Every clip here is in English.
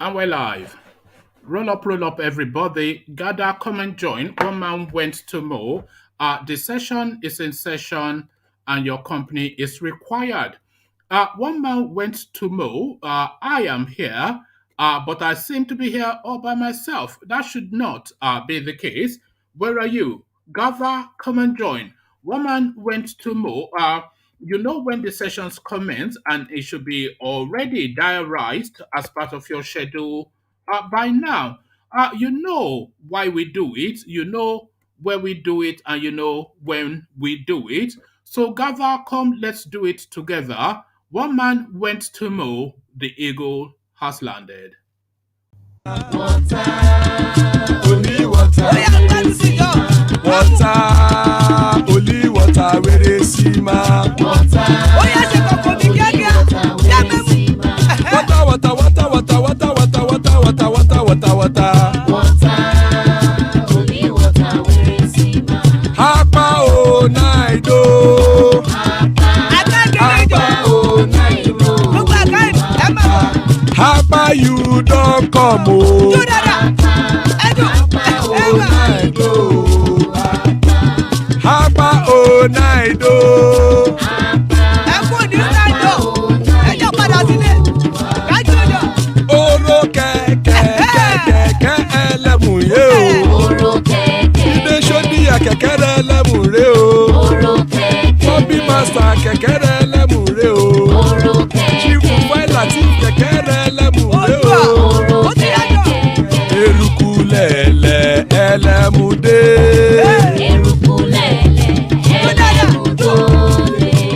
And we're live. Roll up, everybody. Gather, come and join. One man went to mow. The session is in session and your company is required. One man went to mow. I am here, but I seem to be here all by myself. That should not be the case. Where are you? Gather, come and join. One man went to mow. You know when the sessions commence, and it should be already diarized as part of your schedule by now. You know why we do it, you know where we do it, and you know when we do it. So gather, come, let's do it together. One man went to mow, the eagle has landed. Water, only water. Water, only water. Where they see ma. Water, water, water, water, water, water, water, water, water, water, water. Water, only water. Where they see ma. Hapa o naido. Hapa o naido. Hapa you don't come o. Hapa o naido. Oro kẹ̀kẹ́ ẹlẹ́mù yé o. Ilé sọ́dí àkẹ́kẹ́ rẹ̀ ẹlẹ́mù rè o. Bọ́bí màsà kẹ̀kẹ́ rẹ̀ ẹlẹ́mù rè o. Chifu Fáìlà tí kẹ̀kẹ́ rẹ̀ ẹlẹ́mù rè o. Eruku lẹ̀lẹ̀ ẹlẹ́mù dé.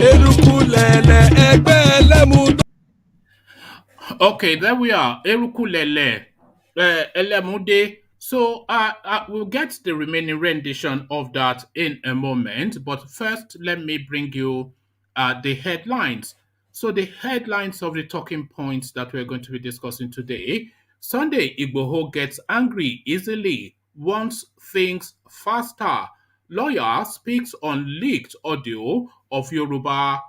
Eruku lẹ̀lẹ̀ ẹgbẹ́ ẹlẹ́mù dé. Okay, there we are. Erukulele, Elemude. So we'll get the remaining rendition of that in a moment. But first, let me bring you the headlines. So the headlines of the talking points that we're going to be discussing today. Sunday, IGBOHO gets angry easily, wants things faster. Lawyer speaks on leaked audio of Yoruba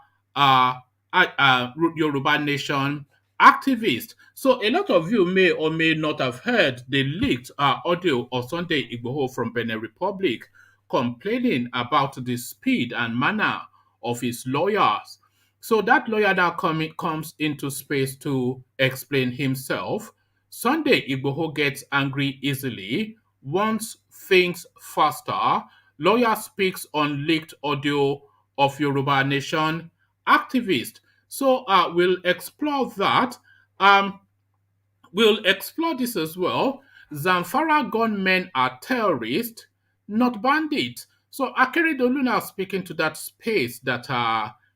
Nation activist. So a lot of you may or may not have heard the leaked audio of Sunday IGBOHO from Benin Republic complaining about the speed and manner of his lawyers. So that lawyer that comes into space to explain himself. Sunday IGBOHO gets angry easily, wants things faster. Lawyer speaks on leaked audio of Yoruba Nation activist. So we'll explore that. We'll explore this as well. Zamfara gunmen are terrorists, not bandits. So Akeridolu now speaking to that space that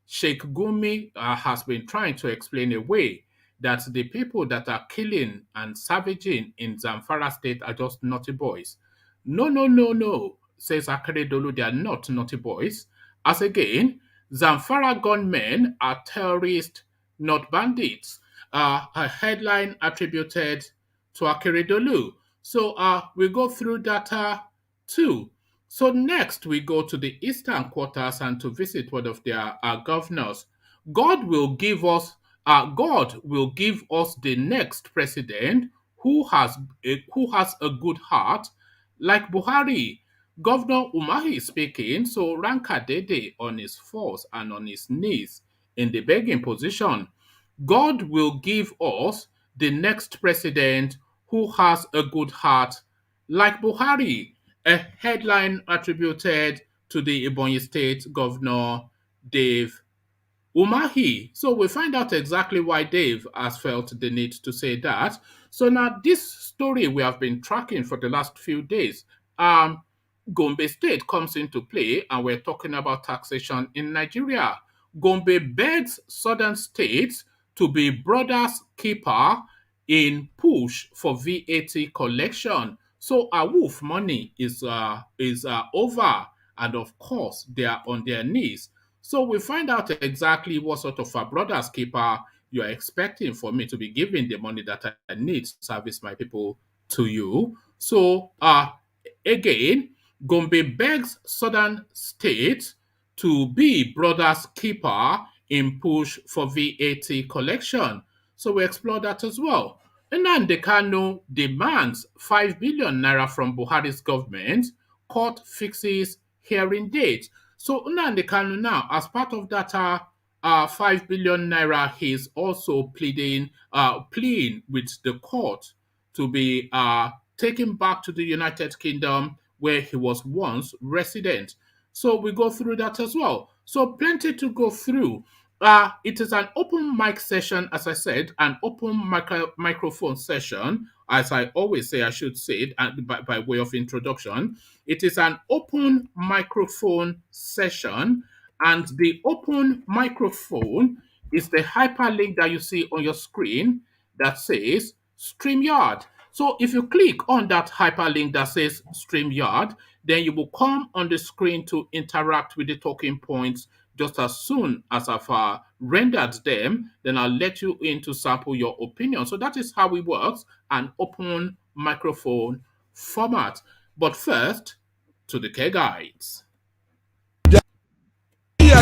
Sheikh Gumi has been trying to explain away, that the people that are killing and savaging in Zamfara state are just naughty boys. No, no, no, no, says Akeridolu, they are not naughty boys. As again, Zamfara gunmen are terrorists, not bandits. A headline attributed to Akeridolu. So we go through data too. So next we go to the eastern quarters and to visit one of their governors. God will give us the next president who has a good heart, like Buhari. Governor Umahi speaking, so Rankadede on his force and on his knees in the begging position. God will give us the next president who has a good heart, like Buhari, a headline attributed to the Ebonyi State Governor Dave Umahi. So we find out exactly why Dave has felt the need to say that. So now this story we have been tracking for the last few days. Gombe State comes into play, and we're talking about taxation in Nigeria. Gombe begs southern states to be brothers keeper in push for VAT collection. So AWUF money is over, and of course they are on their knees. So we find out exactly what sort of a brother's keeper you're expecting for me to be giving the money that I need to service my people to you. So again, Gombe begs southern states to be brother's keeper in push for VAT collection. So we explore that as well. Nnamdi Kanu demands 5 billion naira from Buhari's government. Court fixes hearing date. So Nnamdi Kanu now, as part of that 5 billion naira, he's also pleading with the court to be taken back to the United Kingdom where he was once resident. So we go through that as well. So plenty to go through. It is an open mic session, as I said, an open microphone session, as I always say, I should say it by way of introduction. It is an open microphone session, and the open microphone is the hyperlink that you see on your screen that says StreamYard. So if you click on that hyperlink that says StreamYard, then you will come on the screen to interact with the talking points. Just as soon as I've rendered them, then I'll let you in to sample your opinion. So that is how it works, an open microphone format. But first, to the care guides.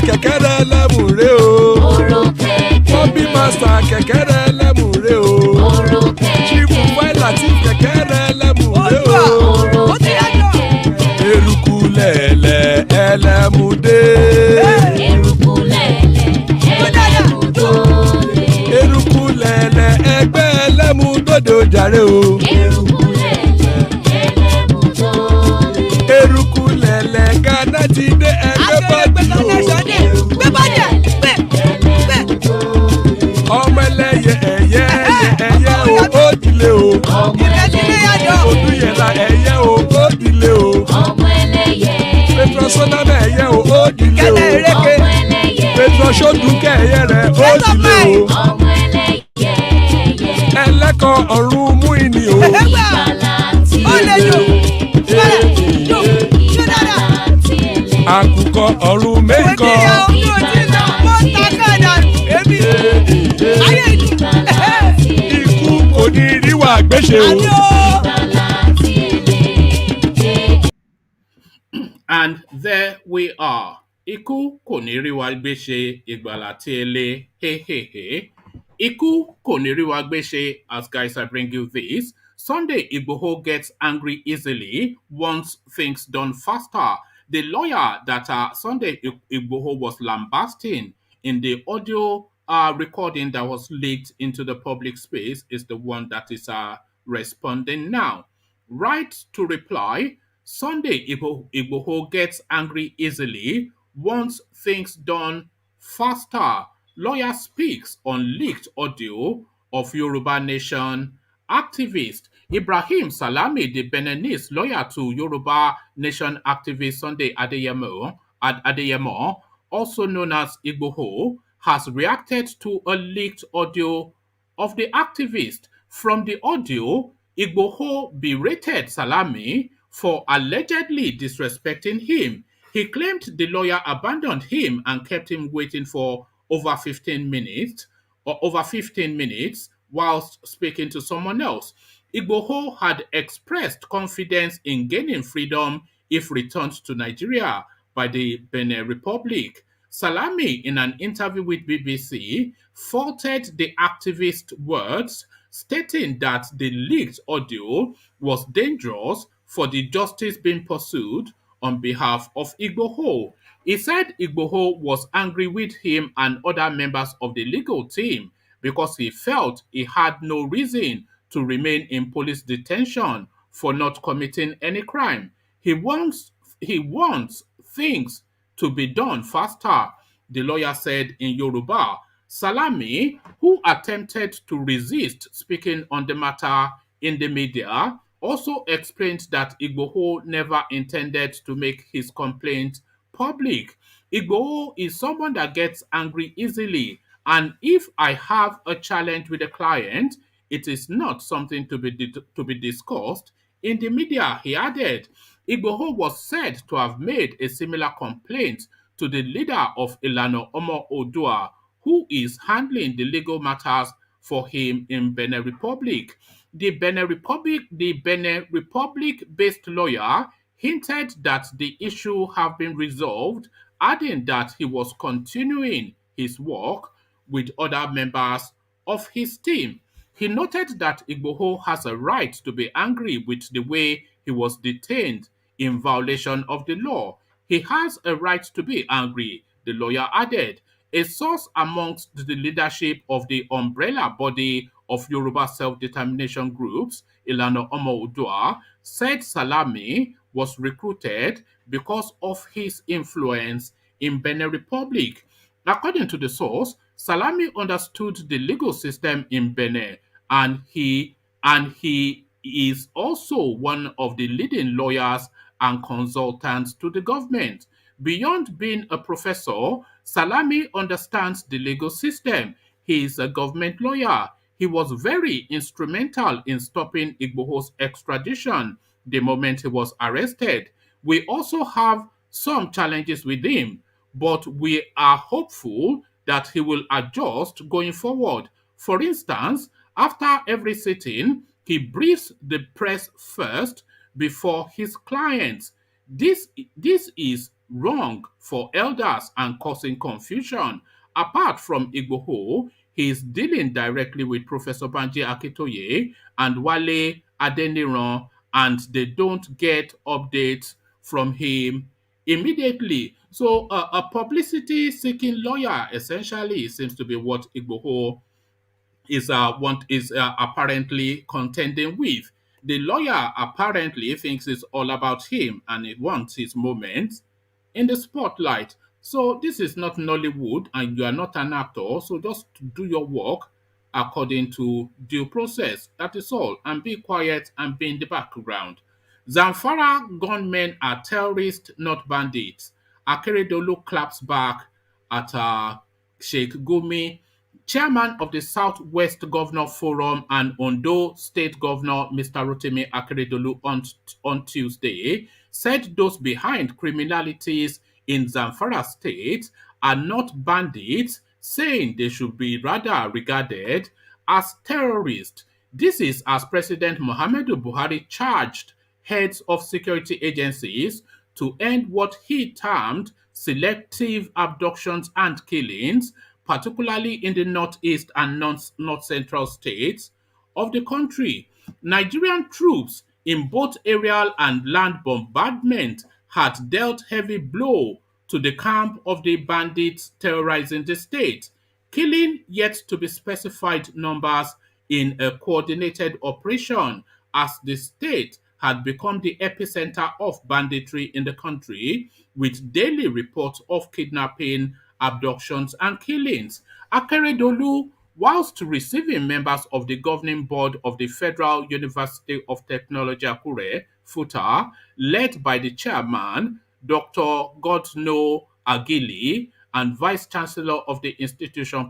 Kẹ̀kẹ́rẹ́ lẹ́mùrè o. Bobby master kẹ̀kẹ́rẹ́ lẹ́mùrè o. Chief Wáìlà tí kẹ̀kẹ́rẹ́ lẹ́mùrè o. Eruku lẹ̀lẹ̀ ẹlẹ́mùdé. Eruku lẹ̀lẹ̀ ẹgbẹ́ ẹlẹ́mùdódò jàre o. Eruku lẹ̀lẹ̀ Ghana ti dé ẹgbẹ́ bọ́dì o. Ọmọ ẹlẹ́yẹ ẹ̀yẹ ẹ̀yẹ o ó dilé o. Odúyẹ̀lá ẹ̀yẹ o ó dilé o. Petrosoname ẹ̀yẹ o ó dilé o. Petrosodunke ẹ̀yẹ rẹ̀ ó dilé o. Ẹlẹ́kọ̀ ọ̀run mú ìní o. Àkùkọ ọ̀run mẹ́kọ̀. Ikú kò ní rí wa gbéṣe o. And there we are. Ikú kò ní rí wa gbéṣe ìgbàlà tí ẹ lé. Hehehe. Ikú kò ní rí wa gbéṣe. As guys, I bring you this. Sunday Igboho gets angry easily, wants things done faster. The lawyer that Sunday Igboho was lambasting in the audio recording that was leaked into the public space is the one that is responding now. Right to reply, Sunday Igboho gets angry easily, wants things done faster. Lawyer speaks on leaked audio of Yoruba Nation activist. Ibrahim Salami, the Beninese lawyer to Yoruba Nation activist Sunday Adeyemo, also known as Igboho, has reacted to a leaked audio of the activist. From the audio, Igboho berated Salami for allegedly disrespecting him. He claimed the lawyer abandoned him and kept him waiting for over 15 minutes whilst speaking to someone else. Igboho had expressed confidence in gaining freedom if returned to Nigeria by the Benin Republic. Salami, in an interview with BBC, faulted the activist's words, stating that the leaked audio was dangerous for the justice being pursued on behalf of Igboho. He said Igboho was angry with him and other members of the legal team because he felt he had no reason to remain in police detention for not committing any crime. He wants things to be done faster, the lawyer said in Yoruba. Salami, who attempted to resist speaking on the matter in the media, also explained that Igboho never intended to make his complaint public. Igboho is someone that gets angry easily, and if I have a challenge with a client, it is not something to be discussed in the media, he added. Igboho was said to have made a similar complaint to the leader of Ilana Omo Odua, who is handling the legal matters for him in Benin Republic. The Benin Republic-based lawyer hinted that the issue have been resolved, adding that he was continuing his work with other members of his team. He noted that Igboho has a right to be angry with the way he was detained in violation of the law. He has a right to be angry, the lawyer added. A source amongst the leadership of the umbrella body of Yoruba self-determination groups, Ilana Omo Udua, said Salami was recruited because of his influence in Benin Republic. According to the source, Salami understood the legal system in Benin, and he is also one of the leading lawyers and consultants to the government. Beyond being a professor, Salami understands the legal system. He is a government lawyer. He was very instrumental in stopping Igboho's extradition the moment he was arrested. We also have some challenges with him, but we are hopeful that he will adjust going forward. For instance, after every sitting, he briefs the press first before his clients. This is wrong for elders and causing confusion. Apart from Igboho, he is dealing directly with Professor Banji Akitoye and Wale Adeniran, and they don't get updates from him immediately. So, a publicity seeking lawyer essentially seems to be what Igboho is apparently contending with. The lawyer apparently thinks it's all about him and he wants his moment in the spotlight. So this is not Nollywood and you are not an actor, so just do your work according to due process. That is all. And be quiet and be in the background. Zamfara gunmen are terrorists, not bandits. Akeridolu claps back at Sheikh Gumi. Chairman of the Southwest Governor Forum and Ondo State Governor Mr. Rotimi Akeridolu on Tuesday said those behind criminalities in Zamfara State are not bandits, saying they should be rather regarded as terrorists. This is as President Muhammadu Buhari charged heads of security agencies to end what he termed selective abductions and killings, particularly in the northeast and north central states of the country. Nigerian troops in both aerial and land bombardment had dealt heavy blow to the camp of the bandits terrorizing the state, killing yet to be specified numbers in a coordinated operation as the state had become the epicenter of banditry in the country, with daily reports of kidnapping, abductions, and killings. Akeredolu, whilst receiving members of the governing board of the Federal University of Technology Akure, FUTA, led by the chairman, Dr. Godno Agili, and Vice Chancellor of the institution,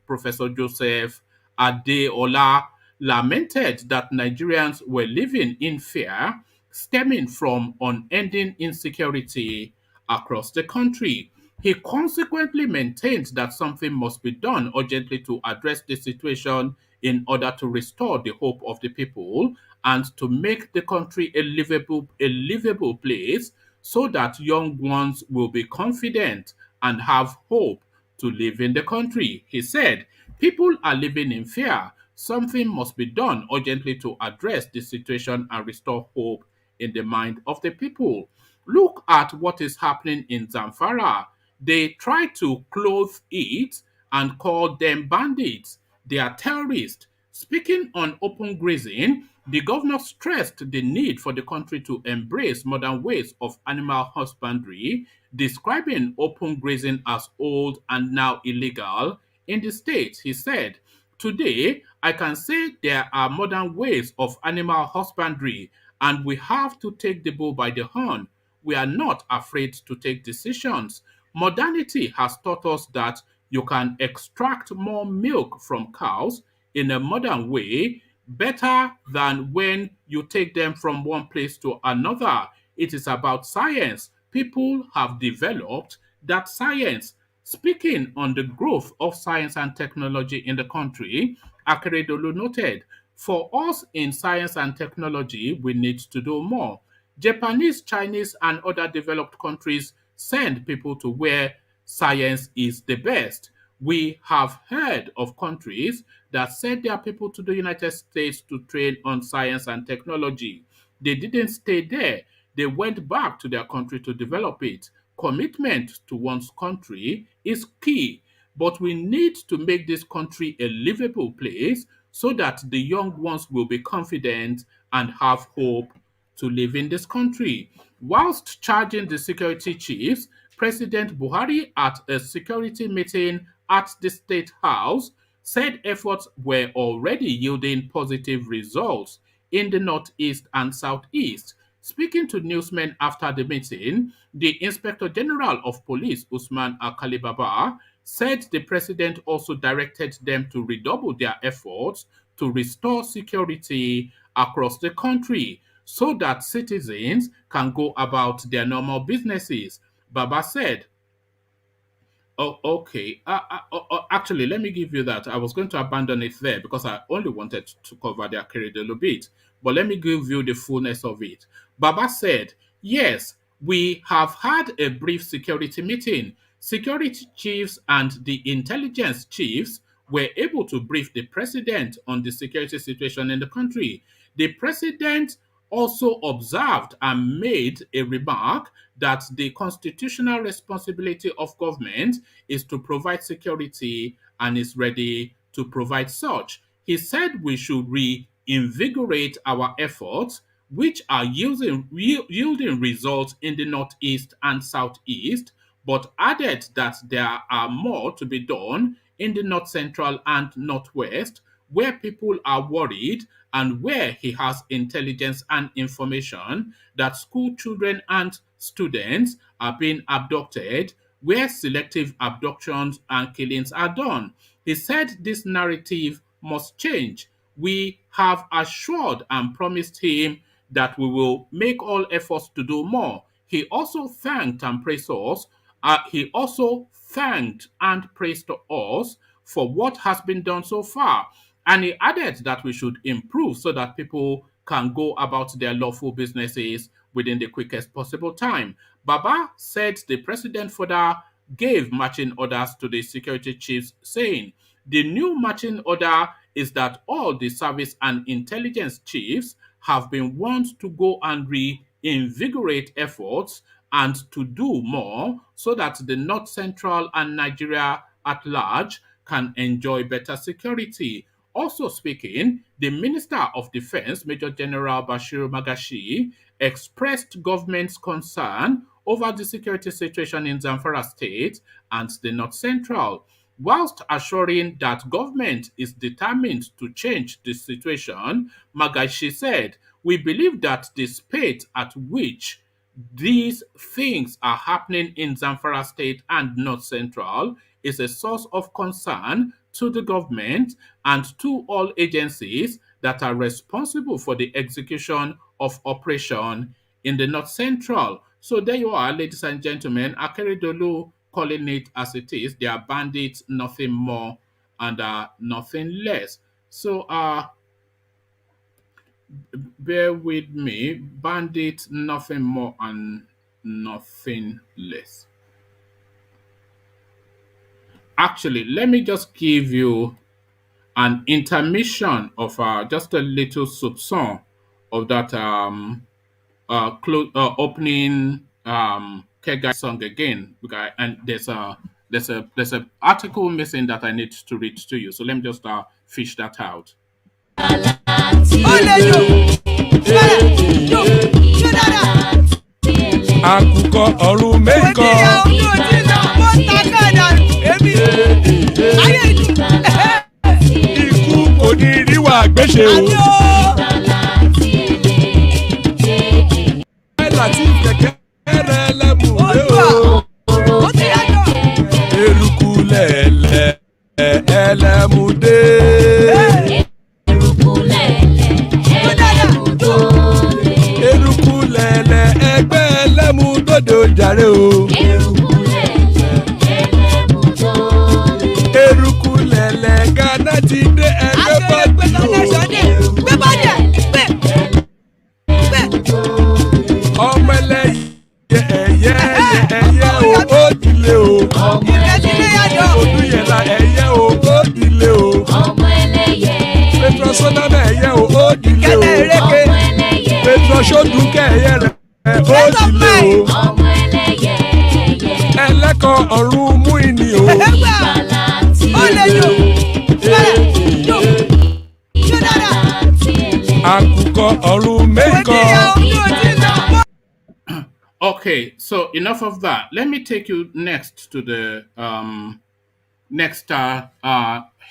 Professor Joseph Adeola, lamented that Nigerians were living in fear stemming from unending insecurity across the country. He consequently maintained that something must be done urgently to address the situation in order to restore the hope of the people and to make the country a livable place so that young ones will be confident and have hope to live in the country. He said, people are living in fear. Something must be done urgently to address the situation and restore hope in the mind of the people. Look at what is happening in Zamfara. They try to clothe it and call them bandits. They are terrorists. Speaking on open grazing, the governor stressed the need for the country to embrace modern ways of animal husbandry, describing open grazing as old and now illegal in the state. He said, today, I can say there are modern ways of animal husbandry, and we have to take the bull by the horn. We are not afraid to take decisions. Modernity has taught us that you can extract more milk from cows in a modern way better than when you take them from one place to another. It is about science. People have developed that science. Speaking on the growth of science and technology in the country, Akeredolu noted, for us in science and technology, we need to do more. Japanese, Chinese, and other developed countries send people to where science is the best. We have heard of countries that sent their people to the United States to train on science and technology. They didn't stay there. They went back to their country to develop it. Commitment to one's country is key, but we need to make this country a livable place so that the young ones will be confident and have hope to live in this country. Whilst charging the security chiefs, President Buhari at a security meeting at the State House said efforts were already yielding positive results in the Northeast and Southeast. Speaking to newsmen after the meeting, the Inspector General of Police, Usman Akalibaba, said the president also directed them to redouble their efforts to restore security across the country so that citizens can go about their normal businesses. Baba said, oh, okay. Actually, let me give you that. I was going to abandon it there because I only wanted to cover the Akeridolu bit. But let me give you the fullness of it. Baba said, yes, we have had a brief security meeting. Security chiefs and the intelligence chiefs were able to brief the president on the security situation in the country. The president also observed and made a remark that the constitutional responsibility of government is to provide security and is ready to provide such. He said we should reinvigorate our efforts, which are yielding results in the Northeast and Southeast, but added that there are more to be done in the North Central and Northwest, where people are worried and where he has intelligence and information that school children and students are being abducted, where selective abductions and killings are done. He said this narrative must change. We have assured and promised him that we will make all efforts to do more. He also thanked and praised us. He also thanked and praised us for what has been done so far. And he added that we should improve so that people can go about their lawful businesses within the quickest possible time. Baba said the president further gave marching orders to the security chiefs, saying, the new marching order is that all the service and intelligence chiefs have been warned to go and reinvigorate efforts and to do more so that the North Central and Nigeria at large can enjoy better security. Also speaking, the Minister of Defense, Major General Bashir Magashi, expressed government's concern over the security situation in Zamfara State and the North Central. Whilst assuring that government is determined to change the situation, Magashi said, we believe that the speed at which these things are happening in Zamfara State and North Central is a source of concern to the government and to all agencies that are responsible for the execution of operation in the North Central. So there you are, ladies and gentlemen. Akeridolu calling it as it is. They are bandits, nothing more and nothing less. So bear with me. Bandits, nothing more and nothing less. Actually, let me just give you an intermission of just a little soupçon of that opening Kega song again. And there's a article missing that I need to read to you. So let me just fish that out. Àkùkọ ọ̀run mẹ́kọ̀. Ikú kò ní rí wa gbéṣe o. Láti kẹ̀kẹ́ rẹ̀ lẹ́mú rẹ̀ o. Eruku lẹ̀lẹ̀ ẹlẹ́múdé. Eruku lẹ̀lẹ̀ ẹgbẹ́ ẹlẹ́múdòdò jàre o. Eruku lẹ̀lẹ̀ Ghana ti dé ẹgbẹ́ bọ́ọ̀dù o. lámẹ̀yẹ o ó dìlé o pétrọ ṣódùkẹ́ ẹ̀yẹ rẹ̀ ó dìlé o ẹlẹ́kọ̀ ọ̀run mú ìní o àkùkọ ọ̀run mẹ́kọ̀. Okay, so enough of that. Let me take you next to the next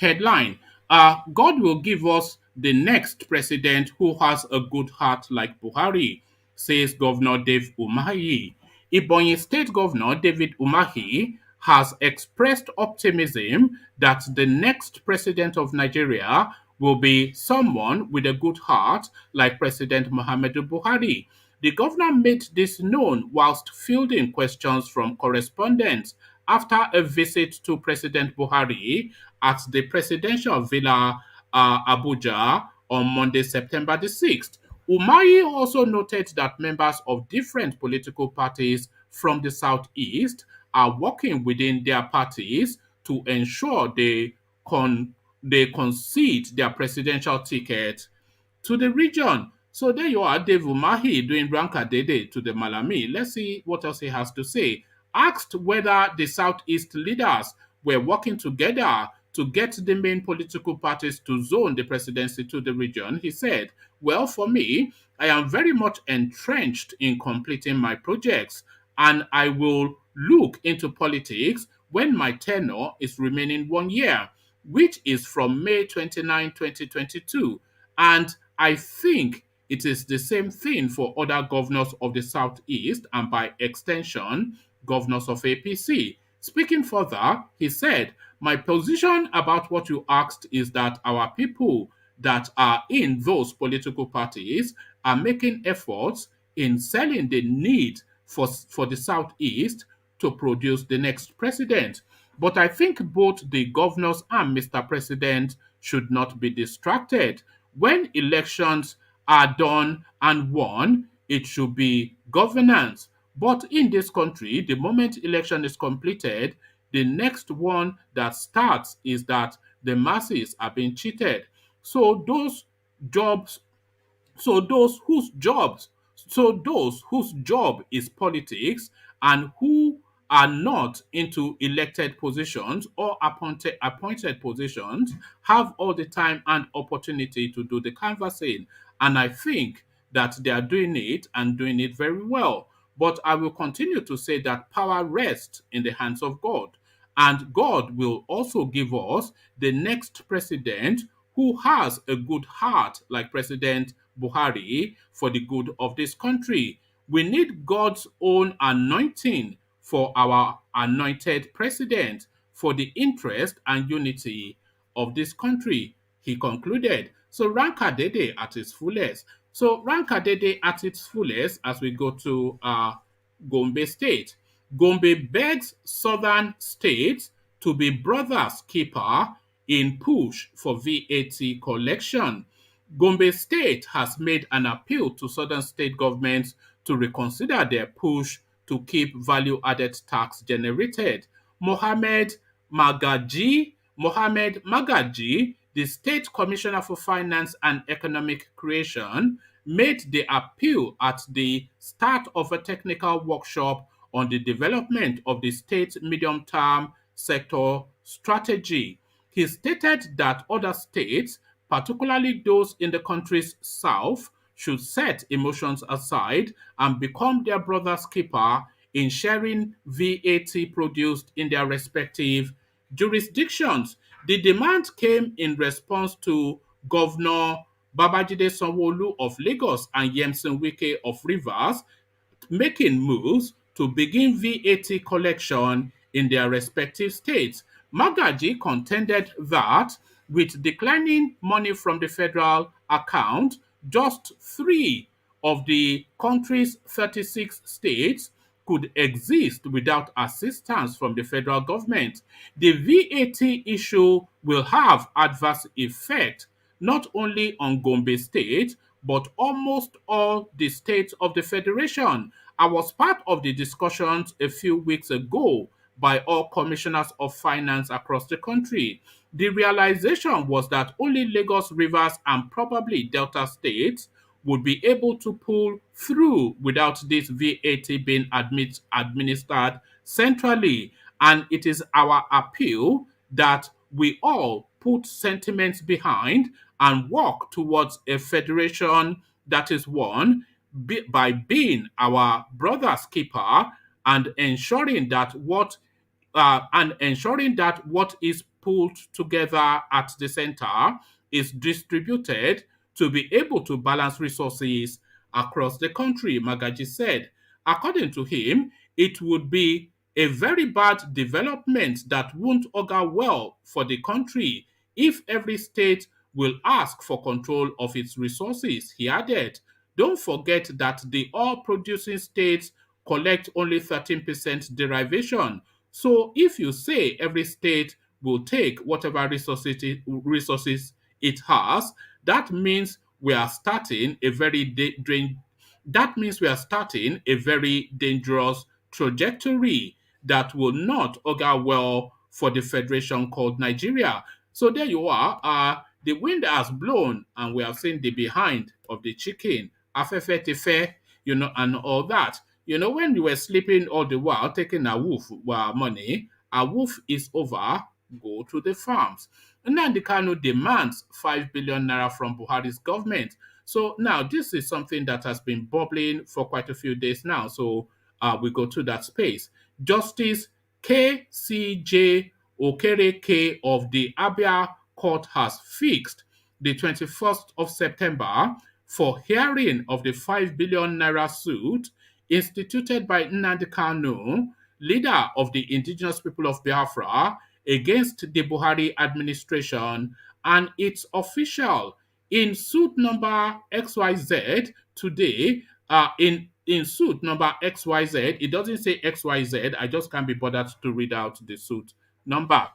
headline. God will give us the next president who has a good heart like Buhari, says Governor Dave Umahi. Ebonyi State Governor David Umahi has expressed optimism that the next president of Nigeria will be someone with a good heart like President Muhammadu Buhari. The governor made this known whilst fielding questions from correspondents after a visit to President Buhari at the presidential villa Abuja on Monday, September the 6th. Umahi also noted that members of different political parties from the southeast are working within their parties to ensure they concede their presidential ticket to the region. So there you are, Dave Umahi doing Ranka Dede to the Malami. Let's see what else he has to say. Asked whether the Southeast leaders were working together to get the main political parties to zone the presidency to the region, he said, well, for me, I am very much entrenched in completing my projects, and I will look into politics when my tenure is remaining 1 year, which is from May 29, 2022. And I think it is the same thing for other governors of the Southeast and by extension, governors of APC. Speaking further, he said, my position about what you asked is that our people that are in those political parties are making efforts in selling the need for the Southeast to produce the next president. But I think both the governors and Mr. President should not be distracted. When elections are done and won, it should be governance. But in this country, the moment election is completed, the next one that starts is that the masses are being cheated. So jobs so those whose job is politics and who are not into elected positions or appointed positions have all the time and opportunity to do the canvassing. And I think that they are doing it and doing it very well. But I will continue to say that power rests in the hands of God. And God will also give us the next president who has a good heart, like President Buhari, for the good of this country. We need God's own anointing for our anointed president for the interest and unity of this country, he concluded. So Rankadede at its fullest. So Rankadede at its fullest as we go to Gombe State. Gombe begs southern states to be brothers keeper in push for VAT collection. Gombe State has made an appeal to southern state governments to reconsider their push to keep value-added tax generated. Mohammed Magaji, the State Commissioner for Finance and Economic Creation, made the appeal at the start of a technical workshop on the development of the state's medium-term sector strategy. He stated that other states, particularly those in the country's south, should set emotions aside and become their brother's keeper in sharing VAT produced in their respective jurisdictions. The demand came in response to Governor Babajide Sanwo-Olu of Lagos and Yemson Wike of Rivers making moves to begin VAT collection in their respective states. Magaji contended that with declining money from the federal account, just three of the country's 36 states could exist without assistance from the federal government. The VAT issue will have adverse effect not only on Gombe State, but almost all the states of the Federation. I was part of the discussions a few weeks ago by all commissioners of finance across the country. The realization was that only Lagos, Rivers, and probably Delta states would be able to pull through without this VAT being administered centrally. And it is our appeal that we all put sentiments behind and work towards a federation that is one by being our brother's keeper and ensuring that what is pulled together at the center is distributed to be able to balance resources across the country, Magaji said. According to him, it would be a very bad development that won't augur well for the country if every state will ask for control of its resources, he added. Don't forget that the oil producing states collect only 13% derivation. So if you say every state will take whatever resources it has, that means we are starting a very dangerous trajectory that will not augur well for the federation called Nigeria. So there you are. The wind has blown, and we have seen the behind of the chicken, afefe tefe, and all that. When you were sleeping all the while, taking a wolf money, a wolf is over, go to the farms. Nnamdi Kanu demands 5 billion naira from Buhari's government. So now this is something that has been bubbling for quite a few days now. So we go to that space. Justice KCJ Okereke of the Abia Court has fixed the 21st of September for hearing of the 5 billion naira suit instituted by Nnamdi Kanu, leader of the indigenous people of Biafra, against the Buhari administration and its official. In suit number XYZ today, in suit number XYZ, it doesn't say XYZ, I just can't be bothered to read out the suit number.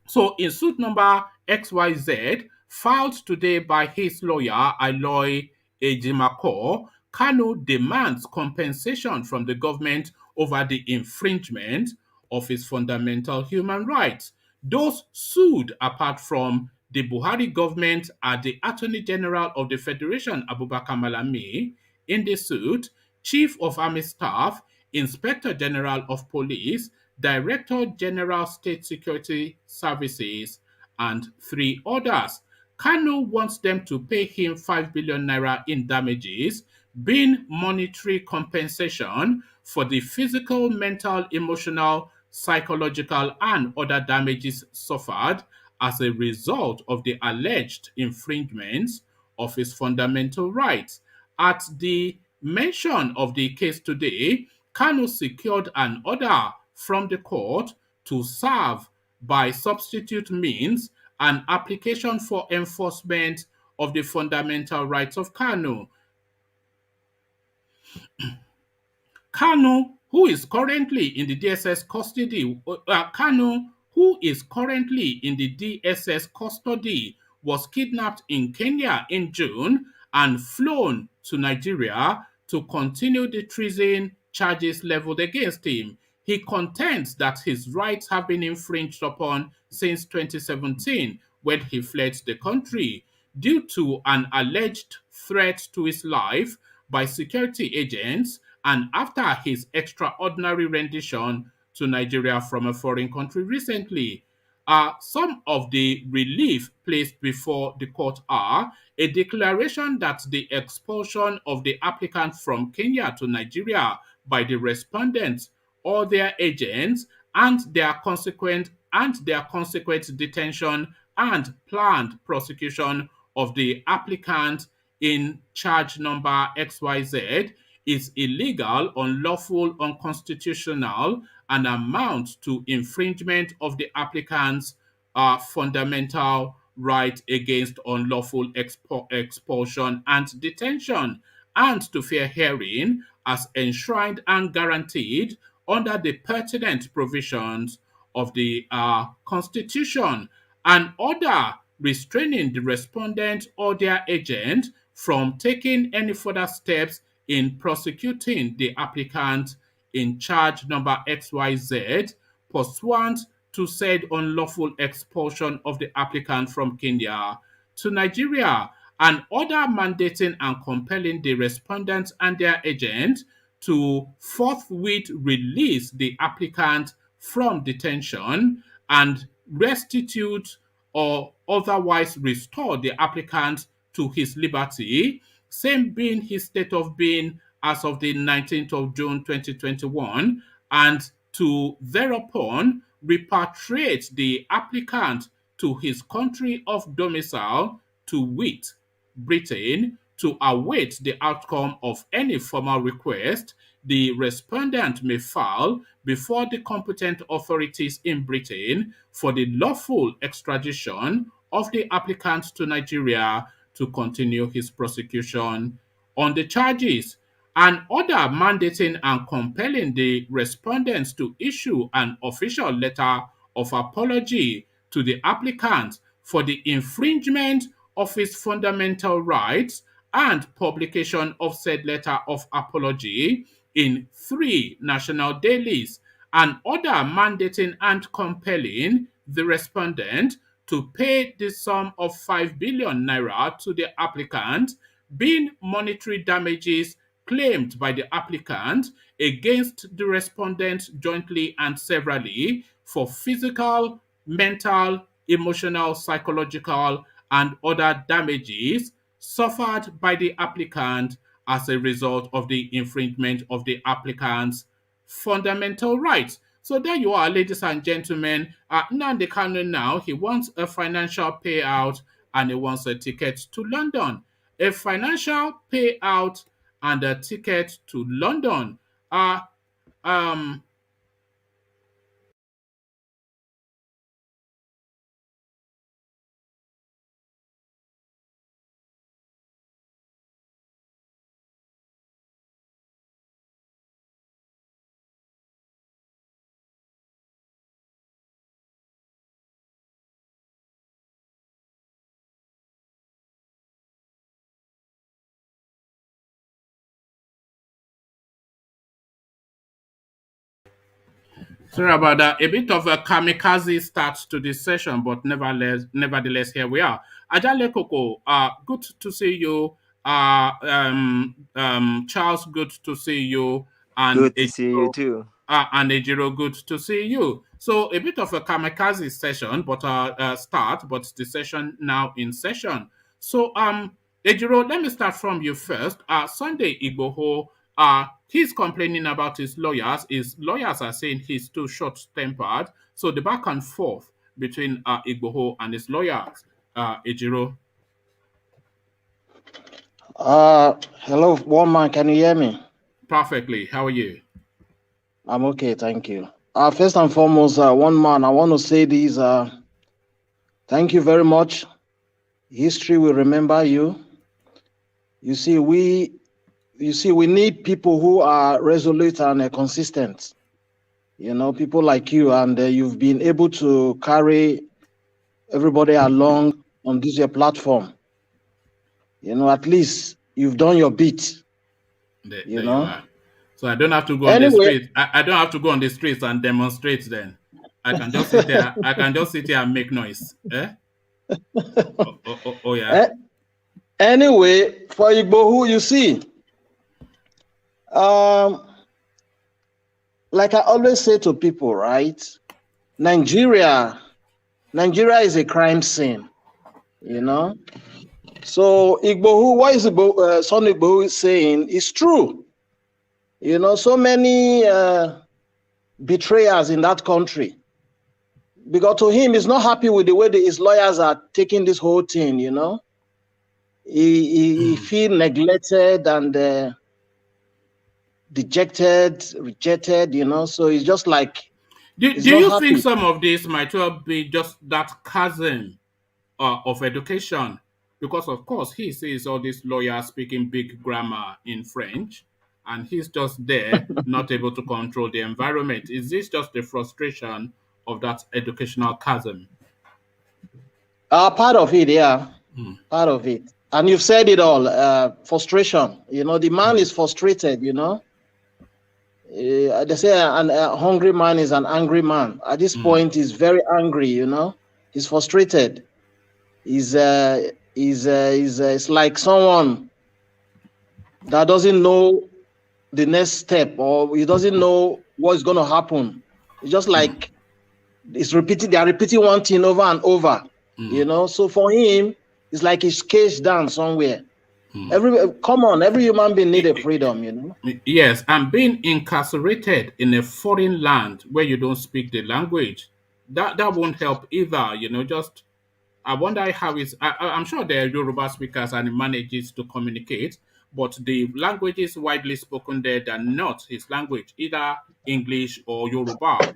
So in suit number XYZ, filed today by his lawyer, Aloy Ejimako, Kanu demands compensation from the government over the infringement of his fundamental human rights. Those sued, apart from the Buhari government, are the Attorney General of the Federation, Abubakar Malami, in the suit, Chief of Army Staff, Inspector General of Police, Director General State Security Services, and three others. Kanu wants them to pay him 5 billion naira in damages, being monetary compensation for the physical, mental, emotional, psychological, and other damages suffered as a result of the alleged infringements of his fundamental rights. At the mention of the case today, Kanu secured an order from the court to serve by substitute means an application for enforcement of the fundamental rights of Kanu. Kanu, who is currently in the DSS custody, was kidnapped in Kenya in June and flown to Nigeria to continue the treason charges leveled against him. He contends that his rights have been infringed upon since 2017 when he fled the country due to an alleged threat to his life by security agents and after his extraordinary rendition to Nigeria from a foreign country recently. Some of the relief placed before the court are a declaration that the expulsion of the applicant from Kenya to Nigeria by the respondents or their agents and their consequent detention and planned prosecution of the applicant in charge number XYZ is illegal, unlawful, unconstitutional, and amounts to infringement of the applicant's fundamental right against unlawful expulsion and detention, and to fair hearing as enshrined and guaranteed under the pertinent provisions of the Constitution. An order restraining the respondent or their agent from taking any further steps in prosecuting the applicant in charge number XYZ pursuant to said unlawful expulsion of the applicant from Kenya to Nigeria, and order mandating and compelling the respondents and their agents to forthwith release the applicant from detention and restitute or otherwise restore the applicant to his liberty, same being his state of being as of the 19th of June 2021, and to thereupon repatriate the applicant to his country of domicile, to wit, Britain, to await the outcome of any formal request the respondent may file before the competent authorities in Britain for the lawful extradition of the applicant to Nigeria to continue his prosecution on the charges. An order mandating and compelling the respondents to issue an official letter of apology to the applicant for the infringement of his fundamental rights and publication of said letter of apology in 3 national dailies. An order mandating and compelling the respondent to pay the sum of 5 billion naira to the applicant, being monetary damages claimed by the applicant against the respondent jointly and severally for physical, mental, emotional, psychological, and other damages suffered by the applicant as a result of the infringement of the applicant's fundamental rights. So there you are, ladies and gentlemen. Nnamdi Kanu now, he wants a financial payout and he wants a ticket to London. A financial payout and a ticket to London. Sorry about that. A bit of a kamikaze start to this session, but nevertheless, here we are. Ajale Koko, good to see you. Charles, good to see you. And Good to see you too. And Ejiro, good to see you. So a bit of a kamikaze session, but start, but the session now in session. So Ejiro, let me start from you first. Sunday IGBOHO, he's complaining about his lawyers. His lawyers are saying he's too short-tempered. So the back and forth between IGBOHO and his lawyers. Ejiro. Hello, one man. Can you hear me? Perfectly. How are you? I'm okay, thank you. First and foremost, one man, I want to say this. Thank you very much. History will remember you. You see, we need people who are resolute and consistent. You know, people like you, and you've been able to carry everybody along on this your platform. You know, at least you've done your bit. You know. So I don't have to go on the street. I don't have to go on the streets and demonstrate. Then I can just sit there. I can just sit here and make noise. Eh? Oh yeah. Anyway, for IGBOHO, you see, like I always say to people, right? Nigeria is a crime scene, you know. So IGBOHO, what is Son IGBOHO saying is true. You know, so many betrayers in that country. Because to him, he's not happy with the way his lawyers are taking this whole thing, you know. He feels neglected and dejected, rejected, you know. So it's just like... Do you think some of this might well be just that chasm of education? Because, of course, he sees all these lawyers speaking big grammar in French, and he's just there, not able to control the environment. Is this just the frustration of that educational chasm? Part of it, yeah. Part of it. And you've said it all, frustration. You know, the man is frustrated, you know. They say a hungry man is an angry man. At this point, he's very angry, you know. He's frustrated. It's like someone that doesn't know the next step, or he doesn't know what's going to happen. It's just like it's repeating. They are repeating one thing over and over, you know. So for him, it's like he's caged down somewhere. Every human being needs a freedom, you know. Yes, and being incarcerated in a foreign land where you don't speak the language, that won't help either. You know, just I wonder how it's. I'm sure there are Yoruba speakers and he manages to communicate, but the languages widely spoken there are not his language, either English or Yoruba,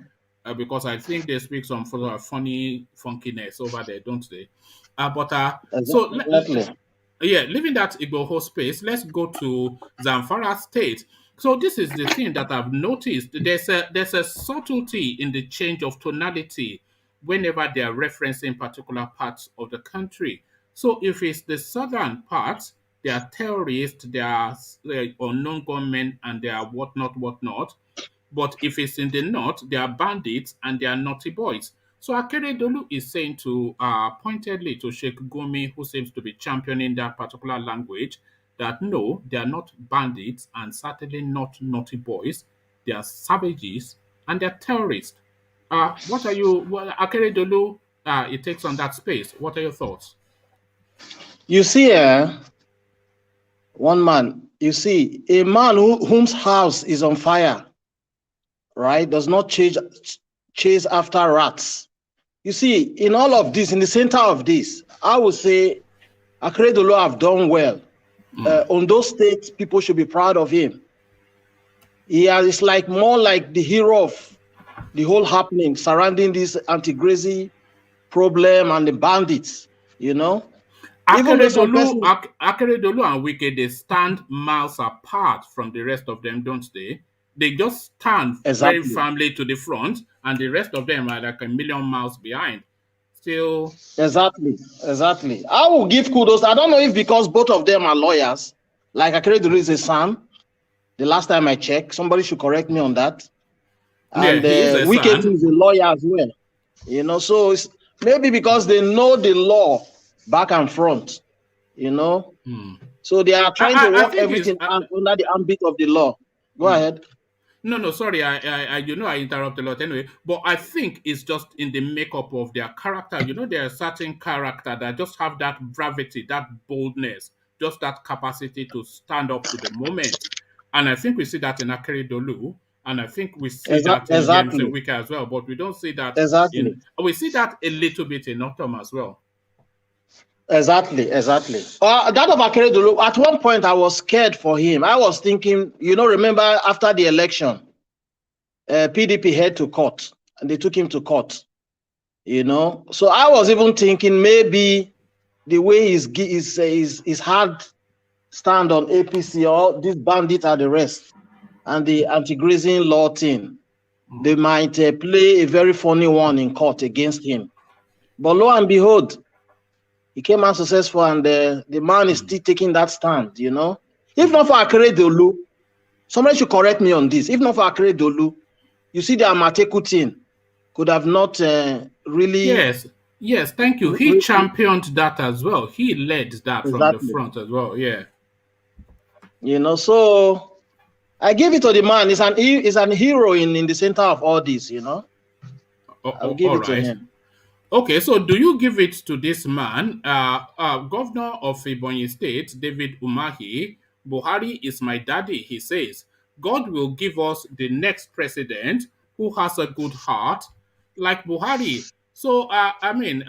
because I think they speak some sort of funny funkiness over there, don't they? So Exactly. yeah, leaving that Igboho space, let's go to Zamfara State. So this is the thing that I've noticed. There's a subtlety in the change of tonality whenever they are referencing particular parts of the country. So if it's the southern parts, they are terrorists, they are unknown gunmen, and they are whatnot. But if it's in the north, they are bandits and they are naughty boys. So Akeredolu is saying to pointedly to Sheikh Gumi, who seems to be championing that particular language, that no, they are not bandits and certainly not naughty boys. They are savages and they're terrorists. What are you, Akeredolu? It takes on that space. What are your thoughts? You see, one man. You see, a man whose house is on fire, right, does not chase after rats. You see, in all of this, in the center of this, I would say Akeredolu have done well. On those states, people should be proud of him. It's like more like the hero of the whole happening surrounding this anti-grazi problem and the bandits, you know. Akeredolu and Wike, they stand miles apart from the rest of them, don't they? They just stand very firmly to the front, and the rest of them are like a million miles behind. Still. Exactly. I will give kudos. I don't know if because both of them are lawyers, like Akeredolu is a son. The last time I checked, somebody should correct me on that. And Wike is a lawyer as well. You know, so it's maybe because they know the law back and front, you know. So they are trying to work everything under the ambit of the law. Go ahead. No, sorry, I interrupted a lot anyway, but I think it's just in the makeup of their character. You know, there are certain character that just have that gravity, that boldness, just that capacity to stand up to the moment. And I think we see that in Akeredolu, and I think we see that in James Wike as well, but we don't see that we see that a little bit in Otom as well. Exactly. That of Akeredolu, at one point I was scared for him. I was thinking, you know, remember after the election, PDP head to court, and they took him to court, you know. So I was even thinking maybe the way his hard stand on APC, or these bandits are the rest, and the anti-grazing law thing, they might play a very funny one in court against him. But lo and behold, he came out successful, and the man is still taking that stand, you know. If not for Akeredolu, somebody should correct me on this. If not for Akeredolu, you see the Amateku thing could have not really. Yes, thank you. He championed that as well. He led that from the front as well. Yeah. You know, so I give it to the man. He's an hero in the center of all this, you know. I'll give it to him. Okay, so do you give it to this man, Governor of Ebonyi State, David Umahi? Buhari is my daddy, he says. God will give us the next president who has a good heart, like Buhari. So, I mean,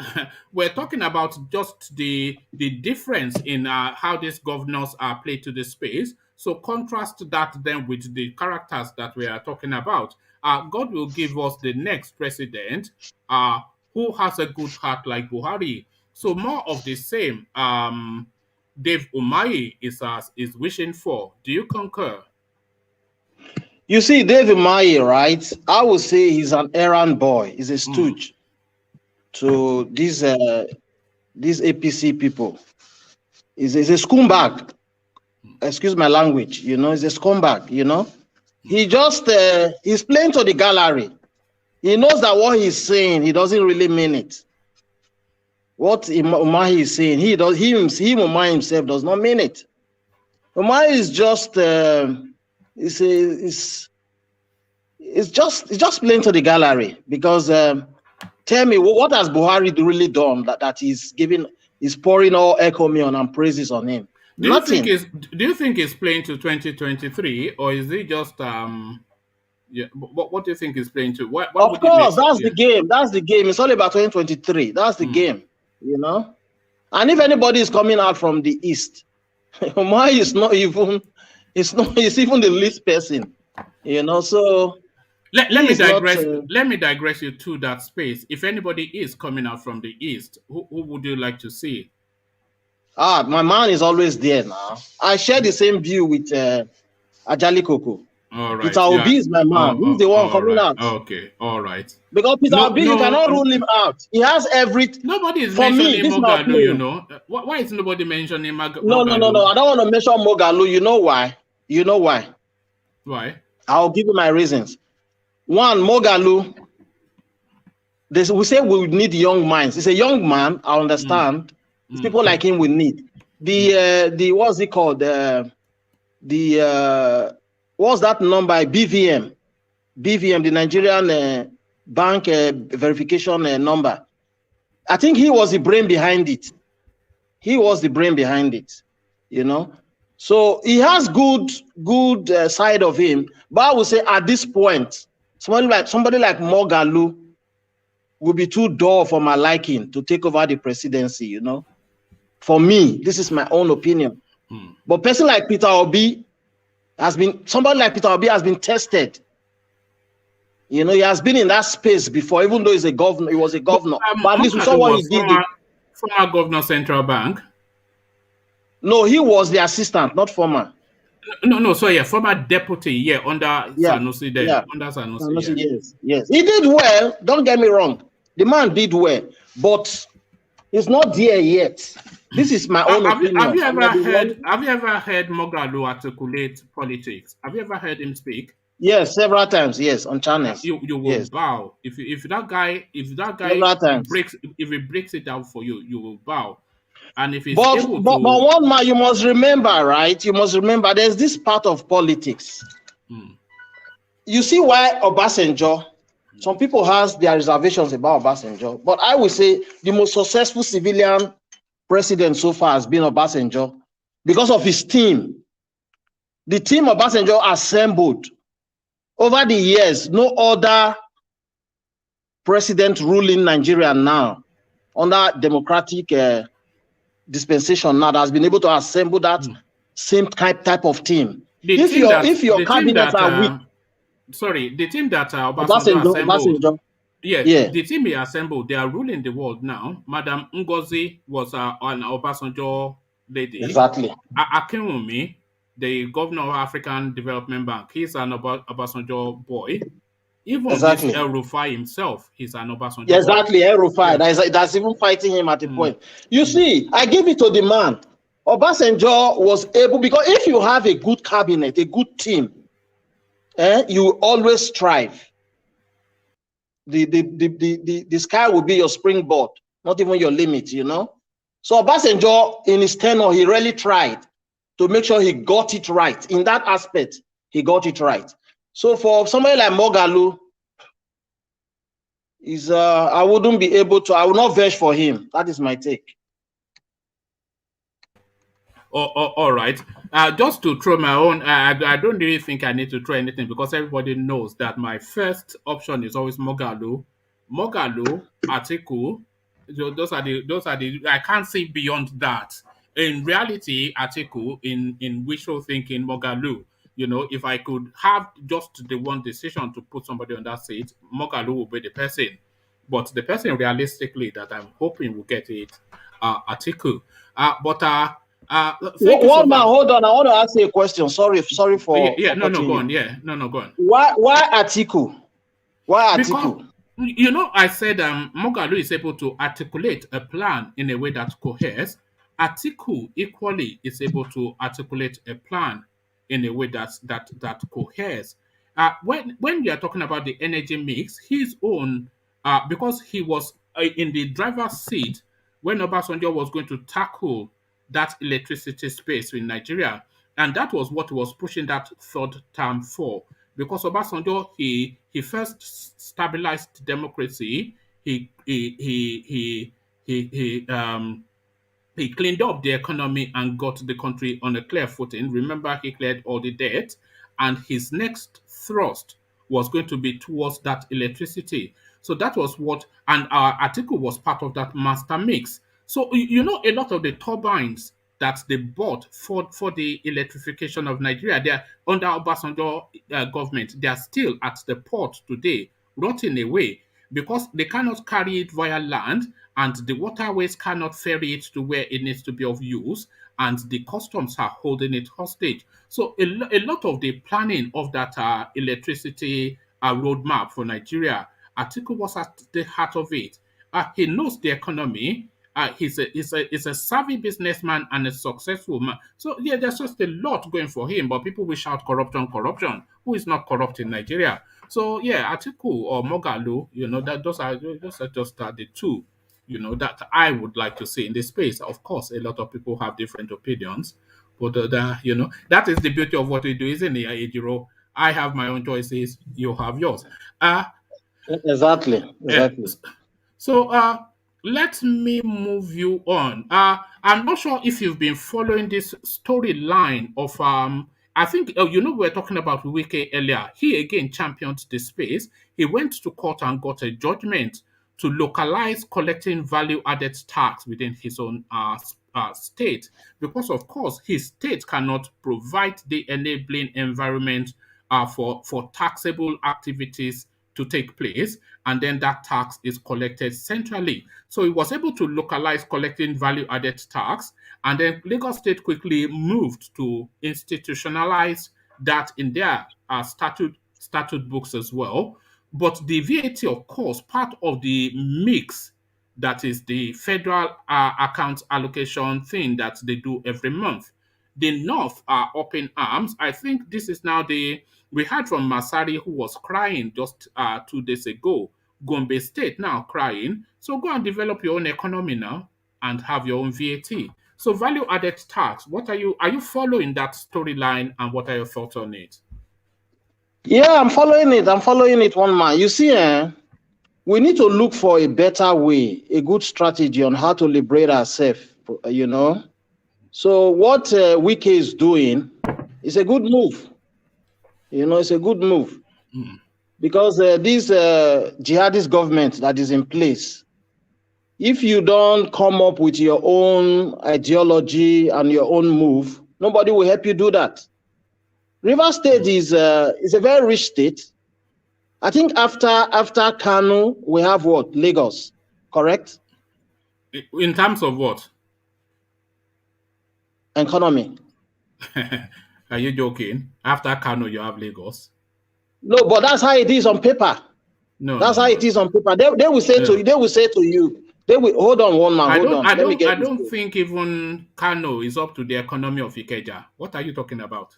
we're talking about just the difference in how these governors are played to the space. So contrast that then with the characters that we are talking about. God will give us the next president who has a good heart like Buhari. So more of the same Dave Umahi is wishing for. Do you concur? You see, Dave Umahi, right? I would say he's an errand boy. He's a stooge to these APC people. He's a scumbag. Excuse my language. You know, he's a scumbag, you know. He just he's playing to the gallery. He knows that what he's saying, he doesn't really mean it. What Umahi is saying, Umahi himself does not mean it. Umahi is just it's just playing to the gallery because tell me what has Buhari really done that he's pouring all encomium and praises on him? Nothing. Do you think he's playing to 2023 or is he just yeah, what do you think he's playing to? Of course, that's the game. That's the game. It's all about 2023. That's the game, you know. And if anybody is coming out from the east, why is not even? It's even the least person, you know. So let me digress. Let me digress you to that space. If anybody is coming out from the east, who would you like to see? My man is always there now. I share the same view with Ajali Koko. All right. Peter Obi is my man. He's the one coming out. Okay. All right. Because Peter Obi, you cannot rule him out. He has everything. Nobody is mentioning Mogalu, you know. Why is nobody mentioning Mogalu? No. I don't want to mention Mogalu. You know why? Why? I'll give you my reasons. One, Mogalu, we say we need young minds. He's a young man, I understand. It's people like him we need. The what's it called? What's that number? BVM, the Nigerian bank verification number. I think he was the brain behind it. You know. So he has good side of him. But I would say at this point, somebody like Mogalu would be too dull for my liking to take over the presidency. You know. For me, this is my own opinion. But person like Peter Obi has been tested. You know, he has been in that space before, even though he's a governor, he was a governor. But at least we saw what he did. Former governor Central Bank. No, he was the assistant, not former. No, so yeah, former deputy, under Sanusi there. Yeah. Under Sanusi, yes. He did well, don't get me wrong. The man did well, but he's not there yet. This is my own opinion. Have you ever heard Mogalu articulate politics? Have you ever heard him speak? Yes, several times. Yes, on channels. You will bow if that guy breaks it down for you, you will bow. And if he's but one man, you must remember, right? You must remember there's this part of politics. You see why Obasanjo, some people has their reservations about Obasanjo, but I would say the most successful civilian president so far has been Obasanjo because of his team. The team Obasanjo assembled over the years, no other president ruling Nigeria now under democratic dispensation now that has been able to assemble that same type of team. If your cabinets are weak. Sorry, the team that Obasanjo assembled. Yeah, the team he assembled, they are ruling the world now. Madam Ngozi was an Obasanjo lady. Exactly. Akeridolu, the governor of African Development Bank, he's an Obasanjo boy. Even this El Rufai himself, he's an Obasanjo boy. Exactly, El Rufai. That's even fighting him at the point. You see, I give it to the man. Obasanjo was able, because if you have a good cabinet, a good team, you always strive. The sky will be your springboard, not even your limit, you know. So Obasanjo, in his tenure, he really tried to make sure he got it right. In that aspect, he got it right. So for somebody like Mogalu, I wouldn't be able to, I will not vouch for him. That is my take. All right. Just to throw my own, I don't really think I need to throw anything because everybody knows that my first option is always Mogalu, Atiku. Those are the. I can't see beyond that. In reality, Atiku, in wishful thinking, Mogalu. You know, if I could have just the one decision to put somebody on that seat, Mogalu will be the person. But the person realistically that I'm hoping will get it, Atiku. Hold on. I want to ask you a question. Sorry for. No, go on. No, go on. Why Atiku? Because, you know, I said Mogalu is able to articulate a plan in a way that coheres. Atiku equally is able to articulate a plan in a way that coheres. when you are talking about the energy mix, his own, because he was in the driver's seat when Obasanjo was going to tackle that electricity space in Nigeria, and that was what he was pushing that third term for. Because Obasanjo, he first stabilized democracy. He cleaned up the economy and got the country on a clear footing. Remember, he cleared all the debt, and his next thrust was going to be towards that electricity. So that was what, and our article was part of that master mix. So a lot of the turbines that they bought for the electrification of Nigeria, they are under Obasanjo government. They are still at the port today, rotting away because they cannot carry it via land, and the waterways cannot ferry it to where it needs to be of use, and the customs are holding it hostage. So a lot of the planning of that electricity roadmap for Nigeria, Atiku was at the heart of it. He knows the economy. He's a savvy businessman and a successful man. So yeah, there's just a lot going for him. But people will shout corruption, corruption. Who is not corrupt in Nigeria? So yeah, Atiku or Mogalu, that those are just the two, that I would like to see in this space. Of course, a lot of people have different opinions, but that is the beauty of what we do, isn't it, Ejiro? I have my own choices. You have yours. Uh, Exactly. yeah. Exactly. So let me move you on. I'm not sure if you've been following this storyline of I think we were talking about Wike earlier. He again championed the space. He went to court and got a judgment to localize collecting value added tax within his own state, because of course his state cannot provide the enabling environment for taxable activities to take place, and then that tax is collected centrally. So he was able to localize collecting value added tax, and then Lagos State quickly moved to institutionalize that in their statute books as well. But the VAT, of course, part of the mix, that is the federal account allocation thing that they do every month. The North are up in arms. I think this is now we heard from Masari, who was crying just 2 days ago. Gombe State now crying. So go and develop your own economy now and have your own VAT. So value added tax. What are you following that storyline, and what are your thoughts on it? Yeah, I'm following it. I'm following it, one man. You see, we need to look for a better way, a good strategy on how to liberate ourselves, So what Wike is doing is a good move. It's a good move. Because this jihadist government that is in place, if you don't come up with your own ideology and your own move, nobody will help you do that. Rivers State is a very rich state. I think after Kanu, we have what? Lagos, correct? In terms of what? Economy. Are you joking? After Kano, you have Lagos. No, but that's how it is on paper. No, that's how it is on paper. They will say to you. They will say to you. They will hold on, one man. Hold on. I don't think even Kano is up to the economy of Ikeja. What are you talking about?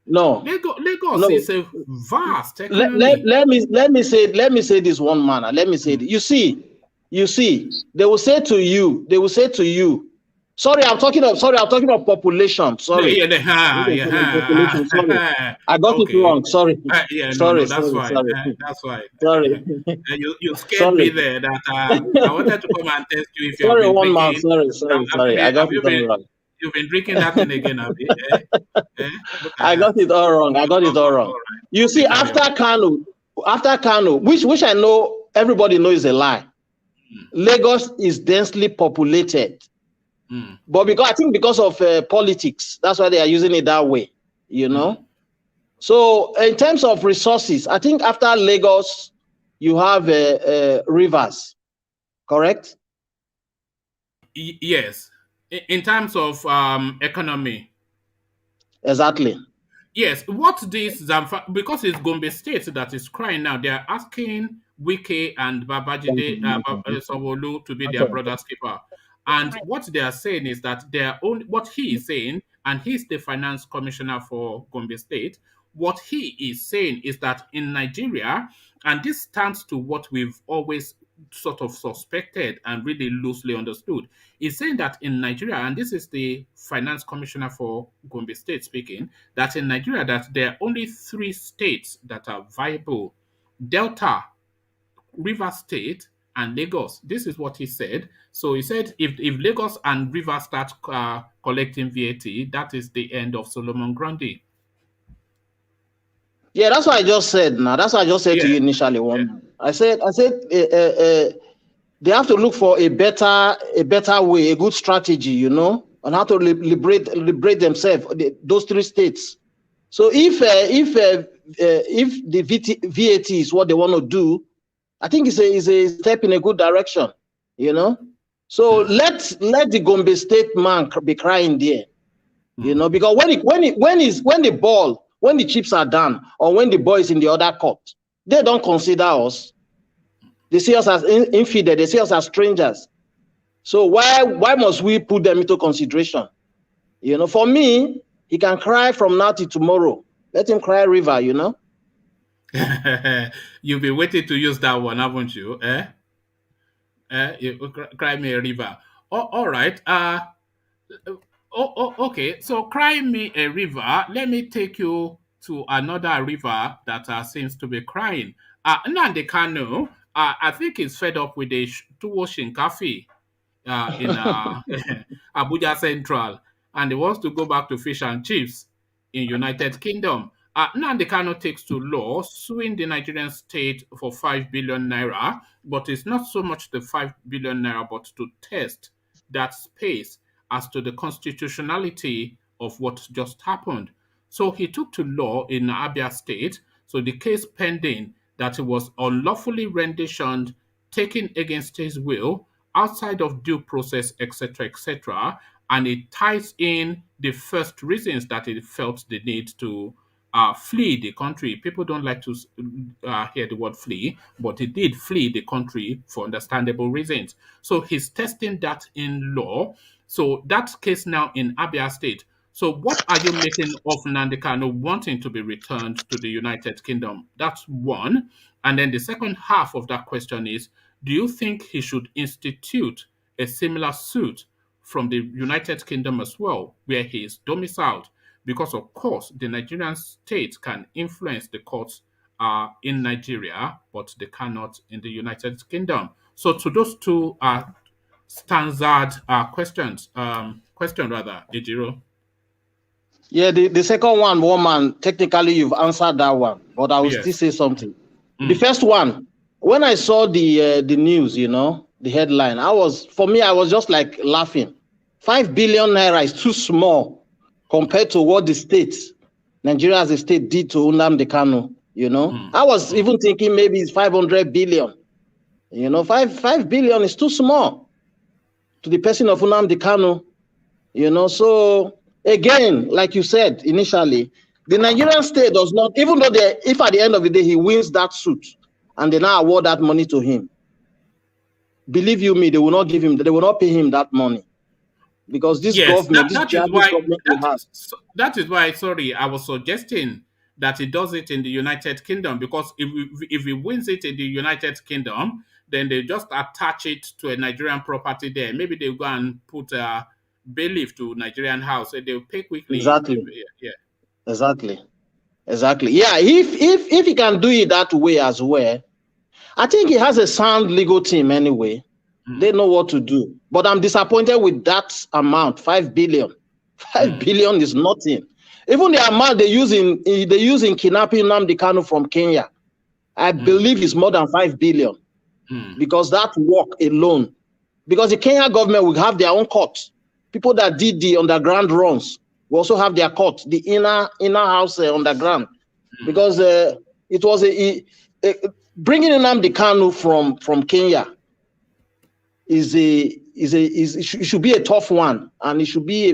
No, Lagos is a vast economy. Let me say this, one man. Let me say this. You see, they will say to you. Sorry, I'm talking of population. Sorry. Population. Sorry. I got it wrong. Sorry. Sorry. That's fine. That's fine. Sorry. You scared me there. That I wanted to come and test you if you sorry, have been one man. drinking. Sorry. I got it wrong. You've been drinking that thing again, have you? I got it all wrong. All right. You see, after Kanu, which I know everybody knows is a lie. Lagos is densely populated. But because of politics, that's why they are using it that way, So in terms of resources, I think after Lagos, you have rivers, correct? Yes. In terms of economy. Exactly. Yes. What this Zamfar, because it's Gombe State that is crying now, they are asking Wike and Babajide Sanwo-Olu to be their brother's keeper. And what they are saying is that what he is saying, and he's the finance commissioner for Gombe State, What he is saying is that in Nigeria, and this stands to what we've always sort of suspected and really loosely understood, is saying that in Nigeria, and this is the finance commissioner for Gombe State speaking, that in Nigeria that there are only 3 states that are viable: Delta, River State, and Lagos. This is what he said. So he said if Lagos and River start collecting VAT, that is the end of Solomon Grundy. Yeah, that's what I just said. Now, that's what I just said to you initially. I said, they have to look for a better way, a good strategy, you know, on how to liberate themselves. Those 3 states. So if the VAT is what they want to do, I think it's a step in a good direction, you know. So let the Gombe State man be crying there, you know, because when the chips are done, or when the boy is in the other court, they don't consider us. They see us as infidel. They see us as strangers. So why must we put them into consideration? You know, for me, he can cry from now till tomorrow. Let him cry river, you know. You've been waiting to use that one, haven't you? You cry me a river. Oh, all right. Okay. So cry me a river. Let me take you to another river that seems to be crying. Nnamdi Kanu, I think he's fed up with the tuwo shinkafi in Abuja Central, and he wants to go back to fish and chips in United Kingdom. Nnamdi Kanu takes to law, suing the Nigerian state for 5 billion naira, but it's not so much the 5 billion naira, but to test that space as to the constitutionality of what just happened. So he took to law in Abia State. So the case pending that he was unlawfully renditioned, taken against his will, outside of due process, etc., etc., and it ties in the first reasons that he felt the need to flee the country. People don't like to hear the word flee, but he did flee the country for understandable reasons. So he's testing that in law. So that case now in Abia State. So what are you making of Nnamdi Kanu wanting to be returned to the United Kingdom? That's one. And then the second half of that question is, do you think he should institute a similar suit from the United Kingdom as well, where he is domiciled? Because, of course, the Nigerian state can influence the courts in Nigeria, but they cannot in the United Kingdom. So to those two standard questions, Ejiro. Yeah, the second one, woman, technically you've answered that one, but I will still say something. The first one, when I saw the news, you know, the headline, I was just like laughing. 5 billion naira is too small compared to what the state, Nigeria as a state, did to Nnamdi Kanu, you know. I was even thinking maybe it's 500 billion. You know, 5 billion is too small to the person of Nnamdi Kanu, you know. So again, like you said initially, the Nigerian state does not, even though if at the end of the day he wins that suit and they now award that money to him, believe you me, they will not pay him that money. Because this government, that is why, sorry, I was suggesting that he does it in the United Kingdom, because if he wins it in the United Kingdom, then they just attach it to a Nigerian property there. Maybe they'll go and put a bailiff to Nigerian house, and they'll pay quickly. Exactly. Yeah. Exactly. Yeah, if he can do it that way as well, I think he has a sound legal team anyway. They know what to do. But I'm disappointed with that amount, 5 billion. 5 billion is nothing. Even the amount they use in kidnapping Nnamdi Kanu from Kenya, I believe is more than 5 billion. Because that work alone, because the Kenya government will have their own court. People that did the underground runs will also have their court, the inner house underground. Because it was bringing Nnamdi Kanu from Kenya it should be a tough one, and it should be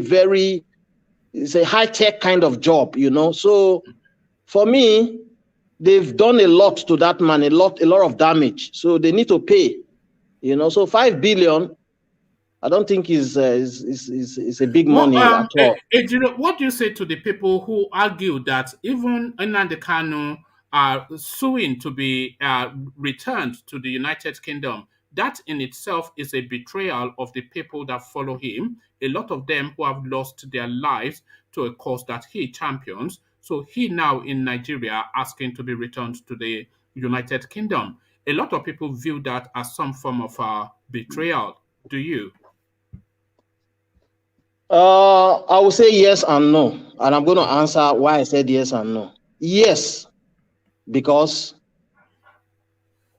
it's a high-tech kind of job, you know. So for me, they've done a lot to that man, a lot of damage. So they need to pay, you know. So 5 billion, I don't think is a big money at all. What do you say to the people who argue that even Nnamdi Kanu are suing to be returned to the United Kingdom? That in itself is a betrayal of the people that follow him. A lot of them who have lost their lives to a cause that he champions. So he now in Nigeria asking to be returned to the United Kingdom. A lot of people view that as some form of betrayal. Do you? I will say yes and no, and I'm going to answer why I said yes and no. Yes, because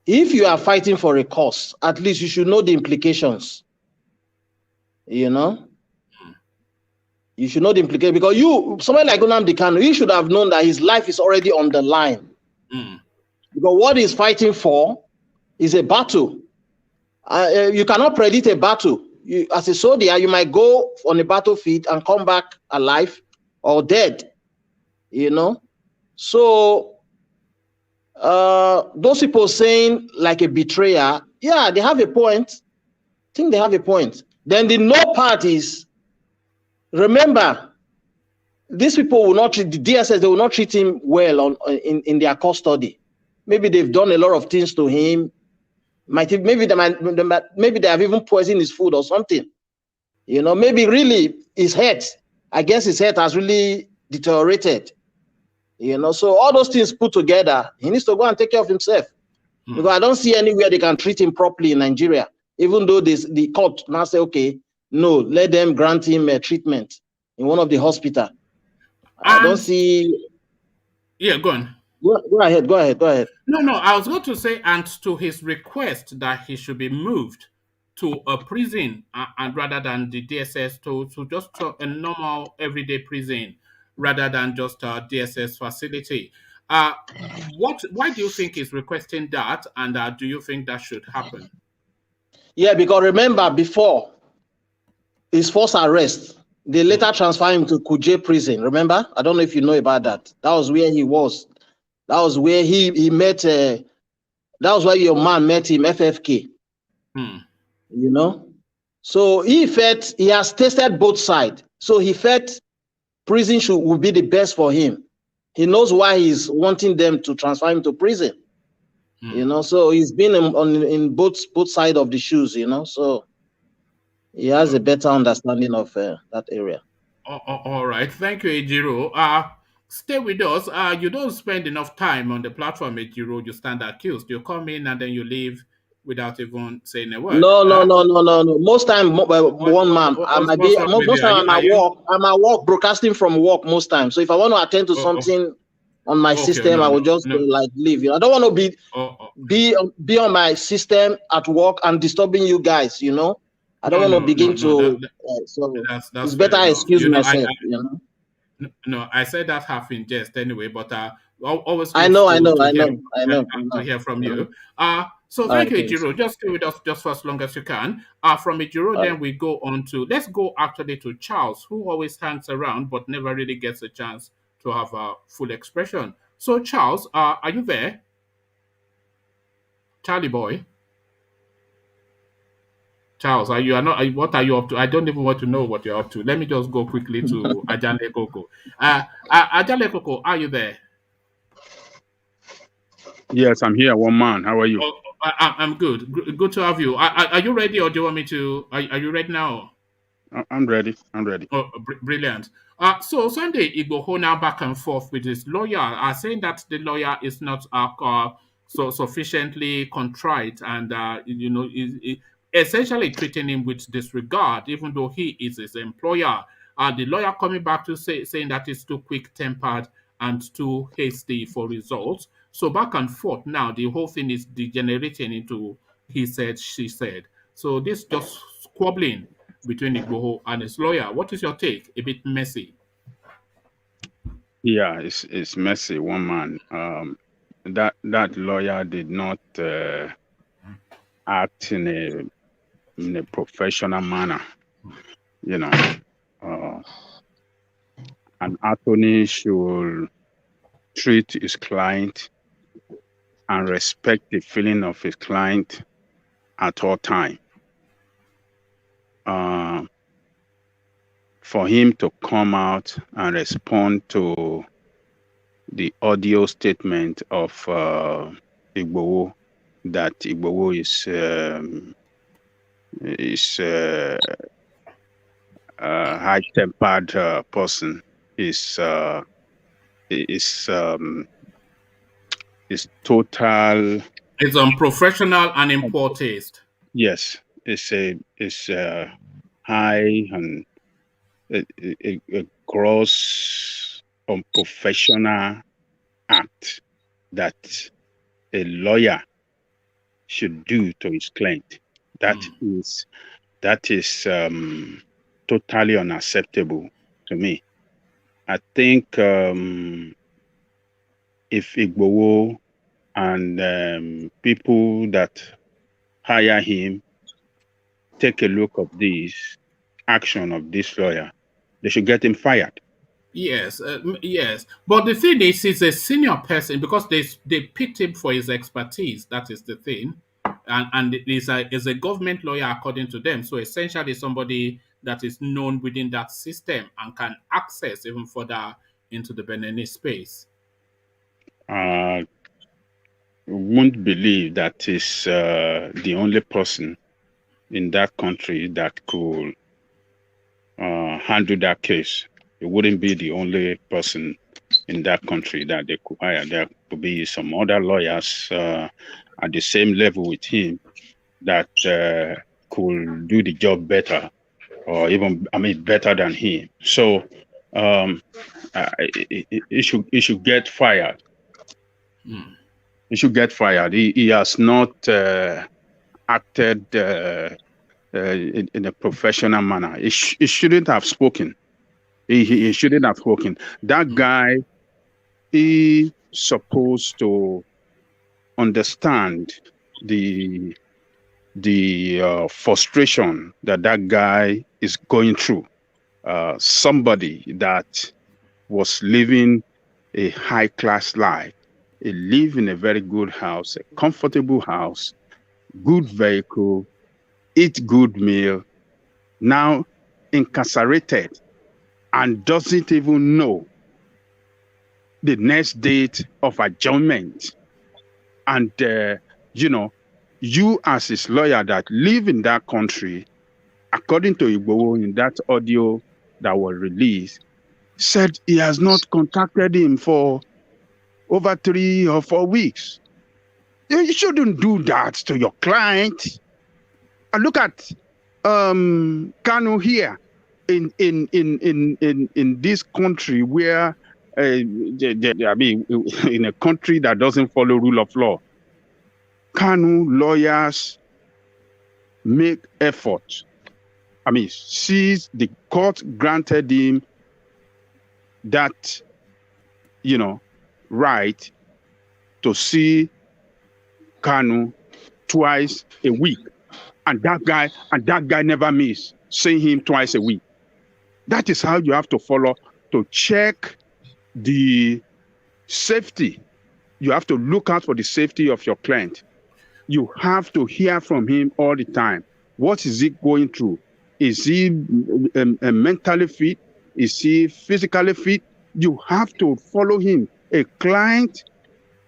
if you are fighting for a cause, at least you should know the implications. You know, you should know the implications, because somebody like Nnamdi Kanu, he should have known that his life is already on the line. Because what he's fighting for is a battle. You cannot predict a battle. As a soldier, you might go on a battlefield and come back alive or dead, you know. So those people saying like a betrayer, yeah, they have a point. I think they have a point. Then the no part is, remember, these people will not treat the DSS, they will not treat him well in their custody. Maybe they've done a lot of things to him. Maybe they have even poisoned his food or something. You know, maybe really his head, I guess his head has really deteriorated. You know, so all those things put together, he needs to go and take care of himself. Because I don't see anywhere they can treat him properly in Nigeria, even though the court now say, okay, no, let them grant him a treatment in one of the hospitals. I don't see. Yeah, go on. Go ahead. No, I was going to say, and to his request that he should be moved to a prison and rather than the DSS to just a normal everyday prison rather than just a DSS facility. Why do you think he's requesting that, and do you think that should happen? Yeah, because remember, before his first arrest, they later transferred him to Kuje prison. Remember? I don't know if you know about that. That was where he was. That was where he met. That was where your man met him, FFK. You know, so he has tasted both sides. So he felt prison would be the best for him. He knows why he's wanting them to transfer him to prison. You know, so he's been in both sides of the shoes. You know, so he has a better understanding of that area. All right, thank you, Ejiro. Stay with us. You don't spend enough time on the platform, Ejiro. You stand accused. You come in and then you leave without even saying a word. No. Most time, one man. Most time I'm at work, broadcasting from work. Most time. So if I want to attend to something on my system, I will just like leave. You know, I don't want to be on my system at work and disturbing you guys. You know, I don't want to begin to. So it's better I excuse myself. You know. No, I said that half in jest anyway, but always I know to hear from you. So thank you, Ejiro. Just stay with us just for as long as you can. From Ejiro, then we go on to, let's go actually to Charles, who always hangs around but never really gets a chance to have a full expression. So Charles, are you there? Charlie boy. Charles, what are you up to? I don't even want to know what you're up to. Let me just go quickly to Ajale Koko. Ajale Koko, are you there? Yes, I'm here, one man. How are you? I'm good. Good to have you. Are you ready, or do you want me to? Are you ready now? I'm ready. Oh, brilliant. So Sunday IGBOHO now back and forth with his lawyer, saying that the lawyer is not so sufficiently contrite and essentially treating him with disregard, even though he is his employer. The lawyer coming back to saying that he's too quick-tempered and too hasty for results. So back and forth now, the whole thing is degenerating into he said, she said. So this just squabbling between IGBOHO and his lawyer. What is your take? A bit messy. Yeah, it's messy, one man. That lawyer did not act in a professional manner. You know, an attorney should treat his client and respect the feeling of his client at all time. for him to come out and respond to the audio statement of IGBOHO, that IGBOHO is a high-tempered person, is total. It's unprofessional and in poor taste. Yes, it's high and a gross unprofessional act that a lawyer should do to his client. That is totally unacceptable to me. I think if IGBOHO and people that hire him take a look of this action of this lawyer, they should get him fired. Yes, yes. But the thing is, he's a senior person because they picked him for his expertise. That is the thing, and is a government lawyer according to them. So essentially, somebody that is known within that system and can access even further into the Beninese space. Won't believe that is the only person in that country that could handle that case. It wouldn't be the only person in that country that they could hire. There could be some other lawyers at the same level with him that could do the job better, or even, better than him. So he should get fired. He should get fired. He has not acted in a professional manner. He shouldn't have spoken. He shouldn't have spoken. That guy is supposed to understand the frustration that guy is going through. Somebody that was living a high-class life, he live in a very good house, a comfortable house, good vehicle, eat good meal, now incarcerated and doesn't even know the next date of adjournment. And, you as his lawyer that live in that country, according to IGBOHO in that audio that was released, said he has not contacted him for over 3 or 4 weeks. You shouldn't do that to your client. And look at Kanu here in this country where in a country that doesn't follow rule of law. Kanu lawyers make effort. Sees the court granted him that, right to see Kanu twice a week. And that guy never miss seeing him twice a week. That is how you have to follow to check the safety. You have to look out for the safety of your client. You have to hear from him all the time. What is he going through? Is he mentally fit? Is he physically fit? You have to follow him. A client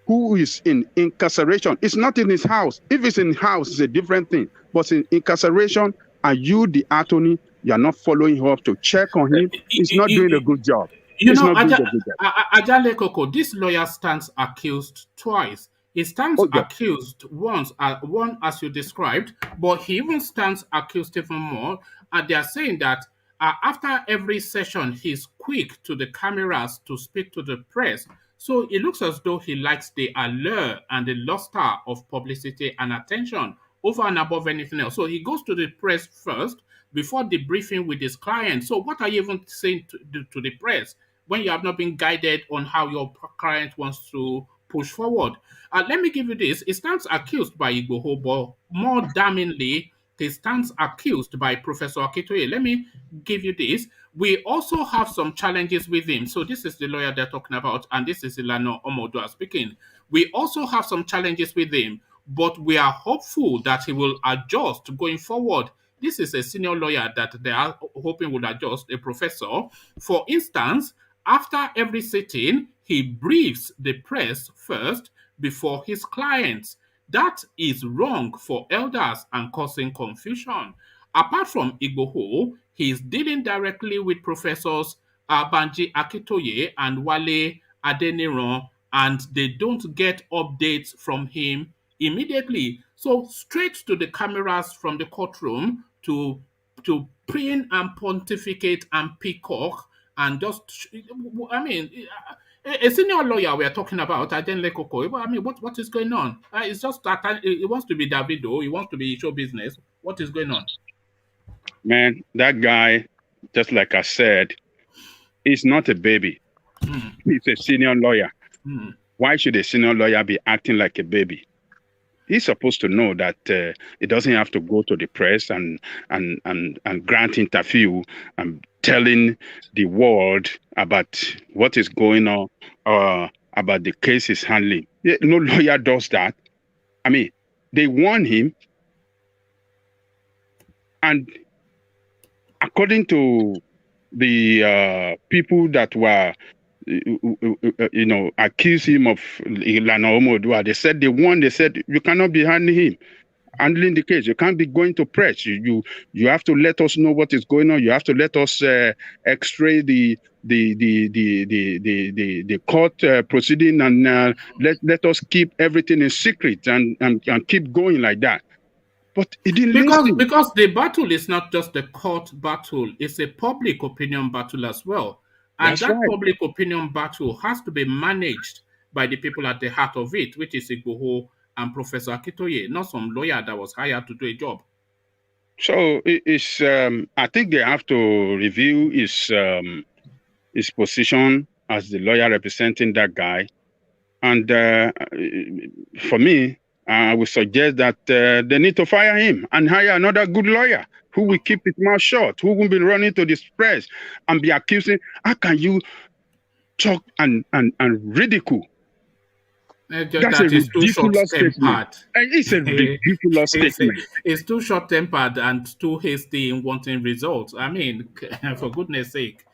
who is in incarceration, it's not in his house. If it's in house, it's a different thing. But in incarceration, and you, the attorney, you are not following him up to check on him. He's not doing a good job. Ajale Koko, this lawyer stands accused twice. He stands accused once, one as you described, but he even stands accused even more. And they are saying that after every session, he's quick to the cameras to speak to the press. So it looks as though he likes the allure and the luster of publicity and attention over and above anything else. So he goes to the press first before debriefing with his client. So what are you even saying to the press when you have not been guided on how your client wants to push forward? Let me give you this. He stands accused by IGBOHO, but more damningly, he stands accused by Professor Akeridolu. Let me give you this. We also have some challenges with him. So this is the lawyer they're talking about, and this is Ilana Omodua speaking. We also have some challenges with him, but we are hopeful that he will adjust going forward. This is a senior lawyer that they are hoping would adjust, a professor. For instance, after every sitting, he briefs the press first before his clients. That is wrong for elders and causing confusion. Apart from Igboho, he is dealing directly with Professors Banji Akitoye and Wale Adeniran, and they don't get updates from him immediately. So straight to the cameras from the courtroom to pin and pontificate and peacock and just, I mean, a senior lawyer we are talking about, Adenle Koko. I mean, what is going on? It's just that he wants to be Davido, he wants to be show business. What is going on? Man, that guy, just like I said, is not a baby. He's a senior lawyer. Why should a senior lawyer be acting like a baby? He's supposed to know that he doesn't have to go to the press and grant interview and telling the world about what is going on about the case he's handling. No lawyer does that. I mean, they warn him, and according to the people that were accuse him of Ilana Omodua, they said you cannot be handling the case. You can't be going to press. You have to let us know what is going on. You have to let us x-ray the court proceeding, and let us keep everything in secret and keep going like that. But it didn't listen. Because the battle is not just a court battle, it's a public opinion battle as well. And That's that right. public opinion battle has to be managed by the people at the heart of it, which is Igboho and Professor Akitoye, not some lawyer that was hired to do a job. So it's I think they have to review his position as the lawyer representing that guy. And for me, I would suggest that they need to fire him and hire another good lawyer who will keep his mouth shut, who won't be running to this press and be accusing. How can you talk and ridicule? That's a ridiculous statement. It's a ridiculous statement. It's too short-tempered and too hasty in wanting results. I mean, for goodness sake,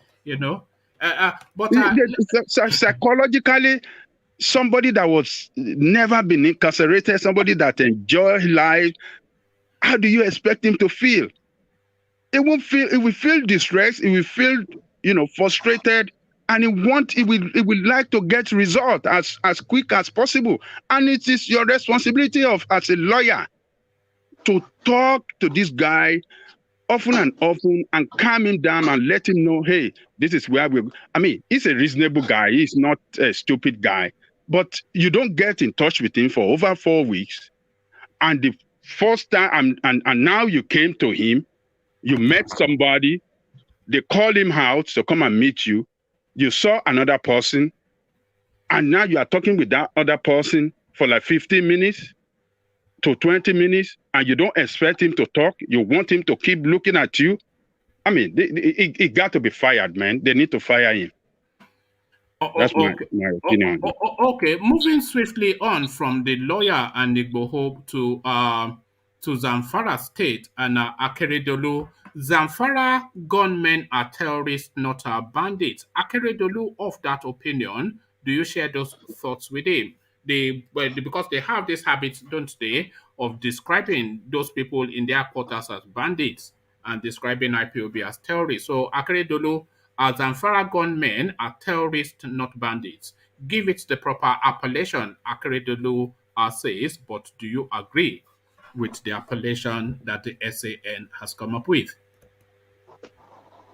But psychologically, somebody that was never been incarcerated, somebody that enjoy life, how do you expect him to feel? He will feel distressed, he will feel, frustrated, and he will like to get result as quick as possible. And it is your responsibility as a lawyer to talk to this guy often and calm him down and let him know, hey, this is where he's a reasonable guy. He's not a stupid guy. But you don't get in touch with him for over 4 weeks. And the first time, and now you came to him, you met somebody, they called him out to come and meet you. You saw another person, and now you are talking with that other person for like 15 minutes to 20 minutes, and you don't expect him to talk. You want him to keep looking at you. I mean, he got to be fired, man. They need to fire him. That's my opinion. Okay, moving swiftly on from the lawyer and Igboho to Zamfara State and Akeridolu. Zamfara gunmen are terrorists, not bandits. Akeridolu, of that opinion, do you share those thoughts with him? Because they have this habit, don't they, of describing those people in their quarters as bandits and describing IPOB as terrorists. So Akeridolu, Zamfara gunmen are terrorists, not bandits. Give it the proper appellation, Akeridolu says, but do you agree with the appellation that the SAN has come up with?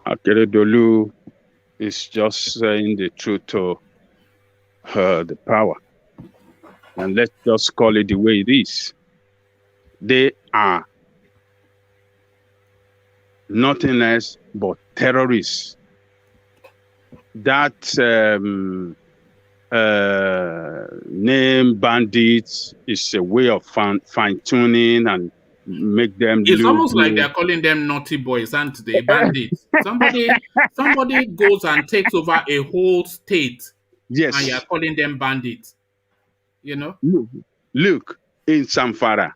Akeridolu is just saying the truth to the power. And let's just call it the way it is. They are nothing less but terrorists. That name bandits is a way of fine-tuning and make them. It's almost like they're calling them naughty boys, aren't they? Bandits. somebody goes and takes over a whole state. Yes. And you're calling them bandits. Look in Zamfara.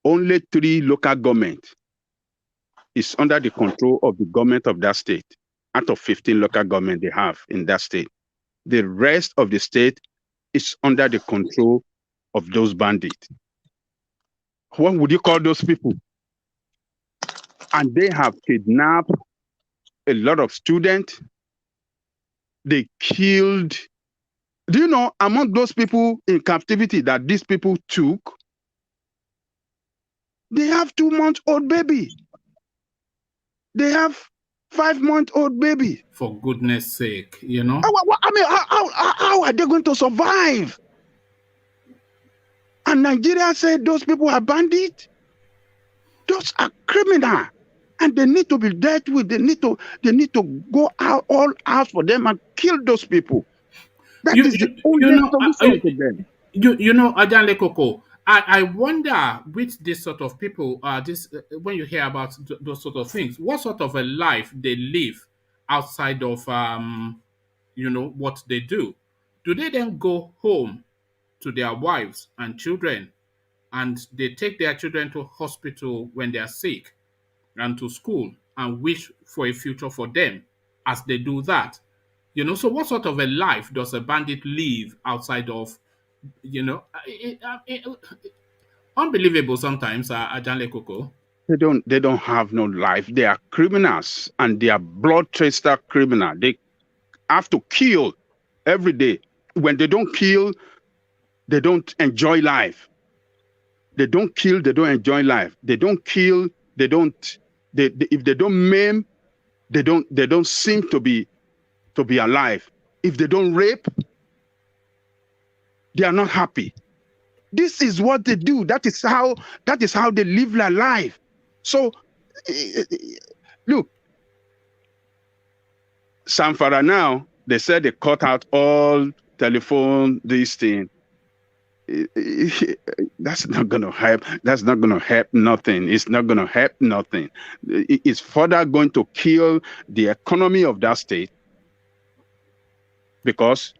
only 3 local governments is under the control of the government of that state out of 15 local government they have in that state. The rest of the state is under the control of those bandits. What would you call those people? And they have kidnapped a lot of students. They killed. Do you know, among those people in captivity that these people took, they have 2-month-old baby. They have 5-month-old baby. For goodness sake, you know. I mean, how are they going to survive? And Nigeria said those people are bandits. Those are criminal, and they need to be dealt with. They need to go out all out for them and kill those people. That is the only solution to them. You know, Ajanle Koko, I wonder with this sort of people, when you hear about those sort of things, what sort of a life they live outside of you know, what they do. Do they then go home to their wives and children, and they take their children to hospital when they are sick, and to school, and wish for a future for them as they do that? You know, so what sort of a life does a bandit live outside of, you know, unbelievable sometimes, Ajanle Koko. They don't have no life. They are criminals, and they are bloodthirsty criminal. They have to kill every day. When they don't kill, they don't enjoy life. They don't kill, they don't enjoy life. They don't kill, they don't. If they don't maim, they don't seem to be alive. If they don't rape, they are not happy. This is what they do. That is how they live their life. So, look, Zamfara now, they said they cut out all telephone, this thing. That's not going to help. That's not going to help nothing. It's not going to help nothing. It's further going to kill the economy of that state, because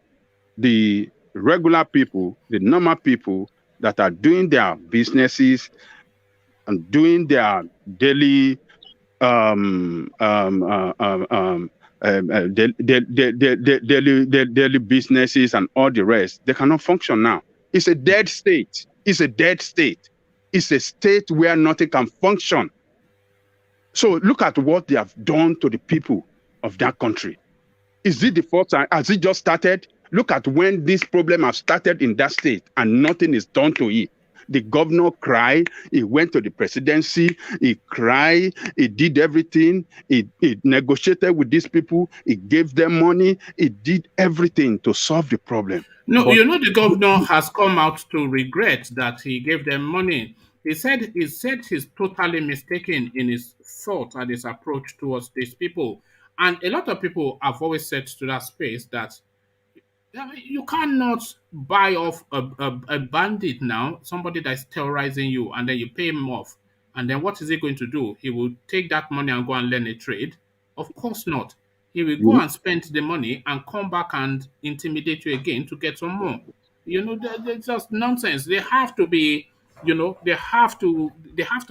the regular people, the normal people that are doing their businesses and doing their daily daily businesses and all the rest, they cannot function now. It's a dead state. It's a dead state. It's a state where nothing can function. So look at what they have done to the people of that country. Is it the first time? Has it just started? Look at when this problem has started in that state and nothing is done to it. The governor cried. He went to the presidency. He cried. He did everything. He negotiated with these people. He gave them money. He did everything to solve the problem. No, but, you know, the governor has come out to regret that he gave them money. He said he's totally mistaken in his thought and his approach towards these people. And a lot of people have always said to that space that you cannot buy off a bandit now, somebody that's terrorizing you, and then you pay him off. And then what is he going to do? He will take that money and go and learn a trade? Of course not. He will go and spend the money and come back and intimidate you again to get some more. You know, they're just nonsense. They have to be, you know, they have to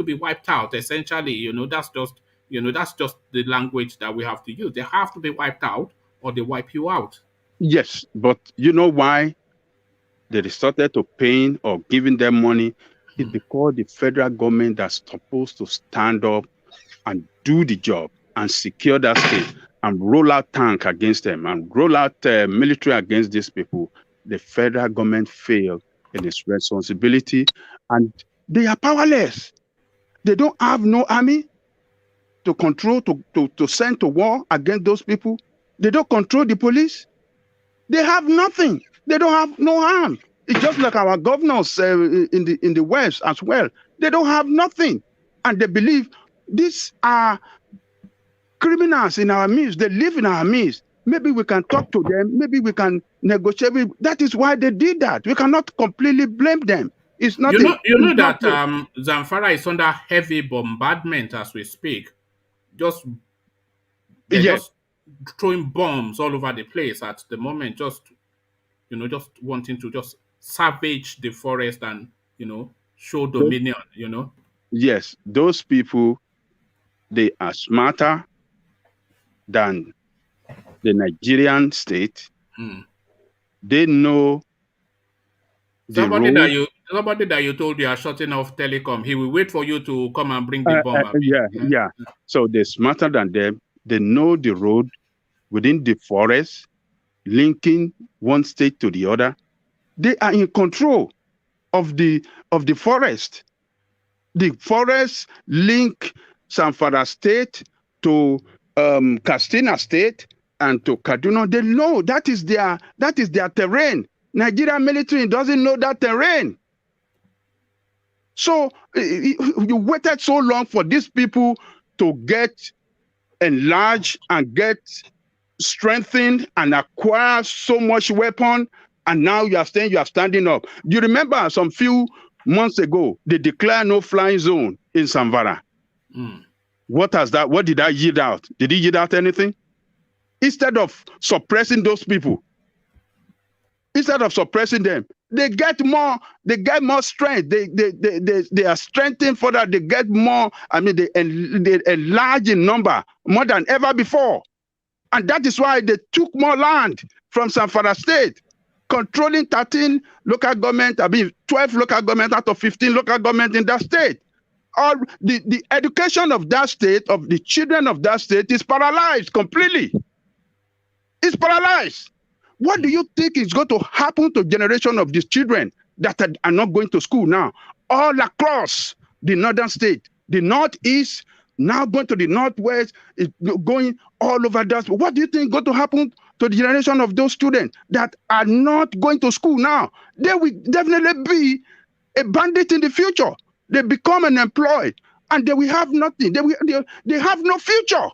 be wiped out, essentially. You know, that's just the language that we have to use. They have to be wiped out, or they wipe you out. Yes, but you know why they started to paying or giving them money? It's because the federal government that's supposed to stand up and do the job and secure that state and roll out tank against them and roll out military against these people. The federal government failed in its responsibility, and they are powerless. They don't have no army to control, to send to war against those people. They don't control the police. They have nothing. They don't have no arm. It's just like our governors in the West as well. They don't have nothing, and they believe these are criminals in our midst. They live in our midst. Maybe we can talk to them. Maybe we can negotiate. That is why they did that. We cannot completely blame them. It's not. You know that Zamfara is under heavy bombardment as we speak. They're just throwing bombs all over the place at the moment. Just wanting to just savage the forest and show dominion. yes, those people, they are smarter than the Nigerian state. They know the road. Somebody that you told you are shutting off telecom, he will wait for you to come and bring the bomb. Yeah. So they're smarter than them. They know the road within the forest, linking one state to the other. They are in control of the forest. The forest link Zamfara state to Katsina state and to Kaduna. They know that is their terrain. Nigerian military doesn't know that terrain. So you waited so long for these people to get enlarged and get strengthened and acquire so much weapon, and now you are saying you are standing up. You remember some few months ago, they declared no flying zone in Zamfara. What did that yield out? Did it yield out anything? Instead of suppressing those people, instead of suppressing them, they get more strength. They are strengthened further. They get more, they enlarge in number more than ever before. And that is why they took more land from Zamfara state, controlling 13 local government, 12 local government out of 15 local government in that state. All the education of that state, of the children of that state, is paralyzed completely. It's paralyzed. What do you think is going to happen to generation of these children that are not going to school now? All across the northern state, the northeast, now going to the northwest, it's going all over that. What do you think is going to happen to the generation of those students that are not going to school now? They will definitely be a bandit in the future. They become unemployed and they will have nothing. They have no future.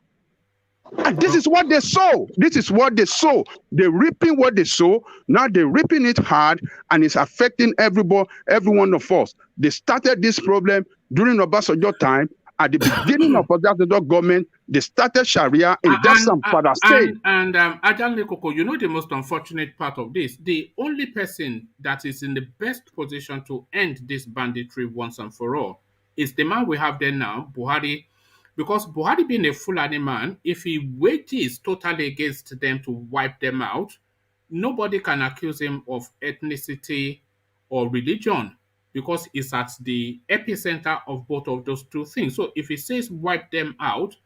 And this is what they sow. This is what they sow. They're reaping what they sow. Now they're reaping it hard, and it's affecting every one of us. They started this problem during Obasanjo time. At the beginning of Obasanjo government, they started Sharia in that Zamfara state. And Ajahn Lekoko, you know the most unfortunate part of this? The only person that is in the best position to end this banditry once and for all is the man we have there now, Buhari. Because Buhari being a Fulani man, if he wages totally against them to wipe them out, nobody can accuse him of ethnicity or religion because it's at the epicenter of both of those two things. So if he says wipe them out,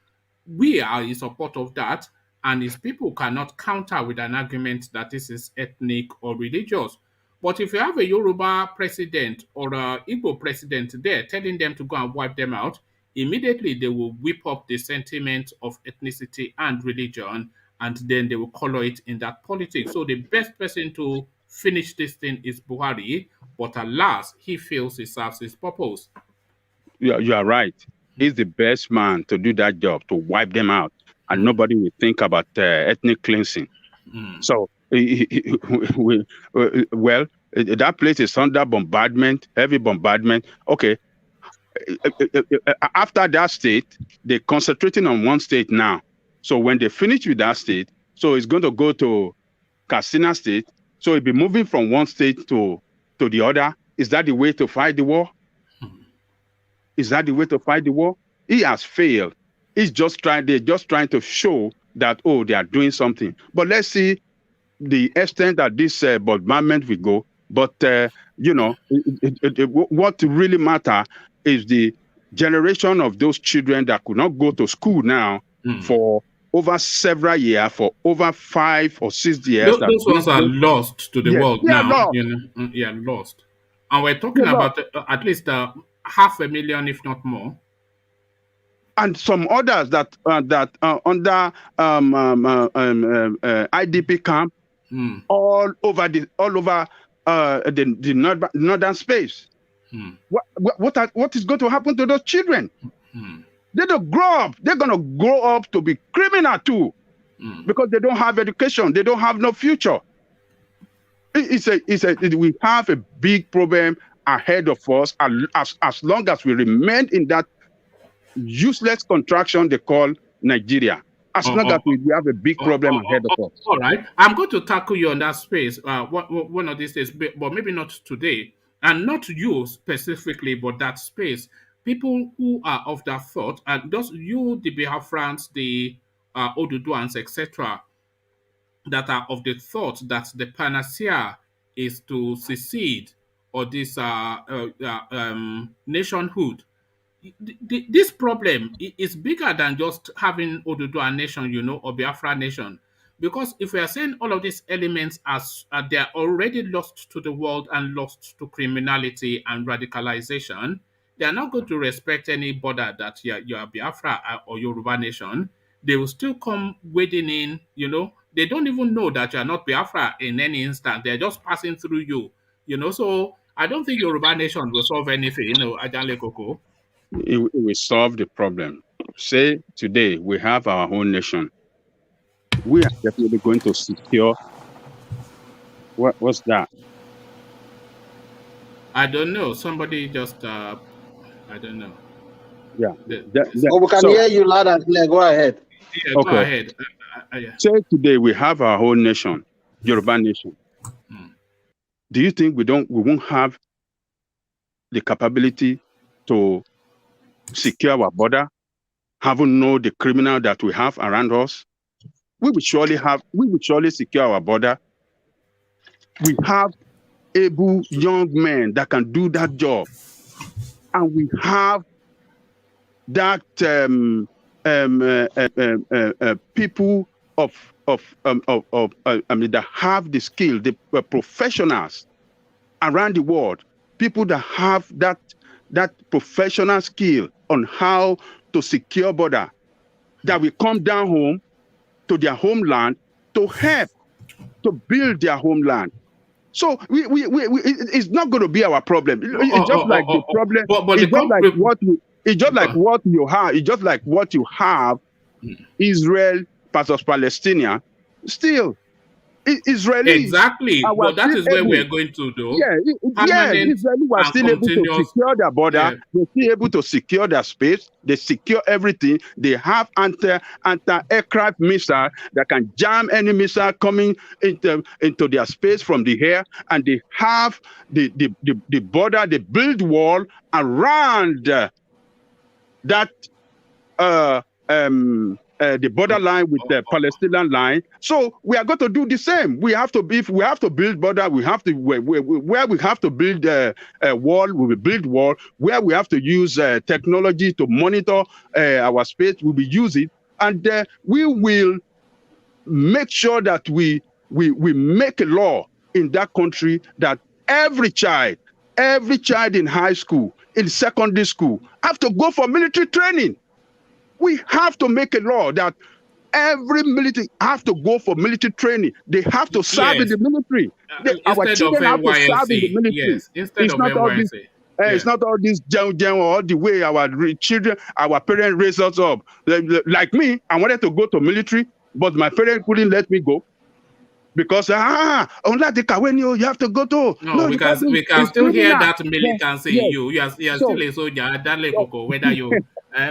we are in support of that, and his people cannot counter with an argument that this is ethnic or religious. But if you have a Yoruba president or an Igbo president there telling them to go and wipe them out, immediately they will whip up the sentiment of ethnicity and religion, and then they will color it in that politics. So the best person to finish this thing is Buhari, but alas, he feels he serves his purpose. You are right. He's the best man to do that job, to wipe them out, and nobody will think about ethnic cleansing. So, that place is under bombardment, heavy bombardment. Okay. After that state, they're concentrating on one state now. So when they finish with that state, so it's going to go to Katsina state. So it'll be moving from one state to the other. Is that the way to fight the war? Is that the way to fight the war? He has failed. They're just trying to show that, oh, they are doing something. But let's see the extent that this bombardment will go. But, what really matters is the generation of those children that could not go to school now for over several years, for over 5 or 6 years. Those ones are lost to the world now. Lost. And we're talking about at least 500,000, if not more. And some others that under IDP camp all over the northern space. What is going to happen to those children? They don't grow up. They're going to grow up to be criminal too, because they don't have education. They don't have no future. We have a big problem ahead of us as long as we remain in that useless contraction they call Nigeria. As long as we have a big problem ahead of us. All right. I'm going to tackle you on that space one of these days, but maybe not today. And not you specifically, but that space. people who are of that thought, and those you, the Biafrans, the Oduduans, etc., that are of the thought that the panacea is to secede or this nationhood. This problem is bigger than just having Oduduwa nation, or Biafra nation. Because if we are saying all of these elements as they are already lost to the world and lost to criminality and radicalization, they are not going to respect any border that you are Biafra or Yoruba nation. They will still come wading in, They don't even know that you are not Biafra in any instant. They're just passing through you, So I don't think Yoruba nation will solve anything, Ajanle Koko. It will solve the problem. Say today we have our own nation. We are definitely going to secure. What's that? I don't know. Somebody just I don't know. Yeah. We can hear you loud and clear. Go ahead. Yeah, okay. Go ahead. Yeah. Say today we have our whole nation, Yoruba nation. Do you think we won't have the capability to secure our border, having know the criminal that we have around us? We will surely secure our border. We have able young men that can do that job. And we have that people that have the skill, the professionals around the world, people that have that professional skill on how to secure border, that will come down home to their homeland to help to build their homeland. So it's not going to be our problem. It's just like the problem. It's just like what you have. It's just like what you have. Israel versus Palestine. Still, Israeli. Exactly. But that is where we're going to do. Israel was still able to secure their border. Yeah. They're still able to secure their space. They secure everything. They have anti-aircraft missile that can jam any missile coming into their space from the air. And they have the border, the build wall around that the borderline with the Palestinian line. So we are going to do the same. We have to build border. We have to where we have to build a wall. We will build wall. Where we have to use technology to monitor our space, we will use it, and we will make sure that we make a law in that country that every child in high school, in secondary school, have to go for military training. We have to make a law that every military have to go for military training. They have to serve in the military. Our children have to serve in the military. Yes, instead of NYC. It's not all this all the way our children, our parents raised us up. Like me, I wanted to go to military, but my parents couldn't let me go. Because you have to go to. No, we can still hear that militancy in you. You are still a soldier, whether you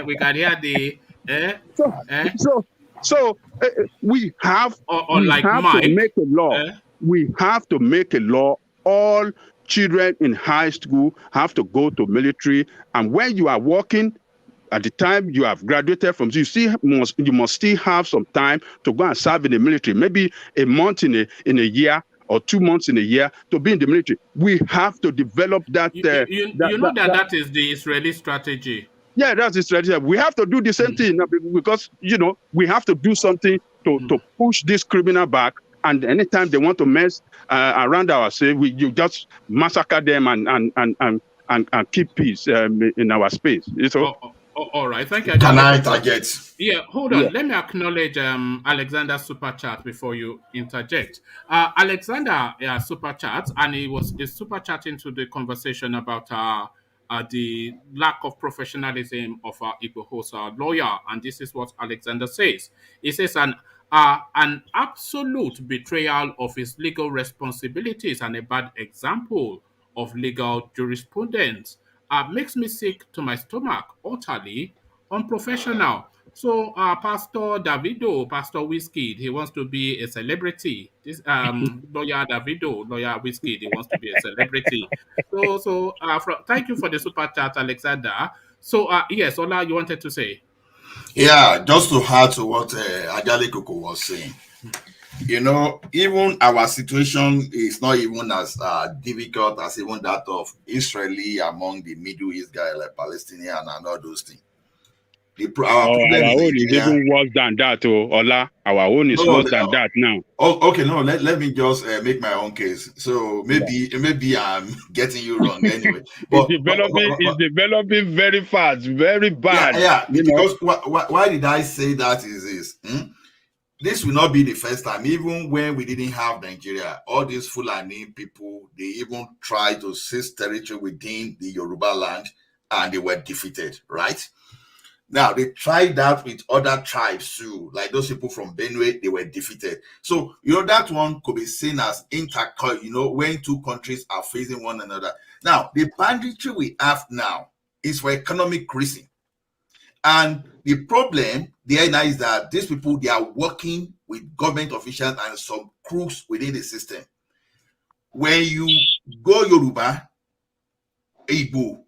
we can hear the we have like to make a law. We have to make a law. All children in high school have to go to military, and when you are working, at the time you have graduated from, you must still have some time to go and serve in the military. Maybe a month in a year or 2 months in a year to be in the military. We have to develop that. That is the Israeli strategy. Yeah, that's the strategy. We have to do the same thing because we have to do something to push this criminal back. And anytime they want to mess around ourselves, you just massacre them and keep peace in our space. All right, thank you. Can I interject? Yeah, hold on. Yeah. Let me acknowledge Alexander's super chat before you interject. Alexander super chat, and he was super chatting to the conversation about the lack of professionalism of our IGBOHO lawyer, and this is what Alexander says. He says an absolute betrayal of his legal responsibilities and a bad example of legal jurisprudence. Makes me sick to my stomach, utterly unprofessional. So, Pastor Whiskey, he wants to be a celebrity. This lawyer Whiskey, he wants to be a celebrity. Thank you for the super chat, Alexander. So, yes, Ola, you wanted to say? Yeah, just to add to what Ajale Koko was saying. You know, even our situation is not even as difficult as even that of Israeli among the Middle East guy like Palestinian and all those things. Our Oh, problem our in own is Nigeria. even worse than that, oh, Ola. Our own is No, worse than that now. oh, okay, no. Let me just make my own case. So Yeah. maybe I'm getting you wrong anyway. It's But, developing, it's developing very fast, very yeah, bad. yeah. You know. Because why did I say that is this? This will not be the first time. Even when we didn't have Nigeria, all these Fulani people, they even tried to seize territory within the Yoruba land and they were defeated, right? Now, they tried that with other tribes too, like those people from Benue, they were defeated. So, that one could be seen as intercultural, when two countries are facing one another. Now, the banditry we have now is for economic reason. And the problem there now is that these people, they are working with government officials and some crooks within the system. When you go Yoruba, Igbo,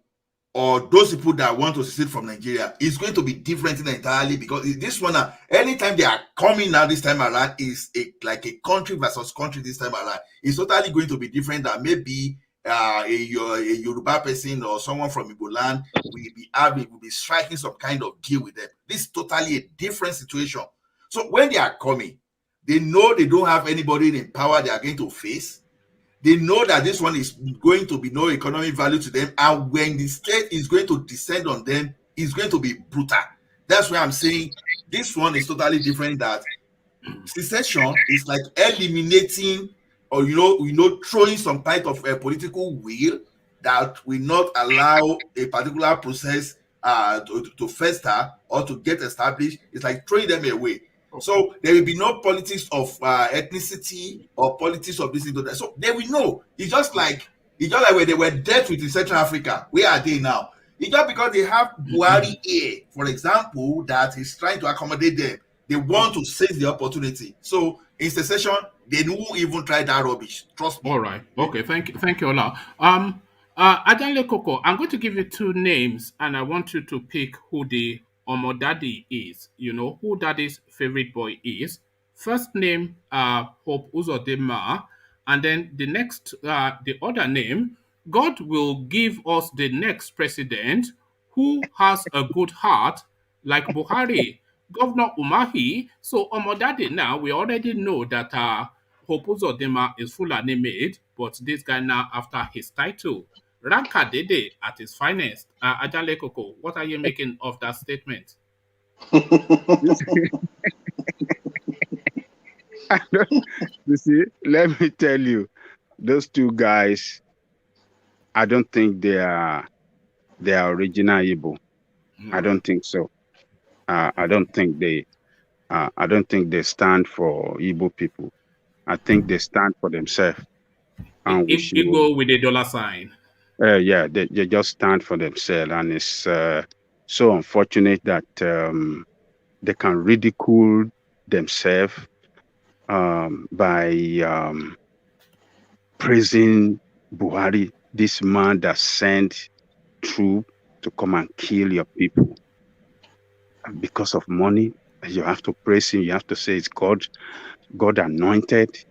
or those people that want to secede from Nigeria, it's going to be different entirely, because this one, anytime they are coming now this time around, is like a country versus country this time around. It's totally going to be different than maybe a Yoruba person or someone from Igbo land will be striking some kind of deal with them. This is totally a different situation. So when they are coming, they know they don't have anybody in power they are going to face. They know that this one is going to be no economic value to them, and when the state is going to descend on them, it's going to be brutal. That's why I'm saying this one is totally different. That secession is like eliminating, or throwing some kind of a political will that will not allow a particular process to fester or to get established. It's like throwing them away. So there will be no politics of ethnicity or politics of this into that. So they will know. It's just like when they were dealt with in Central Africa. Where are they now? It's just because they have Buhari here, for example, that is trying to accommodate them. They want to seize the opportunity. So in secession, they won't even try that rubbish. Trust me. All right. Okay. Thank you, Ola. Adanle Koko, I'm going to give you two names, and I want you to pick who the Daddy is. You know who Daddy's favorite boy is. First name, Hope Uzodinma, and then the other name. God will give us the next president who has a good heart, like Buhari, Governor Umahi. So Daddy, now we already know that Hope Uzodinma is Fulani made, but this guy now after his title. Ranka Dede at his finest. Ajale Koko, what are you making of that statement? You see, let me tell you, those two guys, I don't think they are original Igbo. I don't think so. I don't think they stand for Igbo people. I think they stand for themselves. And we should, Igbo with a dollar sign. yeah, they just stand for themselves, and it's so unfortunate that they can ridicule themselves by praising Buhari, this man that sent troops to come and kill your people. And because of money, you have to praise him. You have to say it's God anointed.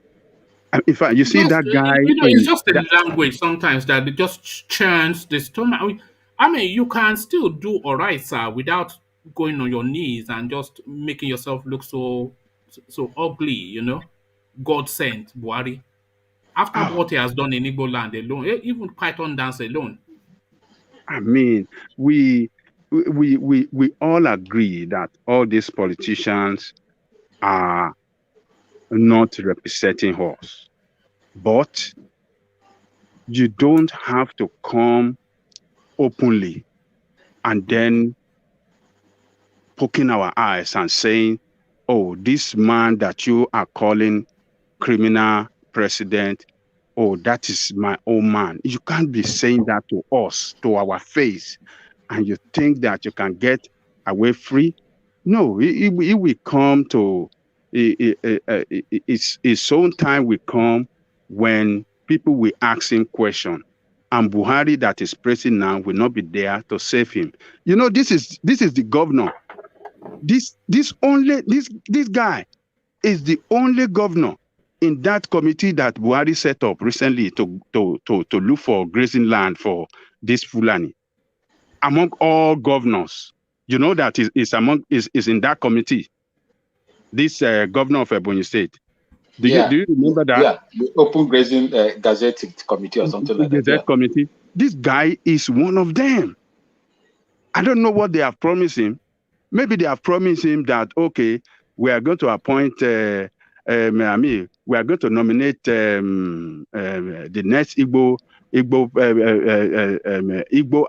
And in fact, you see that guy. It's just the language sometimes that it just churns the stomach. I mean, you can still do all right, sir, without going on your knees and just making yourself look so ugly, God sent Buhari. After what he has done in Igbo land alone, even Python dance alone. I mean, we all agree that all these politicians are not representing us. But you don't have to come openly and then poking our eyes and saying, oh, this man that you are calling criminal president, oh, that is my own man. You can't be saying that to us, to our face, and you think that you can get away free. No, it will come to, its own time will come when people will ask him questions. and Buhari that is pressing now will not be there to save him. You know, this is the governor. This guy is the only governor in that committee that Buhari set up recently to look for grazing land for this Fulani. Among all governors, you know that is in that committee. This governor of Ebonyi State. Do you remember that? Yeah, the Open Grazing Gazette Committee or something like that. Gazette Committee. This guy is one of them. I don't know what they have promised him. Maybe they have promised him that, okay, we are going to appoint, we are going to nominate the next Igbo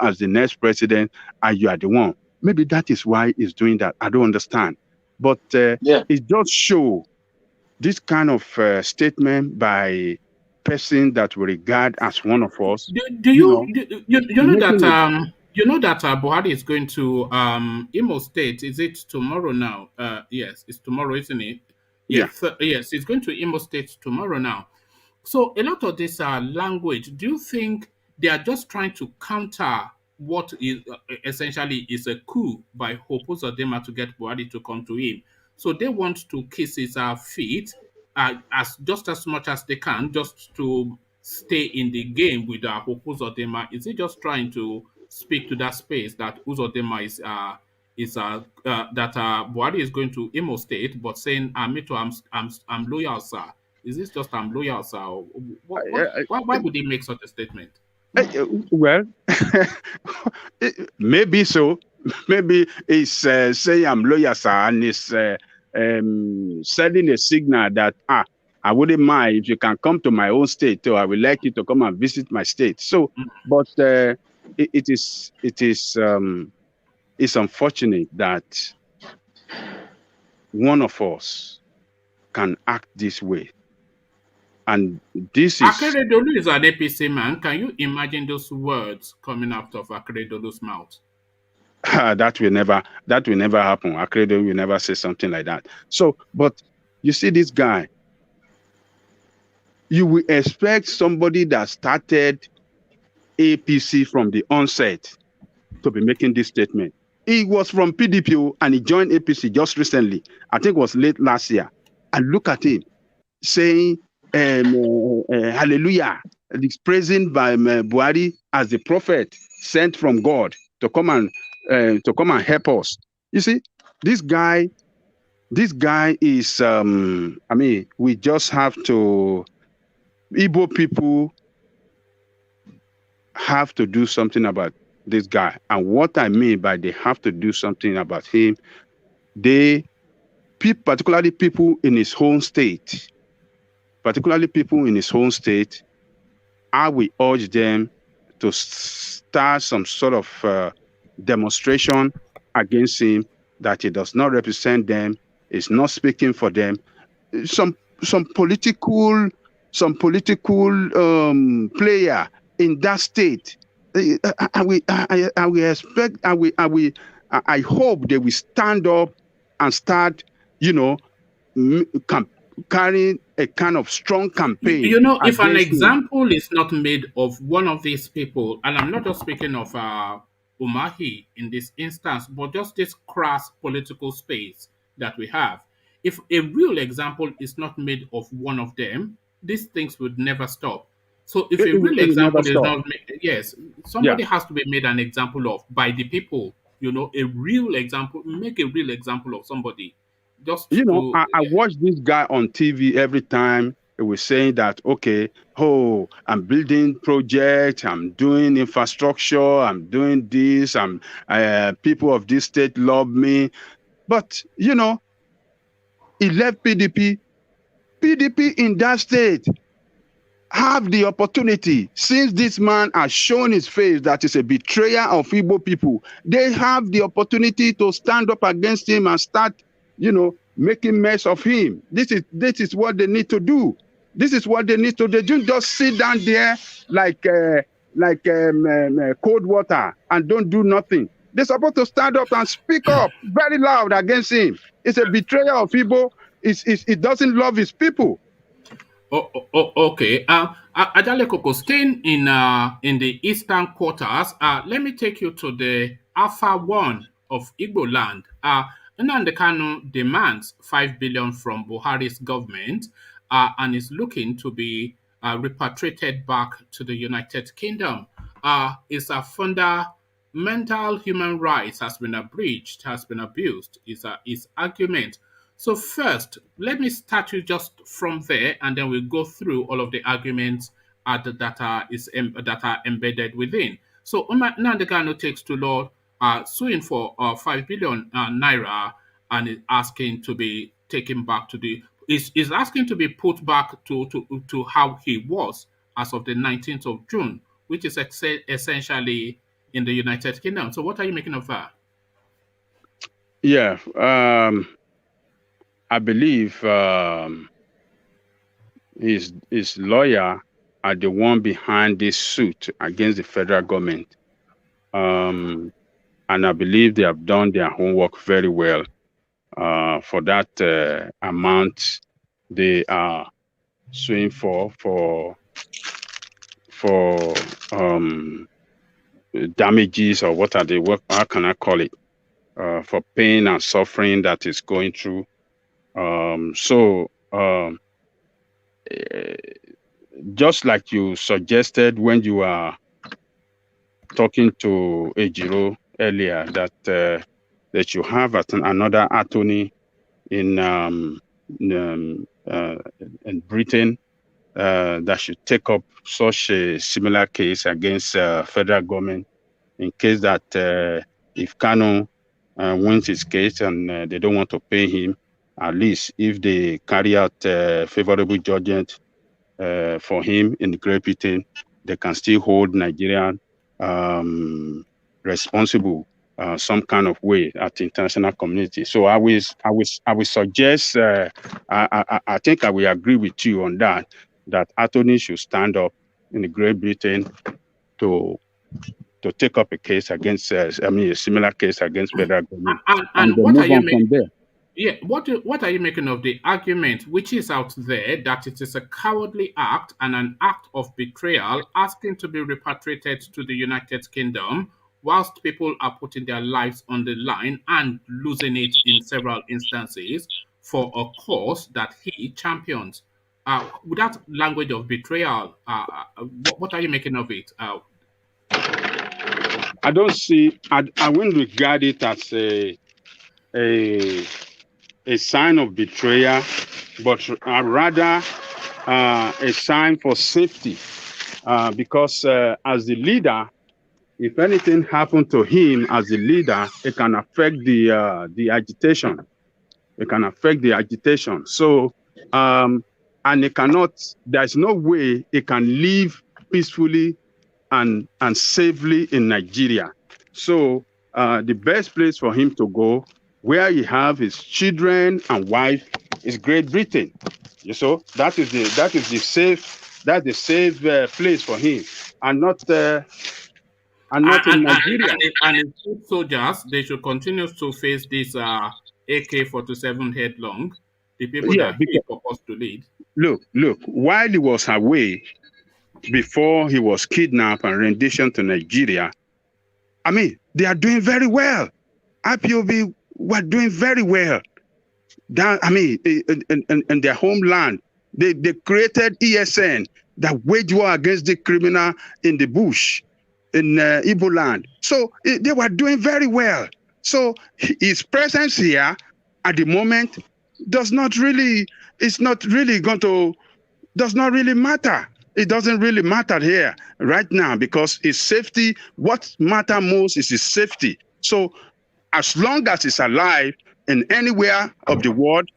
as the next president, and you are the one. Maybe that is why he's doing that. I don't understand. But it does show this kind of statement by person that we regard as one of us. You know that Buhari is going to Imo State? Is it tomorrow now? Yes, it's tomorrow, isn't it? Yes, yes, it's going to Imo State tomorrow now. So a lot of this language, do you think they are just trying to counter what is essentially is a coup by Hope Uzodinma to get Buhari to come to him? So they want to kiss his feet as much as they can, just to stay in the game with Hope Uzodinma. Is he just trying to speak to that space that Uzodinma is that Buhari is going to Imo State, but saying I'm loyal, sir? Is this just I'm loyal, sir? Why would he make such a statement? Well, maybe so. Maybe he's saying I'm loyal, sir, and he's sending a signal that I wouldn't mind if you can come to my own state, or I would like you to come and visit my state. So, but it's unfortunate that one of us can act this way. And this is... Akeridolu is an APC man. Can you imagine those words coming out of Akeridolu's mouth? That will never happen. Akeridolu will never say something like that. So, but you see this guy, you will expect somebody that started APC from the onset to be making this statement. He was from PDP and he joined APC just recently. I think it was late last year. And look at him saying, hallelujah, he's praising by Buhari as the prophet sent from God to come and help us. You see, this guy is we just have to, Igbo people have to do something about this guy. And what I mean by they have to do something about him, particularly people in his home state, I will urge them to start some sort of demonstration against him, that he does not represent them, is not speaking for them. Some political player in that state. I hope they will stand up and start, carrying a kind of strong campaign. If an example is not made of one of these people, and I'm not just speaking of Umahi in this instance, but just this crass political space that we have, if a real example is not made of one of them, these things would never stop. So if a real example is not made, somebody has to be made an example of by the people. A real example, make a real example of somebody. I watch this guy on TV every time. He was saying that, okay, I'm building projects, I'm doing infrastructure, I'm doing this, people of this state love me. But, he left PDP. PDP in that state have the opportunity, since this man has shown his face that is a betrayer of Igbo people, they have the opportunity to stand up against him and start, making mess of him. This is what they need to do. This is what they need to do. They don't just sit down there like cold water and don't do nothing. They're supposed to stand up and speak up very loud against him. It's a betrayer of Igbo. It doesn't love his people. Okay. Ajale Koko, staying in the eastern quarters, let me take you to the Alpha One of Igbo land. Nnamdi Kanu demands 5 billion from Buhari's government, and is looking to be repatriated back to the United Kingdom. Is a fundamental human rights has been abridged, has been abused. Is his argument. So first, let me start you just from there, and then we'll go through all of the arguments that are embedded within. So Nnamdi Kanu takes to law, suing for 5 billion naira, and is asking to be taken back to the is asking to be put back to how he was as of the 19th of June, which is essentially in the United Kingdom. So what are you making of that? Yeah, I believe his lawyer are the one behind this suit against the federal government. And I believe they have done their homework very well. For that amount they are suing for damages, or what are they? How can I call it? For pain and suffering that is going through. Just like you suggested when you are talking to Ejiro earlier, that you have another attorney in Britain that should take up such a similar case against federal government, in case that if Kanu wins his case and they don't want to pay him, at least if they carry out favorable judgment for him in Great Britain, they can still hold Nigerian responsible some kind of way at the international community. So I will suggest, I think I will agree with you on that attorneys should stand up in the Great Britain to take up a case against, a similar case against federal government. And what are you making? Yeah, what are you making of the argument which is out there that it is a cowardly act and an act of betrayal, asking to be repatriated to the United Kingdom, whilst people are putting their lives on the line and losing it in several instances for a cause that he champions? With that language of betrayal, what are you making of it? I don't see. I wouldn't regard it as a sign of betrayal, but rather a sign for safety. Because as the leader, if anything happened to him as the leader, it can affect the agitation. It can affect the agitation. So, and it cannot. There's no way it can live peacefully and safely in Nigeria. So, the best place for him to go, where he have his children and wife, is Great Britain. So that is the safe place for him, and not in Nigeria. And soldiers, they should continue to face this AK-47 headlong. The people that he proposed to lead. Look! While he was away, before he was kidnapped and renditioned to Nigeria, they are doing very well. IPOB were doing very well. In their homeland, they created ESN that waged war against the criminal in the bush, in Igbo land. So they were doing very well. So his presence here at the moment does not really matter. It doesn't really matter here right now, because his safety, what matters most is his safety. So as long as he's alive in anywhere of the world,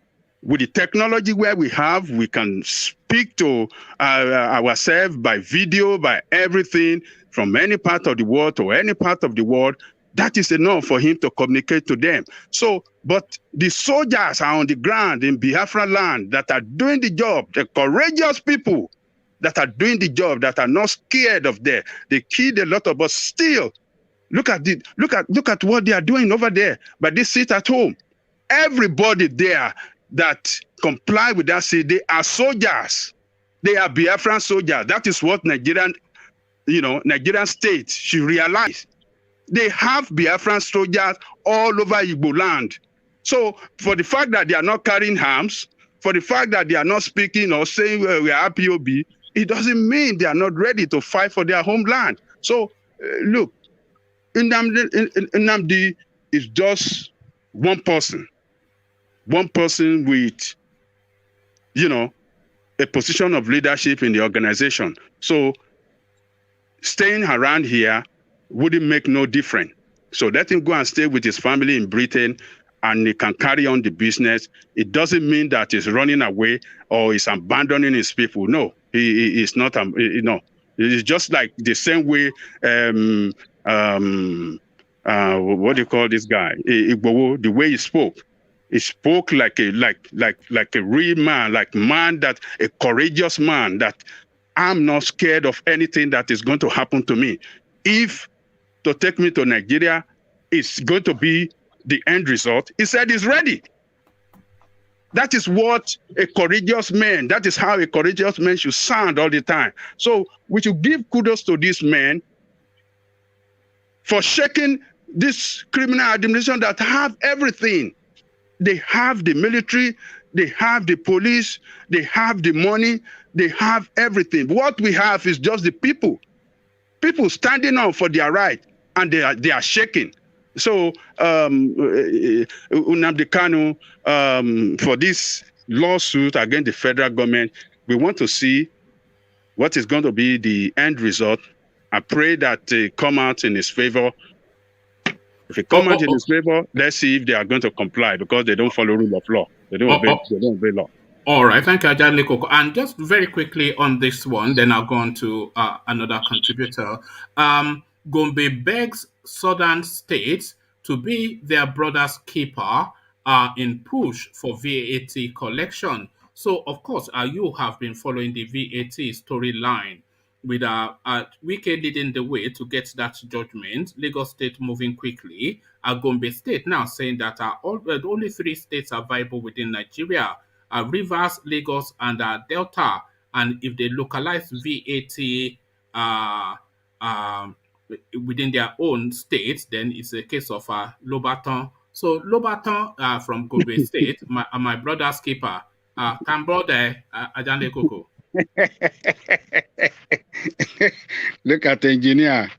with the technology where we have, we can speak to ourselves by video, by everything, from any part of the world to any part of the world. That is enough for him to communicate to them. So, but the soldiers are on the ground in Biafra land that are doing the job, the courageous people that are doing the job, that are not scared of death. They killed a lot of us. Still, look at what they are doing over there. But they sit at home. Everybody there that comply with that, say they are soldiers. They are Biafran soldiers. That is what Nigerian state should realize. They have Biafran soldiers all over Igbo land. So for the fact that they are not carrying arms, for the fact that they are not speaking or saying we are IPOB, it doesn't mean they are not ready to fight for their homeland. So look, NNAMDI is just one person with, a position of leadership in the organization. So staying around here wouldn't make no difference. So let him go and stay with his family in Britain, and he can carry on the business. It doesn't mean that he's running away or he's abandoning his people. No, he is not. It's just like the same way. What do you call this guy? Igboho, the way he spoke. He spoke like a real man, like that a courageous man, that I'm not scared of anything that is going to happen to me. If to take me to Nigeria is going to be the end result, he said he's ready. That is what a courageous man, that is how a courageous man should sound all the time. So we should give kudos to this man for shaking this criminal administration that have everything. They have the military, they have the police, they have the money, they have everything. What we have is just the people standing up for their right, and they are shaking. So Nnamdi Kanu, for this lawsuit against the federal government, we want to see what is going to be the end result. I pray that they come out in his favor. If they come out in his favor, let's see if they are going to comply, because they don't follow rule of law. They don't obey law. All right, thank you, Ajay Lekoko. And just very quickly on this one, then I'll go on to another contributor. Gombe begs southern states to be their brother's keeper in push for VAT collection. So, of course, you have been following the VAT storyline, with Wike leading the way to get that judgment, Lagos State moving quickly, Gombe State now saying that only 3 states are viable within Nigeria, Rivers, Lagos, and Delta. And if they localize VAT within their own states, then it's a case of Lobaton. So Lobaton from Gombe State, my brother's keeper, can brother Ajay Lekoko. Look at the engineer.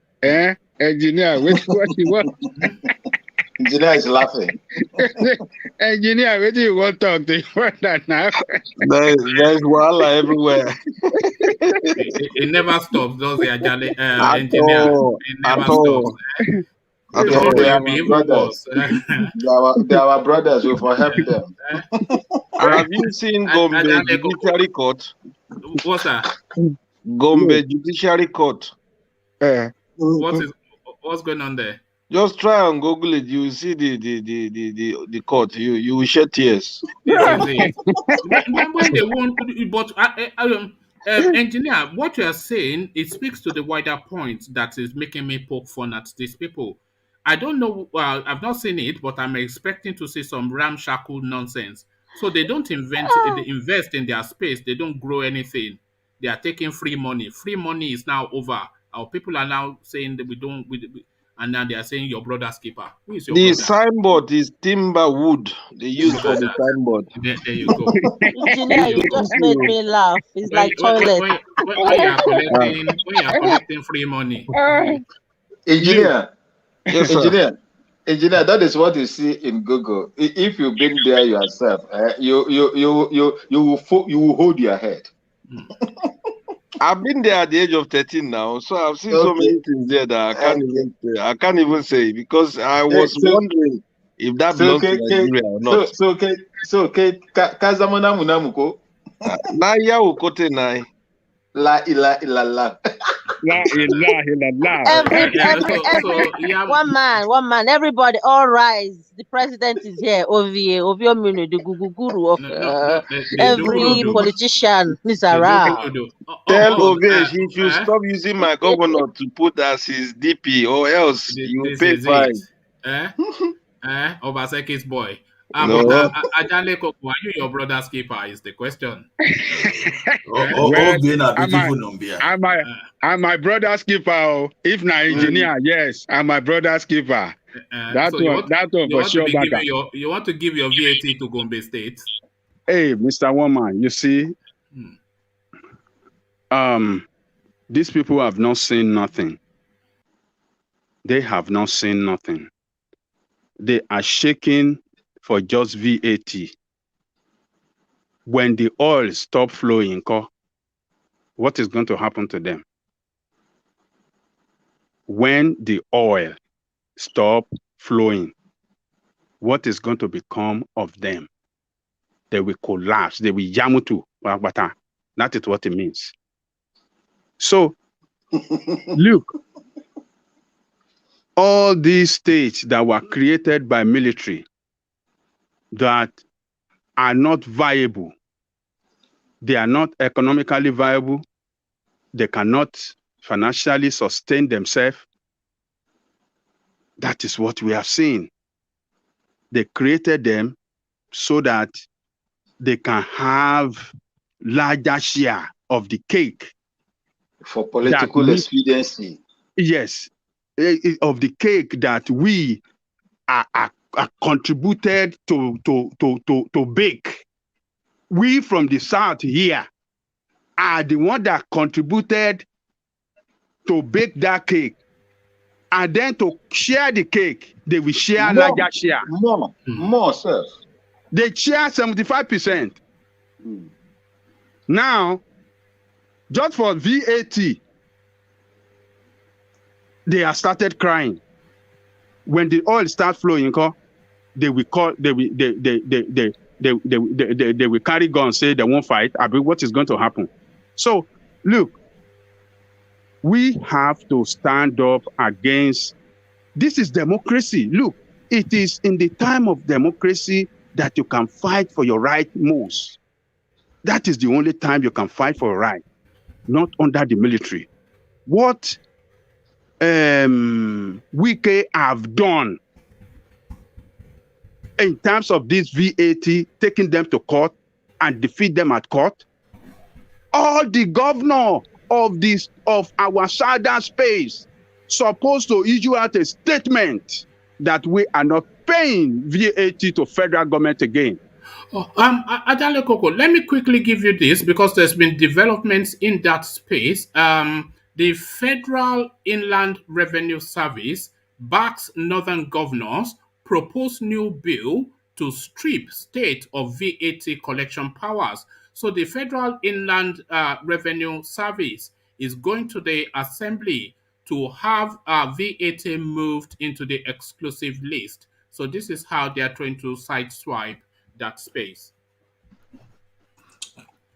Engineer, what you want? Engineer is laughing. Engineer, what do you want to talk to you now? There's wala everywhere. It never stops, does the engineer? It never stops. They are our brothers. We will help them. Have you seen Gombe Judiciary Court? What's that? Gombe Judiciary Court. What's going on there? Just try and Google it. You will see the court. You will shed tears. When they want, but engineer, what you are saying, it speaks to the wider point that is making me poke fun at these people. I don't know. I've not seen it, but I'm expecting to see some ramshackle nonsense. So they don't they invest in their space. They don't grow anything. They are taking free money. Free money is now over. Our people are now saying that we don't. And now they are saying your brother's keeper. Who is your brother? Signboard is timber wood. They use for the signboard. There you go. Engineer, you just made me laugh. It's like toilet. When you are collecting free money. Engineer. Yes, Engineer, that is what you see in Google. If you've been there yourself, you will hold your head. I've been there at the age of 13 now, so I've seen so many things there that I can't even say, because I was wondering if that belongs to Nigeria or not. So Kazamana Munamuko. Na ya ukote nai. La ila la. One man, everybody, all rise. The president is here. Ovio Mino, the guru of every politician is around. Tell Ovesh he should stop using my governor to put as his DP, or else you pay fine. Obaseki's boy. No. But Ajale Koko, are you your brother's keeper? Is the question. Well, I'm my brother's keeper. If not engineer, yes, I'm my brother's keeper. That so one for sure. You want to give your VAT to Gombe State? Hey, Mr. Woman, you see, these people have not seen nothing. They have not seen nothing. They are shaking for just VAT. When the oil stop flowing, what is going to happen to them? When the oil stop flowing, what is going to become of them? They will collapse. They will yamutu. That is what it means. So, look, all these states that were created by military that are not viable, they are not economically viable, they cannot financially sustain themselves. That is what we have seen. They created them so that they can have larger share of the cake. For political expediency. Yes, of the cake that we are contributed to bake. We from the South here are the one that contributed to bake that cake. And then to share the cake, they will share larger share. More, sir. They share 75%. Now, just for VAT, they have started crying. When the oil starts flowing, they will carry guns, say they won't fight. I mean, what is going to happen? So, look, we have to stand up against. This is democracy. Look, it is in the time of democracy that you can fight for your right most. That is the only time you can fight for your right, not under the military. What Wike have done in terms of this VAT, taking them to court and defeat them at court, all the governor of our southern space supposed to issue out a statement that we are not paying VAT to federal government again. Adale Koko, let me quickly give you this because there's been developments in that space. The Federal Inland Revenue Service backs northern governors propose new bill to strip state of VAT collection powers. So the Federal Inland Revenue Service is going to the Assembly to have VAT moved into the exclusive list. So this is how they are trying to sideswipe that space.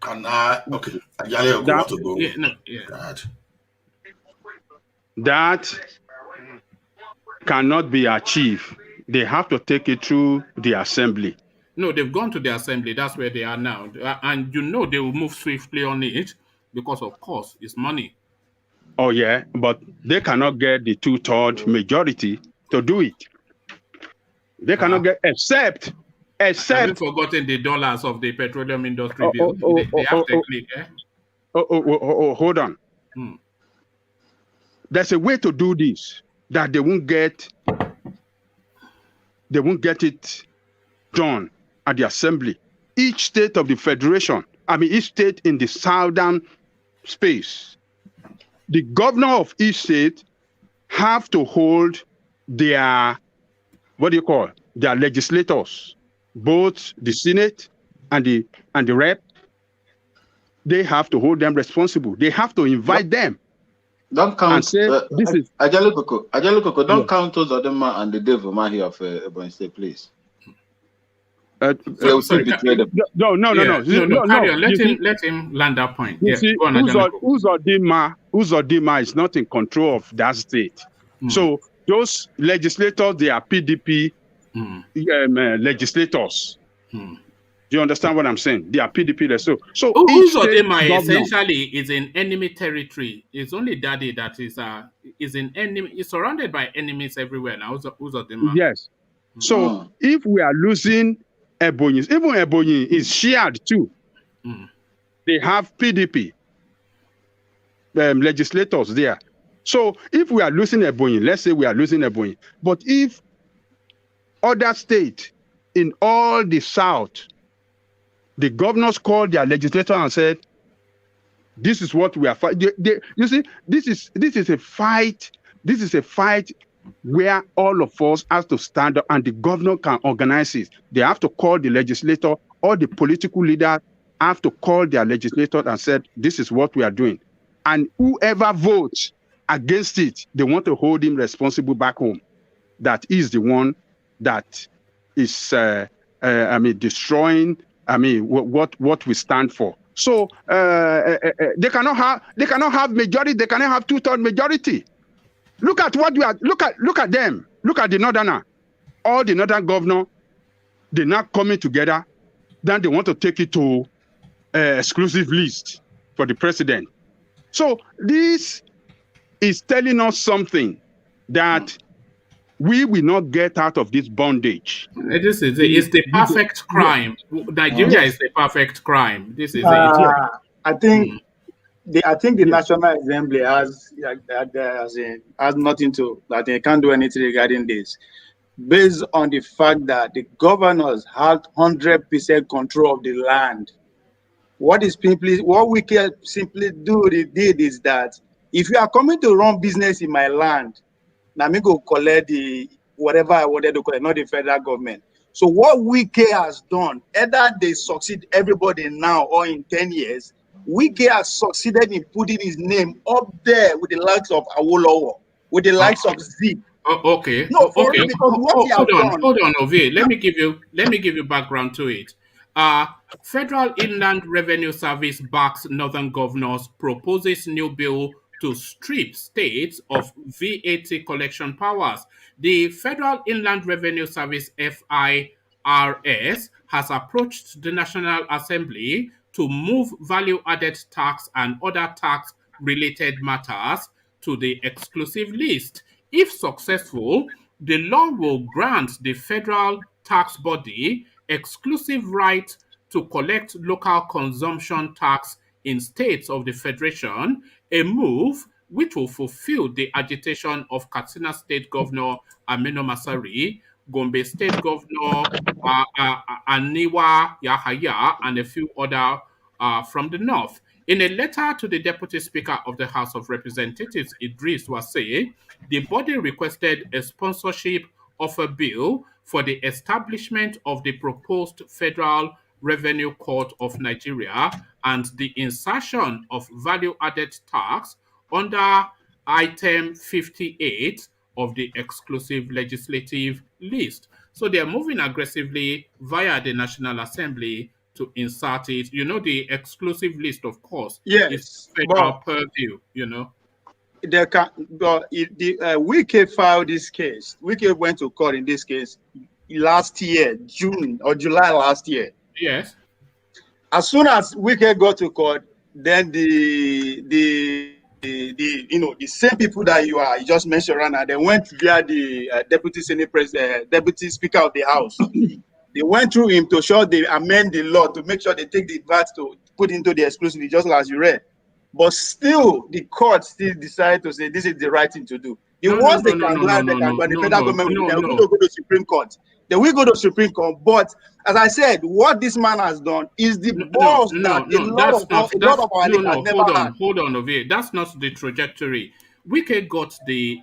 Okay. Ajale, want to go? That cannot be achieved. They have to take it through the assembly. No, they've gone to the assembly. That's where they are now. And you know they will move swiftly on it because, of course, it's money. Oh, yeah, but they cannot get the 2/3 majority to do it. They cannot get, except... Have you forgotten the dollars of the petroleum industry bill? They have technique, eh? Hold on. There's a way to do this that they won't get it done at the assembly. Each state of the federation, each state in the southern space, the governor of each state have to hold their, their legislators, both the Senate and the rep. They have to hold them responsible. They have to invite them. Don't count. And say, this is Ajale Koko, don't count those other man and the devil Umahi of Ebonyi State, please. They will still betray them. No. Carry on. Let him land that point. You see, Uzodinma is not in control of that state. So those legislators, they are PDP legislators. Do you understand what I'm saying? They are PDP. So Uzodinma essentially is in enemy territory. It's only Daddy that is in enemy. It's surrounded by enemies everywhere now. Uzodinma. Yes. So if we are losing Ebonyi, even Ebonyi is shared too. They have PDP legislators there. So if we are losing Ebonyi, let's say we are losing Ebonyi, but if other states in all the south, the governors called their legislator and said, "This is what we are fighting." You see, this is a fight. This is a fight where all of us have to stand up, and the governor can organize it. They have to call the legislator, or the political leader have to call their legislator and said, "This is what we are doing," and whoever votes against it, they want to hold him responsible back home. That is the one that is, destroying. What we stand for. So they cannot have majority. They cannot have 2/3 majority. Look at what we are. Look at them. Look at the northerner. All the northern governor, they're not coming together. Then they want to take it to exclusive list for the president. So this is telling us something that we will not get out of this bondage. This is it's the perfect crime. Nigeria is the perfect crime. This is it. I think the National Assembly has nothing to, that they can't do anything regarding this, based on the fact that the governors have 100% control of the land. What we can simply did is that if you are coming to run business in my land, now me go collect the whatever I wanted to collect, not the federal government. So what Wike has done, either they succeed everybody now or in 10 years, Wike has succeeded in putting his name up there with the likes of Awolowo, with the likes of Zip. Okay. No, okay. Because what Hold on, Ovie. Let me give you background to it. Federal Inland Revenue Service backs Northern governors, proposes new bill to strip states of VAT collection powers. The Federal Inland Revenue Service FIRS has approached the National Assembly to move value-added tax and other tax-related matters to the exclusive list. If successful, the law will grant the federal tax body exclusive right to collect local consumption tax in states of the Federation, a move which will fulfill the agitation of Katsina State Governor Aminu Masari, Gombe State Governor Aniwa Yahaya, and a few other from the north. In a letter to the Deputy Speaker of the House of Representatives, Idris Wasey, the body requested a sponsorship of a bill for the establishment of the proposed Federal Revenue Court of Nigeria and the insertion of value-added tax under item 58 of the exclusive legislative list. So they are moving aggressively via the National Assembly to insert it. You know, the exclusive list, of course, is federal purview, you know. Wike filed this case. Wike went to court in this case last year, June or July last year. Yes. As soon as Wike got to court, then the same people that you just mentioned right now, they went via the deputy Senate president, deputy Speaker of the House. They went through him to show they amend the law to make sure they take the VAT to put into the exclusive, just as you read. But still, the court still decided to say this is the right thing to do. The federal government will go to Supreme Court. Then we go to Supreme Court. But as I said, what this man has done is the boss that a lot of our leaders never had. Hold on, Ovie. That's not the trajectory. Wike got the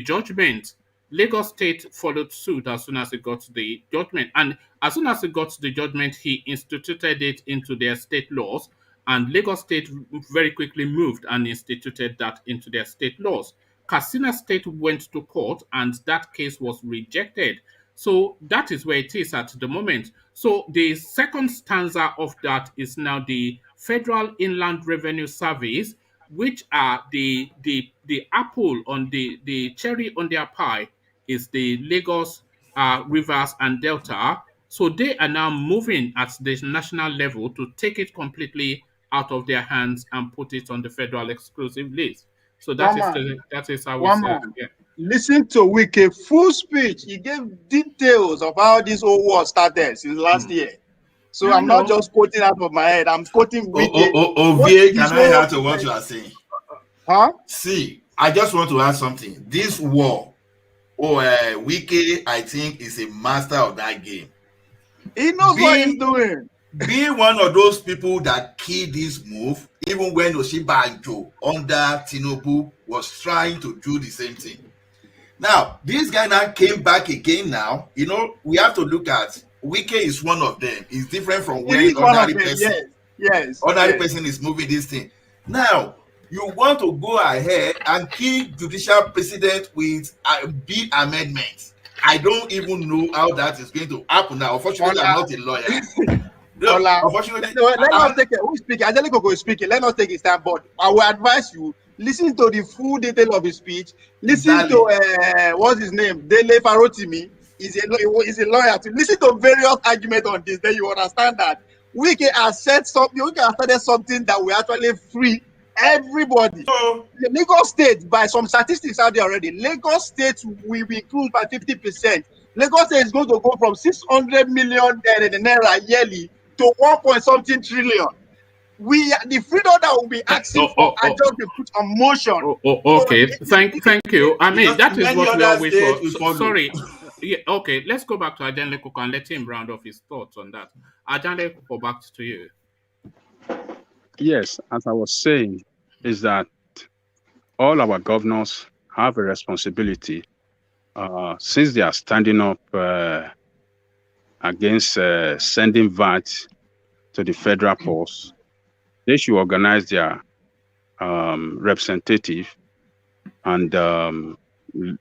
judgment. Lagos State followed suit as soon as it got the judgment. And as soon as it got the judgment, he instituted it into their state laws. And Lagos State very quickly moved and instituted that into their state laws. Katsina State went to court and that case was rejected. So that is where it is at the moment. So the second stanza of that is now the Federal Inland Revenue Service, which are the apple on the cherry on their pie is the Lagos, Rivers, and Delta. So they are now moving at the national level to take it completely out of their hands and put it on the federal exclusive list. So that is how it's listen to Wike full speech. He gave details of how this whole war started since last year. So I'm not just quoting out of my head. I'm quoting Wike. Ovie, can I add to what you are saying? Huh? See, I just want to add something. This war, Wike, I think, is a master of that game. He knows what he's doing. Being one of those people that keyed this move, even when Oshibanjo under Tinubu was trying to do the same thing. Now, this guy now came back again now. You know, we have to look at Wike is one of them. It's different from when ordinary person. Yes. Ordinary person is moving this thing. Now, you want to go ahead and kill judicial president with big amendments. I don't even know how that is going to happen now. Unfortunately, I'm not a lawyer. Unfortunately, let us take it. Who's speaking? Angelico is speaking. Let us take his time. But I will advise you, listen to the full detail of his speech. Listen to what's his name? Dele Farotimi. He's a lawyer. To listen to various arguments on this, then you understand that Wike has said something. Wike has started something that will actually free everybody. The Lagos State, by some statistics out there already, Lagos State will be increased by 50%. Lagos State is going to go from 600 million naira yearly to 1.something trillion. The freedom that will be asking for are just be put on motion. Okay, thank you. I mean, that is what we always saw. Sorry. Yeah, okay, let's go back to Ajanle Koko and let him round off his thoughts on that. Ajanle Koko, back to you. Yes, as I was saying, is that all our governors have a responsibility since they are standing up against sending VAT to the federal post. They should organize their representative and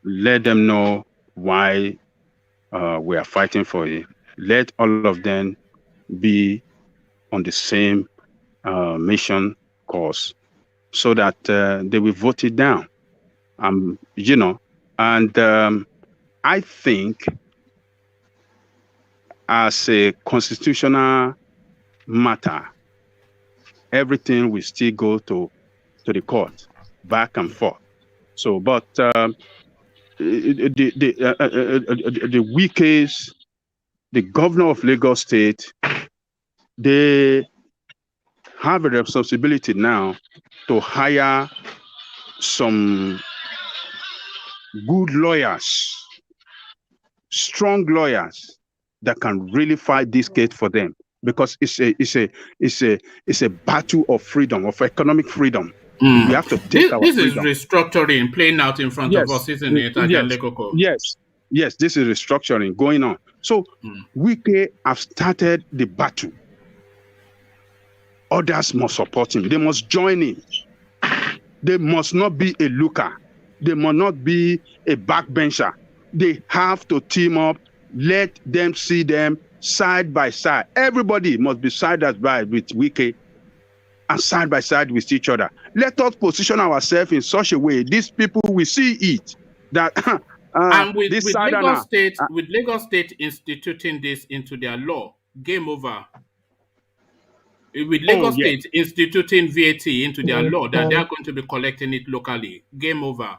let them know why we are fighting for it. Let all of them be on the same mission course so that they will vote it down. And I think as a constitutional matter, everything will still go to the court, back and forth. So, but the Wikes, the governor of Lagos State, they have a responsibility now to hire some good lawyers, strong lawyers that can really fight this case for them, because it's a battle of freedom, of economic freedom. We have to take our freedom. This is restructuring playing out in front of us, isn't it, Ajanle Koko? Yes, this is restructuring going on. So Wike have started the battle. Others must support him. They must join him. They must not be a looker. They must not be a backbencher. They have to team up. Let them see them side by side. Everybody must be side by side with Wike and side by side with each other. Let us position ourselves in such a way these people will see it. That and with Lagos State instituting this into their law, game over. With Lagos State instituting VAT into their law, that they are going to be collecting it locally, game over.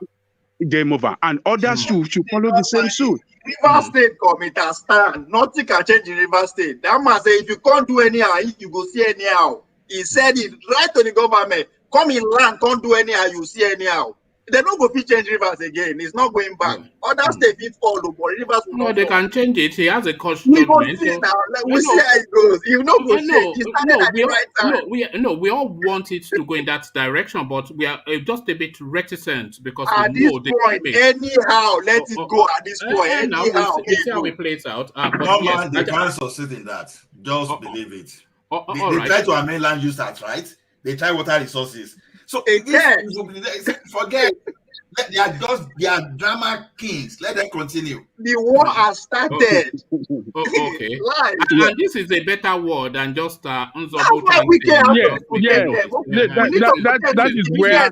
Game over. And others should follow the same suit. River State committee stand. Nothing can change in River State. That man say if you can't do anyhow, you go see anyhow. He said it right to the government. Come in land, can't do anyhow, you see anyhow. They don't go fit change rivers again. It's not going back. Other states will follow, but rivers will no, they follow. can change it. He has a cost We judgment. go see now. We see how it goes. You know, go change. He started at the right time. We all want it to go in that direction, but we are just a bit reticent because at we know this point, anyhow, let it go at this point. Anyhow, we see how it plays out. No man, they can't succeed in that. Just believe it. They try to amend land use act, right? They try water resources. So again, forget. They are drama kings. Let them continue. The war has started. Okay. And this is a better war than just Unzobo. That is where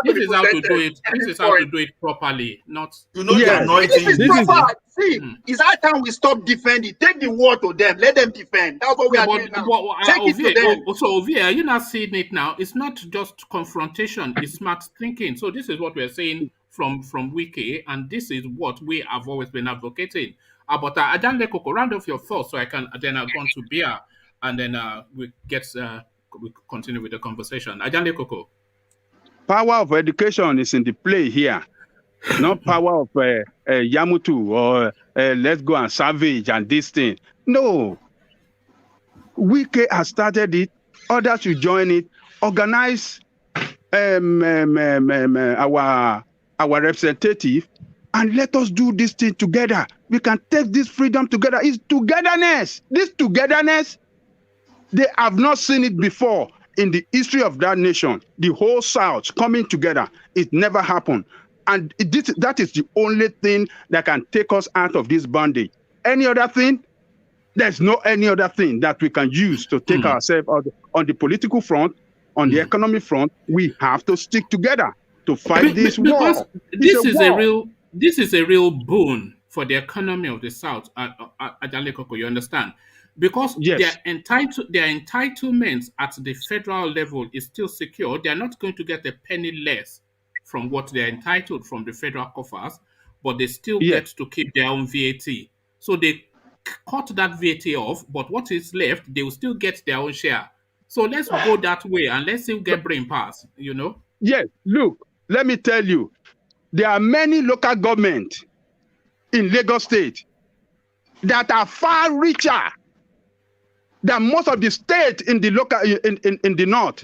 this is how to do it. This is how to do it properly. Not the anointing. This is proper. See, it's our time we stop defending. Take the war to them. Let them defend. That's what we are doing now. Take it to them. So Ovie, are you not seeing it now? It's not just confrontation. It's smart thinking. So this is what we're saying. from Wiki, and this is what we have always been advocating. But Ajan Lekoko, round off your thoughts so I can then go on to Bia, and then we continue with the conversation. Ajan Lekoko. Power of education is in the play here, not power of Yamutu or let's go and savage and this thing. No. Wike has started it. Others should join it. Organize our representative and let us do this thing together. We can take this freedom together. It's togetherness. This togetherness, they have not seen it before in the history of that nation. The whole South coming together. It never happened. And that is the only thing that can take us out of this bondage. Any other thing, there's no any other thing that we can use to take ourselves out on the political front, on the economic front. We have to stick together to fight this war. This is a real boon for the economy of the South. Ajalekoko, you understand? Because their entitlements at the federal level is still secure. They are not going to get a penny less from what they are entitled from the federal coffers, but they still get to keep their own VAT. So they cut that VAT off, but what is left, they will still get their own share. So let's go that way and let's still get brain pass, you know? Yes, look, let me tell you, there are many local governments in Lagos State that are far richer than most of the states in the local in the north.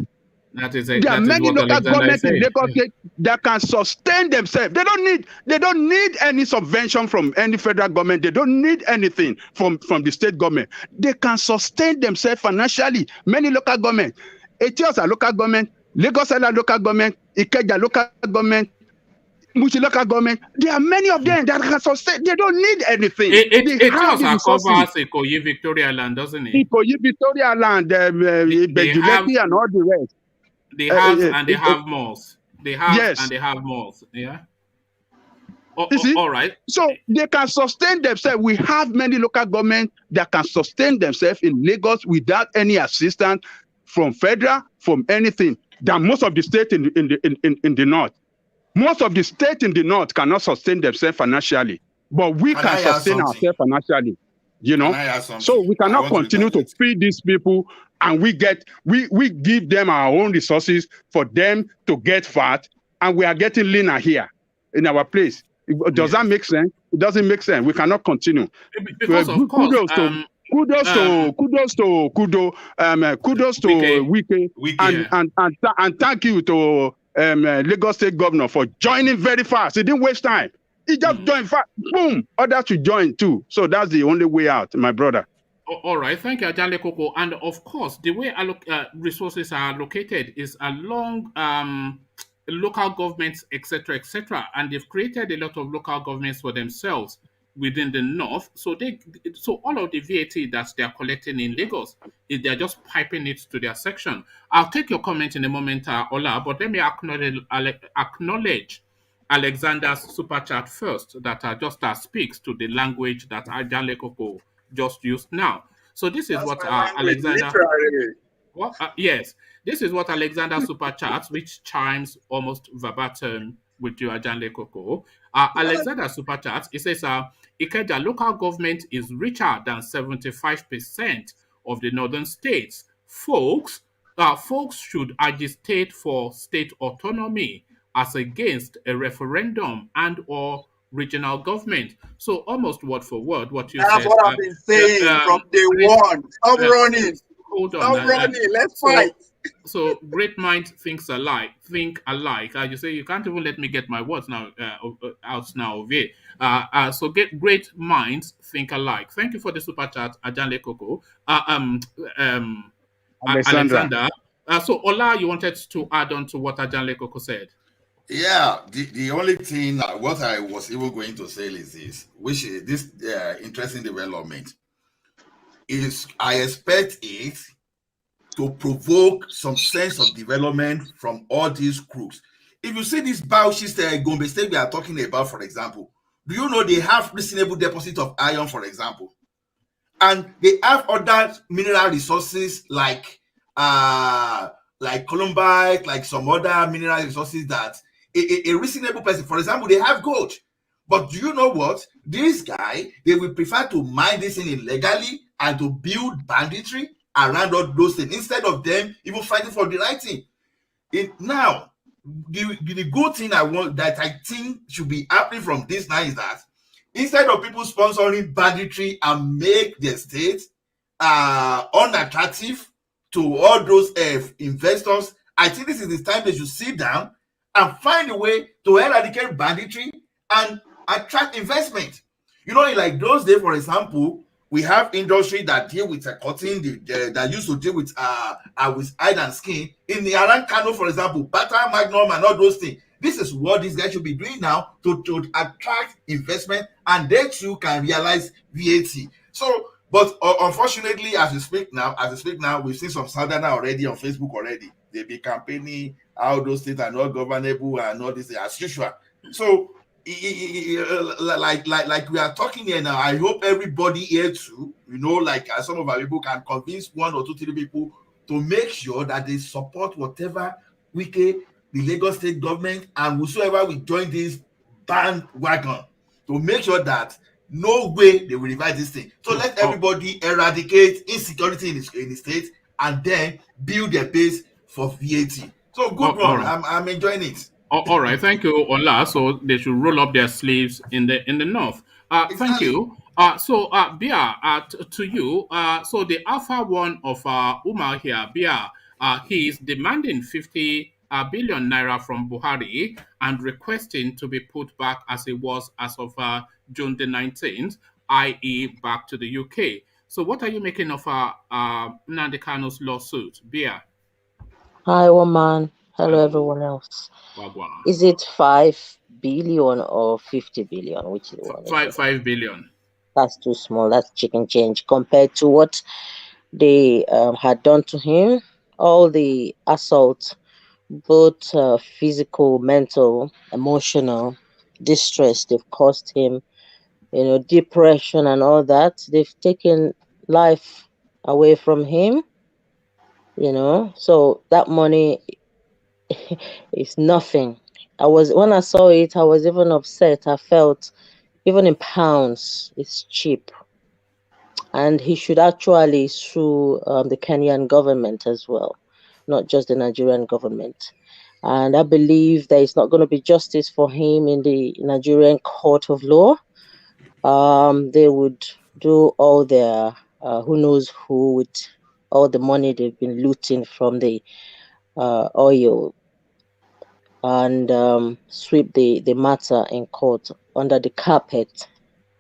There are many local governments in Lagos State that can sustain themselves. They don't need any subvention from any federal government. They don't need anything from the state government. They can sustain themselves financially. Many local governments. Etios are local government, Lagos Island local government, Ikeja local government, Mushi local government. There are many of them that can sustain. They don't need anything. Etios covers Ikoyi Victoria Land, doesn't it? Ikoyi Victoria Land, Bejuleki and all the rest. They have and they have malls. They have and they have malls. Yeah. All right. So they can sustain themselves. We have many local governments that can sustain themselves in Lagos without any assistance from federal, from anything. Than most of the states in the north. Most of the states in the north cannot sustain themselves financially, but we can sustain ourselves financially. You know, so we cannot continue to feed these people, and we give them our own resources for them to get fat, and we are getting leaner here in our place. Does that make sense? It doesn't make sense. We cannot continue. Because of course, kudos to Wike, and thank you to Lagos State Governor for joining very fast. He didn't waste time. He just joined fast. Boom! Others to join too. So that's the only way out, my brother. All right. Thank you, Ajale Koko. And of course, the way resources are allocated is along local governments, etc., etc. And they've created a lot of local governments for themselves within the north. So all of the VAT that they are collecting in Lagos, they're just piping it to their section. I'll take your comment in a moment, Ola, but let me acknowledge Alexander's super chat first, that just speaks to the language that Ajale Koko just used now. So this is what Alexander. Yes, this is what Alexander super chats, which chimes almost verbatim with you, Ajale Koko. Alexander super chats. It says, Ikeja local government is richer than 75% of the northern states. Folks should agitate for state autonomy as against a referendum and or regional government. So almost word for word what you said. That's what I've been saying from day one. Stop running. Hold on. Stop running. Let's fight. So great minds think alike. You say you can't even let me get my words now out now of it. So great minds think alike. Thank you for the super chat, Ajale Koko. Alexander. So Ola, you wanted to add on to what Ajale Koko said? Yeah, the only thing what I was even going to say is this, which is this interesting development is I expect it to provoke some sense of development from all these groups. If you see this Bauchi Gombe state we are talking about, for example, do you know they have reasonable deposit of iron, for example, and they have other mineral resources like columbite, like some other mineral resources that a reasonable person. For example, they have gold. But do you know what? This guy, they will prefer to mine this thing illegally and to build banditry around all those things instead of them even fighting for the right thing. Now, the good thing that I think should be happening from this now is that instead of people sponsoring banditry and make the state unattractive to all those investors, I think this is the time they should sit down and find a way to eradicate banditry and attract investment. You know, like those days, for example, we have industry that deal with cotton, that used to deal with hide and skin in the around Kanu, for example, Bata, Magnum, and all those things. This is what these guys should be doing now to attract investment, and they too can realize VAT. So, but unfortunately, as we speak now, we've seen some Southerner already on Facebook already. They be campaigning how those states are not governable and all this as usual. So, like we are talking here now, I hope everybody here too, you know, like some of our people can convince 1 or 2, 3 people to make sure that they support whatever the Lagos state government and whosoever will join this bandwagon, to make sure that no way they will revise this thing. So let everybody eradicate insecurity in the state and then build their base for VAT. So good one. Right. I'm enjoying it. All right, thank you, Ola. So they should roll up their sleeves in the north. Exactly. Thank you. So Bia, to you. So the Alpha one of Umahi here, Bia, he is demanding 50 billion naira from Buhari and requesting to be put back as it was as of June the 19th, i.e., back to the UK. So what are you making of Nnamdi Kanu's lawsuit, Bia? Hi, woman. Hello, everyone else. Is it 5 billion or 50 billion? Which is one? 5 billion. That's too small. That's chicken change compared to what they had done to him. All the assaults, both physical, mental, emotional distress they've caused him, you know, depression and all that. They've taken life away from him, you know. So that money is nothing. When I saw it, I was even upset. I felt, even in pounds, it's cheap. And he should actually sue the Kenyan government as well, not just the Nigerian government. And I believe there is not going to be justice for him in the Nigerian court of law. They would do all their, who knows who, with all the money they've been looting from the oil, and sweep the matter in court under the carpet.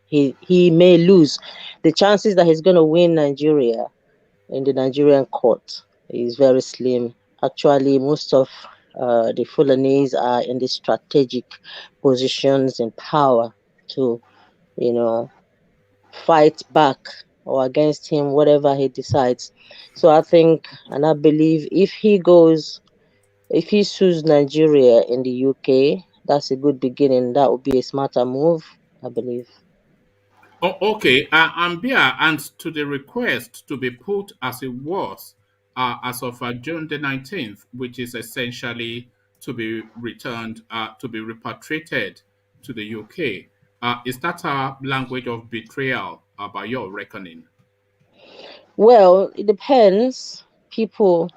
He may lose. The chances that he's going to win Nigeria in the Nigerian court is very slim. Actually, most of the Fulanese are in the strategic positions in power to, you know, fight back or against him, whatever he decides. So I think, and I believe, if he sues Nigeria in the UK, that's a good beginning. That would be a smarter move, I believe. Okay, Bia, and to the request to be put as it was as of June the 19th, which is essentially to be returned, to be repatriated to the UK. Is that a language of betrayal by your reckoning? Well, it depends. People,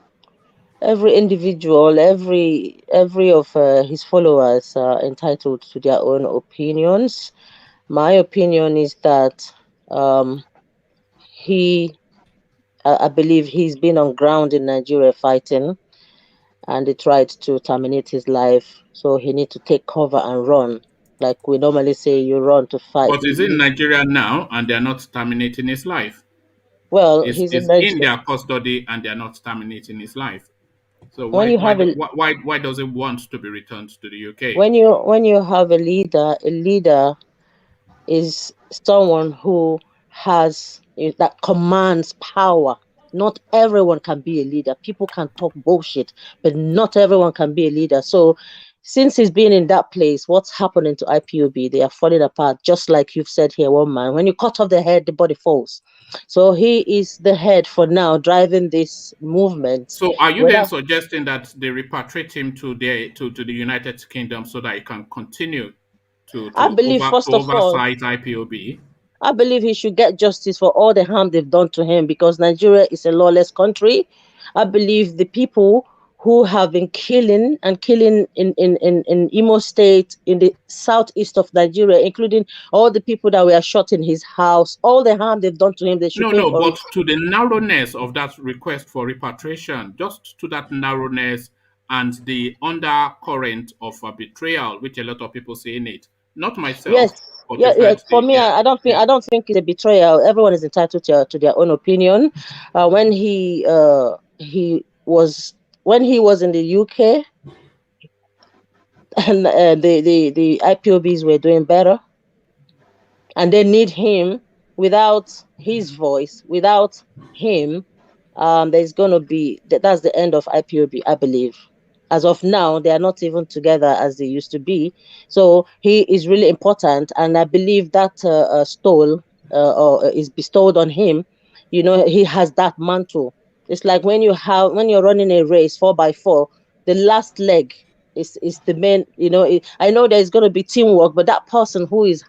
every individual, every of his followers are entitled to their own opinions. My opinion is that I believe he's been on ground in Nigeria fighting, and they tried to terminate his life. So he needs to take cover and run. Like we normally say, you run to fight. But he's in Nigeria now, and they're not terminating his life. Well, he's in their custody, and they're not terminating his life. So why does he want to be returned to the UK? When you have a leader is someone who has that commands power. Not everyone can be a leader. People can talk bullshit, but not everyone can be a leader. So since he's been in that place, what's happening to IPOB? They are falling apart, just like you've said here, one man. When you cut off the head, the body falls. So he is the head for now, driving this movement. So are you then suggesting that they repatriate him to the United Kingdom so that he can continue to oversight IPOB? I believe he should get justice for all the harm they've done to him, because Nigeria is a lawless country. I believe the people who have been killing in Imo State, in the southeast of Nigeria, including all the people that were shot in his house, all the harm they've done to him, they should pay for but it. to the narrowness of that request for repatriation, just to that narrowness and the undercurrent of betrayal, which a lot of people say in it. Not myself. Yes. Yeah. For me, I don't think it's a betrayal. Everyone is entitled to their own opinion. When he was in the UK, and the IPOBs were doing better, and they need him. Without his voice, without him, there's going to be, that's the end of IPOB, I believe. As of now, they are not even together as they used to be. So he is really important, and I believe that stole is bestowed on him. You know, he has that mantle. It's like when you're running a race 4x4, the last leg is the main. You know, I know there's going to be teamwork, but that person who is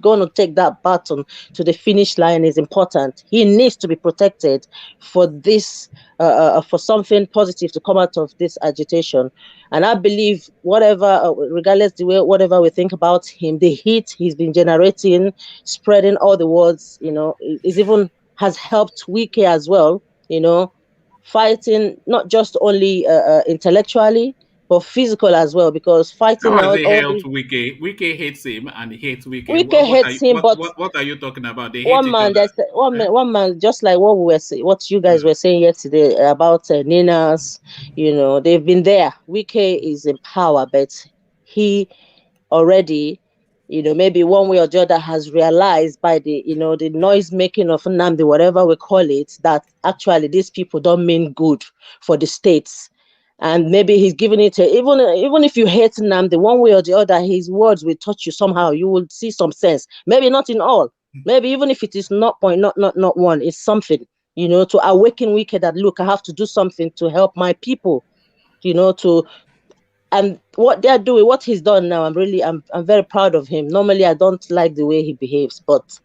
going to take that baton to the finish line is important. He needs to be protected for this, for something positive to come out of this agitation. And I believe whatever, regardless the way, whatever we think about him, the heat he's been generating, spreading all the words, is even has helped Wike as well, fighting not just only intellectually, but physical as well, because fighting out Wike hates him and he hates Wike. Wike hates him, but what are you talking about? They hate one man, one man, just like what you guys were saying yesterday about Ninas, they've been there. Wike is in power, but he already, maybe one way or the other has realized by the, the noise making of NNAMDI, whatever we call it, that actually these people don't mean good for the states. And maybe he's giving it even if you hate NNAMDI, one way or the other, his words will touch you somehow. You will see some sense. Maybe not in all. Maybe even if it is not one, it's something, to awaken Wike that, look, I have to do something to help my people, and what they're doing, what he's done now, I'm very proud of him. Normally, I don't like the way he behaves, but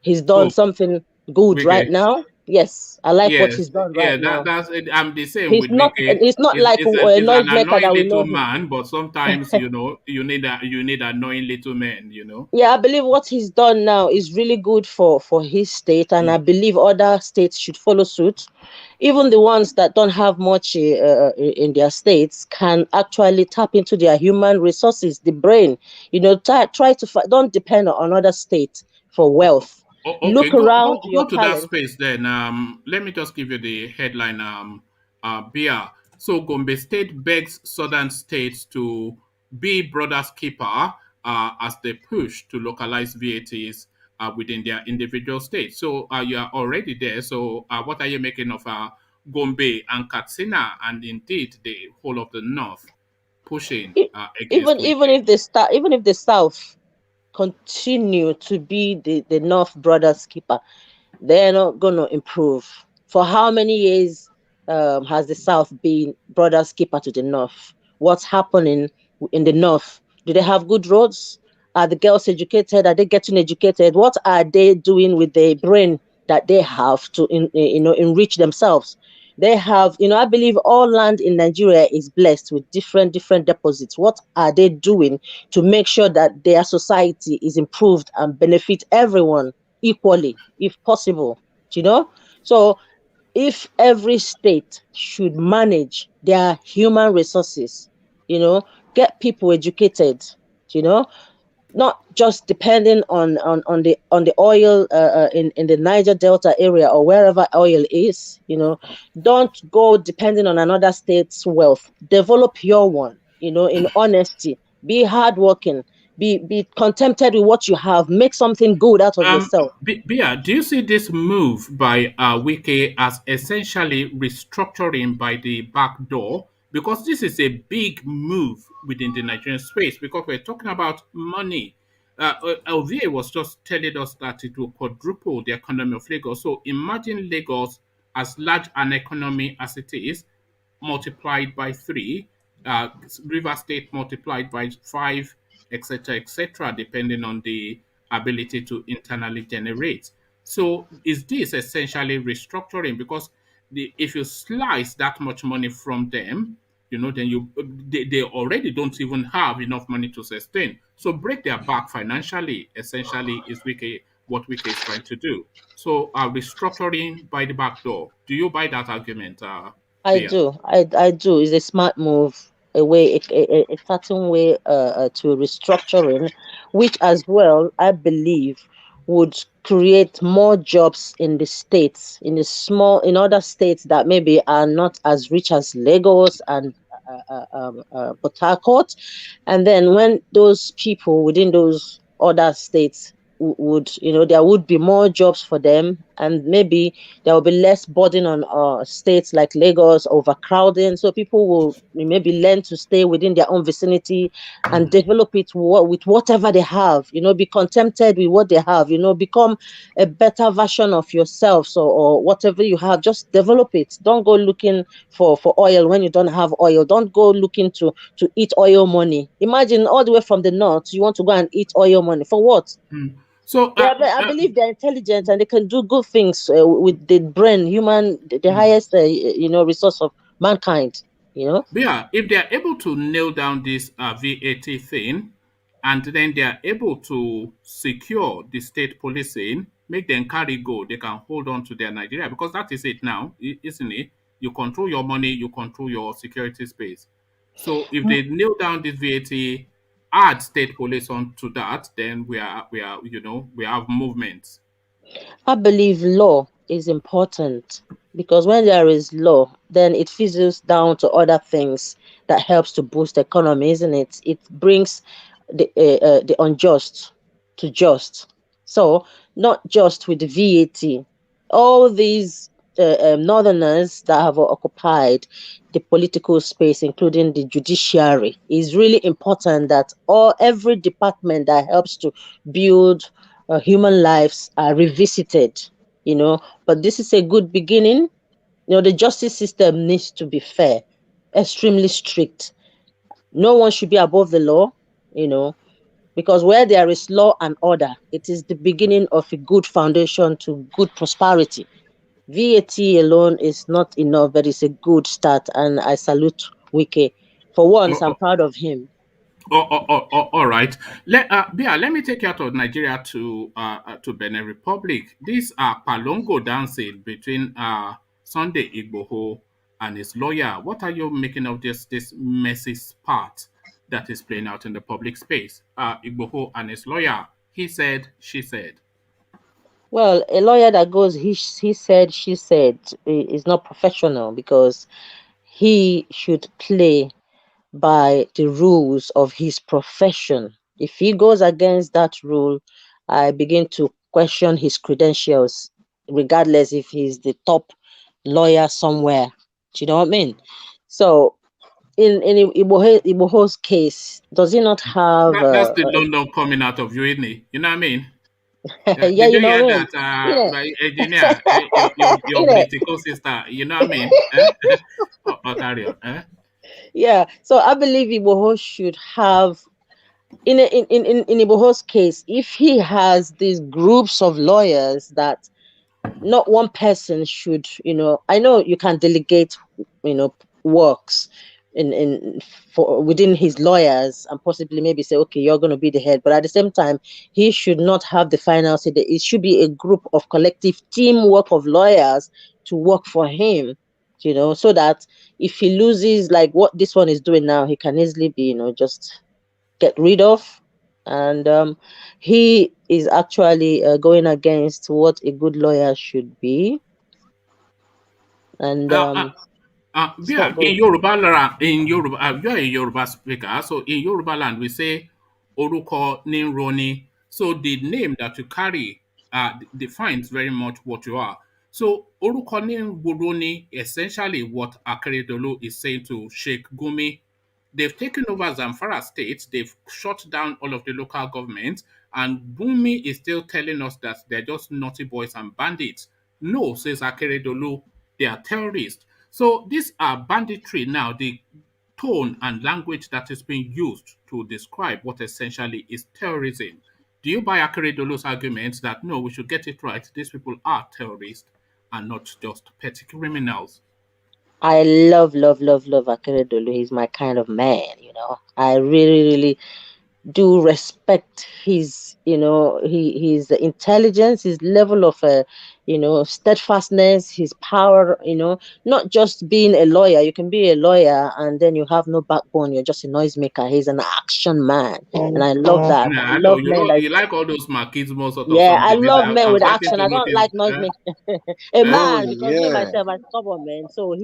he's done something good right now. Yes, I like what he's done right now. I'm the same. He's not. It's not like a noise maker that we know little man, but sometimes you need annoying little men. Yeah, I believe what he's done now is really good for his state, and I believe other states should follow suit. Even the ones that don't have much in their states can actually tap into their human resources, the brain. Try to don't depend on another state for wealth. Okay, look around go to that space then. Let me just give you the headline. Bia. So Gombe State begs southern states to be brothers keeper as they push to localize VATs within their individual states. So you are already there. So what are you making of Gombe and Katsina and indeed the whole of the north pushing against even if the south continue to be the North brothers keeper, they're not going to improve. For how many years has the South been brothers keeper to the North? What's happening in the North? Do they have good roads? Are the girls educated? Are they getting educated? What are they doing with the brain that they have to enrich themselves? They have, I believe all land in Nigeria is blessed with different deposits. What are they doing to make sure that their society is improved and benefit everyone equally, if possible? So if every state should manage their human resources, get people educated, not just depending on the oil in the Niger Delta area or wherever oil is. Don't go depending on another state's wealth. Develop your one, in honesty. Be hardworking. Be contented with what you have. Make something good out of yourself. Bia, do you see this move by Wike as essentially restructuring by the back door because this is a big move within the Nigerian space, because we're talking about money. Ovie was just telling us that it will quadruple the economy of Lagos. So imagine Lagos as large an economy as it is, multiplied by three, uh, River State multiplied by five, etc., depending on the ability to internally generate. So, is this essentially restructuring? Because if you slice that much money from them, then they already don't even have enough money to sustain. So, break their back financially, essentially, is what Wike is trying to do. So, restructuring by the back door. Do you buy that argument, I Bia? do. I do. It's a smart move, a way, a certain way to restructuring, which as well, I believe, would create more jobs in the states, in other states that maybe are not as rich as Lagos and Port Harcourt. And then when those people within those other states would, there would be more jobs for them, and maybe there will be less burden on states like Lagos overcrowding. So people will maybe learn to stay within their own vicinity and develop it with whatever they have. Be contented with what they have. Become a better version of yourself. So, or whatever you have, just develop it. Don't go looking for oil when you don't have oil. Don't go looking to eat oil money. Imagine all the way from the north, you want to go and eat oil money for what? So, I believe they're intelligent and they can do good things with the brain, the highest, resource of mankind. yeah, if they are able to nail down this VAT thing, and then they are able to secure the state policing, make them carry go, they can hold on to their Nigeria, because that is it now, isn't it? You control your money, you control your security space. So if they nail down this VAT, add state police onto that, then we have movements. I believe law is important because when there is law, then it fizzles down to other things that helps to boost the economy, isn't it? It brings the unjust to just. So not just with the VAT, all these northerners that have occupied the political space, including the judiciary, is really important that every department that helps to build human lives are revisited, but this is a good beginning. The justice system needs to be fair, extremely strict. No one should be above the law, because where there is law and order, it is the beginning of a good foundation to good prosperity. VAT alone is not enough, but it's a good start, and I salute Wike. For once, I'm proud of him. All right. Let me take you out of Nigeria to Benin Republic. These are Palongo dancing between Sunday Igboho and his lawyer. What are you making of this messy part that is playing out in the public space? Igboho and his lawyer. He said, she said. Well, a lawyer that goes he said, she said is not professional, because he should play by the rules of his profession. If he goes against that rule, I begin to question his credentials, regardless if he's the top lawyer somewhere. Do you know what I mean? So, in Iboho's case, does he not have? That's the London coming out of you, isn't it? You know what I mean? Yeah, Did you you know hear what I mean? that, Yeah, my engineer, your yeah, political sister? You know what I mean? Ontario, yeah. So I believe Iboho should have, in Iboho's case, if he has these groups of lawyers that not one person should, I know you can delegate, works in for within his lawyers, and possibly maybe say, okay, you're going to be the head, but at the same time, he should not have the final say. It should be a group of collective teamwork of lawyers to work for him, so that if he loses, like what this one is doing now, he can easily be, just get rid of. And he is actually going against what a good lawyer should be. And it's Yeah, not good. you are a Yoruba speaker. So in Yoruba land, we say Oruko Ninroni. So the name that you carry defines very much what you are. So Orukoni Buroni, essentially what Akeridolu is saying to Sheikh Gumi, they've taken over Zamfara state, they've shut down all of the local governments, and Gumi is still telling us that they're just naughty boys and bandits. No, says Akeridolu, they are terrorists. So these are banditry now, the tone and language that is being used to describe what essentially is terrorism. Do you buy Akeredolu's argument that no, we should get it right, these people are terrorists and not just petty criminals? I love Akeredolu. He's my kind of man, you know. I really do respect his, you know, his intelligence, his level of, you know, steadfastness, his power, you know, not just being a lawyer. You can be a lawyer and then you have no backbone. You're just a noisemaker. He's an action man. And I love that. Nah, I I know love men that, you like all those machismo sort of yeah, I something. love men I'm with starting action. to I don't notice. like noisemaker. A Oh man, because me yeah. myself, I'm stubborn, man. So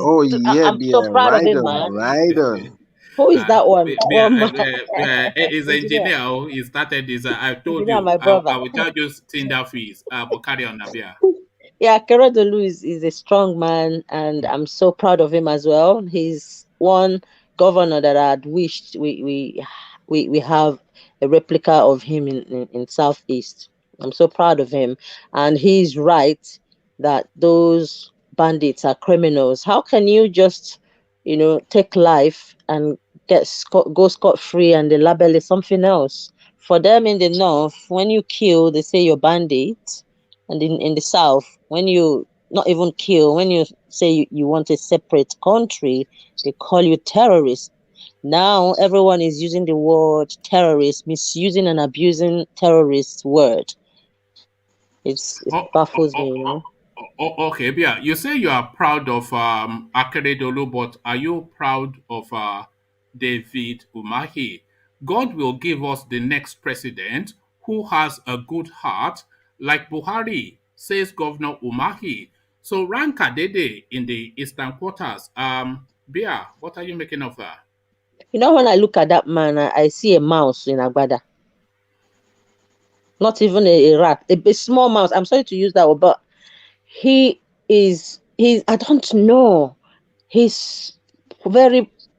Oh yeah, I'm so dear. proud of Right him, on, man. right on. Who is that one? One man. He's an Engineer. engineer. Oh, he started this. I told Engineer, you, my brother. I will charge you Tinder fees. But carry on, Nabia. Yeah, Akeredolu is a strong man, and I'm so proud of him as well. He's one governor that I'd wished we have a replica of him in Southeast. I'm so proud of him, and he's right that those bandits are criminals. How can you just, you know, take life and go scot free, and the label is something else? For them in the north, when you kill, they say you're bandit. And in the south, when you not even kill, when you say you want a separate country, they call you terrorist. Now everyone is using the word terrorist, misusing and abusing terrorist word. It Oh, baffles me, you know. okay, Bia. You say you are proud of Akeredolu, but are you proud of David Umahi? God will give us the next president who has a good heart, like Buhari, says Governor Umahi. So Ranka Dede in the eastern quarters. Bia, what are you making of that? You know, when I look at that man, I see a mouse in Agbada. Not even a rat, a small mouse. I'm sorry to use that word, but he's I don't know. He's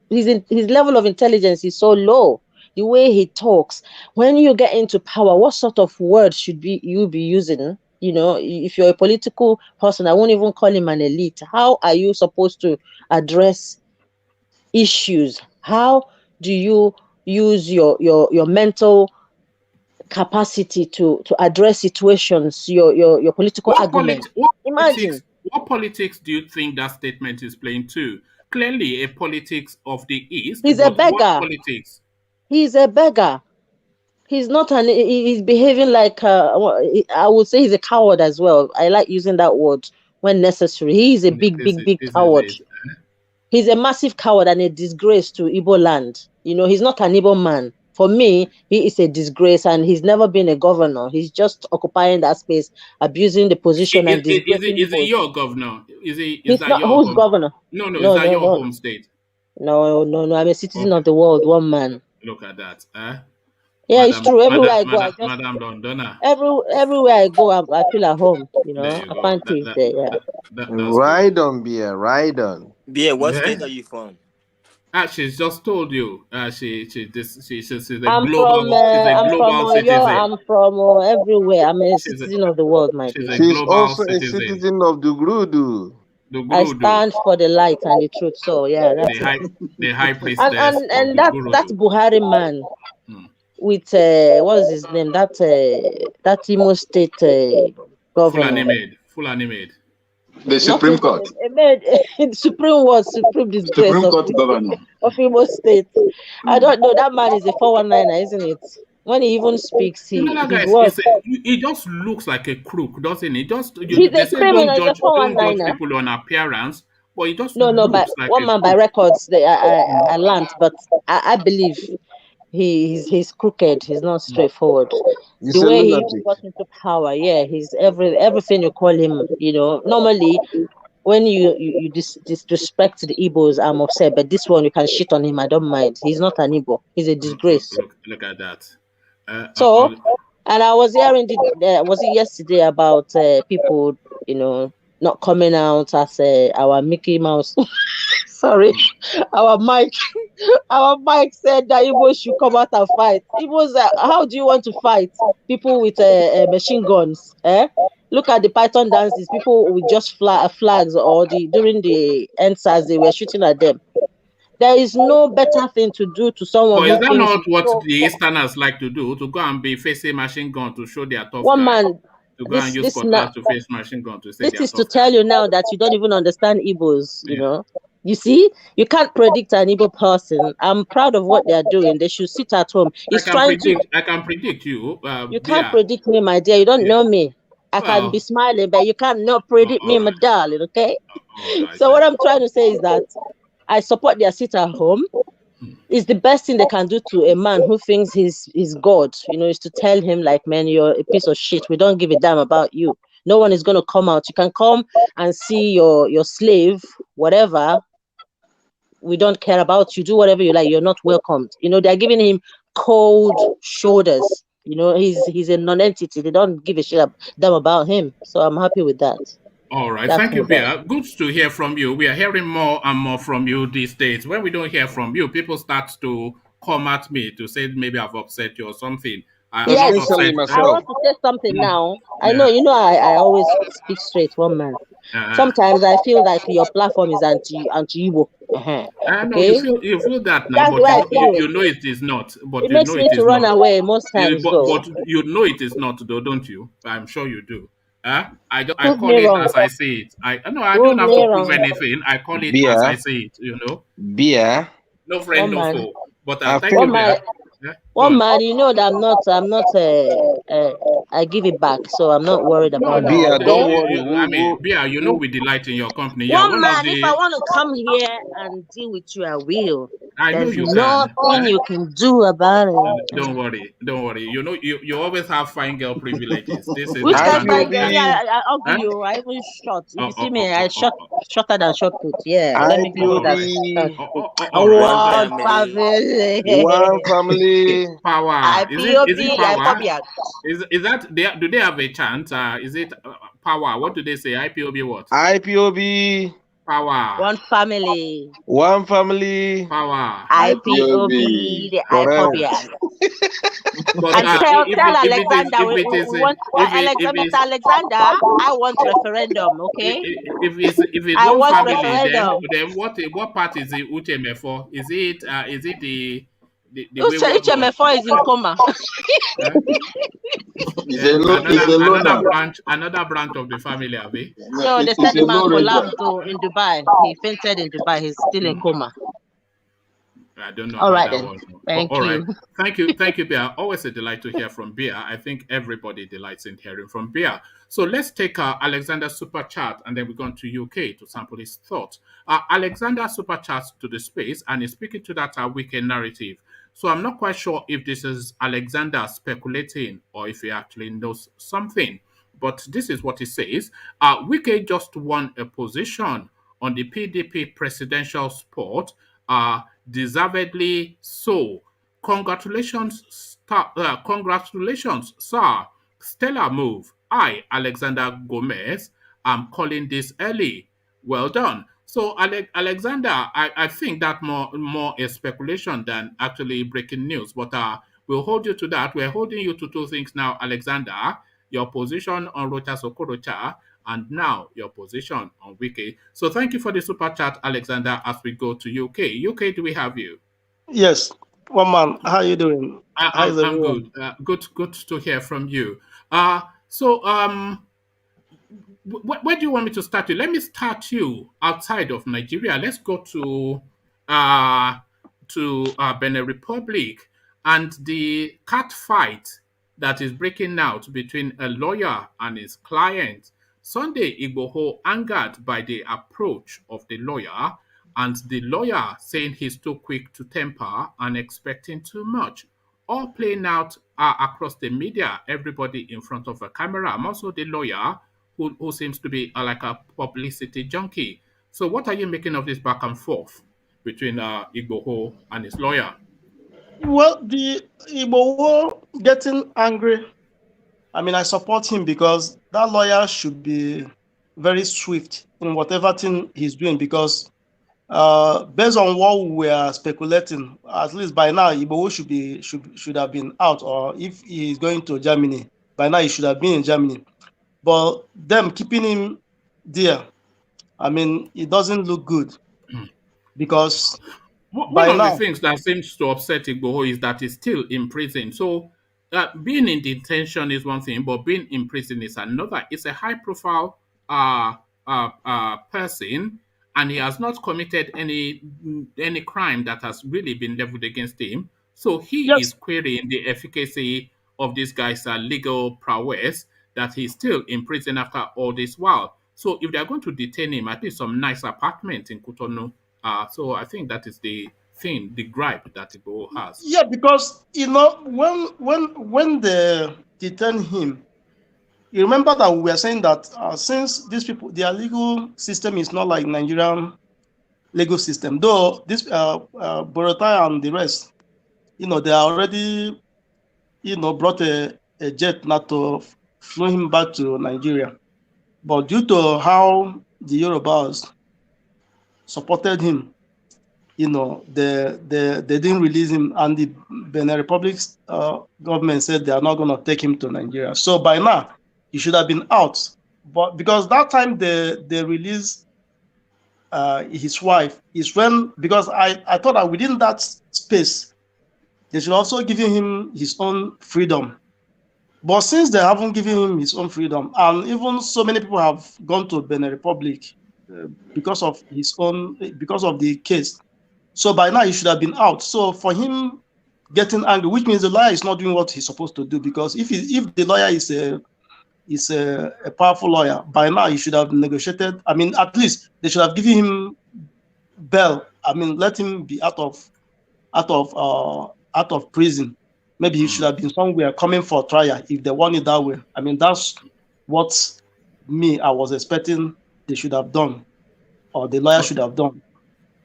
his level of intelligence is so low. The way he talks. When you get into power, what sort of words should you be using? You know, if you're a political person, I won't even call him an elite. How are you supposed to address issues? How do you use your mental capacity to address situations, your political argument? Imagine. What politics do you think that statement is playing to? Clearly a politics of the East, He's a but what beggar. politics? He's a beggar. He's not he's behaving like I would say he's a coward as well. I like using that word when necessary. He's a big This coward. is it. He's a massive coward and a disgrace to Igbo land. You know, he's not an Igbo man. For me, he is a disgrace, and he's never been a governor. He's just occupying that space, abusing the position and disgracing Is he Igbos. your governor? Is He's that not your who's home? governor. No, is No, that no, your no, home state? no. I'm a citizen Okay, of the world, one man. look at that. Yeah, it's true. Everywhere I go, I just Madam Londoner. everywhere I go, I feel at home. You There know, you I go. find peace there. Yeah. That's good. Right on, beer. Right on. Bia, what Yeah. state are you from? She's just told you. She's a I'm from global Oyo. citizen. I'm from everywhere. I'm a She's a, citizen of the world, my she's dear. a She's global also a citizen. citizen of the Grudu. The I Gurudu, stand for the light and the truth. So yeah, that's it. the high And priestess and of and the that Gurudu. Buhari man Hmm. with what's his name? That Imo State governor. Fulani made. The Not Supreme even Court. supreme disgrace Supreme of Court governor. Imo State. I don't know. That man is a 419er, isn't it? When he even speaks, You know that his guy words. he just looks like a crook, doesn't he? He's They a say criminal. He's a don't judge 419er. people on appearance, but he just No, by looks like one a man by crook. records, I learned, but I believe he's crooked. He's not straightforward. It's The a way he even lunatic. got into power, yeah, he's everything you call him. You know, normally when you disrespect the Igbos, I'm upset, but this one you can shit on him. I don't mind. He's not an Igbo. He's a disgrace. Look at that. Uh, uh, So uh, And I was hearing was it yesterday about people, not coming out as our Mickey Mouse. Sorry, our Mike, our Mike said that Igbo should come out and fight. It was how do you want to fight people with machine guns? Look at the Python dances. People with just flags, or during the NSAS they were shooting at them. There is no better thing to do to someone But who is that thinks not he's what so. the Easterners like to do? To go and be facing machine gun to show they are tough One guy. man, To go and this use this now cutlass to face machine gun to say this they are is to tough guy. tell you now that you don't even understand Igbos. Yeah. You see, you can't predict an Igbo person. I'm proud of what they are doing. They should sit at home. I He's can trying to. predict. I can predict you. You can't Yeah. predict me, my dear. You don't Yeah. know me. I can be Well. smiling, but you can't not predict All me, my right. darling. Okay. All right. So what I'm trying to say is that I support their sit at home. It's the best thing they can do to a man who thinks he's God. Is to tell him like, man, you're a piece of shit. We don't give a damn about you. No one is gonna come out. You can come and see your slave, whatever. We don't care about you. Do whatever you like. You're not welcomed. They're giving him cold shoulders. He's a non-entity. They don't give a shit damn about him. So I'm happy with that. All right. That's Thank my you, best. Bia. Good to hear from you. We are hearing more and more from you these days. When we don't hear from you, people start to come at me to say maybe I've upset you or something. I'm not Yes, Especially upset. I myself. want to say something now. I know, Yeah. I always speak straight, one man. Uh, Sometimes I feel like your platform is anti Igbo. I know Okay, you feel that now, that's the but way I feel. you know it is not. But It you know makes it me to is run not. away most times, though. But you know it is not, though, don't you? I'm sure you do. I Prove call me it wrong. as I see it. I no, I don't Prove have to me prove wrong. anything. I call it as I Beer, see it. beer. No friend, One no man, foe. But I've thank you, one told man, Bia. Yeah, go one on. man. That I'm not. I give it back, so I'm not worried No, about that. no. beer. Don't Okay. worry. I mean, Bia, we delight in your company. You are One one of man, if I the. want to come here and deal with you, I will. I know There's you can. nothing you can do about it. Don't worry. Don't worry. You always have fine girl privileges. This is Which the kind of country fine we girl? are. Me, IPOB, I argue Huh? you. I even short. If Oh, you oh, see oh, me, oh, I oh, oh. shorter than short put. Yeah, let me give you All that. right. IPOB. All right. One What family. One family? family. Power. Is it IPOB, power? IPOB. Is that do they have a chant? Is it power? What do they say? IPOB what? IPOB. Power. One family. One family. Power. IPOB, the Correct. IPOB. But And tell if it is Alexander if we, it we, is we want if Mr. it's Alexander. I want referendum. Okay, if it's I one want family, referendum. then what part is it Ucheme for? Is it the wayward one? Uchemefo is in coma. Eh? It's a Another loner. branch of the family, Abi. No, No, they it's said the a man low ranger. collapsed in Dubai. He fainted in Dubai. He's still in coma. I don't know All about right that then. one. Thank All right. you. Thank you, Bia. Always a delight to hear from Bia. I think everybody delights in hearing from Bia. So let's take Alexander Super Chat and then we're going to UK to sample his thoughts. Alexander Super Chats to the space and is speaking to that weekend narrative. So I'm not quite sure if this is Alexander speculating or if he actually knows something. But this is what he says. Wike just won a position on the PDP presidential spot, deservedly so. Congratulations, sir. Stellar move. I, Alexander Gomez, am calling this early. Well done. So, Alexander, I think that more is speculation than actually breaking news. But we'll hold you to that. We're holding you to two things now, Alexander. Your position on Rocha Sokorocha and now your position on Wiki. So thank you for the super chat, Alexander, as we go to UK. UK, do we have you? Yes. One man, how you doing? How is I'm everyone? good. Good to hear from you. So where do you want me to start you? Let me start you outside of Nigeria. Let's go uh Benin Republic and the cat fight that is breaking out between a lawyer and his client. Sunday Igboho angered by the approach of the lawyer and the lawyer saying he's too quick to temper and expecting too much. All playing out across the media, everybody in front of a camera. I'm also the lawyer who seems to be like a publicity junkie. So, what are you making of this back and forth between Igboho and his lawyer? Well, the Igbo getting angry I mean, I support him because that lawyer should be very swift in whatever thing he's doing, because based on what we are speculating, at least by now, IGBOHO should have been out, or if he is going to Germany, by now he should have been in Germany. But them keeping him there, I mean, it doesn't look good, because One by of the now, things that seems to upset IGBOHO is that he's still in prison. So being in detention is one thing, but being in prison is another. It's a high-profile person, and he has not committed any crime that has really been leveled against him. So he is yes, querying the efficacy of this guy's legal prowess, that he's still in prison after all this while. So if they are going to detain him, at least some nice apartment in Cotonou. So I think that is the thing, the gripe that IGBOHO has. yeah, because when they detain him, you remember that we were saying that since these people, their legal system is not like Nigerian legal system, though this Borotai and the rest, they are already, brought a jet not to flew him back to Nigeria. But due to how the Yorubas supported him, they didn't release him, and the Benin Republic's government said they are not going to take him to Nigeria. So by now, he should have been out. But because that time they released his wife, is when, because I thought that within that space, they should also give him his own freedom. But since they haven't given him his own freedom, and even so many people have gone to Benin Republic because of the case, so by now he should have been out. So for him getting angry, which means the lawyer is not doing what he's supposed to do, because if the lawyer is a powerful lawyer, by now he should have negotiated. I mean, at least they should have given him bail. I mean, let him be out of prison. Maybe he should have been somewhere coming for trial if they want it that way. I mean, that's what I was expecting they should have done, or the lawyer should have done.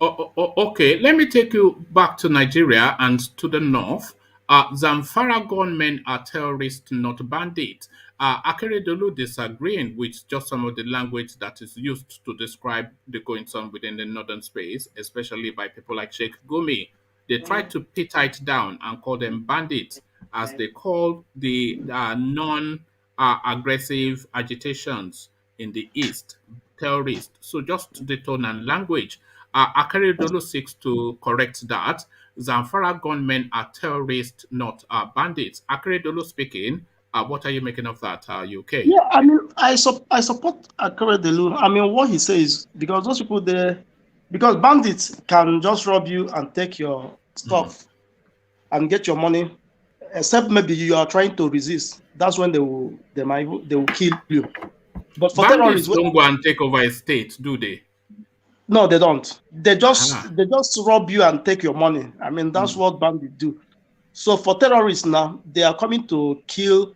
Okay, let me take you back to Nigeria and to the north. Zamfara gunmen are terrorists, not bandits. Akeridolu disagreeing with just some of the language that is used to describe the goings on within the northern space, especially by people like Sheikh Gumi. They tried to pit it down and call them bandits, as they call the non-aggressive agitations in the east terrorists. So just the tone and language. Akeridolu seeks to correct that. Zamfara gunmen are terrorists, not bandits. Akeridolu speaking. What are you making of that? Are you okay? Yeah, I mean, I support Akeridolu. I mean, what he says, because those people there, because bandits can just rob you and take your stuff and get your money, except maybe you are trying to resist. That's when they will kill you. But for bandits terrorists, don't go and take over a state, do they? No, they don't. They just rob you and take your money. I mean, that's what bandits do. So for terrorists now, they are coming to kill.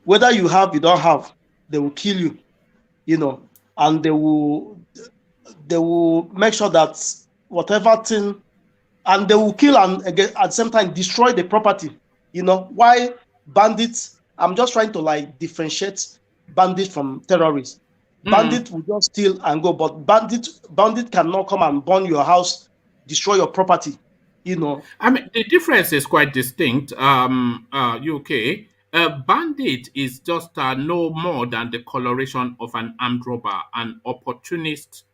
Whether you have, you don't have, they will kill you, and they will make sure that whatever thing, and they will kill and again at the same time destroy the property. Why bandits? I'm just trying to differentiate bandits from terrorists. Bandit will just steal and go, but bandit cannot come and burn your house, destroy your property. I mean, the difference is quite distinct. UK. A bandit is just no more than the coloration of an armed robber, an opportunist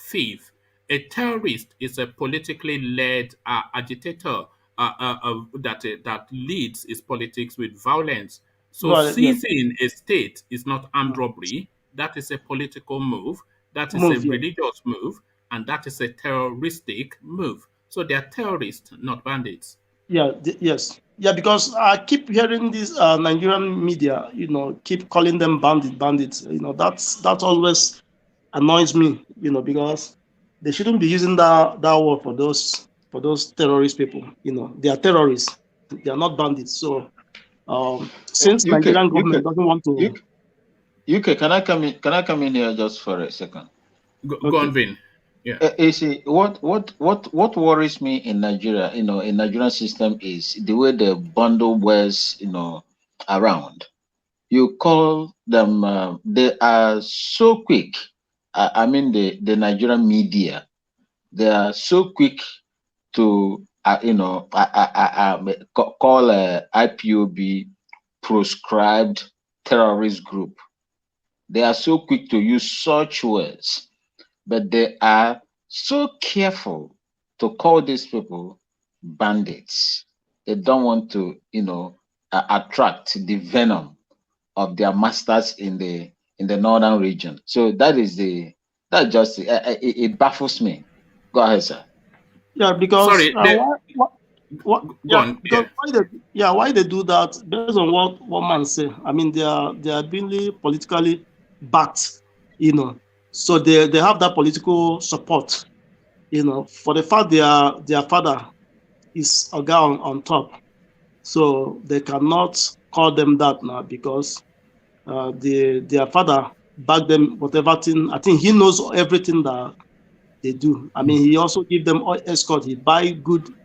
thief. A terrorist is a politically led agitator that leads his politics with violence. So seizing a state is not armed robbery. That is a political move. That is a religious move. And that is a terroristic move. So they are terrorists, not bandits. Yes. Yeah, because I keep hearing this Nigerian media, keep calling them bandits. That always annoys me, because they shouldn't be using that word for those terrorist people. They are terrorists. They are not bandits. So since Nigerian government doesn't want to. UK, can I come in here just for a second? Go on, Vin. Yeah. You see, what worries me in Nigeria, in Nigerian system is the way the bundle wears, around. you call them, they are so quick. I mean, the Nigerian media, they are so quick to, call IPOB proscribed terrorist group. They are so quick to use such words, but they are so careful to call these people bandits. They don't want to, attract the venom of their masters in the northern region. So that just it baffles me. Go ahead, sir. Yeah, because Sorry, why they do that based on what one man say. I mean, they are really politically backed, so they have that political support, for the fact their father is a guy on top, so they cannot call them that now because their father back them whatever thing. I think he knows everything that they do. I mean, he also give them escort. He buy good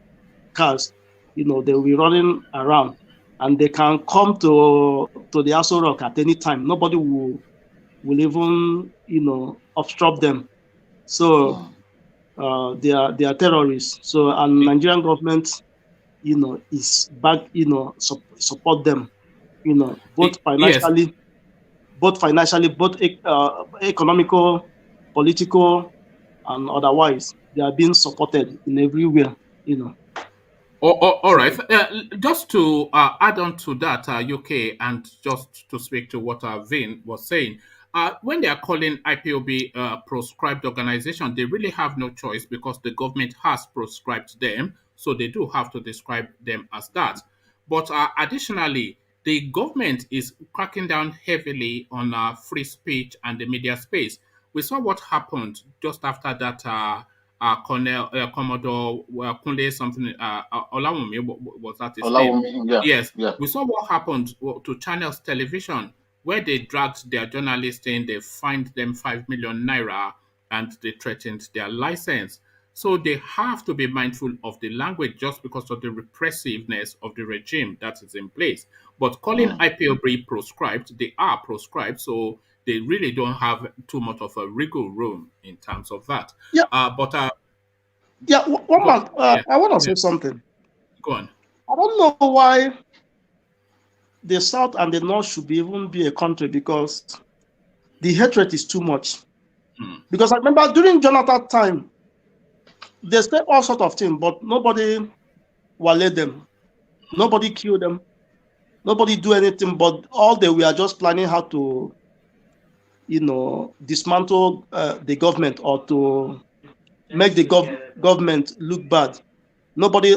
cars. They will be running around, and they can come to the Aso Rock at any time. Nobody will even obstruct them. So they are terrorists. So and Nigerian government, is back. Support them. Both financially, both economical, political, and otherwise. They are being supported in everywhere. All right. Just to add on to that, UK, and just to speak to what Vin was saying, when they are calling IPOB proscribed organization, they really have no choice because the government has proscribed them, so they do have to describe them as that. But additionally, the government is cracking down heavily on free speech and the media space. We saw what happened just after that. Commodore Kunle something Olawumi, was that his name? Yeah. Yes. Yeah. We saw what happened to Channels Television, where they dragged their journalists in, they fined them 5 million naira, and they threatened their license. So they have to be mindful of the language just because of the repressiveness of the regime that is in place. But calling IPOB proscribed, they are proscribed, so they really don't have too much of a wriggle room in terms of that. Yeah. I want to say something. Go on. I don't know why the South and the North should even be a country because the hatred is too much. Because I remember during Jonathan's time, they said all sorts of things, but nobody waylaid them. Nobody killed them. Nobody do anything, but all they were just planning how to, dismantle the government or to make the government look bad. Nobody.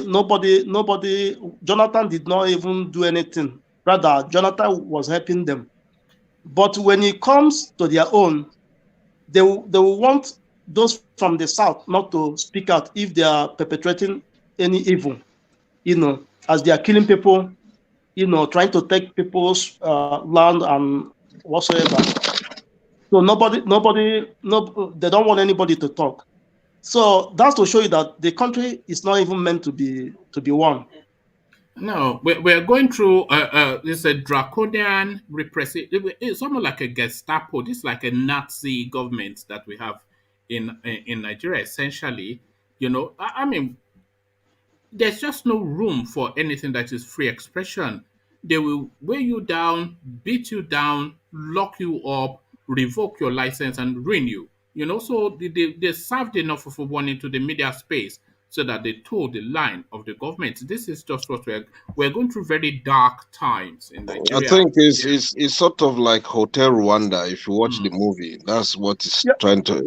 Jonathan did not even do anything. Rather, Jonathan was helping them. But when it comes to their own, they will want those from the South not to speak out if they are perpetrating any evil, as they are killing people, trying to take people's land and whatsoever. So they don't want anybody to talk. So that's to show you that the country is not even meant to be won. No, we're going through this a draconian repressive. It's almost like a Gestapo. This is like a Nazi government that we have in Nigeria. Essentially, I mean, there's just no room for anything that is free expression. They will weigh you down, beat you down, lock you up, revoke your license, and ruin you. So they served enough of a warning to the media space so that they told the line of the government. This is just what we're going through very dark times in Nigeria. I think it's sort of like Hotel Rwanda. If you watch the movie, that's what is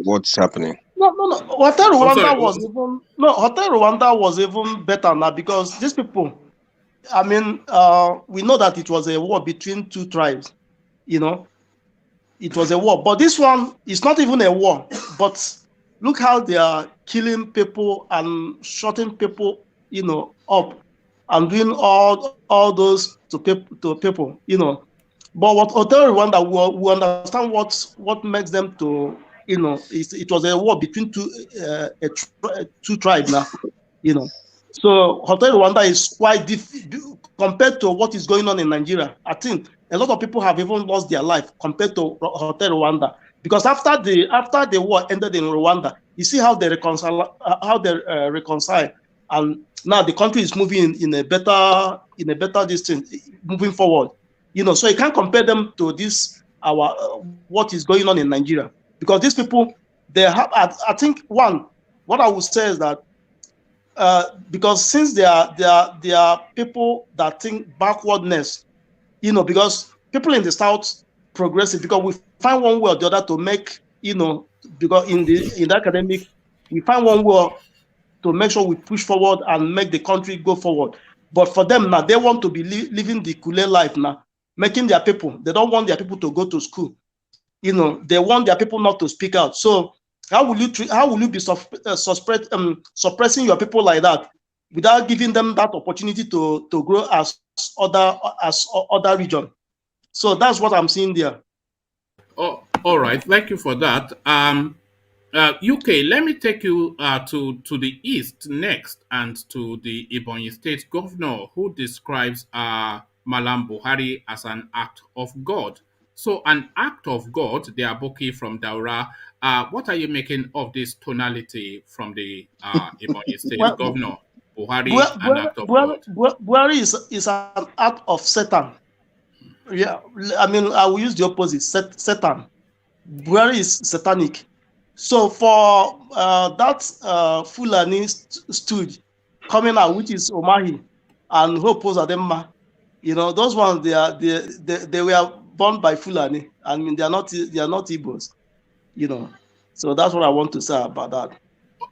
what's happening. No. Hotel Rwanda was even better now because these people, I mean, we know that it was a war between two tribes, It was a war, but this one is not even a war. But look how they are killing people and shooting people, up, and doing all those to people, But what Hotel Rwanda we understand what makes them to, it was a war between two tribes now, So Hotel Rwanda is quite compared to what is going on in Nigeria. I think A lot of people have even lost their life compared to Hotel Rwanda. Because after the war ended in Rwanda, you see how they reconcile, and now the country is moving in a better distance, moving forward. So you can't compare them to this what is going on in Nigeria, because these people, they have. I think what I would say is that because since they are people that think backwardness, because people in the South progressive, because we find one way or the other to make, because in the academic, we find one way to make sure we push forward and make the country go forward. But for them now, they want to be living the Kule life now, making their people. They don't want their people to go to school. They want their people not to speak out. So how will you be suppressing your people like that without giving them that opportunity to grow as other region? So that's what I'm seeing there. Oh, all right. Thank you for that. UK, let me take you to the east next, and to the Ebonyi State governor, who describes Malam Buhari as an act of God. So, an act of God, the Aboki from Daura. What are you making of this tonality from the Ebonyi State governor? Buhari, an act of God. Buhari is an act of Satan. Yeah, I mean, I will use the opposite, Satan. Buhari is satanic. So for that Fulani stooge coming out, which is Umahi and Hope Ademma, those ones, they were born by Fulani. I mean, they are not Igbos, So that's what I want to say about that.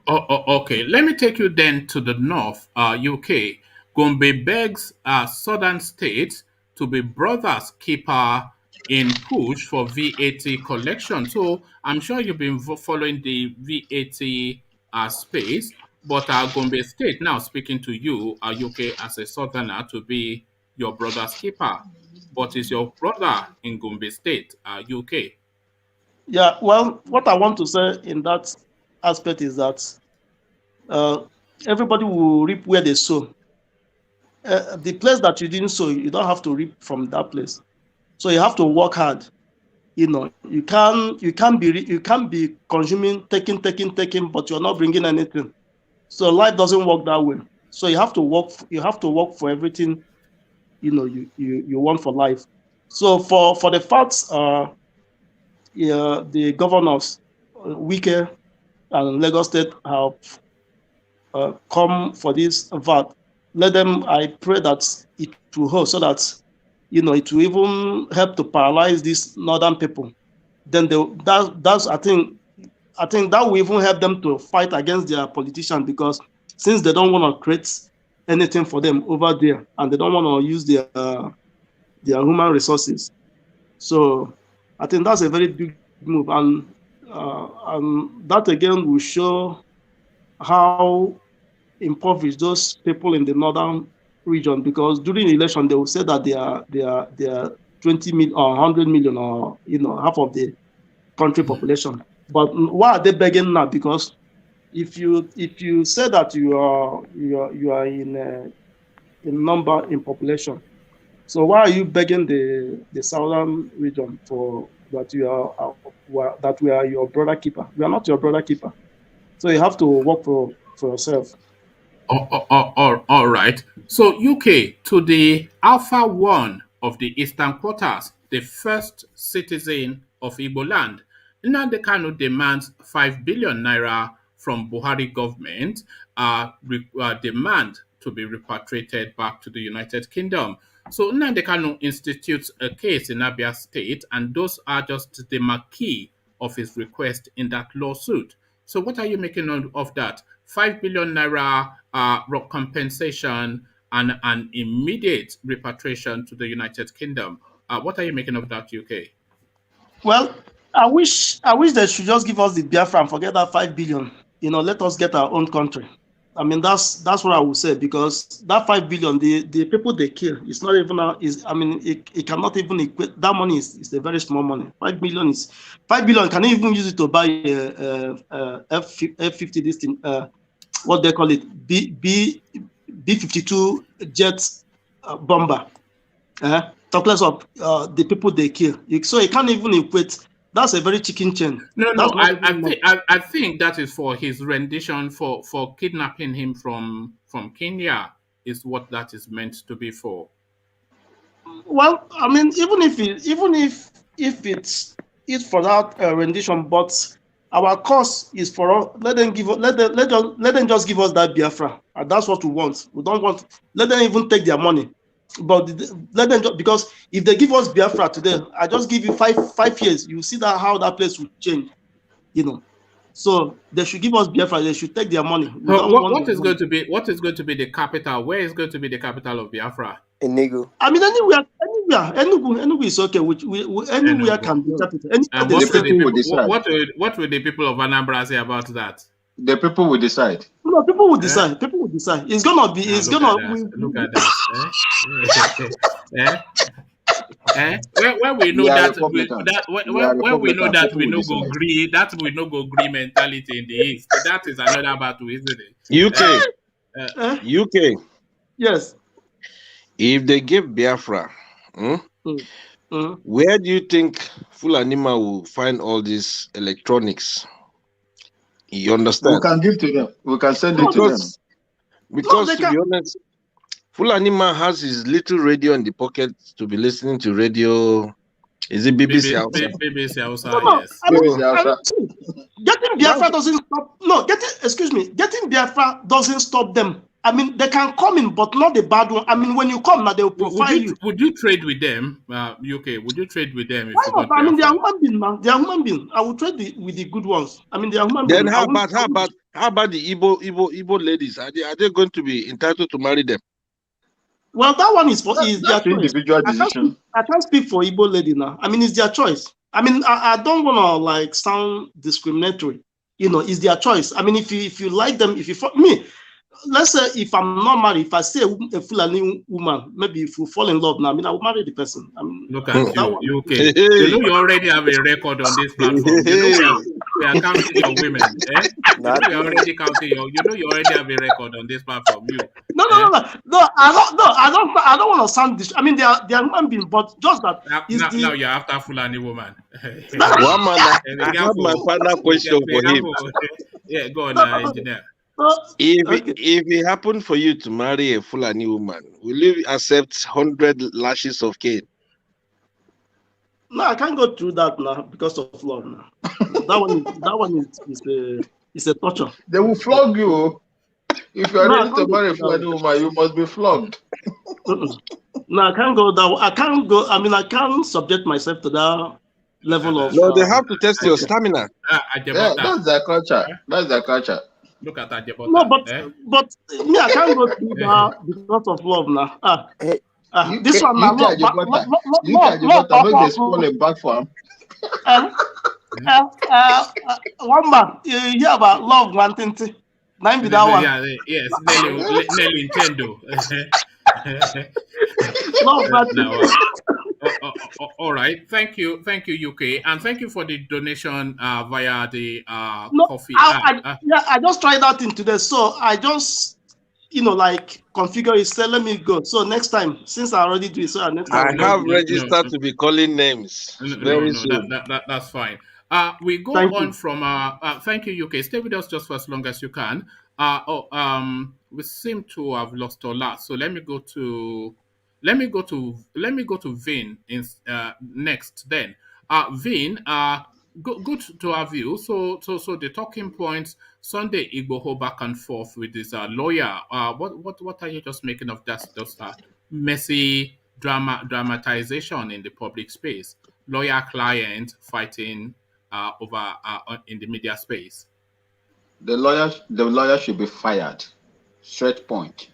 Okay, let me take you then to the north, UK. Gombe begs southern states to be brothers keeper in push for VAT collection. So I'm sure you've been following the VAT space, but Gombe State now speaking to you, UK, as a southerner, to be your brother's keeper. But is your brother in Gombe State, UK? Yeah, well, what I want to say in that aspect is that everybody will reap where they sow. The place that you didn't sow, you don't have to reap from that place. So you have to work hard. You can't be consuming, taking, but you're not bringing anything. So life doesn't work that way. So you have to work. You have to work for everything. You want for life. So for the facts, the governors, Wike and Lagos State have come for this VAT. Let them. I pray that it will hold, so that it will even help to paralyze these northern people. Then I think that will even help them to fight against their politicians, because since they don't want to create anything for them over there, and they don't want to use their human resources. So I think that's a very big move, and that again will show how impoverished those people in the northern region, because during the election they will say that they are 20 million or 100 million, or half of the country population. But why are they begging now? Because if you say that you are in number in population, so why are you begging the southern region for that we are your brother keeper? We are not your brother keeper. So you have to work for yourself. All right. So UK, to the Alpha 1 of the Eastern Quarters, the first citizen of Igbo land, Nnamdi Kanu demands 5 billion naira from Buhari government, demand to be repatriated back to the United Kingdom. So Nnamdi Kanu institutes a case in Abia State, and those are just the marquee of his request in that lawsuit. So what are you making of that? 5 billion naira compensation and an immediate repatriation to the United Kingdom. What are you making of that, UK? Well, I wish they should just give us the Biafra and forget that 5 billion. Let us get our own country. I mean, that's what I would say, because that 5 billion, the people they kill, it's not even it cannot even equate. That money is a very small money. 5 billion can even use it to buy F-50 this thing, what they call it, B-52 jet bomber. talk less of the people they kill. So you can't even equate. That's a very chicken chain. No, I think that is for his rendition for kidnapping him from Kenya is what that is meant to be for. Well, I mean, even if it's for that rendition, but our cause is for us. Let them just give us that Biafra, and that's what we want. We don't want. Let them even take their money, but let them just, because if they give us Biafra today, I just give you five years. You see that how that place will change, So they should give us Biafra. They should take their money. What is going to be the capital? Where is going to be the capital of Biafra? Enugu. I mean, anywhere. Enugu is okay. Anywhere can be capital. And what will the people of Anambra say about that? The people will decide. No, people will decide. People will decide. It's gonna be. It's gonna. Look at that. When we know that we know that we no go agree, that we no go agree mentality in the East. That is another battle, isn't it? UK. Yes. If they give Biafra, where do you think Fulanima will find all these electronics? You understand? We can give to them. We can send it to them. Because to be honest, Fulanima has his little radio in the pocket to be listening to radio. Is it BBC Hausa? BBC Hausa, yes. Getting Biafra doesn't stop. No, getting Biafra doesn't stop them. I mean, they can come in, but not the bad one. I mean, when you come now, they will profile you. Would you trade with them, UK? Would you trade with them? Why not? I mean, they are human beings, man. They are human beings. I will trade with the good ones. I mean, they are human beings. Then how about the Igbo ladies? Are they going to be entitled to marry them? Well, that one is their choice. Individual decision. I can't speak for Igbo lady now. I mean, it's their choice. I mean, I don't want to sound discriminatory. It's their choice. I mean, if you like them, me. Let's say if I'm not married, if I see a Fulani woman, maybe if we fall in love now, I mean, I will marry the person. I mean, look at you, UK. You already have a record on this platform. We are counting your women. You already counting you already have a record on this platform. No. I don't want to sound I mean, they are human beings, but just that. Now you're after Fulani woman. One man, I have my final question for him. Yeah, go on, engineer. If it happened for you to marry a Fulani woman, will you accept 100 lashes of cane? No, I can't go through that now because of love. Now. that one is a torture. They will flog you. If you are ready to marry a Fulani woman, you must be flogged. No, I can't go that. I can't go. I mean, I can't subject myself to that level of. No, they have to test your stamina. That's their culture. That's their culture. Look at that. No, but me, I can't go through that because of love now. This one now. You can't make this falling back for him. One man, you hear about love, one thing. Nine be that one. Yes, Nelly Nintendo. All right, thank you, UK, and thank you for the donation via the coffee. I just tried that in today, so I just configure it. Say, let me go. So next time, since I already do it, so next time I have registered to be calling names. Very soon. That's fine. We go on from thank you, UK. Stay with us just for as long as you can. We seem to have lost Ola, so let me go to Vin next. Then, Vin, good to have you. So the talking points: Sunday IGBOHO back and forth with his lawyer. What are you just making of that? Just messy dramatization in the public space. Lawyer client fighting over in the media space. The lawyer should be fired. Straight point.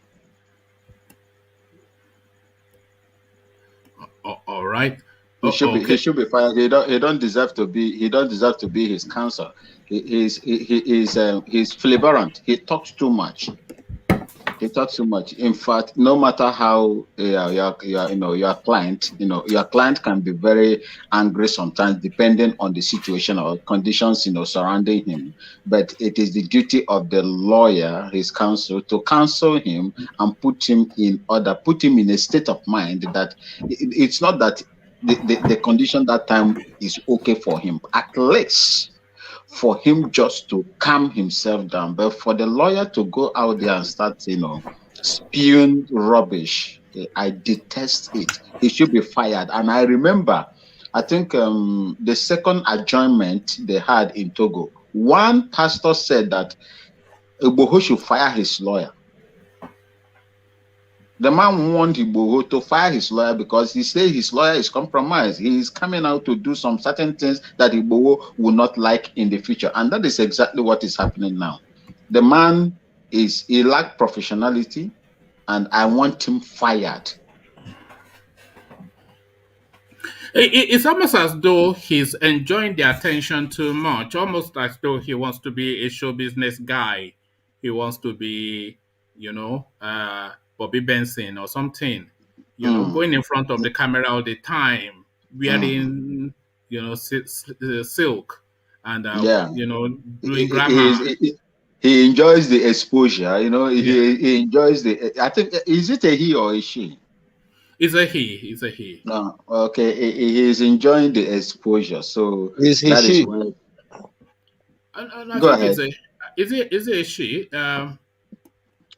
All right. He should be fired. He don't deserve to be. He don't deserve to be his counsel. He's flagrant. He talks too much. They talk too much. In fact, no matter how your client can be very angry sometimes, depending on the situation or conditions surrounding him. But it is the duty of the lawyer, his counsel, to counsel him and put him in order, put him in a state of mind that it's not that the condition that time is okay for him. At least for him just to calm himself down, but for the lawyer to go out there and start, spewing rubbish, I detest it. He should be fired. And I remember, I think the second adjournment they had in Togo, one pastor said that IGBOHO should fire his lawyer. The man wanted IGBOHO to fire his lawyer because he said his lawyer is compromised. He is coming out to do some certain things that IGBOHO will not like in the future. And that is exactly what is happening now. The man he lacks professionality, and I want him fired. It's almost as though he's enjoying the attention too much, almost as though he wants to be a show business guy. He wants to be, Bobby Benson or something, going in front of the camera all the time, wearing, silk and, doing grammar. He enjoys the exposure, he enjoys I think, is it a he or a she? It's a he. It's a he. No, okay. He is enjoying the exposure. So is he she? Go ahead. Is it a she?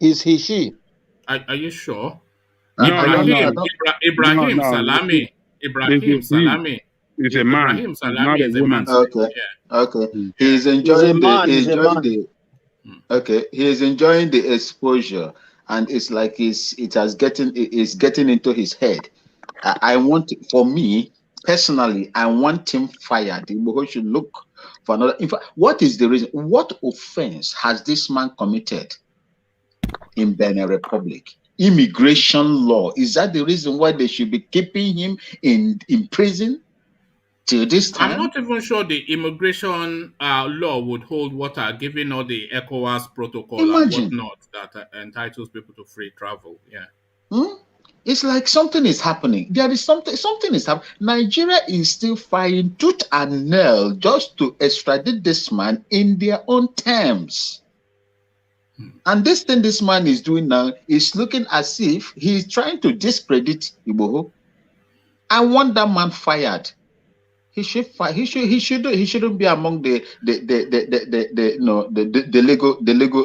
Is he she? Are you sure? No, Ibrahim Salami. Ibrahim Salami. It's a man. Ibrahim Salami is a man. Okay. Yeah. Okay. He is enjoying Okay. He is enjoying the exposure. And it's like it's getting into his head. For me personally, I want him fired. IGBOHO should look for another. In fact, what is the reason? What offense has this man committed in Benin Republic? Immigration law. Is that the reason why they should be keeping him in prison till this time? I'm not even sure the immigration law would hold water, given all the ECOWAS protocol and whatnot that entitles people to free travel. Yeah. It's like something is happening. There is something is happening. Nigeria is still fighting tooth and nail just to extradite this man in their own terms. And this thing this man is doing now is looking as if he's trying to discredit IGBOHO. I want that man fired. He should fight. He shouldn't be among the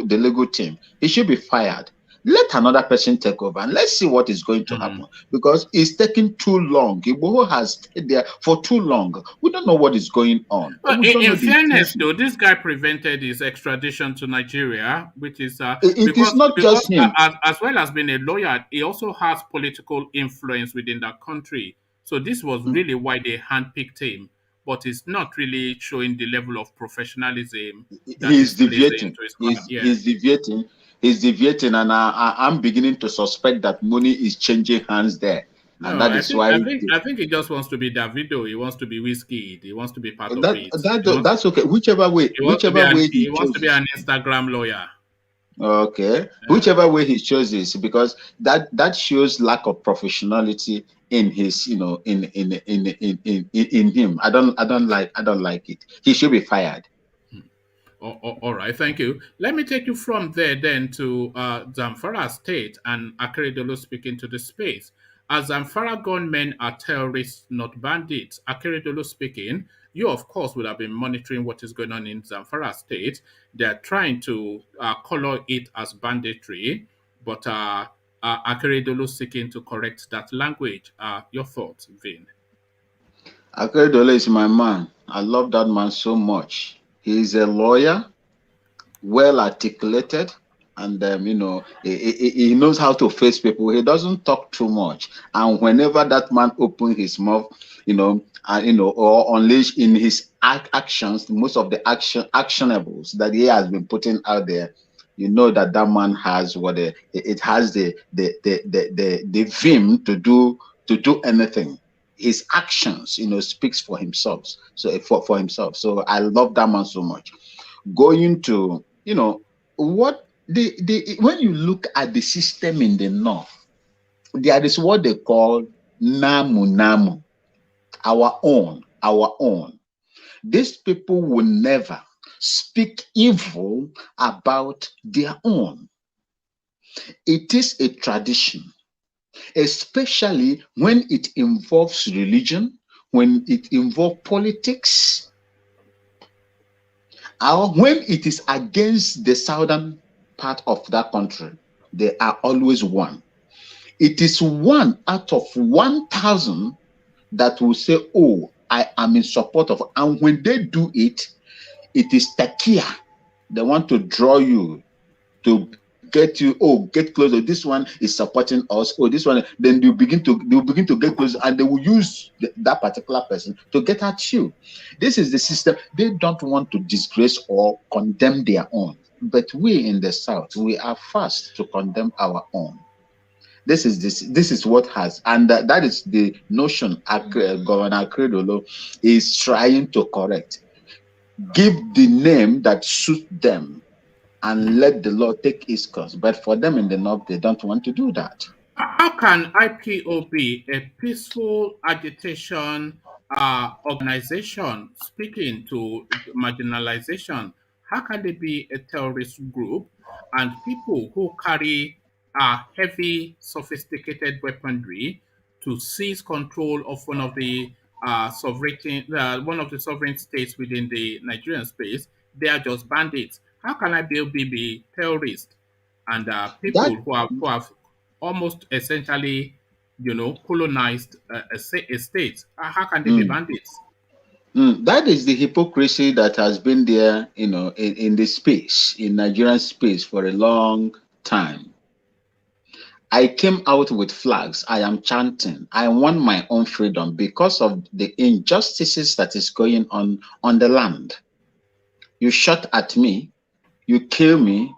legal team. He should be fired. Let another person take over and let's see what is going to happen, because it's taking too long. IGBOHO has stayed there for too long. We don't know what is going on. But in fairness, though, this guy prevented his extradition to Nigeria, which is it's not just him. As well as being a lawyer, he also has political influence within that country. So this was really why they handpicked him. But it's not really showing the level of professionalism. He's deviating. He's deviating, and I'm beginning to suspect that money is changing hands there. And I think he just wants to be Davido. He wants to be Whiskey. He wants to be part of it. That's okay. Whichever way he wants to be an Instagram lawyer. Okay. Whichever way he chooses, because that shows lack of professionality in his, in him. I don't like it. He should be fired. All right, thank you. Let me take you from there then to Zamfara State and Akeridolu speaking to the space. As Zamfara gunmen are terrorists, not bandits, Akeridolu speaking, you of course would have been monitoring what is going on in Zamfara State. They're trying to color it as banditry, but Akeridolu seeking to correct that language. Your thoughts, Vin? Akeridolu is my man. I love that man so much. He is a lawyer, well articulated, and he knows how to face people. He doesn't talk too much. And whenever that man opens his mouth, or unleash in his actions, most of the actionables that he has been putting out there, you know that man has it has the vim to do anything. His actions, speaks for himself. So for himself. So I love that man so much. Going to, what when you look at the system in the north, there is what they call namu, our own. These people will never speak evil about their own. It is a tradition, especially when it involves religion, when it involves politics, or when it is against the southern part of that country. They are always one. It is 1 out of 1,000 that will say, oh, I am in support of, and when they do it, it is takia. They want to draw you to get you, oh, get closer. This one is supporting us. Oh, this one. Then they'll begin to get closer, and they will use that particular person to get at you. This is the system. They don't want to disgrace or condemn their own. But we in the South, we are fast to condemn our own. This is what has, and that is the notion Governor Akeridolu is trying to correct. Give the name that suits them and let the law take its course. But for them in the north, they don't want to do that. How can IPOB, a peaceful agitation organization speaking to marginalization, how can they be a terrorist group and people who carry heavy, sophisticated weaponry to seize control of one of the sovereign states within the Nigerian space? They are just bandits. How can IPOB be terrorists and people who have almost essentially, colonized a state? How can they be bandits? That is the hypocrisy that has been there, in this space, in Nigerian space for a long time. I came out with flags. I am chanting. I want my own freedom because of the injustices that is going on the land. You shot at me. You kill me.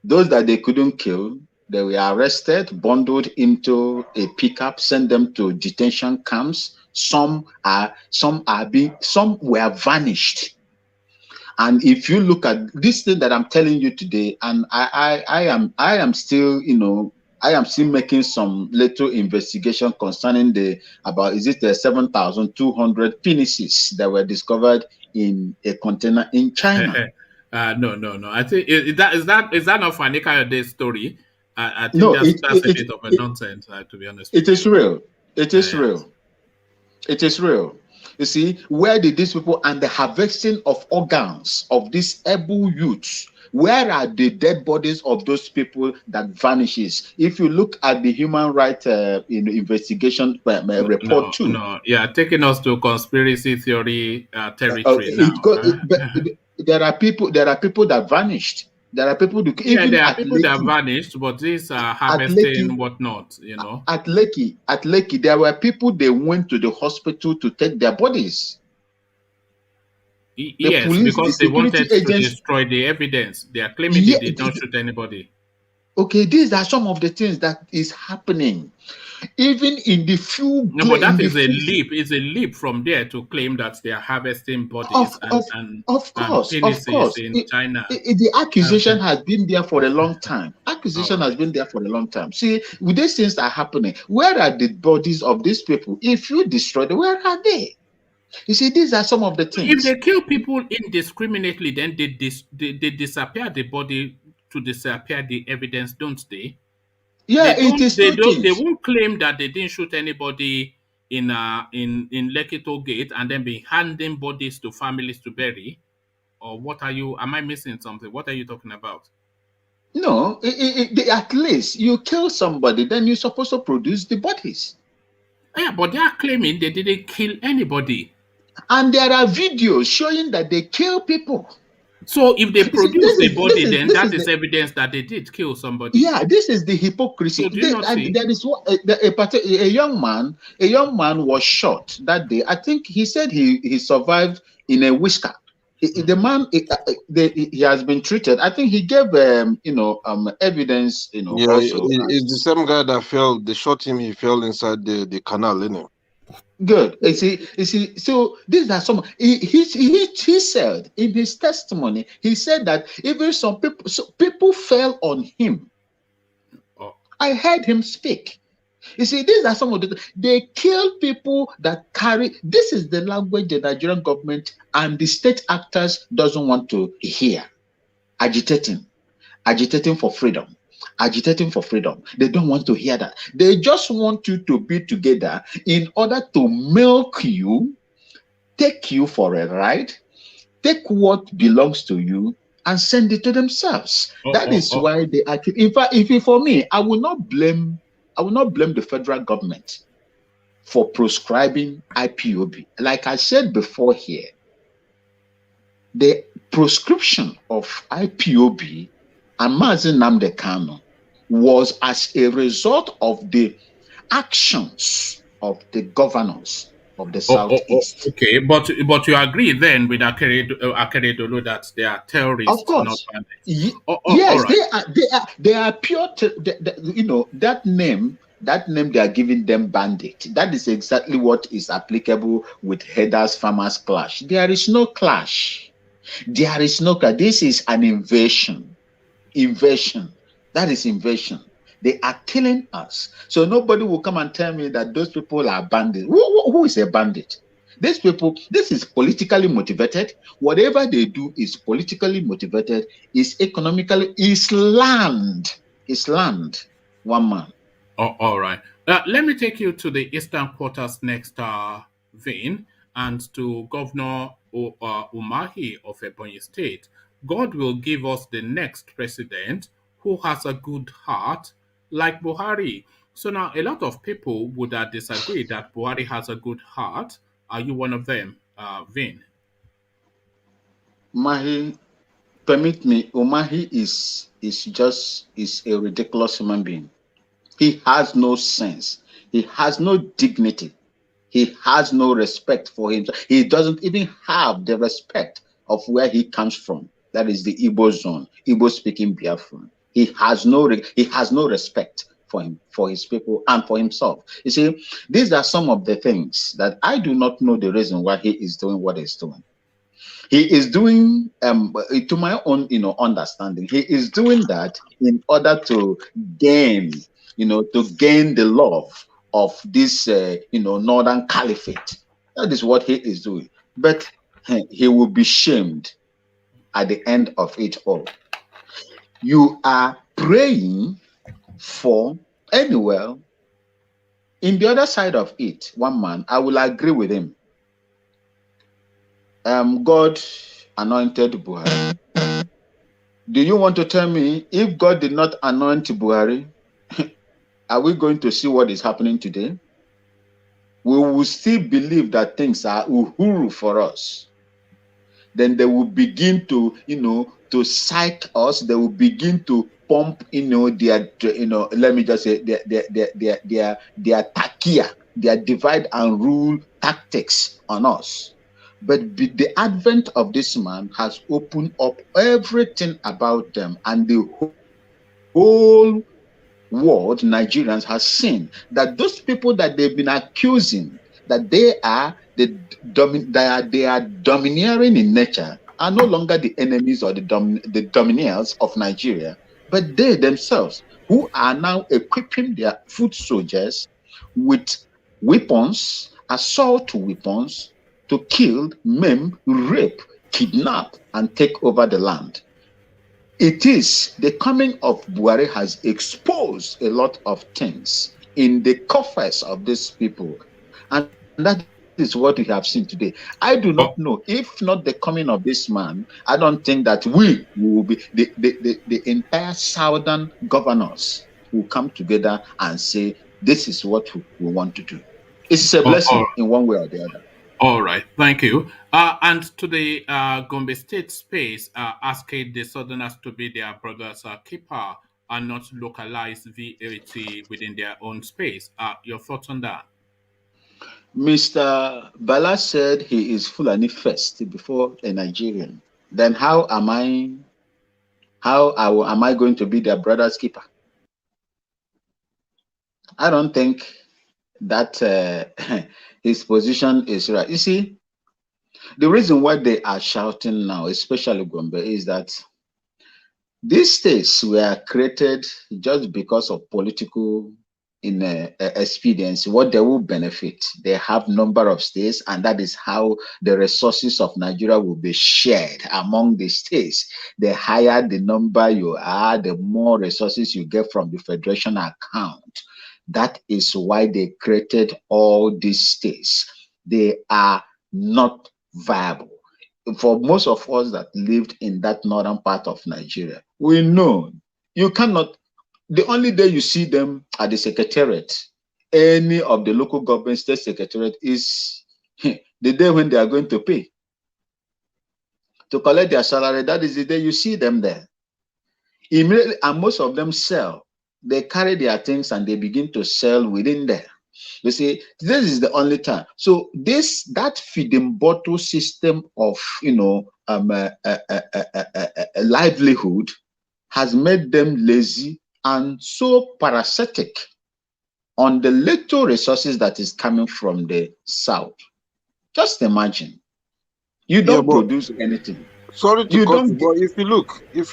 Those that they couldn't kill, they were arrested, bundled into a pickup, sent them to detention camps. Some were vanished. And if you look at this thing that I'm telling you today, and I am still, I am still making some little investigation concerning the 7,200 penises that were discovered in a container in China. No. I think is that not Fani Kayode's story? I think that's a bit of a nonsense, to be honest. It is real. It is real. It is real. You see, where did these people and the harvesting of organs of these able youths? Where are the dead bodies of those people that vanishes? If you look at the human rights investigation report too. No, yeah, taking us to conspiracy theory territory now. There are people that vanished. There are people that that vanished, but these are harvesting whatnot, At Lekki, there were people they went to the hospital to take their bodies. Yes, because they wanted to destroy the evidence. They are claiming they did not shoot anybody. Okay, these are some of the things that is happening. Even in the few... No, but that is a leap. It's a leap from there to claim that they are harvesting bodies of course. in China. The accusation has been there for a long time. Has been there for a long time. See, with these things are happening. Where are the bodies of these people? If you destroy them, where are they? You see, these are some of the things. If they kill people indiscriminately, then they disappear the body to disappear the evidence, don't they? Yeah, they won't claim that they didn't shoot anybody in Lekki Toll Gate and then be handing bodies to families to bury. Or what are you? Am I missing something? What are you talking about? No, at least you kill somebody, then you're supposed to produce the bodies. Yeah, but they are claiming they didn't kill anybody. And there are videos showing that they kill people. So if they produce the body, then that is evidence that they did kill somebody. Yeah, this is the hypocrisy. So there is a young man was shot that day. I think he said he survived in a whisker. The man he has been treated. I think he gave evidence. Yeah, also. it's the same guy that fell. They shot him. He fell inside the canal, isn't it? Good. You see, so these are some. He said in his testimony, he said that even some people, people fell on him. Oh. I heard him speak. You see, these are some of the. They kill people that carry. This is the language the Nigerian government and the state actors doesn't want to hear. Agitating for freedom. Agitating for freedom. They don't want to hear that. They just want you to be together in order to milk you, take you for a ride, take what belongs to you, and send it to themselves. That is why they are. In fact, if for me, I will not blame the federal government for proscribing IPOB. Like I said before here, the proscription of IPOB and NNAMDI Kanu was as a result of the actions of the governors of the Southeast. Okay, but you agree then with Akeridolu that they are terrorists, Of course, not bandits? yes, All right. they are pure. You know that name they are giving them bandit. That is exactly what is applicable with Headers Farmers clash. There is no clash. There is no clash. This is an invasion. Invasion. That is invasion. They are killing us. So nobody will come and tell me that those people are bandits. Who is a bandit? These people, this is politically motivated. Whatever they do is politically motivated, is economically, is land. Is land. One man. All right. Let me take you to the Eastern Quarters next, Vin, and to Governor Umahi of Ebonyi State. God will give us the next president who has a good heart, like Buhari. So now, a lot of people would disagree that Buhari has a good heart. Are you one of them, Vin? Umahi, permit me. Umahi is a ridiculous human being. He has no sense. He has no dignity. He has no respect for himself. He doesn't even have the respect of where he comes from. That is the Igbo zone, Igbo speaking Biafran. He has no respect for him, for his people, and for himself. You see, these are some of the things that I do not know the reason why he is doing what he's doing. He is doing, to my own, understanding, he is doing that in order to gain, to gain the love of this, northern caliphate. That is what he is doing. But he will be shamed at the end of it all. You are praying for, anywhere, in the other side of it, one man, I will agree with him. God anointed Buhari. Do you want to tell me if God did not anoint Buhari, are we going to see what is happening today? We will still believe that things are uhuru for us. Then they will begin to, to psych us. They will begin to pump, their, let me just say, their takia, their divide and rule tactics on us. But the advent of this man has opened up everything about them, and the whole world, Nigerians, has seen that those people that they've been accusing that they are domineering in nature are no longer the enemies or the domineers of Nigeria, but they themselves, who are now equipping their foot soldiers with weapons, assault weapons, to kill, maim, rape, kidnap, and take over the land. It is the coming of Buhari has exposed a lot of things in the coffers of these people. And that is what we have seen today. I do not know. If not the coming of this man, I don't think that we will be, the entire southern governors will come together and say, this is what we want to do. It's a blessing in one way or the other. All right, thank you. And to the Gombe State space, asking the Southerners to be their brothers' keeper and not localize VAT within their own space. Your thoughts on that? Mr. Bala said he is Fulani first before a Nigerian. Then how am I going to be their brother's keeper? I don't think that his position is right. You see, the reason why they are shouting now, especially Gombe, is that these states were created just because of political expedience. What they will benefit, they have number of states, and that is how the resources of Nigeria will be shared among the states. The higher the number you are, the more resources you get from the federation account. That is why they created all these states. They are not viable. For most of us that lived in that northern part of Nigeria, we know you cannot. The only day you see them at the secretariat, any of the local government state secretariat, is the day when they are going to pay to collect their salary. That is the day you see them there. Immediately, and most of them sell. They carry their things and they begin to sell within there. You see, this is the only time. So that feeding bottle system of livelihood has made them lazy and so parasitic on the little resources that is coming from the south. Just imagine, you don't produce anything. Sorry to cut you, but if you look, Yes,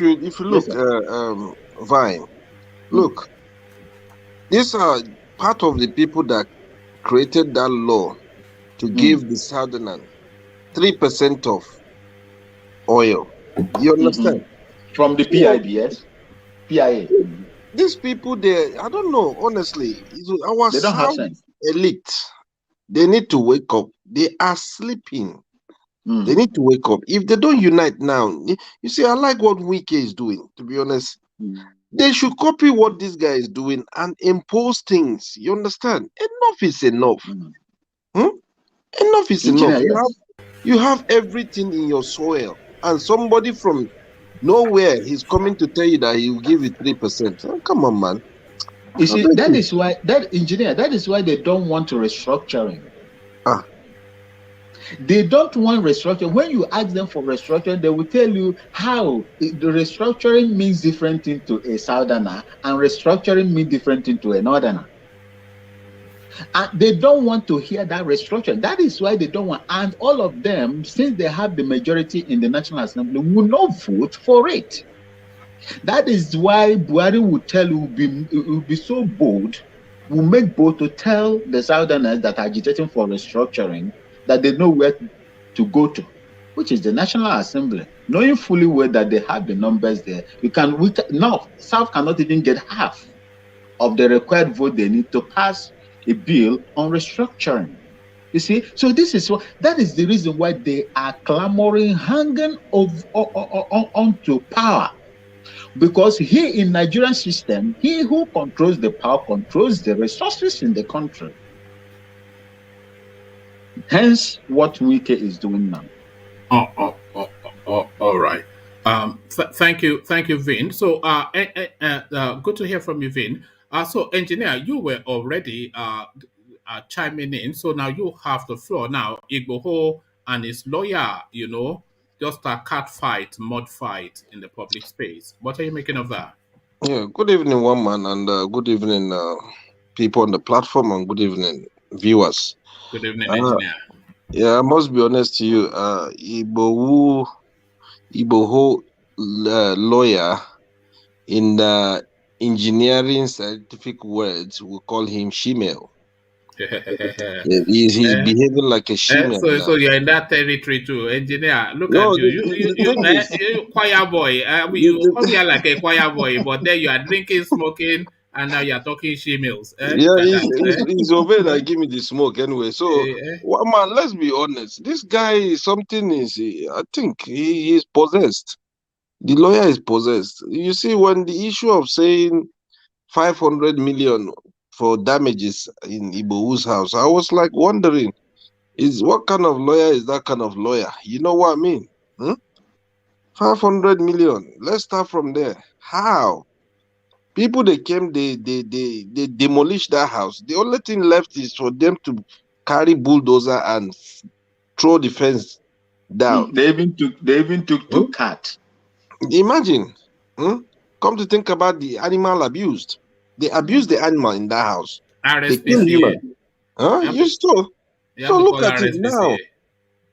Vine, look, these are part of the people that created that law to give the Southerners 3% of oil. You understand? From the PIB, yes? PIA. These people there, I don't know, honestly, our They don't have South sense. elite, they need to wake up. They are sleeping. They need to wake up. If they don't unite now, you see, I like what Wike is doing, to be honest. They should copy what this guy is doing and impose things. You understand? Enough is enough. Enough is enough. You have everything in your soil, and somebody from nowhere is coming to tell you that he will give you 3%. Oh, come on, man. You see, that is why they don't want to restructuring. They don't want restructuring. When you ask them for restructuring, they will tell you how the restructuring means different thing to a southerner and restructuring means different thing to a northerner. And they don't want to hear that restructuring. That is why they don't want. And all of them, since they have the majority in the National Assembly, will not vote for it. That is why Buhari will tell you, will be so bold, will make bold to tell the southerners that are agitating for restructuring that they know where to go to, which is the National Assembly, knowing fully well that they have the numbers there. Now, South cannot even get half of the required vote they need to pass a bill on restructuring. You see, so that is the reason why they are clamoring, hanging onto power. Because in Nigerian system, he who controls the power controls the resources in the country. Hence, what Wike is doing now. All right. Thank you, Vin. So, good to hear from you, Vin. So, engineer, you were already chiming in. So now you have the floor. Now, IGBOHO and his lawyer, just a cat fight, mud fight in the public space. What are you making of that? Yeah. Good evening, one man, and good evening, people on the platform, and good evening, viewers. Good evening, engineer. Yeah, I must be honest to you. IGBOHO lawyer in the engineering scientific words, we call him Shemale. He's behaving like a Shemale. So you're in that territory too, engineer. Look at you choir boy. You come here like a choir boy, but then you are drinking, smoking, and now you are talking Shemales. He's over there. Give me the smoke anyway. So, man, let's be honest. This guy, I think he is possessed. The lawyer is possessed. You see, when the issue of saying 500 million for damages in IGBOHO's house, I was like wondering, what kind of lawyer is that kind of lawyer? You know what I mean? 500 million. Let's start from there. How? People, they came, they demolished that house. The only thing left is for them to carry bulldozer and throw the fence down. They even took two cats. Imagine. Come to think about the animal abused. They abused the animal in that house. RSPCA. You saw. You have So to look call at it now. RSPCA.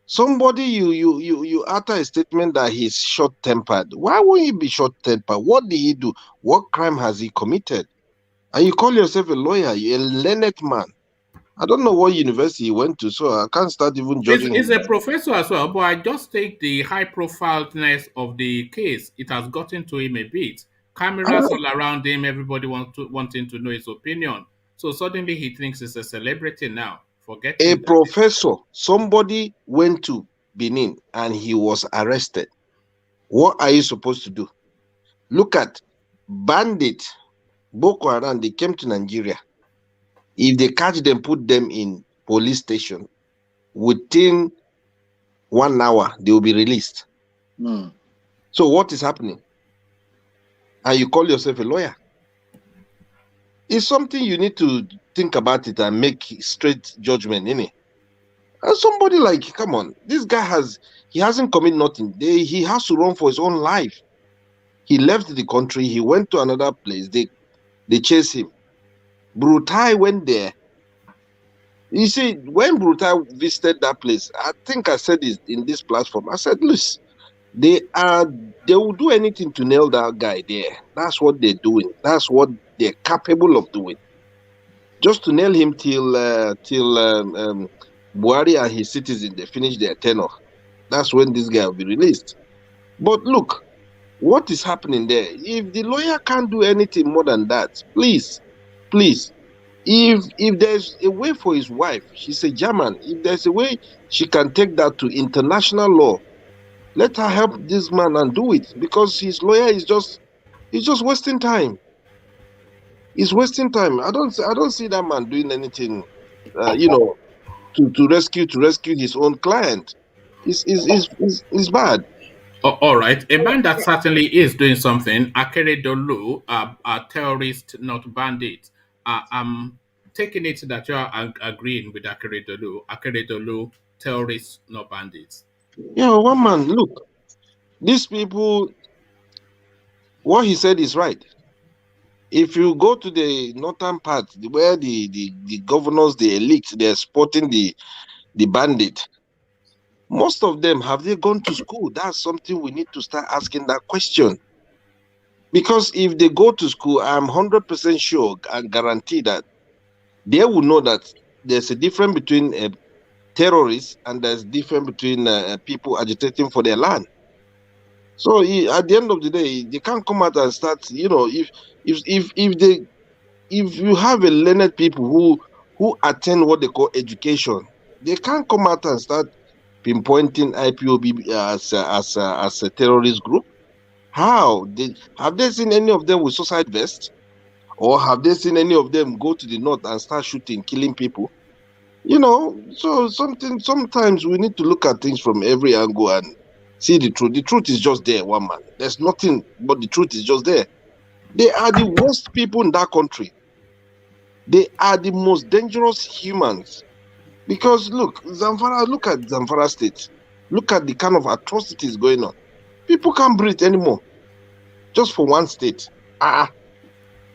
Somebody you utter a statement that he's short-tempered. Why won't he be short-tempered? What did he do? What crime has he committed? And you call yourself a lawyer, you're a learned man. I don't know what university he went to, so I can't start even judging He's him. a professor as well, but I just take the high profileness of the case. It has gotten to him a bit. Cameras all around him, everybody wanting to know his opinion. So suddenly he thinks he's a celebrity now, A forgetting that. professor, somebody went to Benin and he was arrested. What are you supposed to do? Look at bandit, Boko Haram, they came to Nigeria. If they catch them, put them in police station, within 1 hour, they will be released. So what is happening? And you call yourself a lawyer? It's something you need to think about it and make straight judgment, innit? And somebody like, come on, this guy hasn't committed nothing. He has to run for his own life. He left the country, he went to another place, they chased him. Brutai went there. You see, when Brutai visited that place, I think I said this in this platform. I said, listen, they will do anything to nail that guy there. That's what they're doing. That's what they're capable of doing. Just to nail him till Buhari and his citizens they finish their tenure. That's when this guy will be released. But look, what is happening there? If the lawyer can't do anything more than that, please, if there's a way for his wife, she's a German, if there's a way she can take that to international law, let her help this man and do it, because his lawyer is just wasting time. He's wasting time. I don't see that man doing anything, to rescue his own client. It's bad. Oh, all right. A man that certainly is doing something, Akeridolu, a terrorist, not bandit. I'm taking it that you are agreeing with Akeridolu. Akeridolu, terrorists, not bandits. Yeah, one man, look, these people, what he said is right. If you go to the northern part where the governors, the elite, they're supporting the bandit, most of them, have they gone to school? That's something we need to start asking that question. Because if they go to school, I'm 100% sure and guarantee that they will know that there's a difference between terrorists and there's a difference between people agitating for their land. So at the end of the day, they can't come out and start, if you have a learned people who attend what they call education, they can't come out and start pinpointing IPOB as a terrorist group. How? Have they seen any of them with suicide vests? Or have they seen any of them go to the north and start shooting, killing people? So sometimes we need to look at things from every angle and see the truth. The truth is just there, one man. There's nothing, but the truth is just there. They are the worst people in that country. They are the most dangerous humans. Because look at Zamfara State. Look at the kind of atrocities going on. People can't breathe anymore. Just for one state.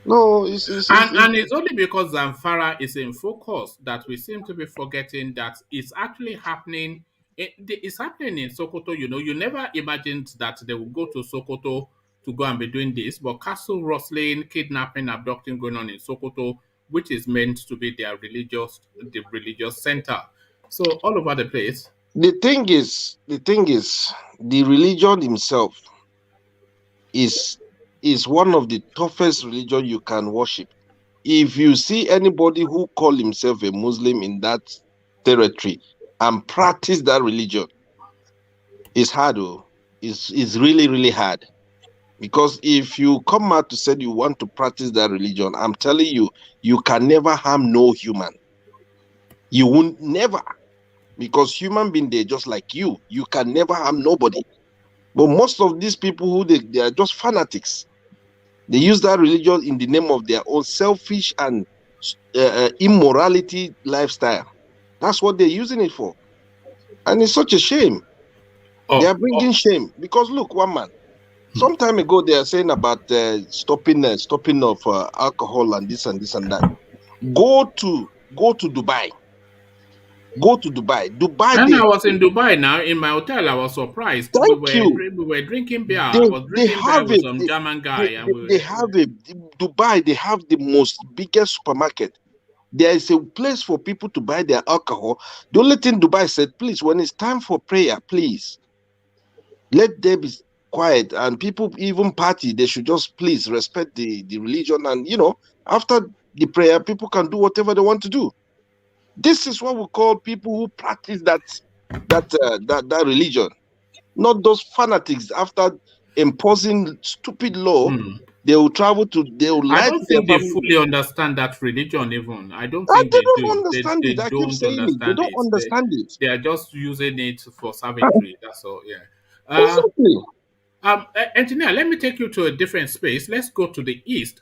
No, And it's only because Zamfara is in focus that we seem to be forgetting that it's actually happening. It's happening in Sokoto. You never imagined that they would go to Sokoto to go and be doing this, but castle rustling, kidnapping, abducting going on in Sokoto, which is meant to be the religious center. So all over the place. The thing is, the religion himself is one of the toughest religion you can worship. If you see anybody who call himself a Muslim in that territory and practice that religion, it's hard. It's really, really hard. Because if you come out to say you want to practice that religion, I'm telling you, you can never harm no human. You won't never. Because human being, they're just like you. You can never harm nobody. But most of these people who they are just fanatics. They use that religion in the name of their own selfish and immorality lifestyle. That's what they're using it for. And it's such a shame. They are bringing shame. Because look, one man, some time ago they are saying about stopping of alcohol and this and that. Go to Dubai. Go to Dubai. Dubai, And they I was in Dubai now. In my hotel, I was surprised. thank you. We were drinking beer. They I was they drinking beer have with it. some German guy, and They have it. Dubai, they have the most biggest supermarket. There is a place for people to buy their alcohol. The only thing Dubai said, please, when it's time for prayer, please let there be quiet, and people even party. They should just please respect the religion, and after the prayer, people can do whatever they want to do. This is what we call people who practice that religion, not those fanatics. After imposing stupid law, they will I lie don't to their think they family. fully understand that religion even. I don't And think they they don't do. understand They it. I keep don't saying it. They understand don't it. understand it. They are just using it for savagery. That's all. Yeah. Exactly. Engineer, let me take you to a different space. Let's go to the east.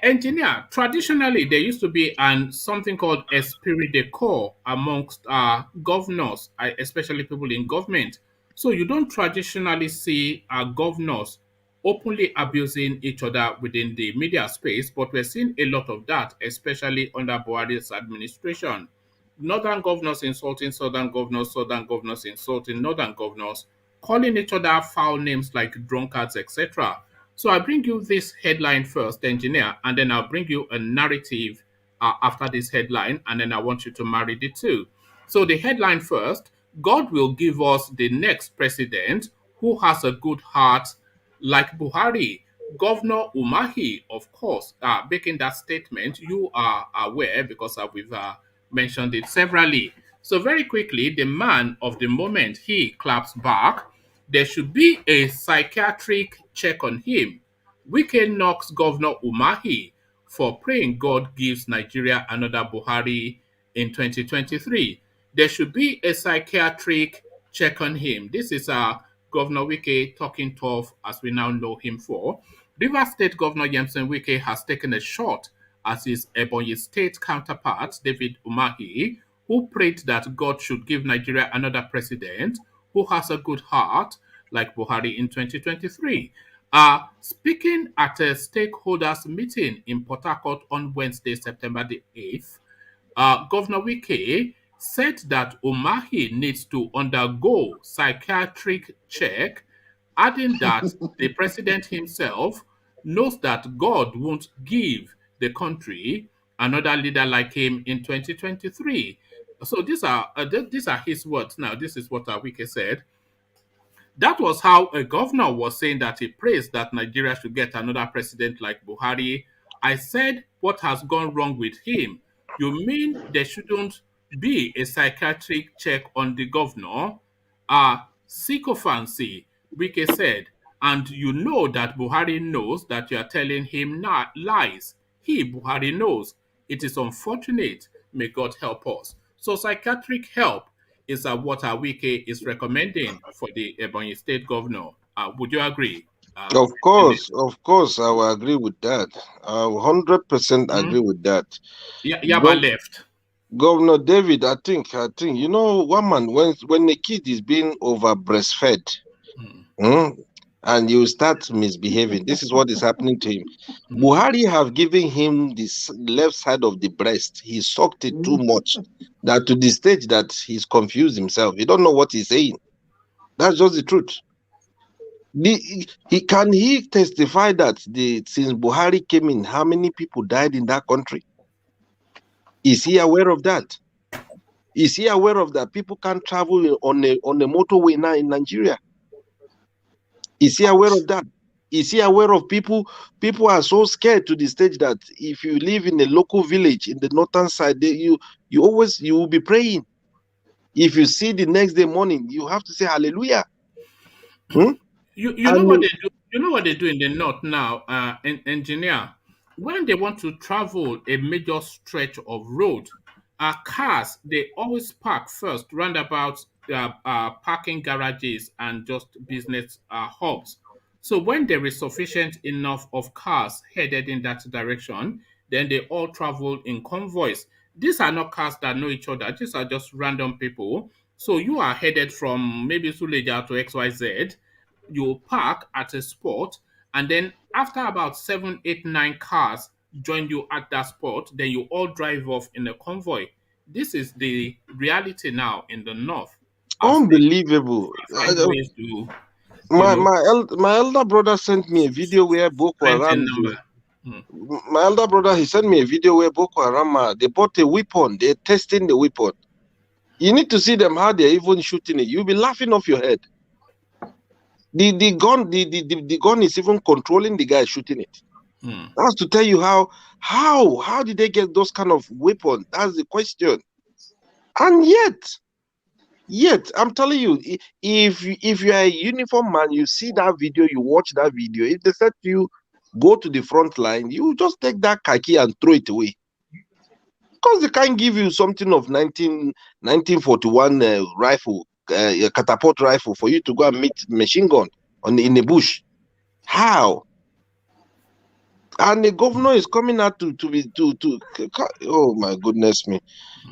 Engineer, traditionally there used to be something called esprit de corps amongst governors, especially people in government. So you don't traditionally see governors openly abusing each other within the media space, but we're seeing a lot of that, especially under Buhari's administration. Northern governors insulting southern governors insulting northern governors, calling each other foul names like drunkards, etc. So I bring you this headline first, engineer, and then I'll bring you a narrative after this headline, and then I want you to marry the two. So the headline first: God will give us the next president who has a good heart like Buhari. Governor Umahi, of course, making that statement, you are aware because we've mentioned it severally. So, very quickly, the man of the moment, he claps back. There should be a psychiatric check on him. Wike knocks Governor Umahi for praying God gives Nigeria another Buhari in 2023. There should be a psychiatric check on him. This is Governor Wike talking tough as we now know him for. Rivers State Governor Yemsen Wike has taken a shot at his Ebonyi State counterpart, David Umahi, who prayed that God should give Nigeria another president who has a good heart, like Buhari in 2023. Speaking at a stakeholders meeting in Port Harcourt on Wednesday, September the 8th, Governor Wike said that Umahi needs to undergo psychiatric check, adding that the president himself knows that God won't give the country another leader like him in 2023. So these are his words. Now, this is what Wike said. That was how a governor was saying that he prays that Nigeria should get another president like Buhari. I said, what has gone wrong with him? You mean there shouldn't be a psychiatric check on the governor? Sycophancy, Wike said. And you know that Buhari knows that you are telling him lies. He, Buhari, knows. It is unfortunate. May God help us. So psychiatric help is what Wike is recommending for the Ebonyi State Governor. Would you agree? Of course, I will agree with that. I will 100% agree with that. Yaba left. Governor David, I think, one man, when a kid is being over breastfed, and you start misbehaving, this is what is happening to him. Buhari have given him this left side of the breast. He sucked it too much, that to the stage that he's confused himself. He don't know what he's saying. That's just the truth. Can he testify that since Buhari came in, how many people died in that country? Is he aware of that? Is he aware of that people can't travel on a motorway now in Nigeria? Is he aware of that? Is he aware of people are so scared to the stage that if you live in a local village in the northern side, you will be praying. If you see the next day morning, you have to say hallelujah. You know what they do? You know what they do in the north now, engineer? When they want to travel a major stretch of road, cars, they always park first roundabout parking garages and just business hubs. So when there is sufficient enough of cars headed in that direction, then they all travel in convoys. These are not cars that know each other. These are just random people. So you are headed from maybe Suleja to XYZ. You park at a spot, and then after about 7, 8, 9 cars join you at that spot, then you all drive off in a convoy. this is the reality now in the north, as they Unbelievable. find ways to, My elder brother sent me a video where Boko strengthen Haram. number. Mm. My elder brother, he sent me a video where Boko Haram, they bought a weapon. They're testing the weapon. You need to see them how they're even shooting it. You'll be laughing off your head. The gun is even controlling the guy shooting it. That's to tell you how did they get those kind of weapons? That's the question. And yet I'm telling you, if you're a uniform man, you see that video, you watch that video. If they said to you, go to the front line, you just take that khaki and throw it away. Because they can't give you something of 1941 rifle, catapult rifle for you to go and meet machine gun in the bush. How? And the governor is coming out to oh my goodness me.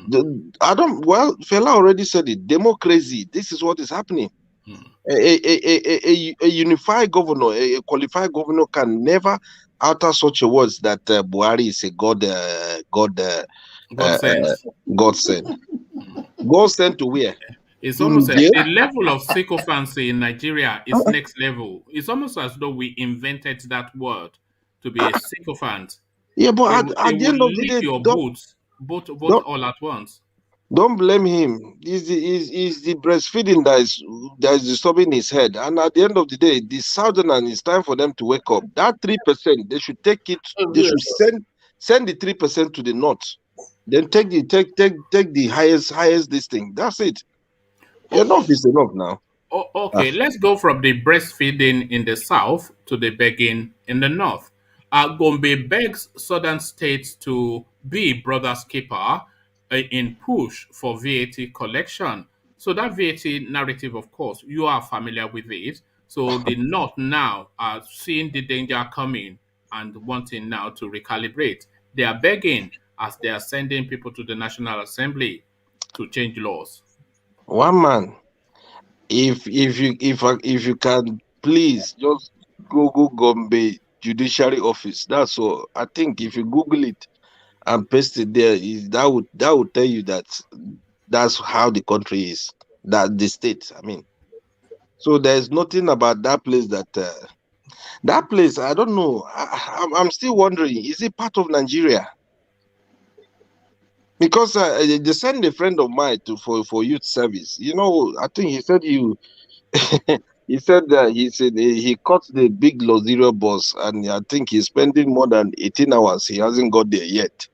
Fela already said it. Democracy. This is what is happening. A unified governor, a qualified governor can never utter such a words that Buhari is a God sent. God sent to where? It's almost the level of sycophancy in Nigeria is next level. It's almost as though we invented that word to be a sycophant. Yeah, but at the end of the day, your both all at once. Don't blame him. It's the breastfeeding that is disturbing his head. And at the end of the day, the Southerners, it's time for them to wake up. That 3%, they should take it. They should send the 3% to the north. Then take the highest this thing. That's it. Enough is enough now. Okay, let's go from the breastfeeding in the south to the begging in the north. Gombe begs southern states to be brother's keeper in push for VAT collection. So that VAT narrative, of course, you are familiar with it. So the north now are seeing the danger coming and wanting now to recalibrate. They are begging as they are sending people to the National Assembly to change laws. One man, if you can please just Google Gombe Judiciary Office. That's all. I think if you Google it and paste it there, that would tell you that that's how the country is, that the state. I mean, so there's nothing about that place that place. I don't know. I'm still wondering, is it part of Nigeria? Because they sent a friend of mine for youth service. I think he said he said that he caught the big Luxury bus, and I think he's spending more than 18 hours. He hasn't got there yet.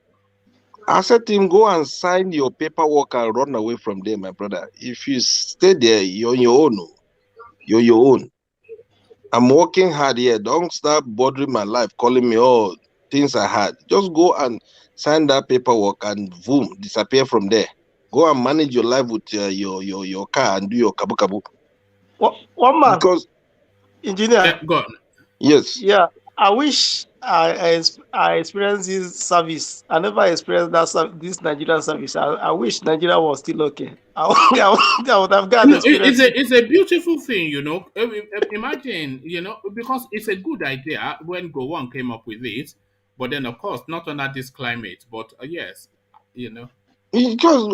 I said to him, go and sign your paperwork and run away from there, my brother. If you stay there, you're on your own. You're your own. I'm working hard here. Don't start bothering my life, calling me, oh, things are hard. Just go and sign that paperwork and boom, disappear from there. Go and manage your life with your car and do your kabu. One man. Because engineer. Go on. Yes. Yeah. I wish I experienced this service. I never experienced this Nigerian service. I wish Nigeria was still okay. I would have gotten experience. It's a beautiful thing, Imagine, because it's a good idea when Gowon came up with it, but then of course not under this climate. But yes, Because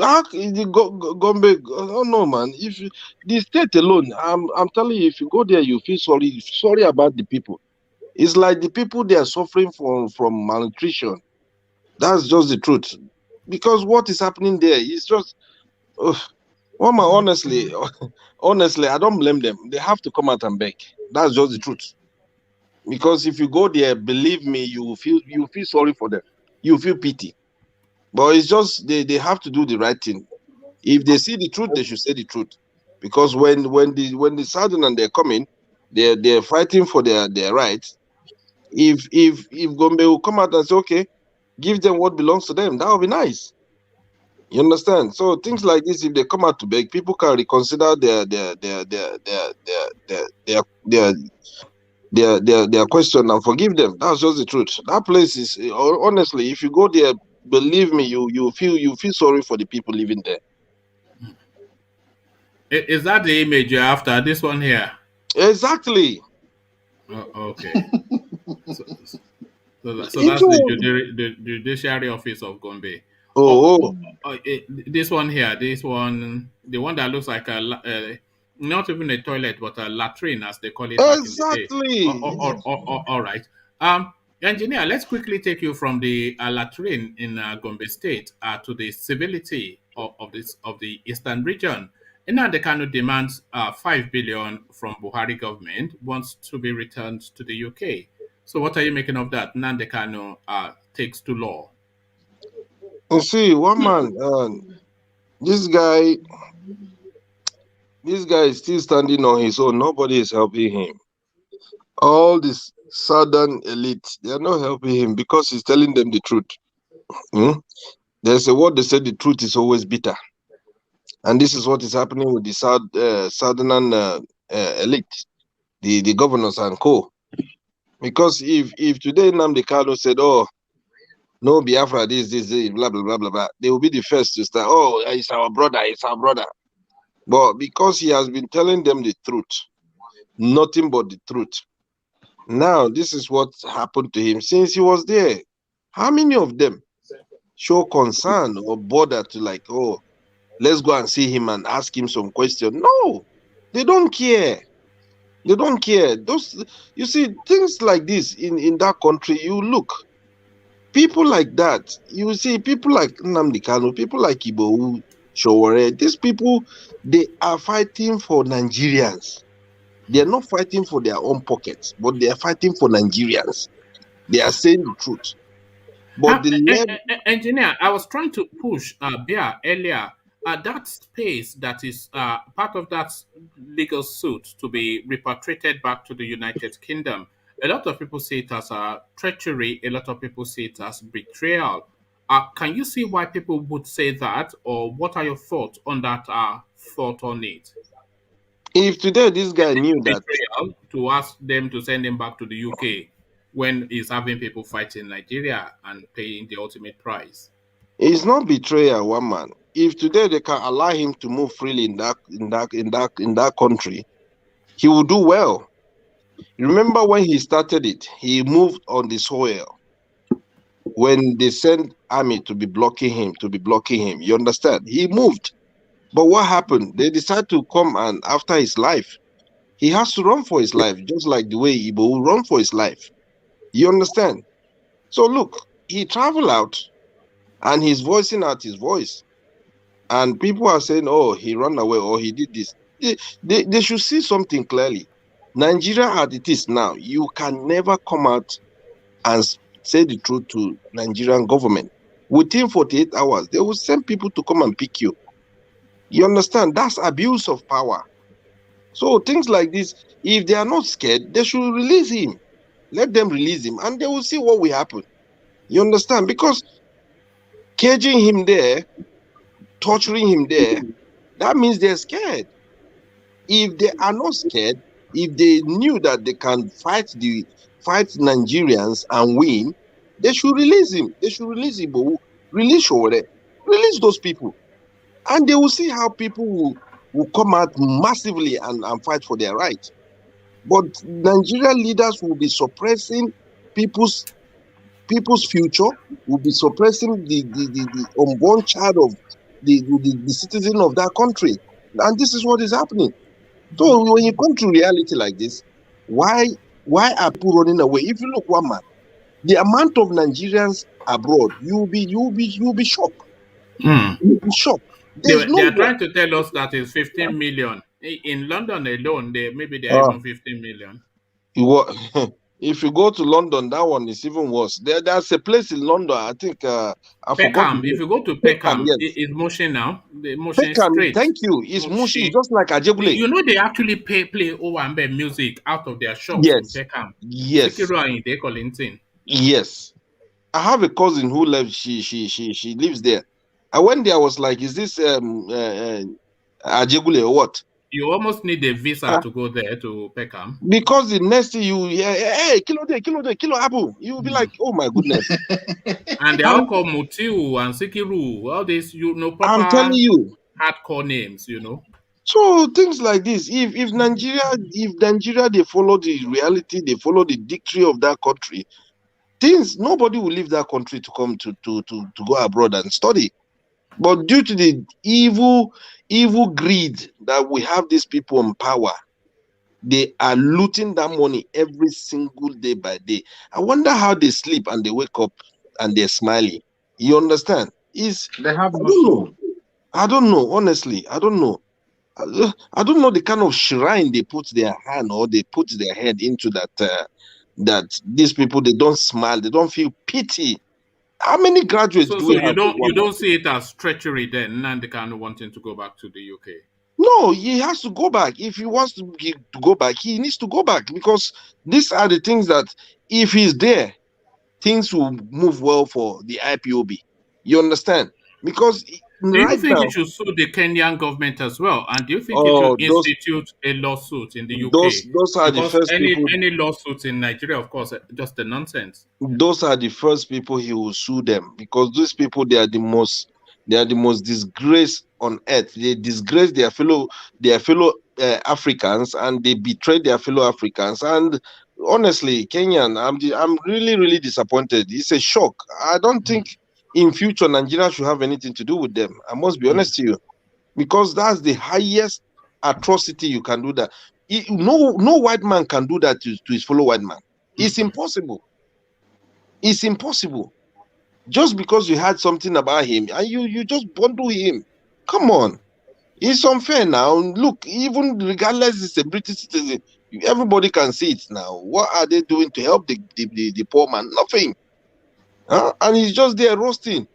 Gombe, oh no, man. If the state alone, I'm telling you, if you go there, you feel sorry about the people. It's like the people they are suffering from malnutrition. That's just the truth. Because what is happening there is just, honestly, I don't blame them. They have to come out and beg. That's just the truth. Because if you go there, believe me, you feel sorry for them. You feel pity. But it's just they have to do the right thing. If they see the truth, they should say the truth. Because when the Southerners they're coming, they're fighting for their rights. If Gombe will come out and say, okay, give them what belongs to them, that would be nice. You understand? So things like this, if they come out to beg, people can reconsider their question and forgive them. That's just the truth. That place is honestly, if you go there, believe me, you feel sorry for the people living there. Is that the image you're after? This one here? Exactly. Okay. So that's the judiciary office of Gombe. This one here, the one that looks like not even a toilet, but a latrine, as they call it back in the day. Exactly. All right. Engineer, let's quickly take you from the latrine in Gombe State to the civility of the eastern region. NNAMDI Kanu demands 5 billion from Buhari government, wants to be returned to the UK. So what are you making of that? NNAMDI Kanu takes to law. You see, one man, this guy is still standing on his own. Nobody is helping him. All this southern elite, they are not helping him because he's telling them the truth. There's a word they say, the truth is always bitter. And this is what is happening with the southern elite, the governors and co. Because if today Nnamdi Kanu said, oh, no Biafra, this, blah, blah, blah, blah, blah, they will be the first to start, oh, it's our brother. But because he has been telling them the truth, nothing but the truth. Now, this is what happened to him since he was there. How many of them show concern or bother to like, oh, let's go and see him and ask him some question? No, they don't care. They don't care. You see, things like this in that country, you look. People like that, you see, people like Nnamdi Kanu, people like IGBOHO, Showore, these people, they are fighting for Nigerians. They are not fighting for their own pockets, but they are fighting for Nigerians. They are saying the truth. But engineer, I was trying to push Bia earlier. That space that is part of that legal suit to be repatriated back to the United Kingdom. A lot of people see it as treachery. A lot of people see it as betrayal. Can you see why people would say that, or what are your thoughts on that thought on it? If today this guy knew that, to ask them to send him back to the UK when he's having people fight in Nigeria and paying the ultimate price, it's not betrayal, one man. If today they can allow him to move freely in that country, he will do well. Remember when he started it, he moved on the soil. When they sent army to be blocking him, you understand? He moved. But what happened? They decided to come and after his life. He has to run for his life, just like the way Igbo will run for his life. You understand? So look, he traveled out and he's voicing out his voice. And people are saying, oh, he ran away or he did this. They should see something clearly. Nigeria as it is now, you can never come out and say the truth to Nigerian government. Within 48 hours, they will send people to come and pick you. You understand? That's abuse of power. So things like this, if they are not scared, they should release him. Let them release him and they will see what will happen. You understand? Because caging him there, torturing him there, that means they're scared. If they are not scared, if they knew that they can fight Nigerians and win, they should release him. They should release Igbo, release Showore, release those people. And they will see how people will come out massively and fight for their rights. But Nigerian leaders will be suppressing people's future, will be suppressing the unborn child of the citizen of that country. And this is what is happening. So when you come to reality like this, why are people running away? If you look, one man, the amount of Nigerians abroad, you'll be shocked. You'll be shocked. They are trying to tell us that it's 15 million. In London alone, maybe they are even 15 million. If you go to London, that one is even worse. There's a place in London, I think, I forgot. If you go to Peckham, yes. It's Motion now. The Motion Street. Thank you. It's Motion, just like Ajegule. You know they actually play Owambe music out of their shops in Peckham. Yes. Yes. I have a cousin who lives. She lives there. I went there. I was like, is this Ajegule or what? You almost need a visa to go there to Peckham. Because the next thing hey, kilo abu. You will be like, oh my goodness. And they all call Mutiu and Sikiru. All these, proper I'm telling you, hardcore names, So things like this, if Nigeria, they follow the reality, they follow the dictionary of that country, nobody will leave that country to come to go abroad and study. But due to the evil greed that we have these people in power, they are looting that money every single day by day. I wonder how they sleep and they wake up and they're smiling. You understand? They have no soul. I don't know, honestly. I don't know. I don't know the kind of shrine they put their hand or they put their head into that these people, they don't smile, they don't feel pity. How many graduates do we have? You don't see it as treachery then, Nnamdi Kanu wanting to go back to the UK? No, he has to go back. If he wants to go back, he needs to go back, because these are the things that if he's there, things will move well for the IPOB. You understand? Because do you think he should sue the Kenyan government as well? And do you think he should institute a lawsuit in the UK? Those are the first people. Any lawsuits in Nigeria, of course, just the nonsense. Those are the first people he will sue them, because these people, they are the most disgrace on earth. They disgrace their fellow Africans, and they betray their fellow Africans. And honestly, Kenyan, I'm really, really disappointed. It's a shock. I don't think in future Nigeria should have anything to do with them. I must be honest to you, because that's the highest atrocity you can do. That no white man can do that to his fellow white man. It's impossible. It's impossible. Just because you had something about him and you just bundle him. Come on. It's unfair now. Look, even regardless it's a British citizen, everybody can see it now. What are they doing to help the poor man? Nothing. And he's just there roasting.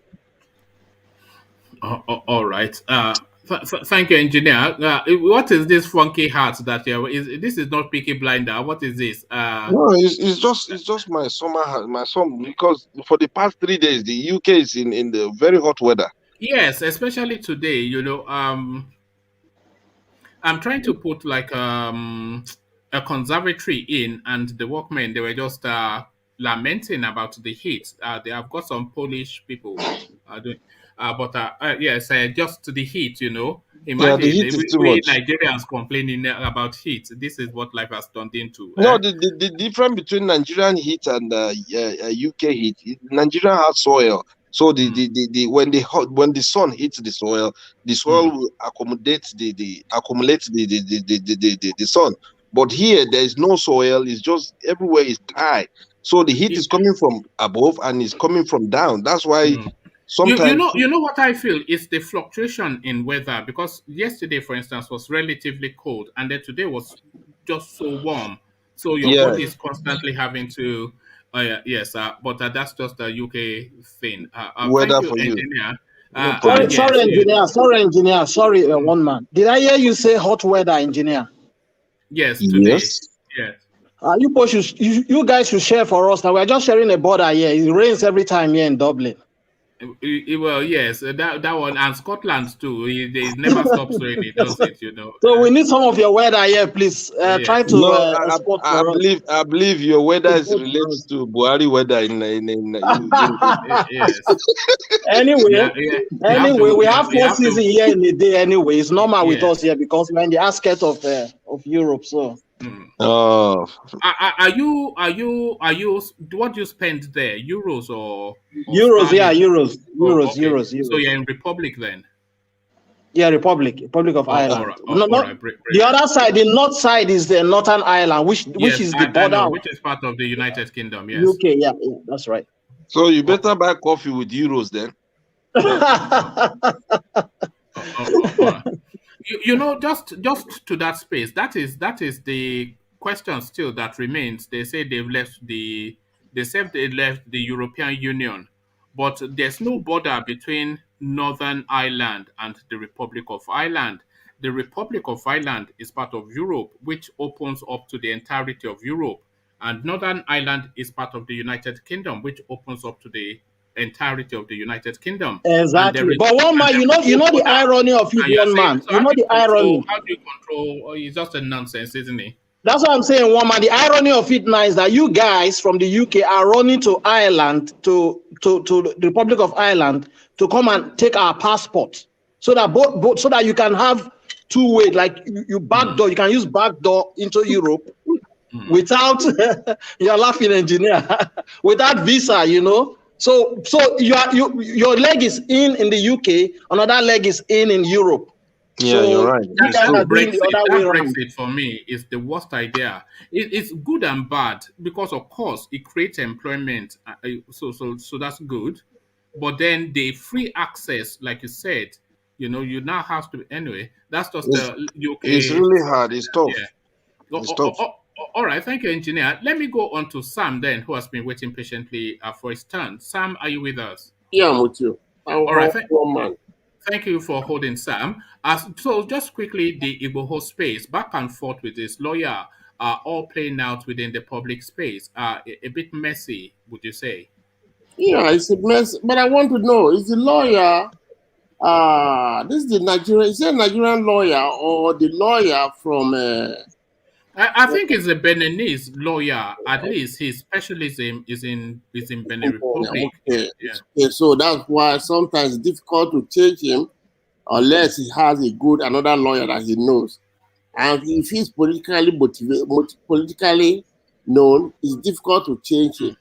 All right. Thank you, engineer. What is this funky hat that this is not Peaky Blinder? What is this? No, it's just my summer hat, because for the past 3 days the UK is in the very hot weather. Yes, especially today. You know, I'm trying to put like a conservatory in, and the workmen, they were just lamenting about the heat. They have got some Polish people doing. Yes, just the heat, you know. Imagine the heat is too we much. Nigerians complaining about heat. This is what life has turned into. No, the difference between Nigerian heat and UK heat, Nigeria has soil. So when the sun hits the soil will accumulate the sun. But here there is no soil. It's just everywhere is dry. So the heat is coming from above and is coming from down. That's why. Sometimes you know what I feel is the fluctuation in weather, because yesterday, for instance, was relatively cold, and then today was just so warm. So your body is constantly having to, but that's just a UK thing. Weather thank for you, engineer. Sorry, engineer. Sorry, one man. Did I hear you say hot weather, engineer? Yes, today. Yes. You guys should share for us now. We're just sharing a border here. It rains every time here in Dublin. Well, yes, that one, and Scotland too. It never stops raining, does it? You know. So we need some of your weather here, please. Try to. No, I believe your weather is related to Buhari weather in yes. Anyway, we have 4 seasons here in a day. Anyway, it's normal with us here because we're in the outskirts of Europe. So. Oh. Are you? What do you spend there? Euros or euros? Spanish? Yeah, euros. Okay. Euros. So you're in Republic then? Yeah, Republic of Ireland. Right. The other side, the north side is the Northern Ireland, which is the border, which is part of the United Kingdom. Yes. UK. Yeah, that's right. So you better buy coffee with euros then. You know, just to that space, that is the question still that remains. They say they left the European Union, but there's no border between Northern Ireland and the Republic of Ireland. The Republic of Ireland is part of Europe, which opens up to the entirety of Europe, and Northern Ireland is part of the United Kingdom, which opens up to the entirety of the United Kingdom. Exactly. But one man, you know the irony of it, one man. You know the irony. How do you control? It's just a nonsense, isn't it? That's what I'm saying, one man. The irony of it now is that you guys from the UK are running to Ireland, to the Republic of Ireland, to come and take our passport, so that so that you can have two-way, like you backdoor. You can use backdoor into Europe, without you're laughing, engineer, without visa, you know. So your leg is in the UK, another leg is in Europe. Yeah, so you're right. you guys are doing the other way That around. Brexit for me is the worst idea. It's good and bad because, of course, it creates employment. So that's good. But then the free access, like you said, you now have to anyway. That's just It's, the it's UK. really hard. It's tough. Yeah. It's tough. All right, thank you, engineer. Let me go on to Sam then, who has been waiting patiently for his turn. Sam, are you with us? Yeah, I'm with you. All right, One man. thank you for holding Sam. So just quickly, the IGBOHO space, back and forth with this lawyer, all playing out within the public space. A bit messy, would you say? Yeah, it's a mess. But I want to know, is the lawyer, this is the Nigerian, is it a Nigerian lawyer or the lawyer from... I think it's a Beninese lawyer. At least his specialism is in Benin Republic. Okay. Okay, so that's why sometimes it's difficult to change him unless he has another lawyer that he knows. And if he's politically politically known, it's difficult to change him.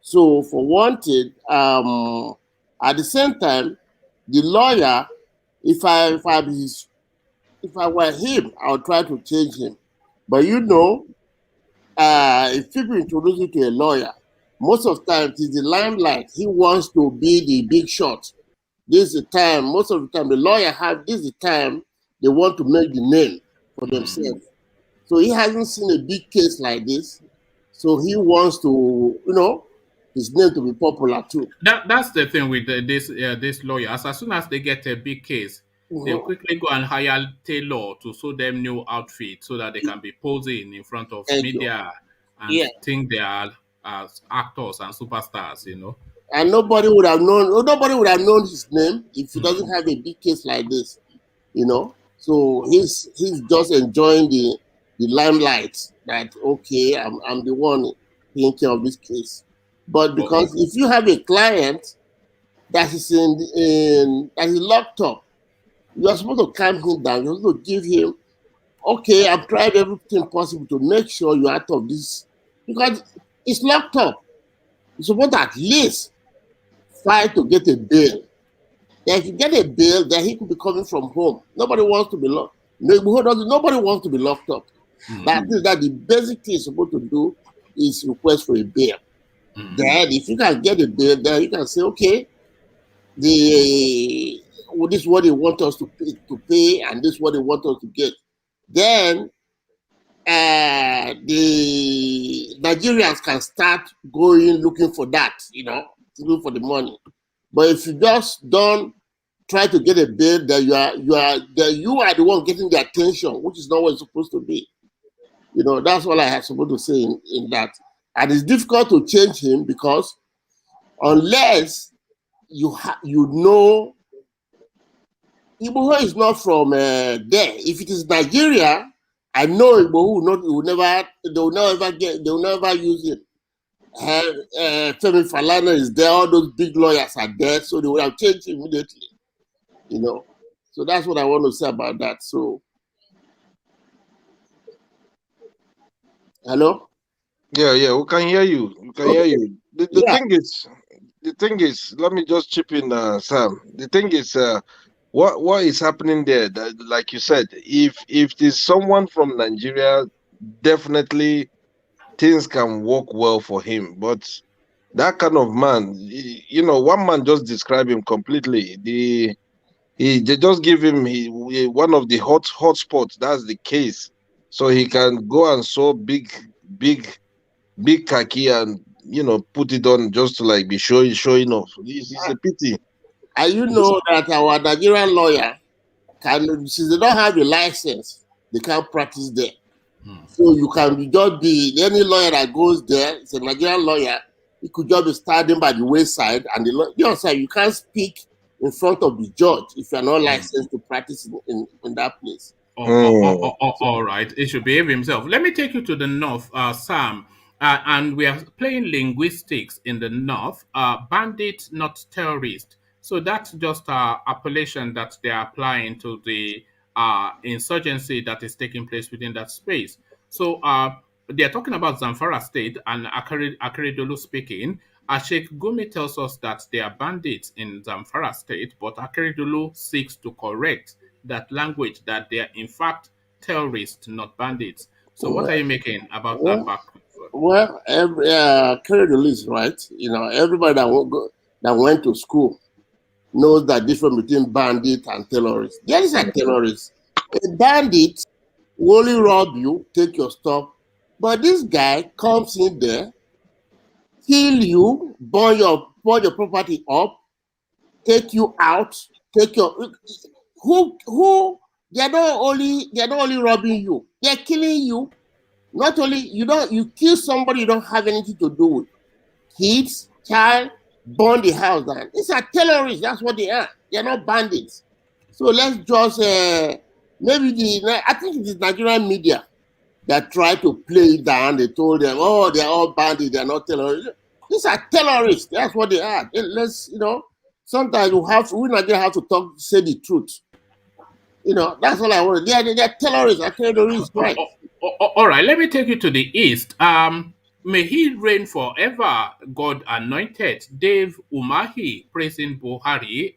So for one thing, at the same time, the lawyer, if I were him, I would try to change him. But if people introduce you to a lawyer, most of the time it's the limelight. He wants to be the big shot. This is the time, most of the time, the lawyer this is the time they want to make the name for themselves. So he hasn't seen a big case like this. So he wants to, his name to be popular too. That's the thing with this lawyers. As soon as they get a big case, they'll quickly go and hire tailor to sew them new outfits so that they can be posing in front of media and think they are as actors and superstars, And nobody would have known his name if he doesn't have a big case like this, So he's just enjoying the limelight that, okay, I'm the one taking care of this case. But because if you have a client that is that is locked up, you are supposed to calm him down. You're supposed to give him, okay, I've tried everything possible to make sure you're out of this, because it's locked up. You're supposed to at least fight to get a bail. Then if you get a bail, then he could be coming from home. Nobody wants to be locked. Nobody wants to be locked up. That is that the basic thing you're supposed to do is request for a bail. Then if you can get a bail, then you can say, okay, this is what they want us to pay, and this is what they want us to get. Then the Nigerians can start going looking for that, looking for the money. But if you just don't try to get a bail, then you are the one getting the attention, which is not what it's supposed to be. That's all I have supposed to say in that. And it's difficult to change him because unless IGBOHO is not from there. If it is Nigeria, I know IGBOHO they will never use it. Femi Falana is there, all those big lawyers are there, so they will have changed immediately. So that's what I want to say about that. So, hello? Yeah, we can hear you. We can hear you. The thing is, let me just chip in, Sam. The thing is, what is happening there? That, like you said, if there's someone from Nigeria, definitely things can work well for him. But that kind of man, one man just described him completely. They just give him one of the hot spots. That's the case, so he can go and sew big khaki and put it on just to be showing off. It's a pity. And you know that our Nigerian lawyer since they don't have a license, they can't practice there. So you can just be any lawyer that goes there. It's a Nigerian lawyer. He could just be standing by the wayside, and you can't speak in front of the judge if you're not licensed to practice in that place. All right, he should behave himself. Let me take you to the north, Sam. And we are playing linguistics in the north. Bandit, not terrorist. So that's just appellation that they are applying to the insurgency that is taking place within that space. So they're talking about Zamfara State and Akeridolu speaking. Sheikh Gumi tells us that they are bandits in Zamfara State, but Akeridolu seeks to correct that language, that they are in fact terrorists, not bandits. So what are you making about that back? Well, every Akeridolu is right. Everybody that went to school knows the difference between bandit and terrorist. There is a terrorist. A bandit will only rob you, take your stuff. But this guy comes in there, kill you, burn your property up, take you out, take your who they're not only robbing you, they're killing you. Not only you kill somebody you don't have anything to do with. Kids, child, burn the house down. These are terrorists, that's what they are. They're not bandits. So let's just maybe I think it is Nigerian media that tried to play it down. They told them, oh, they're all bandits, they're not terrorists. These are terrorists, that's what they are. Let's, sometimes we Nigerians have to say the truth. That's all I want. They're terrorists, terrorists, right? All right, let me take you to the east. May he reign forever, God anointed. Dave Umahi praising Buhari,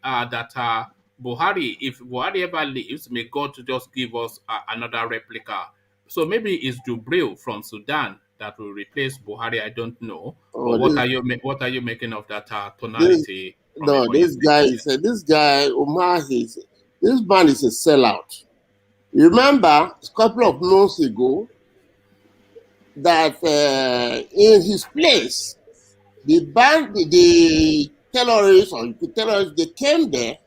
Buhari, if Buhari ever leaves, may God just give us another replica. So maybe it's Jubril from Sudan that will replace Buhari. I don't know. But what are you making of that tonality? This guy Umahi, this man is a sellout. Remember, a couple of months ago, that in his place, the terrorists, they came there.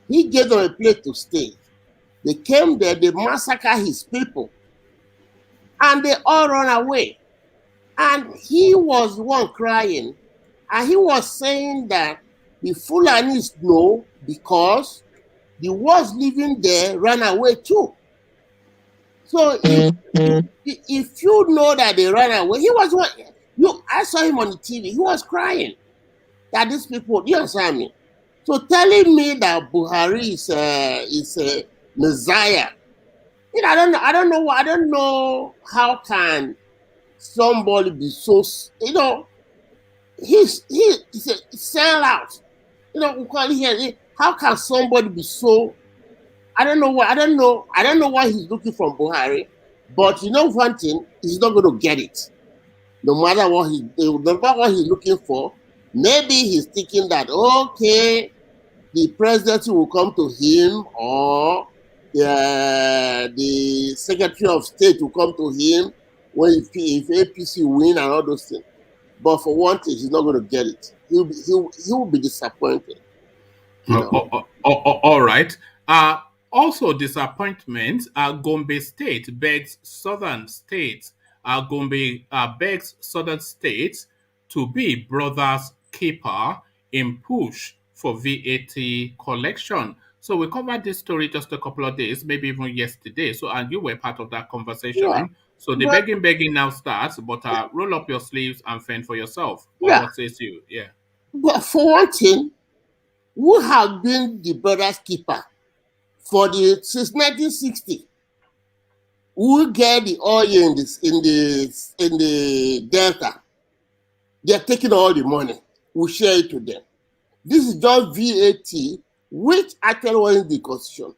He gave them a place to stay. They came there, they massacred his people, and they all run away. And he was the one crying, and he was saying that the Fulanis know because the ones living there ran away too. So if you know that they ran away, I saw him on the TV. He was crying that these people, you understand me? So telling me that Buhari is a messiah, I don't know how can somebody be so, he's a sellout. We call it here. How can somebody be so? I don't know what he's looking from Buhari, but one thing, he's not going to get it. No matter what he's looking for, maybe he's thinking that okay, the presidency will come to him, or the Secretary of State will come to him if APC win and all those things. But for one thing, he's not going to get it. He will be disappointed. All right. Also, disappointment. Gombe State begs southern states. Gombe begs southern states to be brothers keeper in push for VAT collection. So we covered this story just a couple of days, maybe even yesterday. So and you were part of that conversation. Yeah. So the begging now starts, but roll up your sleeves and fend for yourself. Yeah. What says you? Yeah. But for one thing, who have been the brothers keeper since 1960? Who get the oil in the Delta? They're taking all the money. We share it to them. This is just VAT, which actually was in the constitution.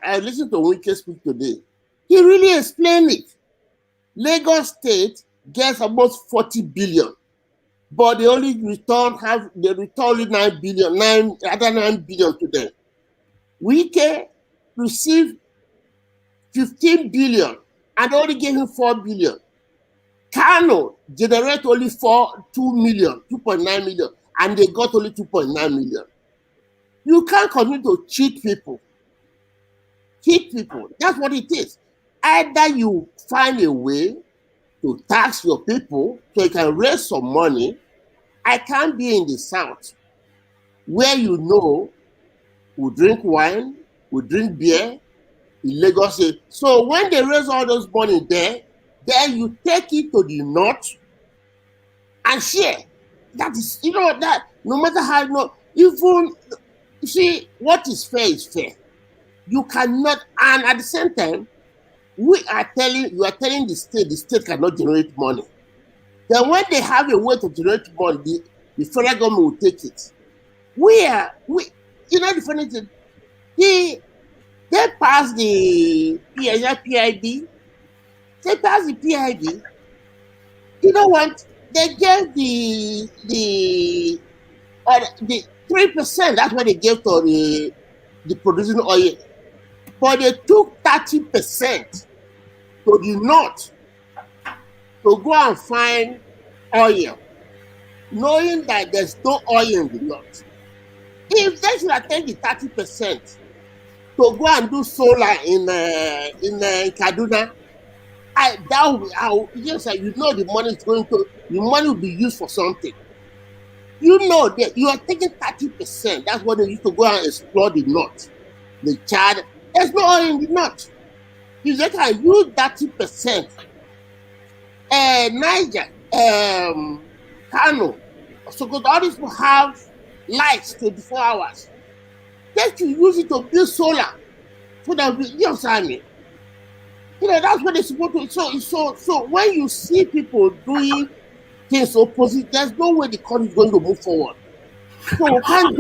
I listened to Wike speak today. He really explained it. Lagos State gets almost 40 billion. But they only return only 9 billion to them. Wike received 15 billion and only gave him 4 billion. Kanu generate only 2.9 million, and they got only 2.9 million. You can't continue to cheat people. That's what it is. Either you find a way to tax your people so you can raise some money. I can't be in the South where we drink wine, we drink beer in Lagos. So when they raise all those money there, then you take it to the North and share. That is, that no matter how, even, you see, what is fair is fair. You cannot, and at the same time, you are telling the state cannot generate money. Then when they have a way to generate money, the federal government will take it. The funny thing, they passed the PID. They passed the PID. You know what? They gave the 3%. That's what they gave to the producing oil. But they took 30% to the north to go and find oil, knowing that there's no oil in the north. If they should have taken the 30% to go and do solar in Kaduna, the money will be used for something. You know that you are taking 30%. That's what they used to go and explore the north, the Chad. There's no oil in the north. If they can use 30%, Niger, Kanu, so all these will have lights 24 hours. They should use it to build solar. So that you understand me? That's what they're supposed to. So when you see people doing things opposite, there's no way the country is going to move forward. So we can't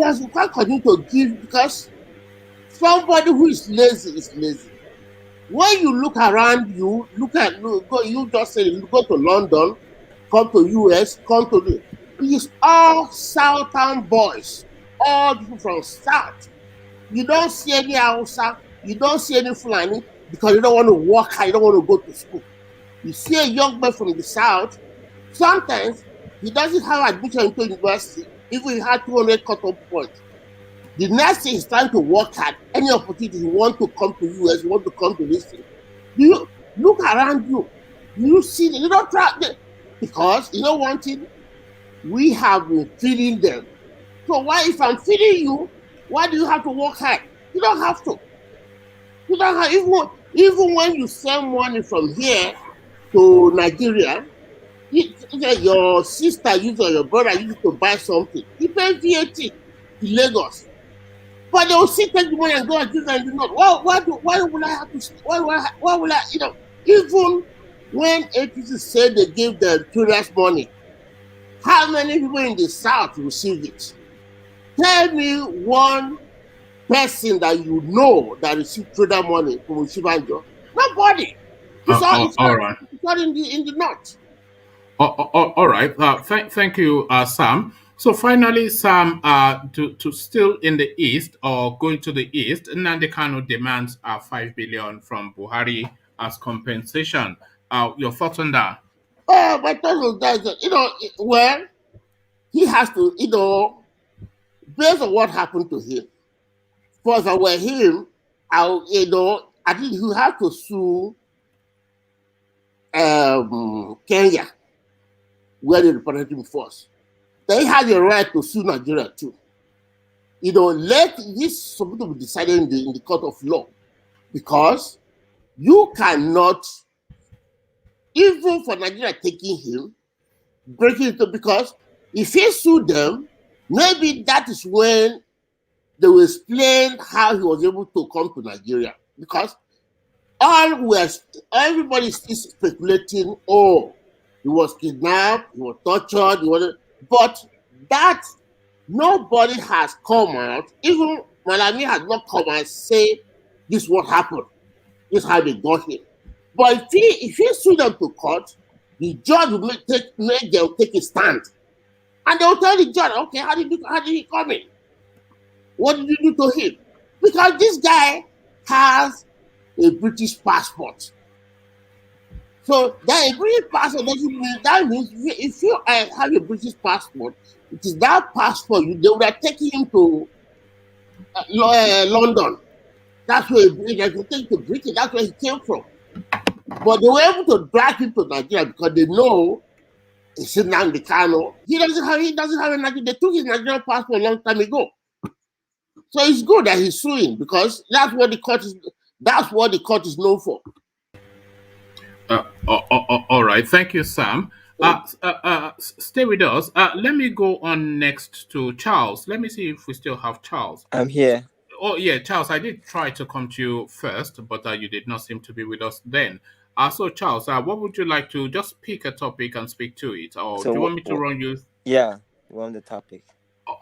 continue to give, because somebody who is lazy is lazy. When you look around you, you just say, go to London, come to US, it's all southern boys, all people from south. You don't see any Hausa, you don't see any Fulani, because you don't want to work hard, you don't want to go to school. You see a young man from the south, sometimes he doesn't have admission into university, even if he had 200 cut-off points. The next thing is trying to work hard. Any opportunity, you want to come to US, you want to come to this thing. You look around you, you see, you don't try, because you know one thing, we have been feeding them. So why, if I'm feeding you, why do you have to work hard? You don't have to. You don't have, even when you send money from here to Nigeria, your sister used or your brother used to buy something, you pay VAT in Lagos. But they will still take the money and go and do that. Why will I have to? Why will I? Even when APC said they gave the tourists money, how many people in the south received it? Tell me one person that you know that received trader money from Shibanjo. Nobody. It's all in the north. All right. Thank you, Sam. So finally, Sam, to still in the east or going to the east, Nnamdi Kanu demands 5 billion from Buhari as compensation. Your thoughts on that? My thoughts on that, well, he has to, based on what happened to him. First, if I were him, I think you have to sue Kenya, where they reported him first. They have the right to sue Nigeria too. Let this something to be decided in the court of law, because you cannot, even for Nigeria taking him, breaking it up, because if he sued them, maybe that is when they will explain how he was able to come to Nigeria. Because everybody is still speculating, he was kidnapped, he was tortured, but that nobody has come out, even Malami has not come and say this is what happened, this is how they got him. But if he sue them to court, the judge will make them take a stand. And they will tell the judge, okay, how did he come in? What did you do to him? Because this guy has a British passport. So that a British passport doesn't mean, that means if you have a British passport, it is that passport, they would have taken him to London. That's where they could take to Britain, that's where he came from. But they were able to drag him to Nigeria because they know it's Nnamdi Kanu. He doesn't have a Nigerian. They took his Nigerian passport a long time ago. So it's good that he's suing, because that's what the court is known for. All right. Thank you, Sam. Stay with us. Let me go on next to Charles. Let me see if we still have Charles. I'm here. Oh, yeah, Charles, I did try to come to you first, but you did not seem to be with us then. So, Charles, what would you like to just pick a topic and speak to it, or do you So want me to run you? yeah, we're on the topic.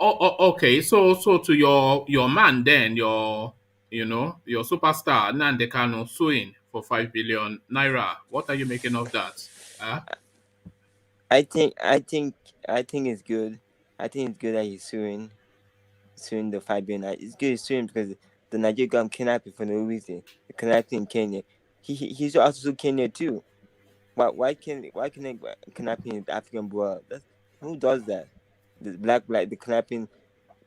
Okay. So to your man then, your superstar Nande Kanu suing for 5 billion naira. What are you making of that? I think it's good. I think it's good that he's suing the 5 billion. It's good he's suing because the Nigerian government kidnapping for no reason. The kidnapping in Kenya. He's also sue Kenya too. Why can they kidnapping the African boy? Who does that? The black the kidnapping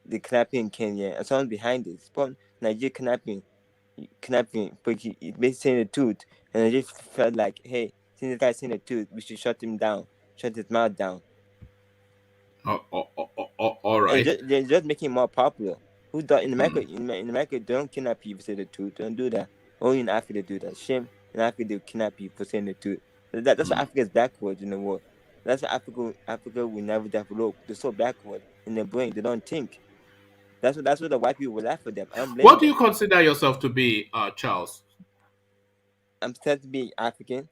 in Kenya and someone behind it. It's probably Nigeria kidnapping, but he basically saying the truth, and I just felt like, hey, since this guy's saying the truth, we should shut him down, shut his mouth down. All right. They're just making him more popular. Who does in America? In America, they don't kidnap people for saying the truth. They don't do that. Only in Africa they do that. Shame in Africa they kidnap people for saying the truth. That's why Africa is backwards in the world. That's why Africa will never develop. They're so backward in their brain. They don't think. That's what the white people will laugh at them. What do you consider yourself to be, Charles? I'm said to be African.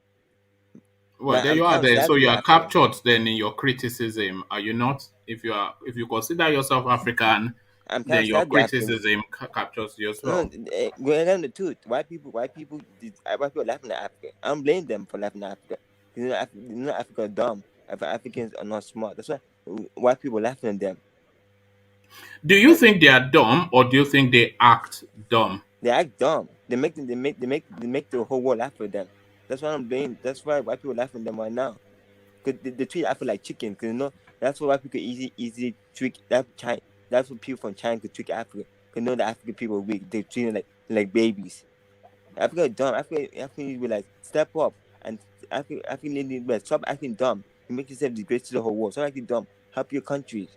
Well, there you are. There, so you are captured then in your criticism, are you not? If you consider yourself African, then your criticism captures you as well. No, we're learning the truth. White people laughing at Africa. I don't blame them for laughing at Africa. You know, Africa is dumb. Africans are not smart. That's why white people laughing at them. Do you think they are dumb, or do you think they act dumb? They act dumb. They make the whole world laugh at them. That's why I'm blaming. That's why white people laughing at them right now. Cause they treat Africa like chicken. Cause that's why white people easy trick. That's what people from China could trick Africa. Cause the African people are weak. They treat them like babies. Africa is dumb. Africa need to be step up, and Africa need to stop acting dumb. You make yourself disgrace to the whole world. Stop acting dumb. Help your countries.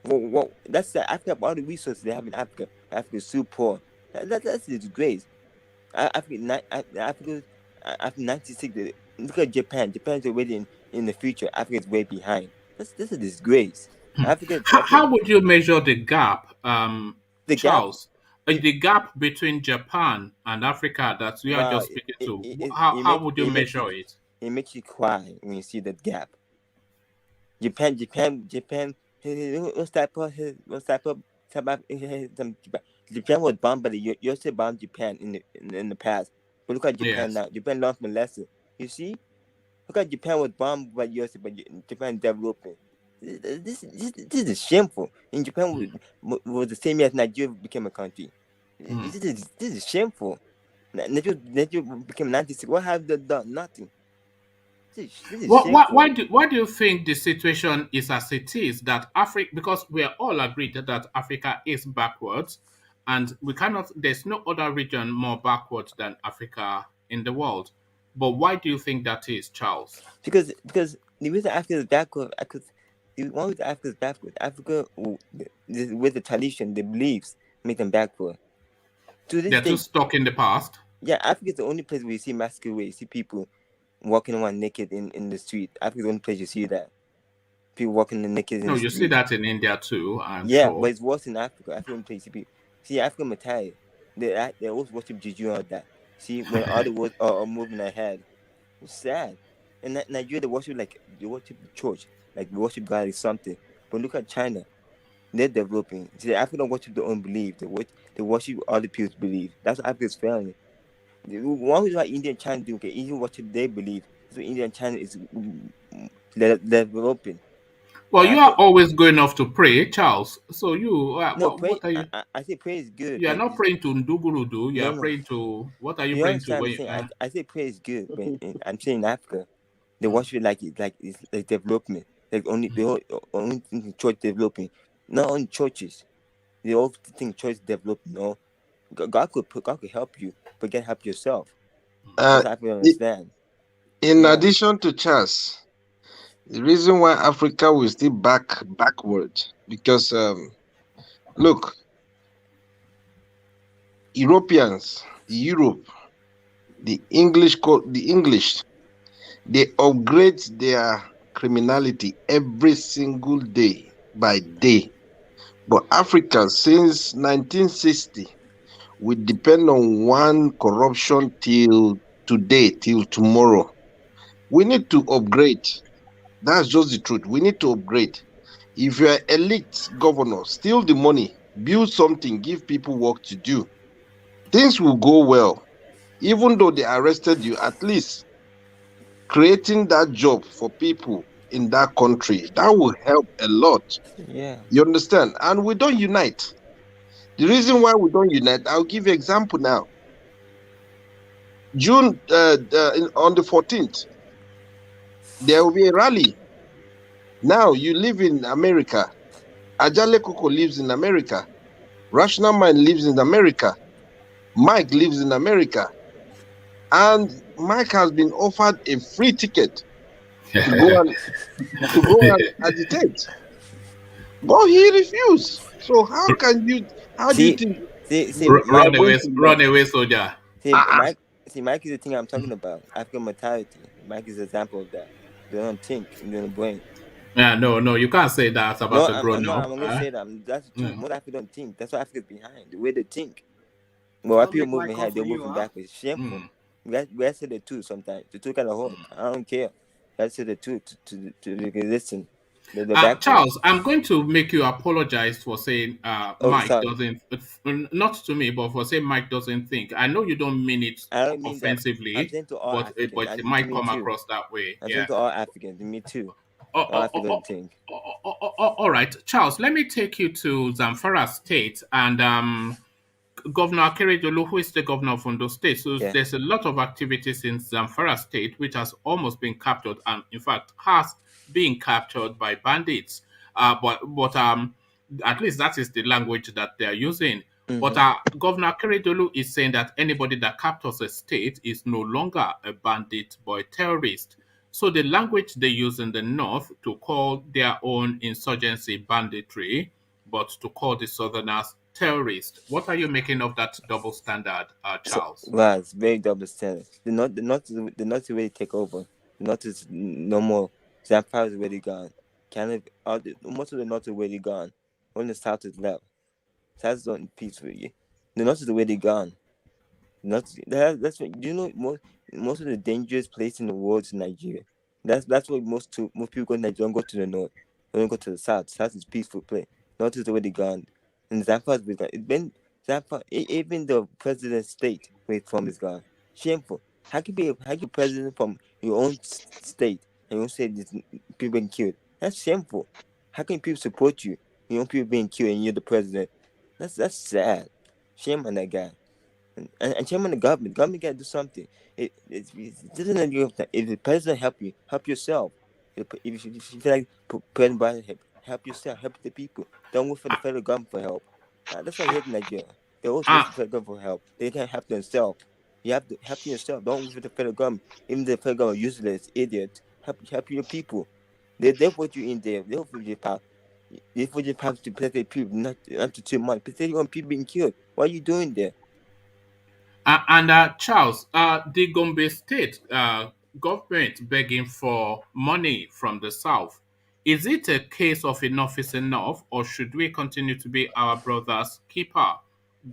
Well, that's Africa. All the resources they have in Africa. Africa is so poor. That's a disgrace. Africa 96. Look at Japan. Japan's already in the future. Africa is way behind. That's a disgrace. How would you measure the gap, Charles? The gap between Japan and Africa that we are just speaking to. How would you measure it? It makes you cry when you see that gap. Japan. Japan was bombed by the USA bombed Japan in the past. But look at Japan now. Japan lost from lesson. You see? Look at Japan was bombed by USA, but Japan developing. This is shameful. In Japan was the same year as Nigeria became a country. This is shameful. Nigeria became 96. What have they done? Nothing. Why do you think the situation is as it is, that Africa, because we are all agreed that Africa is backwards, and there's no other region more backwards than Africa in the world. But why do you think that is, Charles? Because the reason Africa is backward, one reason Africa is backward, Africa with the tradition, the beliefs make them backward. They're too stuck in the past. Yeah, Africa is the only place where you see massacre, where you see people walking around naked in the street. Africa is the only place you see that. People walking naked in the street. No, you see that in India too. But it's worse in Africa. Africa is the only place you see people. See, African mentality, they always worship juju and that. See, when all the words are moving ahead, it's sad. In Nigeria, they worship the church, like they worship God or something. But look at China, they're developing. See, Africa don't worship their own belief. They worship other people's belief. That's what Africa is failing. One reason why India and China do even worship their belief. So India and China is developing. Well, you are always going off to pray, Charles. So you, what are you? I say pray is good. You are not praying to Ndugurudu. You are praying to, what are you praying to? I say pray is good, but I'm saying in Africa, they worship it's like development. Like the only thing church developing, not only churches. They all think church developing. No, God could help you, but you can help yourself. That's what I understand. In addition to Charles, the reason why Africa will still backward, because look, Europeans, Europe, the English, they upgrade their criminality every single day by day. But Africa, since 1960, we depend on one corruption till today, till tomorrow. We need to upgrade. That's just the truth. We need to upgrade. If you're elite governor, steal the money, build something, give people work to do. Things will go well. Even though they arrested you, at least creating that job for people in that country, that will help a lot. Yeah. You understand? And we don't unite. The reason why we don't unite, I'll give you an example now. June, on the 14th, there will be a rally. Now, you live in America. Ajale Koko lives in America. Rational Mind lives in America. Mike lives in America. And Mike has been offered a free ticket to go and agitate. But he refused. So how do you think run away, soldier? Mike is the thing I'm talking about. African mentality. Mike is an example of that. They don't think, they don't brain. Yeah, no, you can't say that about a grown up. I'm gonna say that. That's the truth. Most Africans don't think. That's what Africa's behind. The way they think. But why people moving behind, they're moving backwards. Shameful. We have to say the truth sometimes. The truth kind of hard. I don't care. We have to say the truth to listen. Charles, I'm going to make you apologize for saying Mike doesn't, not to me, but for saying Mike doesn't think. I know you don't mean it offensively, but it might come across that way. I think to all Africans, me too. All right, Charles, let me take you to Zamfara State and Governor Akeridolu, who is the governor of Ondo State. So there's a lot of activities in Zamfara State which has almost been captured, and in fact has been captured by bandits. But at least that is the language that they are using. Mm-hmm. But Governor Akeridolu is saying that anybody that captures a state is no longer a bandit but a terrorist. So the language they use in the north to call their own insurgency banditry, but to call the southerners terrorist. What are you making of that double standard, Charles? Well, it's very double standard. The North really take over. The North is no more. Zamfar is already gone. Most of the North is already gone. Only the South is left. South is on peace with you. The North is already gone. That's what you know. Most of the dangerous place in the world is Nigeria. That's why most people go to Nigeria. Don't go to the North. Don't go to the South. South is peaceful place. North is already gone. And Zamfar is gone. It's been Zamfar. Even the president's state where he's from is gone. Shameful. How can you president from your own state and you say these people being killed? That's shameful. How can people support you? Your own people being killed and you're the president. That's sad. Shame on that guy. And shame on the government. The government got to do something. If the president help you, help yourself. If you feel like President Biden help yourself, help the people. Don't wait for the federal government for help. That's why you hate Nigeria. They always wait for the federal government for help. They can't help themselves. You have to help yourself. Don't wait for the federal government. Even the federal government useless, idiot. Help your people. They put you in there. They put your power. They put your power to protect the people, not to too much. Protect your own people being killed. What are you doing there? Charles, the Gombe State government begging for money from the South. Is it a case of enough is enough, or should we continue to be our brother's keeper?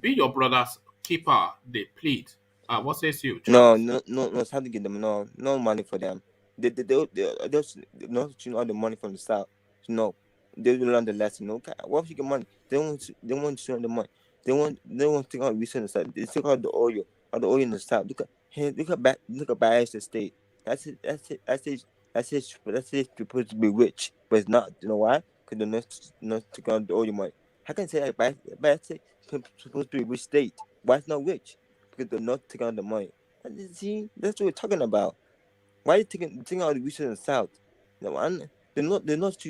Be your brother's keeper, they plead. What says you, Charles? No, it's hard to get them. No money for them. They just not all the money from the South. No, they will learn the lesson. Okay, what if you get money? They want to show the money. They want to take out resources in the South. They take out the oil in the South. Look at Bayelsa State. That's it. Supposed to be rich, but it's not. You know why? Because they're not taking out the oil money. How can I say that Bayelsa supposed to be a rich state? Why it's not rich? Because they're not taking out the money. See, that's what we're talking about. Why are you taking out the resources in the South? They're not to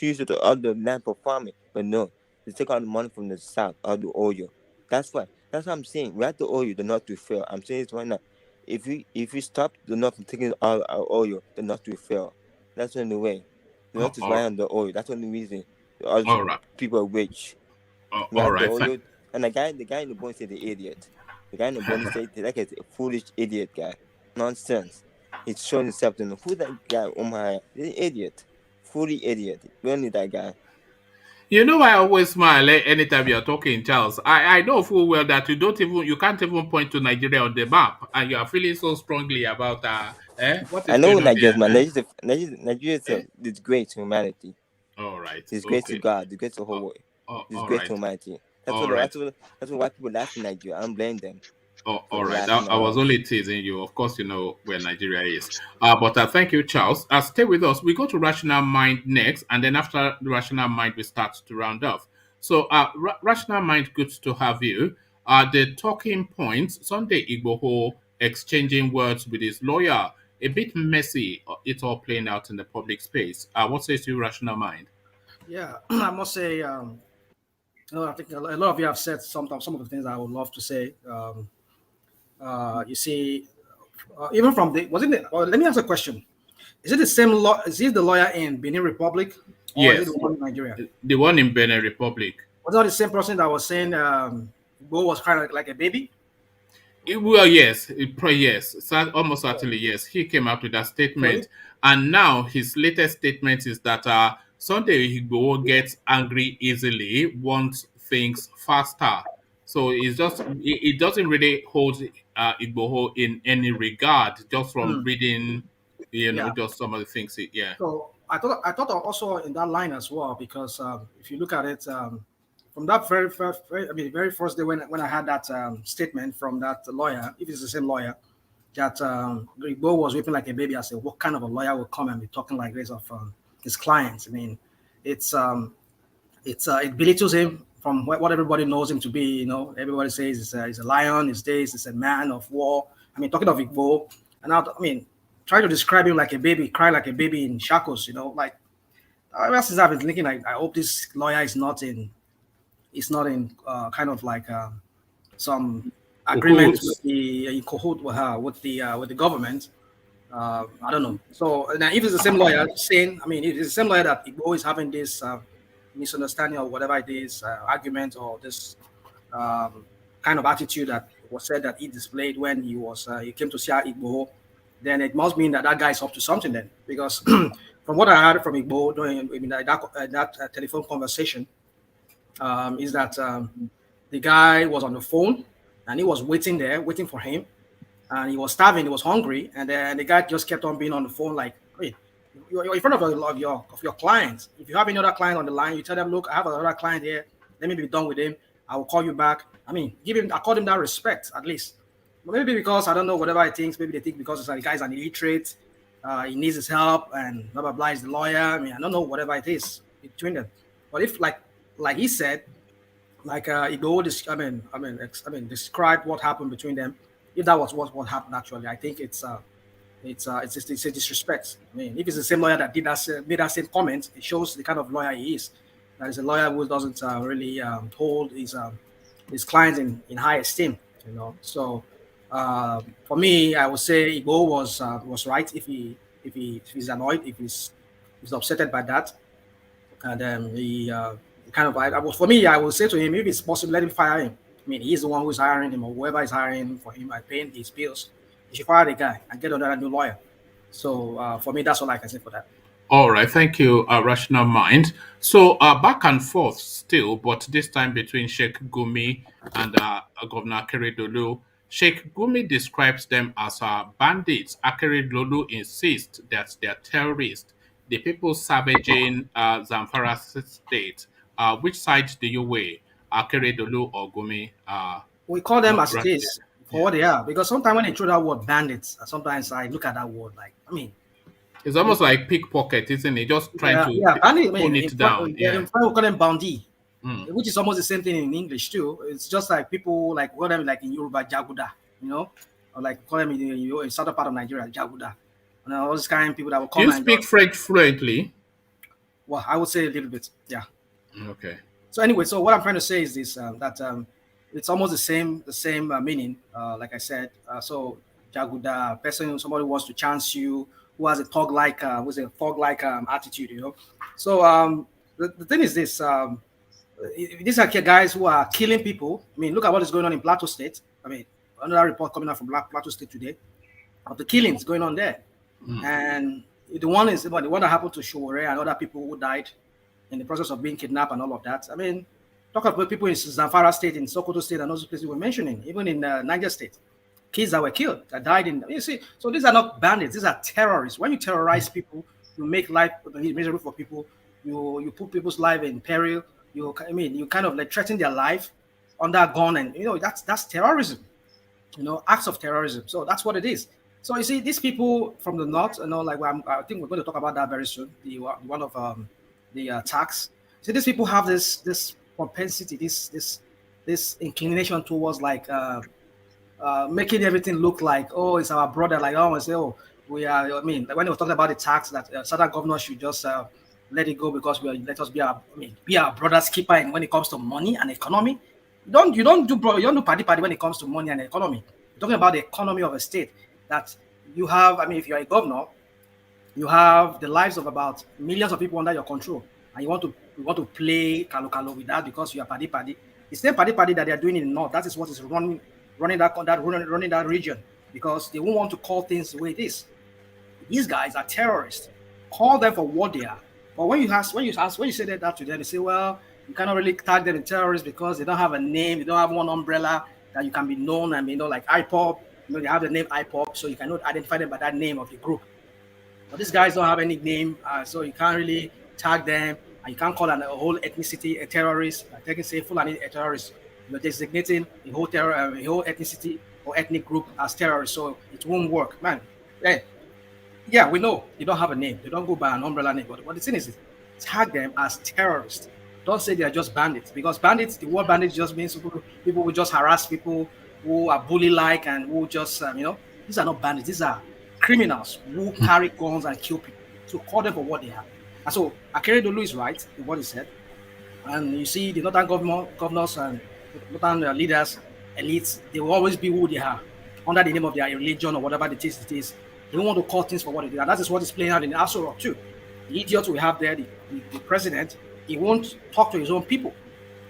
use it to other land for farming, but no. They take out the money from the South, out the oil. That's what I'm saying. We have the oil, the North will fail. I'm saying it right now. If we stop the North from taking out our oil, the North will fail. That's the only way. The North is right on the oil. That's the only reason. People are rich. All right. Oil, and the guy in the Bonnie said the idiot. The guy in the Bonnie said like a foolish idiot guy. Nonsense. He's showing himself to know who that guy Umahi. He's an idiot. Fully idiot. We don't need that guy. You know, I always smile anytime you're talking, Charles. I know full well that you can't even point to Nigeria on the map, and you are feeling so strongly about what I is know going on Nigeria's man. there. Nigeria is great to humanity. All right, It's great to okay, God. It's great to the whole world. It's all great to right, humanity. all right. That's what white people laugh in Nigeria. I don't blame them Oh, for all the right. I, laughing I was around. only teasing you. Of course, you know where Nigeria is. But thank you, Charles. Stay with us. We go to Rational Mind next, and then after the Rational Mind, we start to round off. So, Rational Mind, good to have you. The talking points, Sunday Igboho exchanging words with his lawyer, a bit messy, it's all playing out in the public space. What says you, Rational Mind? Yeah, I must say, I think a lot of you have said some of the things I would love to say. You see, even from the wasn't it? Well, let me ask a question: is it the same law? Is he the lawyer in Benin Republic, or is it the Yes, one in Nigeria? the one in Benin Republic. Was that the same person that was saying Bo was crying like a baby? Well, yes, yes, almost certainly yes. He came up with that So if, statement, and now his latest statement is that Sunday Igboho gets angry easily, wants things faster. So it doesn't really hold Igboho in any regard, just from hmm, reading, yeah. just some of the things. Yeah. So I thought also in that line as well because if you look at it from that very first day when I had that statement from that lawyer, if it's the same lawyer, that Igbo was weeping like a baby. I said, what kind of a lawyer would come and be talking like this of his clients? I mean, it's it belittles him from what everybody knows him to be. You know, everybody says he's a lion, he's this, he's a man of war. I mean, talking of Igbo, and I mean, try to describe him like a baby, cry like a baby in shackles. You know, like ever since I've been thinking, like, I hope this lawyer is not in kind of like some agreement with Cahoots. the in cahoot with the government. I don't know. So now, if it's the same lawyer saying, I mean, if it's the same lawyer that Igbo is having this misunderstanding or whatever it is, argument or this kind of attitude that was said that he displayed when he came to see Igbo, then it must mean that that guy is up to something then, because from what I heard from Igbo during that telephone conversation, is that the guy was on the phone and he was waiting there, waiting for him, and he was starving, he was hungry, and then the guy just kept on being on the phone like, hey, you're in front of your clients. If you have any other client on the line, you tell them, look, I have another client here. Let me be done with him. I will call you back. I mean, I call him that respect at least. But maybe because I don't know whatever I think. Maybe they think because the guy's an illiterate, he needs his help, and blah blah blah is the lawyer. I mean, I don't know whatever it is between them. But if like he said, like Igbo, describe what happened between them. If that was what happened actually, I think it's a disrespect. I mean, if it's the same lawyer that made that same comment, it shows the kind of lawyer he is. That is a lawyer who doesn't really hold his clients in high esteem. You know, so for me, I would say Igbo was right if he's annoyed, if he's upset by that, and he kind of for me, I would say to him, if it's possible, let him fire him. I mean, he's the one who's hiring him, or whoever is hiring him for him and paying his bills. You should fire the guy and get another new lawyer. So for me, that's all I can say for that. All right, thank you, Rational Mind. So back and forth still, but this time between Sheikh Gumi and Governor Akeridolu. Sheikh Gumi describes them as bandits. Akeridolu insists that they're terrorists. The people savaging Zamfara state. Which side do you weigh, Akeridolu or Gumi? We call them as it Right is for there. what they are. Because sometimes when they throw that word bandits, sometimes I look at that word like, I mean, It's almost like pickpocket, isn't it? Just trying to bandit. I tone mean, it down. Yeah. in French we call them bandit, Mm. which is almost the same thing in English too. It's just like people like call them like in Yoruba Jaguda, you know, or like call them in southern part of Nigeria Jaguda. And all these kind of people that will Do come you and speak just, French fluently? well, I would say a little bit, yeah. Okay. So anyway, so what I'm trying to say is this: that it's almost the same meaning. Like I said, so Jaguda person, somebody who wants to chance you, who has a thug-like attitude, you know. So the thing is this: these are guys who are killing people. I mean, look at what is going on in Plateau State. I mean, another report coming out from Plateau State today of the killings going on there, and the one that happened to Shore and other people who died in the process of being kidnapped and all of that. I mean, talk about people in Zamfara State, in Sokoto State, and those places we're mentioning, even in Niger State. Kids that were killed, that died in, you see, so these are not bandits, these are terrorists. When you terrorize people, you make life miserable for people, you put people's life in peril, you kind of like threaten their life under gun, and that's terrorism, acts of terrorism. So that's what it is. So you see, these people from the north, like I think we're going to talk about that very soon. One of the attacks. See, these people have this propensity, this inclination towards like making everything look like, oh, it's our brother. Like, oh, I say, oh, we are. I mean, when they were talking about the tax, that certain governors should just let it go because let us be our brother's keeper. And when it comes to money and economy, you don't do party when it comes to money and economy. You're talking about the economy of a state that you have. I mean, if you're a governor, you have the lives of about millions of people under your control, and you want to play kalo with that because you are party. The same party that they are doing in the north, that is what is running that region, because they won't want to call things the way it is. These guys are terrorists. Call them for what they are. But when you say that to them, they say, well, you cannot really tag them as terrorists because they don't have a name, they don't have one umbrella that you can be known. I mean, like IPOP, they have the name IPOP, so you cannot identify them by that name of the group. But these guys don't have any name, so you can't really tag them, and you can't call a whole ethnicity a terrorist. Like they can say Fulani a terrorist. You're designating a whole ethnicity or ethnic group as terrorists, so it won't work, man. Yeah, we know they don't have a name, they don't go by an umbrella name, but what the thing is, tag them as terrorists. Don't say they are just bandits, because bandits, the word bandits just means people who just harass people, who are bully-like, and who just these are not bandits, these are criminals who carry guns and kill people. So call them for what they are. And so Akeridolu is right in what he said. And you see the northern governors and northern leaders, elites, they will always be who they are, under the name of their religion or whatever it is. They don't want to call things for what it is. And that is what is playing out in the Aso Rock too. The idiot we have there, the president, he won't talk to his own people.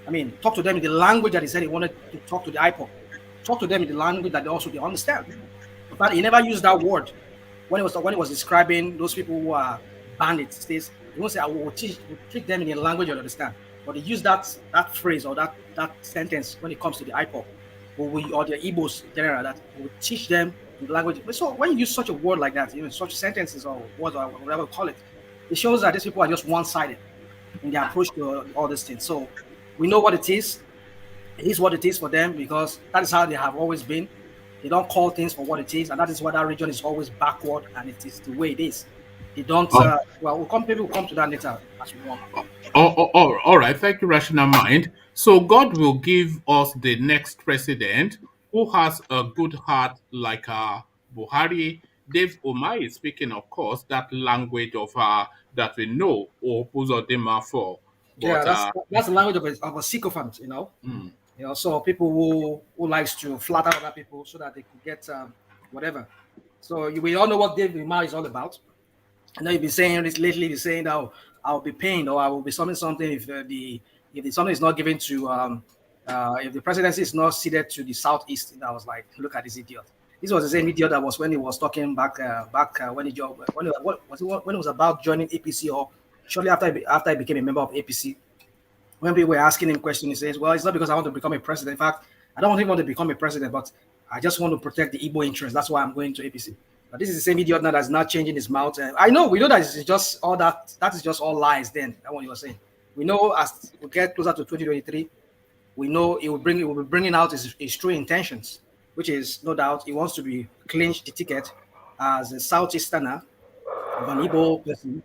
I mean, talk to them in the language that he said he wanted to talk to the IPOP. Talk to them in the language that they understand. But he never used that word when he was describing those people who are bandits. He won't say, I will teach them in a language you understand. But he used that phrase or that sentence when it comes to the IPOP or the Igbos in general, that will teach them the language. So when you use such a word like that, such sentences or words or whatever you call it, it shows that these people are just one-sided in their approach to all these things. So we know what it is. It is what it is for them, because that is how they have always been. They don't call things for what it is, and that is why that region is always backward, and it is the way it is. They don't. Maybe we'll come to that later as we want. All right. Thank you, Rational Mind. So God will give us the next president who has a good heart like Buhari. Dave Umahi is speaking, of course, that language of that we know or Uzodema for. But, that's the language of a sycophant, so people who likes to flatter other people so that they could get whatever. So we all know what Dave Umahi is all about. I know you've been saying this lately. You're saying that I'll be pained or I will be something if something is not given to if the presidency is not ceded to the southeast. And I was like, look at this idiot. This was the same idiot that was when he was talking back when he was about joining APC, or shortly after he became a member of APC. When people were asking him questions, he says, well, it's not because I want to become a president. In fact, I don't even want to become a president, but I just want to protect the Igbo interest. That's why I'm going to APC. But this is the same idiot now that's not changing his mouth. And we know that it's just all that is just all lies then. That's what you were saying. We know as we get closer to 2023, we know it will be bringing out his true intentions, which is no doubt he wants to be clinched the ticket as a Southeasterner of an Igbo person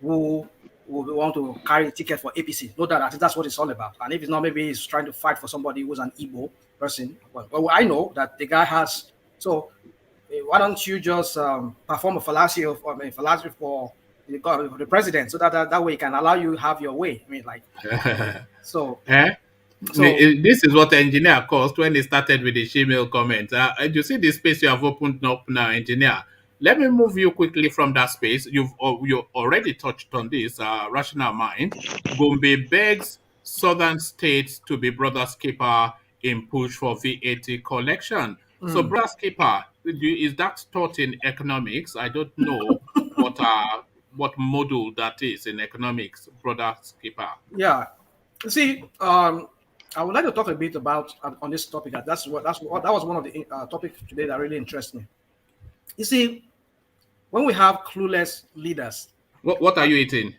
who want to carry a ticket for APC. No doubt, I think that's what it's all about. And if it's not, maybe he's trying to fight for somebody who's an Igbo person. Well, I know that the guy has. So why don't you just perform a fallacy for the president, so that way he can allow you to have your way. I mean, like, so. So this is what the engineer caused when he started with the Gmail comment. You see the space you have opened up now, engineer. Let me move you quickly from that space. You already touched on this. Rational Mind. Gombe begs southern states to be brother's keeper in push for VAT collection. So brother's keeper, is that taught in economics? I don't know, but what model that is in economics, brother Skipper. Yeah. See, I would like to talk a bit about on this topic. That was one of the topics today that really interests me. You see, when we have clueless leaders. What are you eating?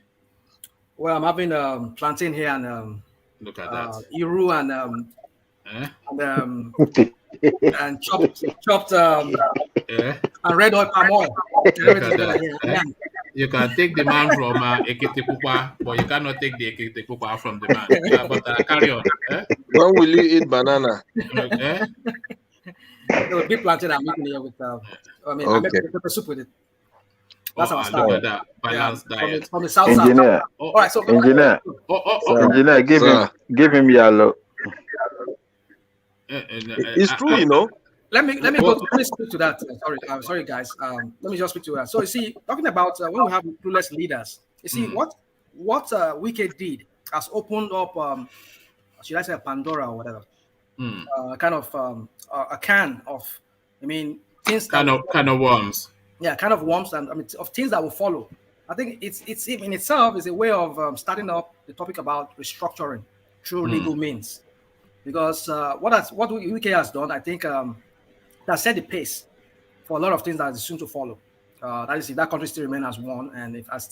Well, I'm having plantain here and look at that. Iru and chopped and red oil palm oil. You can take the man from Ekitekupa, but you cannot take the Ekitekupa from the man. But carry on. When will you eat banana? Okay. No, big plantain I'm eating here with. I make pepper soup with it. That's how I started. That balanced diet. From the south Engineer. side. All right, so engineer. Engineer, give him yellow. It's true, you know. Let me speak to that. Sorry, guys. Let me just speak to that. So you see, talking about when we have clueless leaders, you see what Wike did has opened up, should I say, a Pandora or whatever, kind of a can of, things. Kind of worms. Yeah, kind of worms, and of things that will follow. I think it's in itself is a way of starting up the topic about restructuring through legal means, because what UK has done, I think, that set the pace for a lot of things that is soon to follow. That is, if that country still remains as one, and if at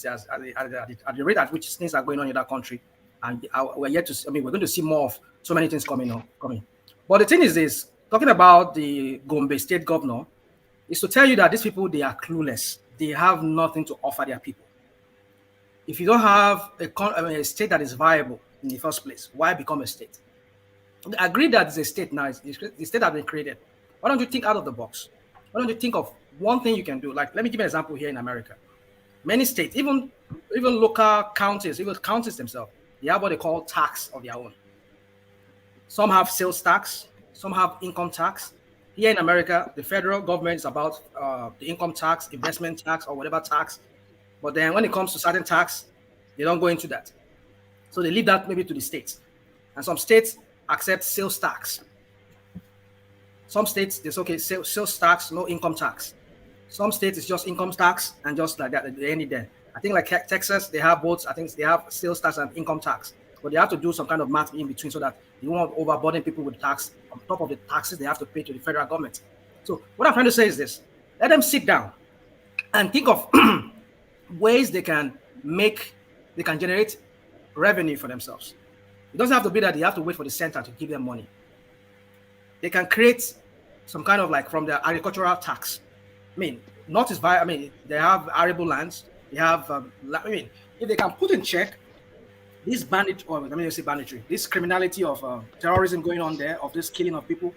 the rate at which things are going on in that country, and we're yet to, we're going to see more of so many things coming. But the thing is this: talking about the Gombe state governor, is to tell you that these people, they are clueless. They have nothing to offer their people. If you don't have a state that is viable in the first place, why become a state? I agree that it's a state now. The state has been created. Why don't you think out of the box? Why don't you think of one thing you can do? Like, let me give you an example here in America. Many states, even local counties, even counties themselves, they have what they call tax of their own. Some have sales tax, some have income tax. Here in America, the federal government is about the income tax, investment tax, or whatever tax. But then when it comes to certain tax, they don't go into that. So they leave that maybe to the states. And some states accept sales tax. Some states, it's okay, sales tax, no income tax. Some states, it's just income tax and just like that, they end it there. I think like Texas, they have both. I think they have sales tax and income tax. But they have to do some kind of math in between so that you won't overburden people with tax on top of the taxes they have to pay to the federal government. So what I'm trying to say is this: let them sit down and think of ways they can generate revenue for themselves. It doesn't have to be that they have to wait for the center to give them money. They can create some kind of like from their agricultural tax. North is they have arable lands. They have, if they can put in check this banditry, this criminality of terrorism going on there, of this killing of people,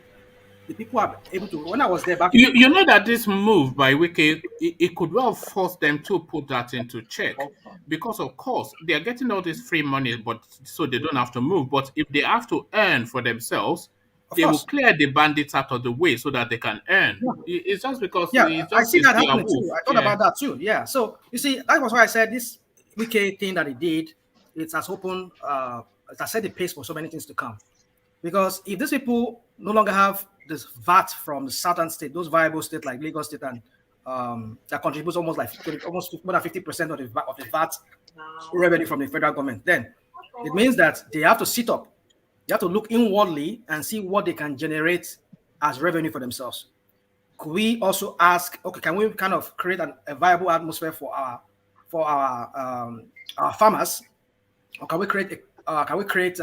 the people are able to. When I was there back, you know that this move by Wike, it could well force them to put that into check, because of course they are getting all this free money, but so they don't have to move. But if they have to earn for themselves, they will clear the bandits out of the way so that they can earn. Yeah. It's just because I see that happening too. I thought about that too. Yeah. So you see, that was why I said this Wike thing that he did, it has opened, it has set the pace for so many things to come. Because if these people no longer have this VAT from the southern state, those viable states like Lagos State, and that contributes almost more than 50% of the VAT revenue from the federal government, then it means that they have to sit up. They have to look inwardly and see what they can generate as revenue for themselves. Could we also ask, okay, can we kind of create a viable atmosphere for our farmers, or can we create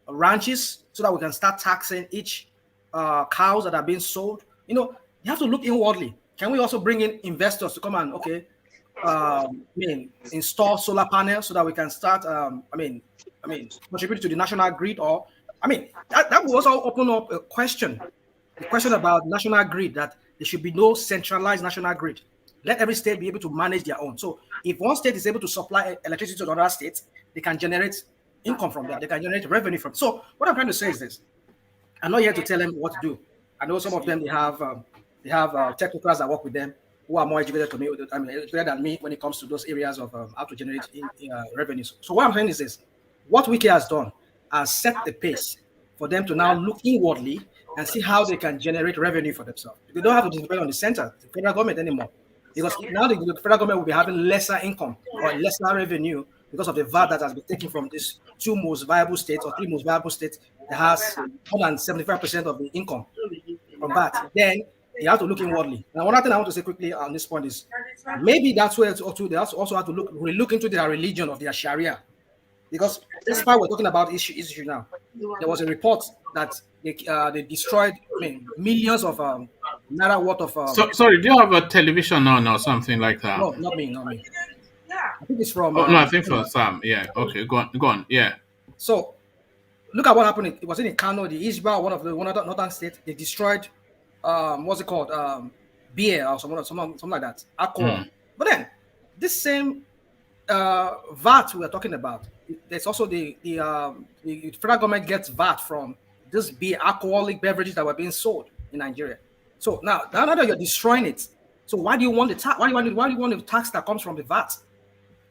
ranches so that we can start taxing each cows that are being sold? You have to look inwardly. Can we also bring in investors to come and install solar panels so that we can start contribute to the national grid? Or that will also open up a question about national grid, that there should be no centralized national grid. Let every state be able to manage their own. So if one state is able to supply electricity to another state, they can generate income from that. They can generate revenue from. So what I'm trying to say is this: I'm not here to tell them what to do. I know some of them, they have technocrats that work with them who are more educated than me when it comes to those areas of how to generate revenues. So what I'm saying is this: what Wike has done has set the pace for them to now look inwardly and see how they can generate revenue for themselves. They don't have to depend on the center, the federal government anymore. Because now the federal government will be having lesser income or lesser revenue because of the VAT that has been taken from these two most viable states or three most viable states that has more than 75% of the income from VAT. Then they have to look inwardly. Now, one other thing I want to say quickly on this point is maybe that's where they also have to look into their religion of their Sharia. Because despite we're talking about issue now, there was a report that they destroyed, millions of naira worth of. Sorry, do you have a television on or something like that? No, not me, not me. I think it's from. Oh no, I think for Sam. Yeah. Okay. Go on. Yeah. So, look at what happened. It was in Kanu, the IGBOHO, one of the northern states. They destroyed, what's it called, beer or something like that, alcohol. But then, this same VAT we are talking about, there's also the federal government gets VAT from this beer, alcoholic beverages that were being sold in Nigeria. So now that you're destroying it, so why do you want the tax? Why do you want the tax that comes from the VAT?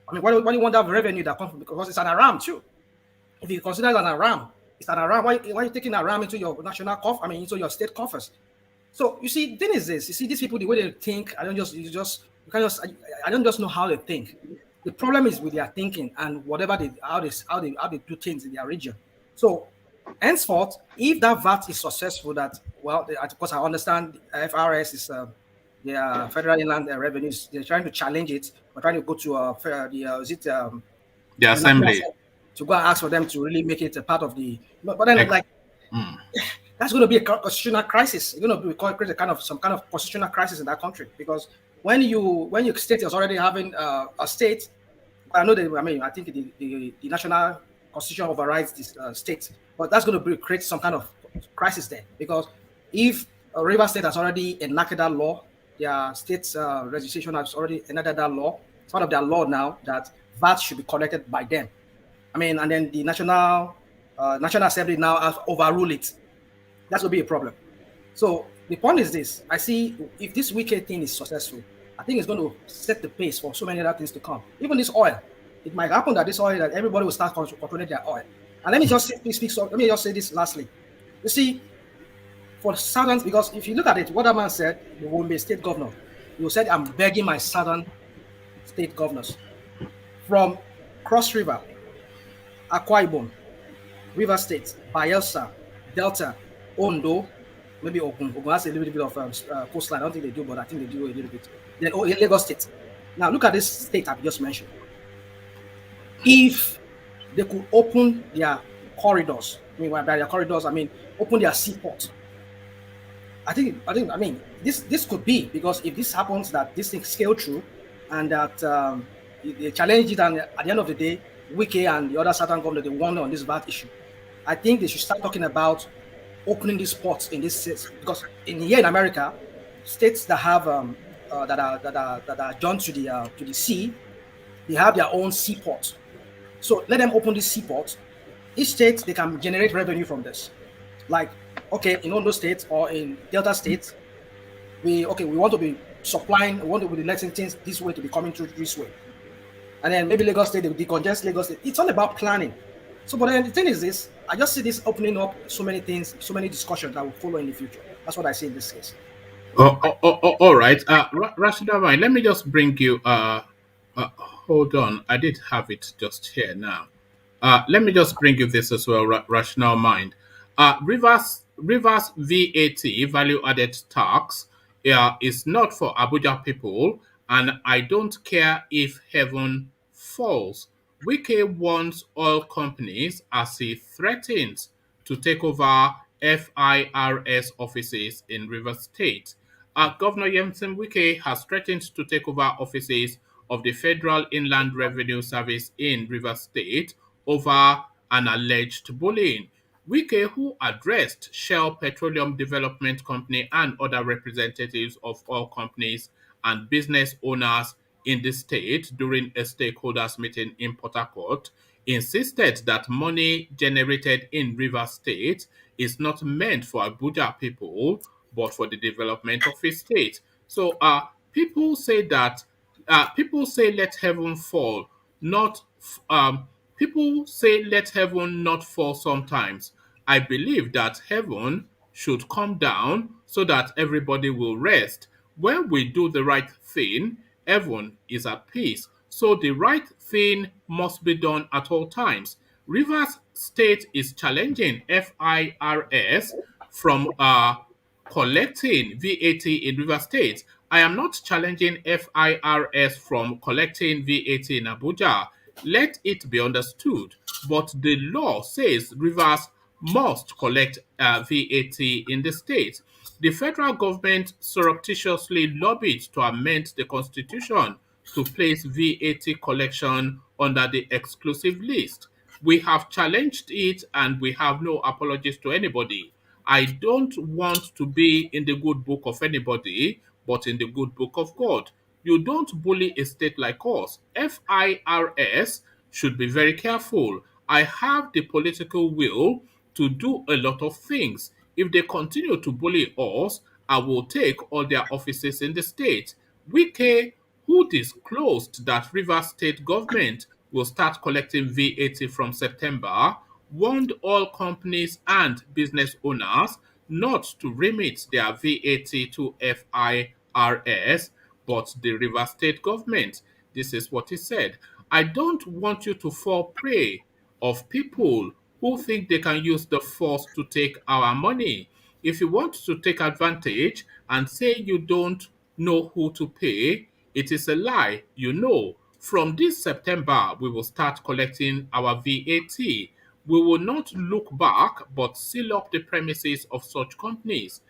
I mean, why do you want that revenue that comes from? Because it's an aram too. If you consider it an aram, it's an aram. Why are you taking aram into your national coffers? I mean, into your state coffers? So you see, the thing is this. You see, these people, the way they think, I don't just know how they think. The problem is with their thinking and whatever how they do things in their region. So henceforth, if that VAT is successful, of course I understand FRS is the Federal Inland Revenues. They're trying to challenge it. We're trying to go to the assembly to go and ask for them to really make it a part of the. But then that's going to be a constitutional crisis. It's going to create some kind of constitutional crisis in that country, because when your state is already having a state, I think the national constitution overrides this state, but that's going to create some kind of crisis there, because if River State has already enacted that law, their state's registration has already enacted that law. It's part of their law now that VAT should be collected by them. I mean, and then the National Assembly now has overruled it. That's going to be a problem. So the point is this: I see if this wicked thing is successful, I think it's going to set the pace for so many other things to come. Even this oil, it might happen that this oil, that everybody will start controlling their oil. And let me just say this lastly. You see, for southern, because if you look at it, what that man said, the Gombe state governor, he said, "I'm begging my southern state governors from Cross River, Akwa Ibom, River State, Bayelsa, Delta, Ondo, maybe Ogun has a little bit of coastline. I don't think they do, but I think they do a little bit. Then Lagos State. Now look at this state I've just mentioned. If they could open their corridors, by their corridors, open their seaport. I mean, this could be, because if this happens, that this thing scale through, and that they challenge it, and at the end of the day, Wike and the other southern government, they won on this VAT issue. I think they should start talking about opening these ports in this states, because here in America, states that have that are joined to the sea, they have their own seaports. So let them open these seaports. Each state, they can generate revenue from this. Like, okay, in Ondo State or in Delta State, we want to be supplying, we want to be letting things this way to be coming through this way. And then maybe Lagos State, they will decongest Lagos State. It's all about planning. So, but then the thing is this, I just see this opening up so many things, so many discussions that will follow in the future. That's what I see in this case. All right. Rashida, let me just bring you, hold on. I did have it just here now. Let me just bring you this as well, rational mind. Rivers VAT, value added tax, is not for Abuja people, and I don't care if heaven falls. Wike wants oil companies as he threatens to take over FIRS offices in Rivers State. Governor Yemson Wike has threatened to take over offices of the Federal Inland Revenue Service in Rivers State over an alleged bullying. Wike, who addressed Shell Petroleum Development Company and other representatives of oil companies and business owners in the state during a stakeholders meeting in Port Harcourt, insisted that money generated in Rivers State is not meant for Abuja people, but for the development of his state. So people say let heaven fall, not people say let heaven not fall sometimes. I believe that heaven should come down so that everybody will rest. When we do the right thing, heaven is at peace. So the right thing must be done at all times. Rivers State is challenging FIRS from collecting VAT in River State. I am not challenging FIRS from collecting VAT in Abuja. Let it be understood. But the law says Rivers must collect VAT in the state. The federal government surreptitiously lobbied to amend the constitution to place VAT collection under the exclusive list. We have challenged it and we have no apologies to anybody. I don't want to be in the good book of anybody, but in the good book of God. You don't bully a state like us. FIRS should be very careful. I have the political will to do a lot of things. If they continue to bully us, I will take all their offices in the state. Wike, who disclosed that Rivers State government will start collecting VAT from September, warned all companies and business owners not to remit their VAT to FIRS, but the Rivers State government. This is what he said. I don't want you to fall prey of people who think they can use the force to take our money. If you want to take advantage and say you don't know who to pay, it is a lie. You know, from this September, we will start collecting our VAT. We will not look back but seal up the premises of such companies.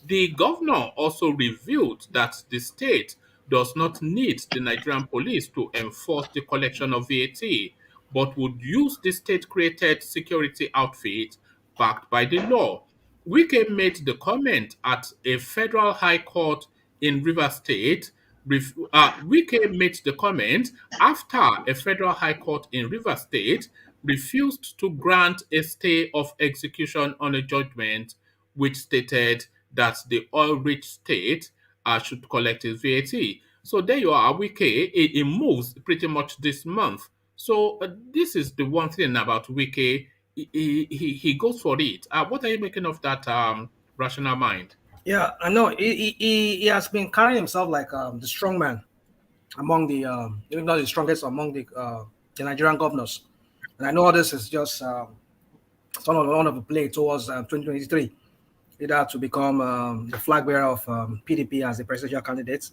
The governor also revealed that the state does not need the Nigerian police to enforce the collection of VAT, but would use the state-created security outfit backed by the law. Wike made the comment at a federal high court in Rivers State. Wike made the comment after a federal high court in Rivers State refused to grant a stay of execution on a judgment which stated that the oil-rich state should collect its VAT. So there you are, Wike. It moves pretty much this month. So this is the one thing about Wike. He goes for it. What are you making of that rational mind? Yeah, I know. He has been carrying himself like the strong man among the, even not the strongest among the Nigerian governors. And I know all this is just one of the play towards 2023, either to become the flag bearer of PDP as the presidential candidate,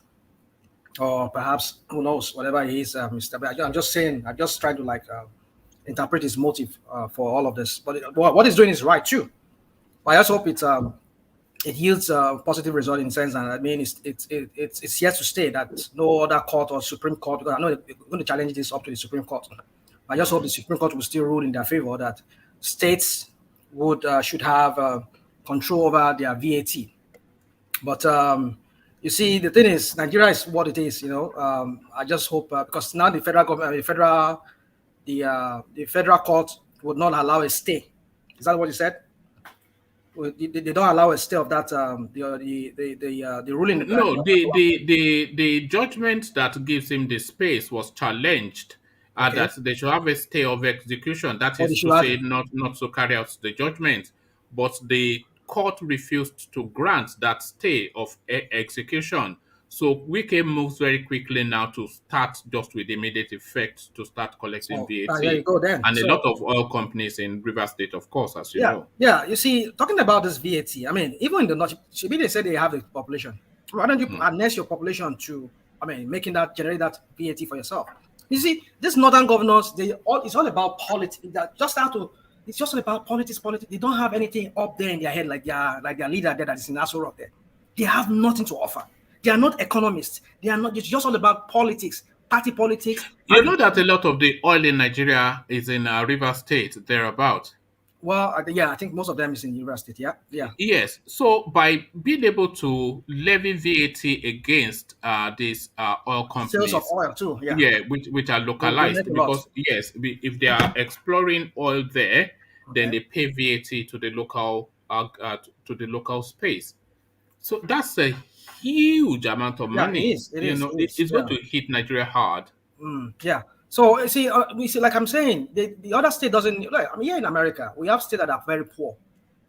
or perhaps, who knows, whatever he is, Mr. But I'm just saying, I'm just trying to like interpret his motive for all of this. But what he's doing is right too. But I just hope it yields a positive result in the sense, and I mean, it's yet to stay that no other court or Supreme Court, because I know they're going to challenge this up to the Supreme Court. I just hope the Supreme Court will still rule in their favor that states should have control over their VAT. But you see, the thing is, Nigeria is what it is. You know, I just hope because now the federal government, the federal court would not allow a stay. Is that what you said? They don't allow a stay of that. The ruling. No, the judgment that gives him the space was challenged. Okay. That they should have a stay of execution. That is to say, not to carry out the judgment, but the court refused to grant that stay of execution. So Wike moves very quickly now to start just with immediate effect to start collecting VAT. There you go then. And a lot of oil companies in Rivers State, of course, as you know. Yeah, you see, talking about this VAT, I mean, even in the north, they said they have the population. Why don't you harness your population to, generate that VAT for yourself? You see, these northern governors, it's all about politics. It's just about politics. They don't have anything up there in their head like their leader there that is in Aso Rock there. They have nothing to offer. They are not economists. They are not. It's just all about politics, party politics. You know that a lot of the oil in Nigeria is in Rivers State, thereabout. Well, yeah, I think most of them is in Rivers State. Yeah. Yes. So by being able to levy VAT against these oil companies, sales of oil too. Yeah, which are localized because yes, if they are exploring oil there, then they pay VAT to the local space. So that's a huge amount of money. It's going to hit Nigeria hard. Yeah. So we see, like I'm saying, the other state doesn't. Like, here in America, we have states that are very poor.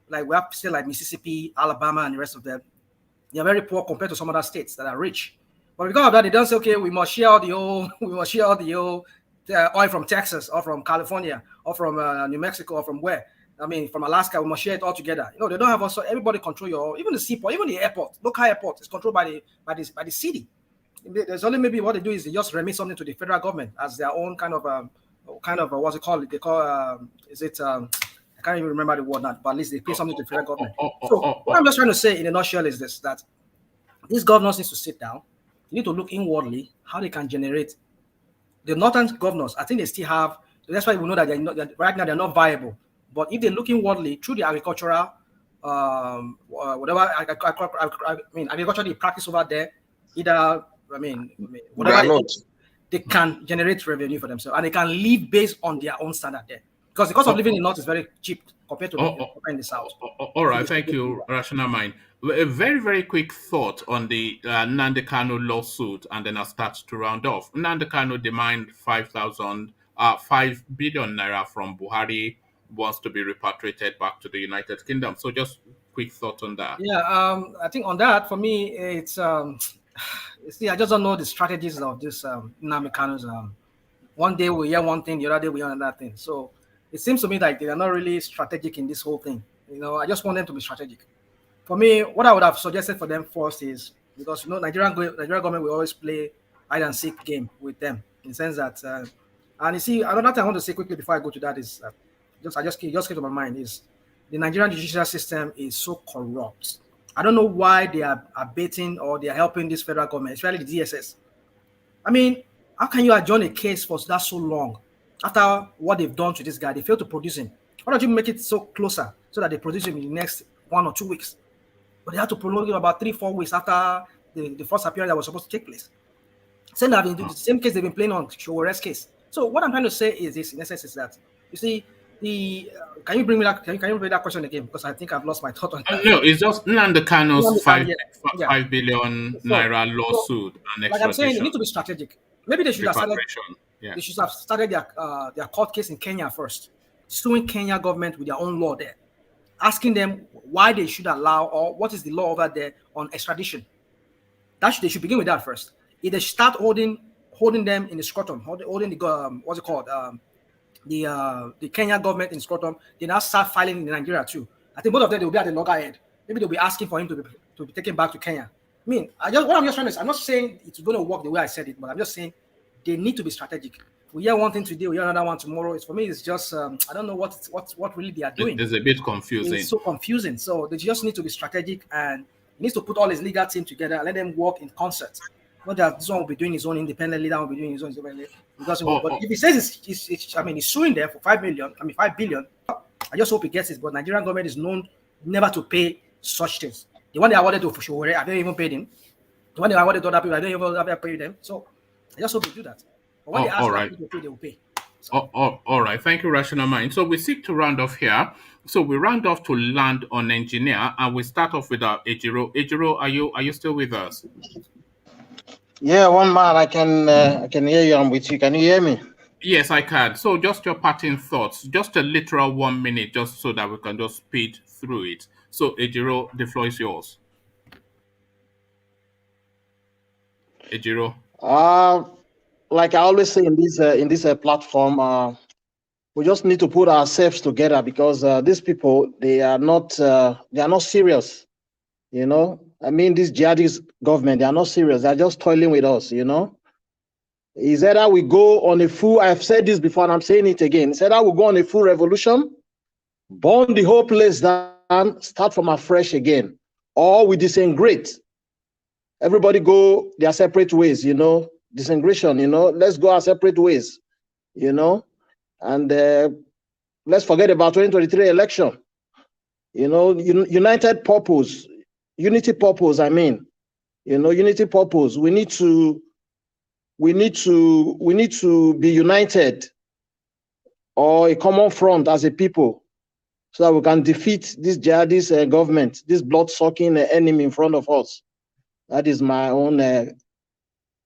Like we have states like Mississippi, Alabama, and the rest of them. They are very poor compared to some other states that are rich. But because of that, they don't say, okay, we must share all the oil, oil from Texas or from California or from New Mexico or from where? I mean, from Alaska, we must share it all together. You know, they don't have also everybody control your, even the seaport, even the airport, local airport is controlled by the city. There's only maybe what they do is they just remit something to the federal government as their own kind of what's it called? They call I can't even remember the word now, but at least they pay something to the federal government. So what I'm just trying to say in a nutshell is this: that these governors need to sit down. They need to look inwardly how they can generate. The northern governors, I think they still have. That's why we know that right now they're not viable. But if they look inwardly through the agricultural, whatever agriculture they practice over there, either whatever they can generate revenue for themselves, and they can live based on their own standard there. Because the cost of living in the north is very cheap compared to in the south. All right, thank you, Rational Mind. A very, very quick thought on the Nnamdi Kanu lawsuit, and then I'll start to round off. Nnamdi Kanu demand 5 billion naira from Buhari, wants to be repatriated back to the United Kingdom. So just quick thought on that. Yeah, I think on that, for me, it's see, I just don't know the strategies of this Nnamdi Kanu's. One day we hear one thing, the other day we hear another thing. So it seems to me like they are not really strategic in this whole thing. You know, I just want them to be strategic. For me, what I would have suggested for them first is, because you know, Nigerian government will always play hide and seek game with them, in the sense that, and you see, another thing I want to say quickly before I go to that is, just came to my mind is, the Nigerian judicial system is so corrupt. I don't know why they are abating or they are helping this federal government, especially the DSS. I mean, how can you adjourn a case for that so long after what they've done to this guy? They failed to produce him. Why don't you make it so closer so that they produce him in the next 1 or 2 weeks? But they had to prolong it about 3-4 weeks after the first appearance that was supposed to take place. Saying that the same case they've been playing on Showore's case. So what I'm trying to say is this, in essence, is that, you see, can you bring me that? Can you bring that question again? Because I think I've lost my thought on that. No, it's just Nnamdi Kanu's 5 billion naira lawsuit and extradition. Like I'm saying, they need to be strategic. Maybe they should have started. Yeah. They should have started their court case in Kenya first, suing Kenya government with their own law there, asking them why they should allow, or what is the law over there on extradition. They should begin with that first. If they start holding them in the scrotum, holding the what's it called, the Kenya government in scrotum, they now start filing in Nigeria too. I think both of them will be at the loggerhead. Maybe they'll be asking for him to be taken back to Kenya. I mean, what I'm just trying to say, I'm not saying it's going to work the way I said it, but I'm just saying they need to be strategic. We hear one thing today, we hear another one tomorrow. For me, it's just I don't know what really they are doing. It's a bit confusing. It's so confusing. So they just need to be strategic, and he needs to put all his legal team together and let them work in concert. Not that this one will be doing his own independently, that one will be doing his own independently. But if he says he's suing them for 5 billion, I just hope he gets it. But Nigerian government is known never to pay such things. The one they awarded to Fushore, I don't even pay them. The one they awarded to other people, I don't even ever pay them. So I just hope they do that. But when they ask people to pay, they will pay. So. All right. Thank you, Rational Mind. So we seek to round off here. So we round off to land on engineer, and we start off with our Ejiro. Ejiro, are you still with us? Yeah, one man, I can hear you. I'm with you. Can you hear me? Yes, I can. So just your parting thoughts, just a literal 1 minute, just so that we can just speed through it. So Ejiro, the floor is yours. Ejiro. Like I always say in this platform, we just need to put ourselves together, because these people, they are not serious. You know, I mean, this jihadist government, they are not serious. They're just toiling with us. You know, is either we go on a full. I've said this before, and I'm saying it again. It's either we go on a full revolution, burn the whole place down, start from afresh again, or we disintegrate. Everybody go their separate ways. You know. Disintegration, you know, let's go our separate ways, you know, and let's forget about 2023 election, you know, united purpose, unity purpose. I mean, you know, unity purpose. We need to be united, or a common front as a people, so that we can defeat this jihadist government, this blood-sucking enemy in front of us. That is my own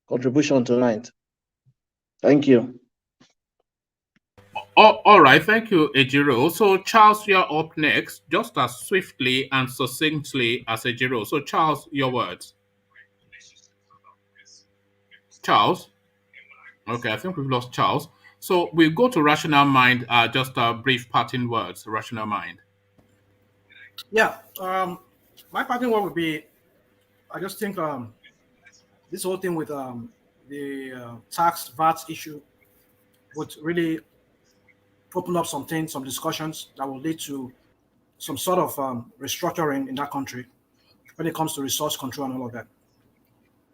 contribution tonight. Thank you. All right, thank you, Ejiro. So, Charles, you're up next, just as swiftly and succinctly as Ejiro. So, Charles, your words. Charles? Okay, I think we've lost Charles. So, we go to Rational Mind, just brief parting words, Rational Mind. Yeah, my parting word would be, I just think this whole thing with the tax VAT issue would really open up some things, some discussions that will lead to some sort of restructuring in that country when it comes to resource control and all of that.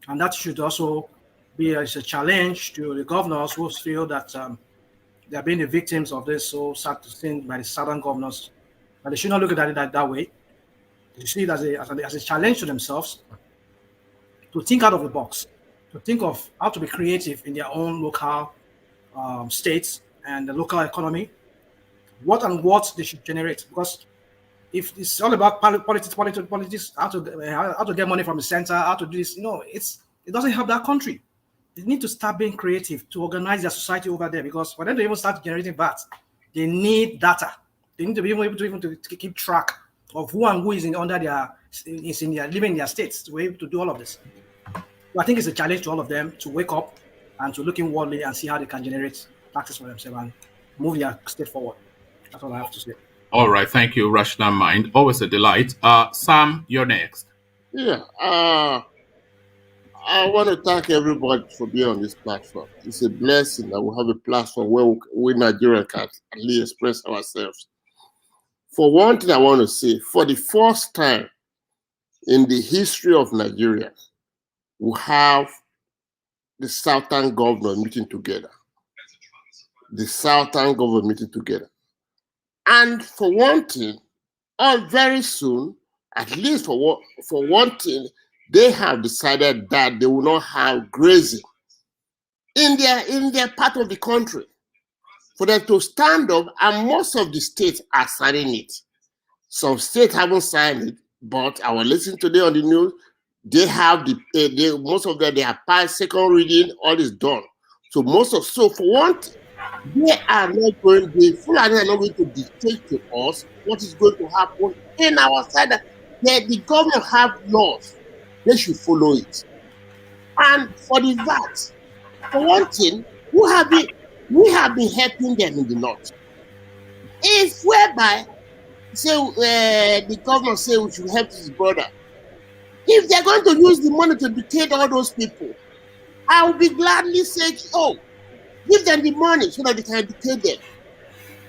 And that should also be as a challenge to the governors who feel that they are being the victims of this so sad thing by the southern governors. And they should not look at it that way. They see it as a challenge to themselves to think out of the box, to think of how to be creative in their own local states and the local economy, what they should generate. Because if it's all about politics, how to get money from the center, how to do this, it doesn't help that country. They need to start being creative to organize their society over there, because for them to even start generating VAT, they need data. They need to be able to keep track of who and who is living in their states to be able to do all of this. So I think it's a challenge to all of them to wake up and to look inwardly and see how they can generate taxes for themselves and move their state forward. That's all I have to say. All right, thank you, Rational Mind. Always a delight. Sam, you're next. Yeah, I want to thank everybody for being on this platform. It's a blessing that we have a platform where we Nigerians can at least express ourselves. For one thing, I want to say, for the first time in the history of Nigeria, we have the Southern government meeting together. The Southern government meeting together. And for one thing, very soon, at least for one thing, they have decided that they will not have grazing in their part of the country. For them to stand up, and most of the states are signing it. Some states haven't signed it, but I was listening today on the news. They have most of them, they have passed second reading, all is done. So for one thing, they are not going, the Fulani are not going to dictate to us what is going to happen in our side. The government have laws. They should follow it. And for the VAT, for one thing, we have been helping them in the north. If whereby, the government say we should help his brother, if they're going to use the money to dictate all those people, I will be gladly saying, give them the money so that they can dictate them.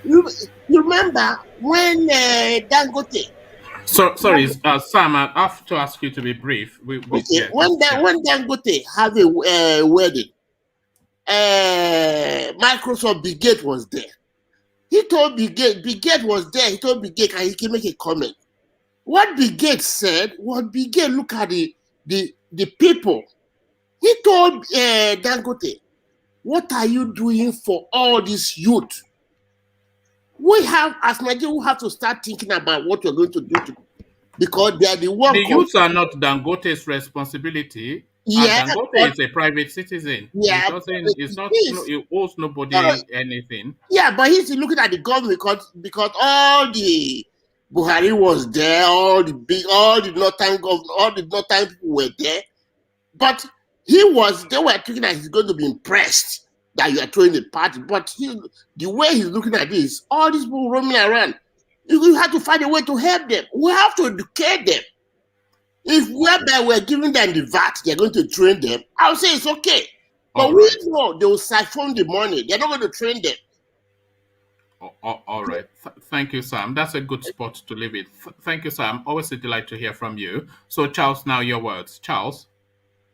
You remember when Dangote? Sorry, Sam, I have to ask you to be brief. When Dangote have a wedding, Microsoft Bill Gates was there. He told Bill Gates was there. He told Bill Gates, and he can make a comment. What Bill Gates said, look at the people. He told Dangote, what are you doing for all this youth? We have, as Nigeria, we have to start thinking about what we're going to do because they are the one. The youths are not Dangote's responsibility. Yeah, Dangote is a private citizen. Yeah, he owes nobody anything. Yeah, but he's looking at the government because all the Buhari was there, all the northern people were there, but they were thinking that he's going to be impressed that you are throwing the party. But the way he's looking at this, all these people roaming around, you have to find a way to help them. We have to educate them. If we're giving them the VAT, they're going to train them, I'll say it's okay. But we know they will siphon the money. They're not going to train them. All right. Thank you, Sam. That's a good spot to leave it. Thank you, Sam. Always a delight to hear from you. So, Charles, now your words. Charles?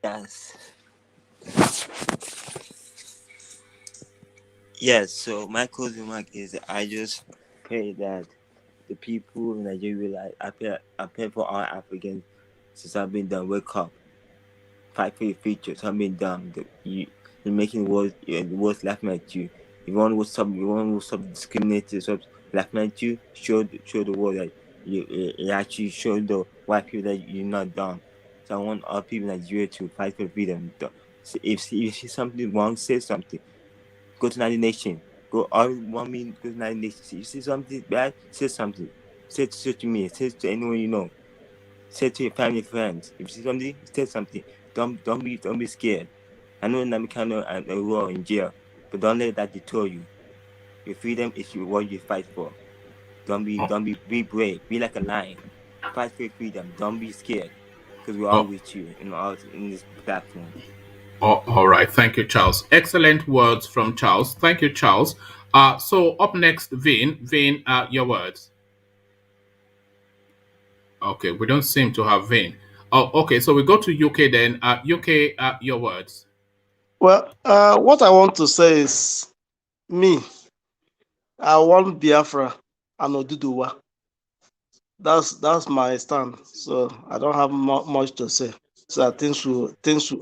Yes. Yes, so my closing remark is I just pray that the people in Nigeria will appear for our Africans since I've been done. Wake up. Fight for your future. So I've been done. You're making the world laughing at you. If you want to stop discriminating, stop laughing at you, show the world that you actually show the white people that you're not dumb. So I want all people in Nigeria to fight for freedom. So if you see something wrong, say something. Go to United Nations. go all 1 minute, go 9 days. You see something bad, say something. Say to me, say to anyone you know. Say to your family, friends. If you see something, say something. Don't be scared. I know Kanu and Oro in jail, but don't let that deter you. Your freedom is what you fight for. Be brave. Be like a lion. Fight for your freedom. Don't be scared, because we're all with you in this platform. All right. Thank you, Charles. Excellent words from Charles. Thank you, Charles. So up next, Vin. Vin, your words. Okay, we don't seem to have Vin. Oh, okay. So we go to UK then. UK, your words. Well, what I want to say is, me, I want Biafra and Oduduwa. That's my stand. So I don't have much to say. So that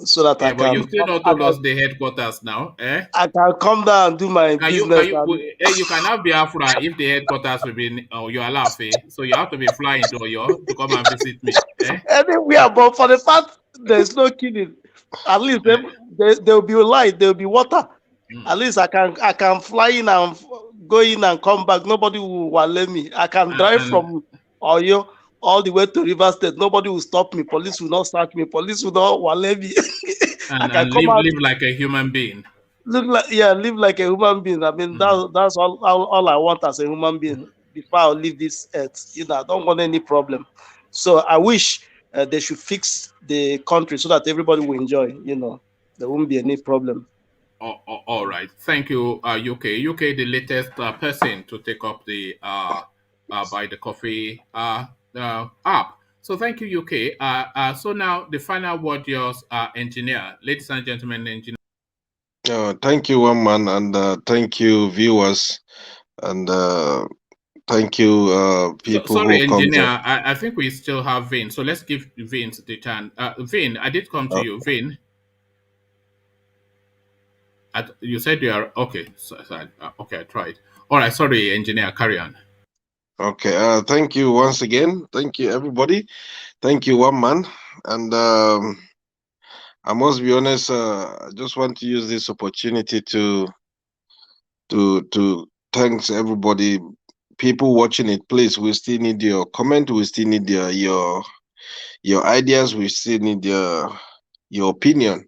so that Yeah, but you still not told us the headquarters now, eh? I can come down and do my business. You can have Biafra if the headquarters will be in Oyo-Alafe. So you have to be flying to Oyo to come and visit me, eh? Anywhere, but for the fact there's no killing, at least there will be light, there will be water. At least I can fly in and go in and come back. Nobody will let me. I can drive from Oyo all the way to River State. Nobody will stop me. Police will not search me. Police will not let me. And live like a human being. Live like a human being. I mean, that's all I want as a human being before I leave this earth. I don't want any problem. So I wish they should fix the country so that everybody will enjoy. There won't be any problem. All right. Thank you, UK. UK, the latest person to take up the Buy the Coffee app. So thank you, UK. So now the final word, yours, engineer. Ladies and gentlemen, engineer. Thank you, one man, and thank you, viewers, and thank you, people Sorry, who come engineer. to. I think we still have Vin. So let's give Vin the turn. Vin, I did come to you. Vin. You said you are okay. Okay, I tried. All right. Sorry, engineer. Carry on. Okay. Thank you once again. Thank you, everybody. Thank you, one man, and I must be honest. I just want to use this opportunity to thanks everybody, people watching it. Please, we still need your comment. We still need your ideas. We still need your opinion.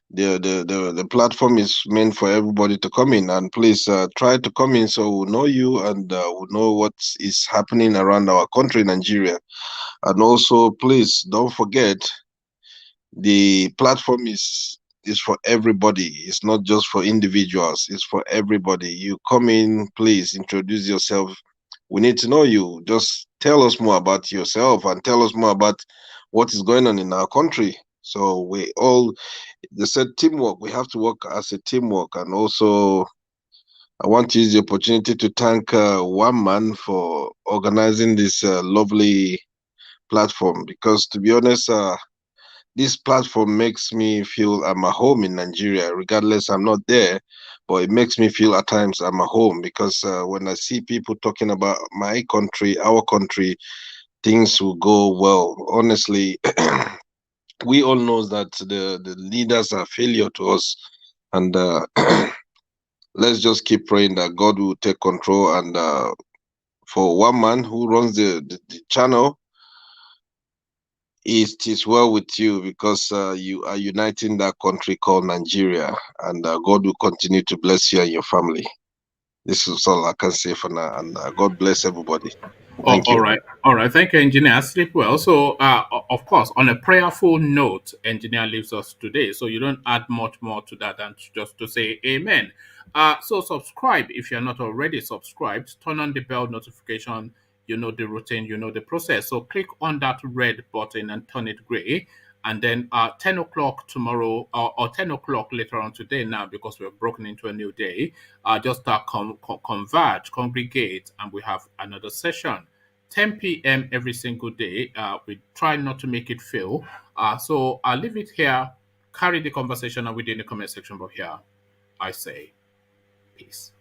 The platform is meant for everybody to come in, and please try to come in so we know you and we know what is happening around our country, Nigeria. And also, please don't forget, the platform is for everybody. It's not just for individuals. It's for everybody. You come in, please introduce yourself. We need to know you. Just tell us more about yourself and tell us more about what is going on in our country. So they said teamwork. We have to work as a teamwork. And also, I want to use the opportunity to thank one man for organizing this lovely platform, because to be honest, this platform makes me feel I'm at home in Nigeria, regardless I'm not there, but it makes me feel at times I'm at home, because when I see people talking about my country, our country, things will go well. Honestly, we all know that the leaders are failure to us, and let's just keep praying that God will take control. And for one man who runs the channel, it is well with you, because you are uniting that country called Nigeria, and God will continue to bless you and your family. This is all I can say for now, and God bless everybody. Thank you. All right. Thank you, engineer. Sleep well. So, of course, on a prayerful note, engineer leaves us today. So you don't add much more to that than just to say amen. So subscribe if you're not already subscribed. Turn on the bell notification. You know the routine. You know the process. So click on that red button and turn it gray. And then 10 o'clock tomorrow, or 10 o'clock later on today now, because we're broken into a new day, just converge, congregate, and we have another session. 10 p.m. every single day. We try not to make it fail. So I'll leave it here. Carry the conversation within the comment section. But here, I say peace.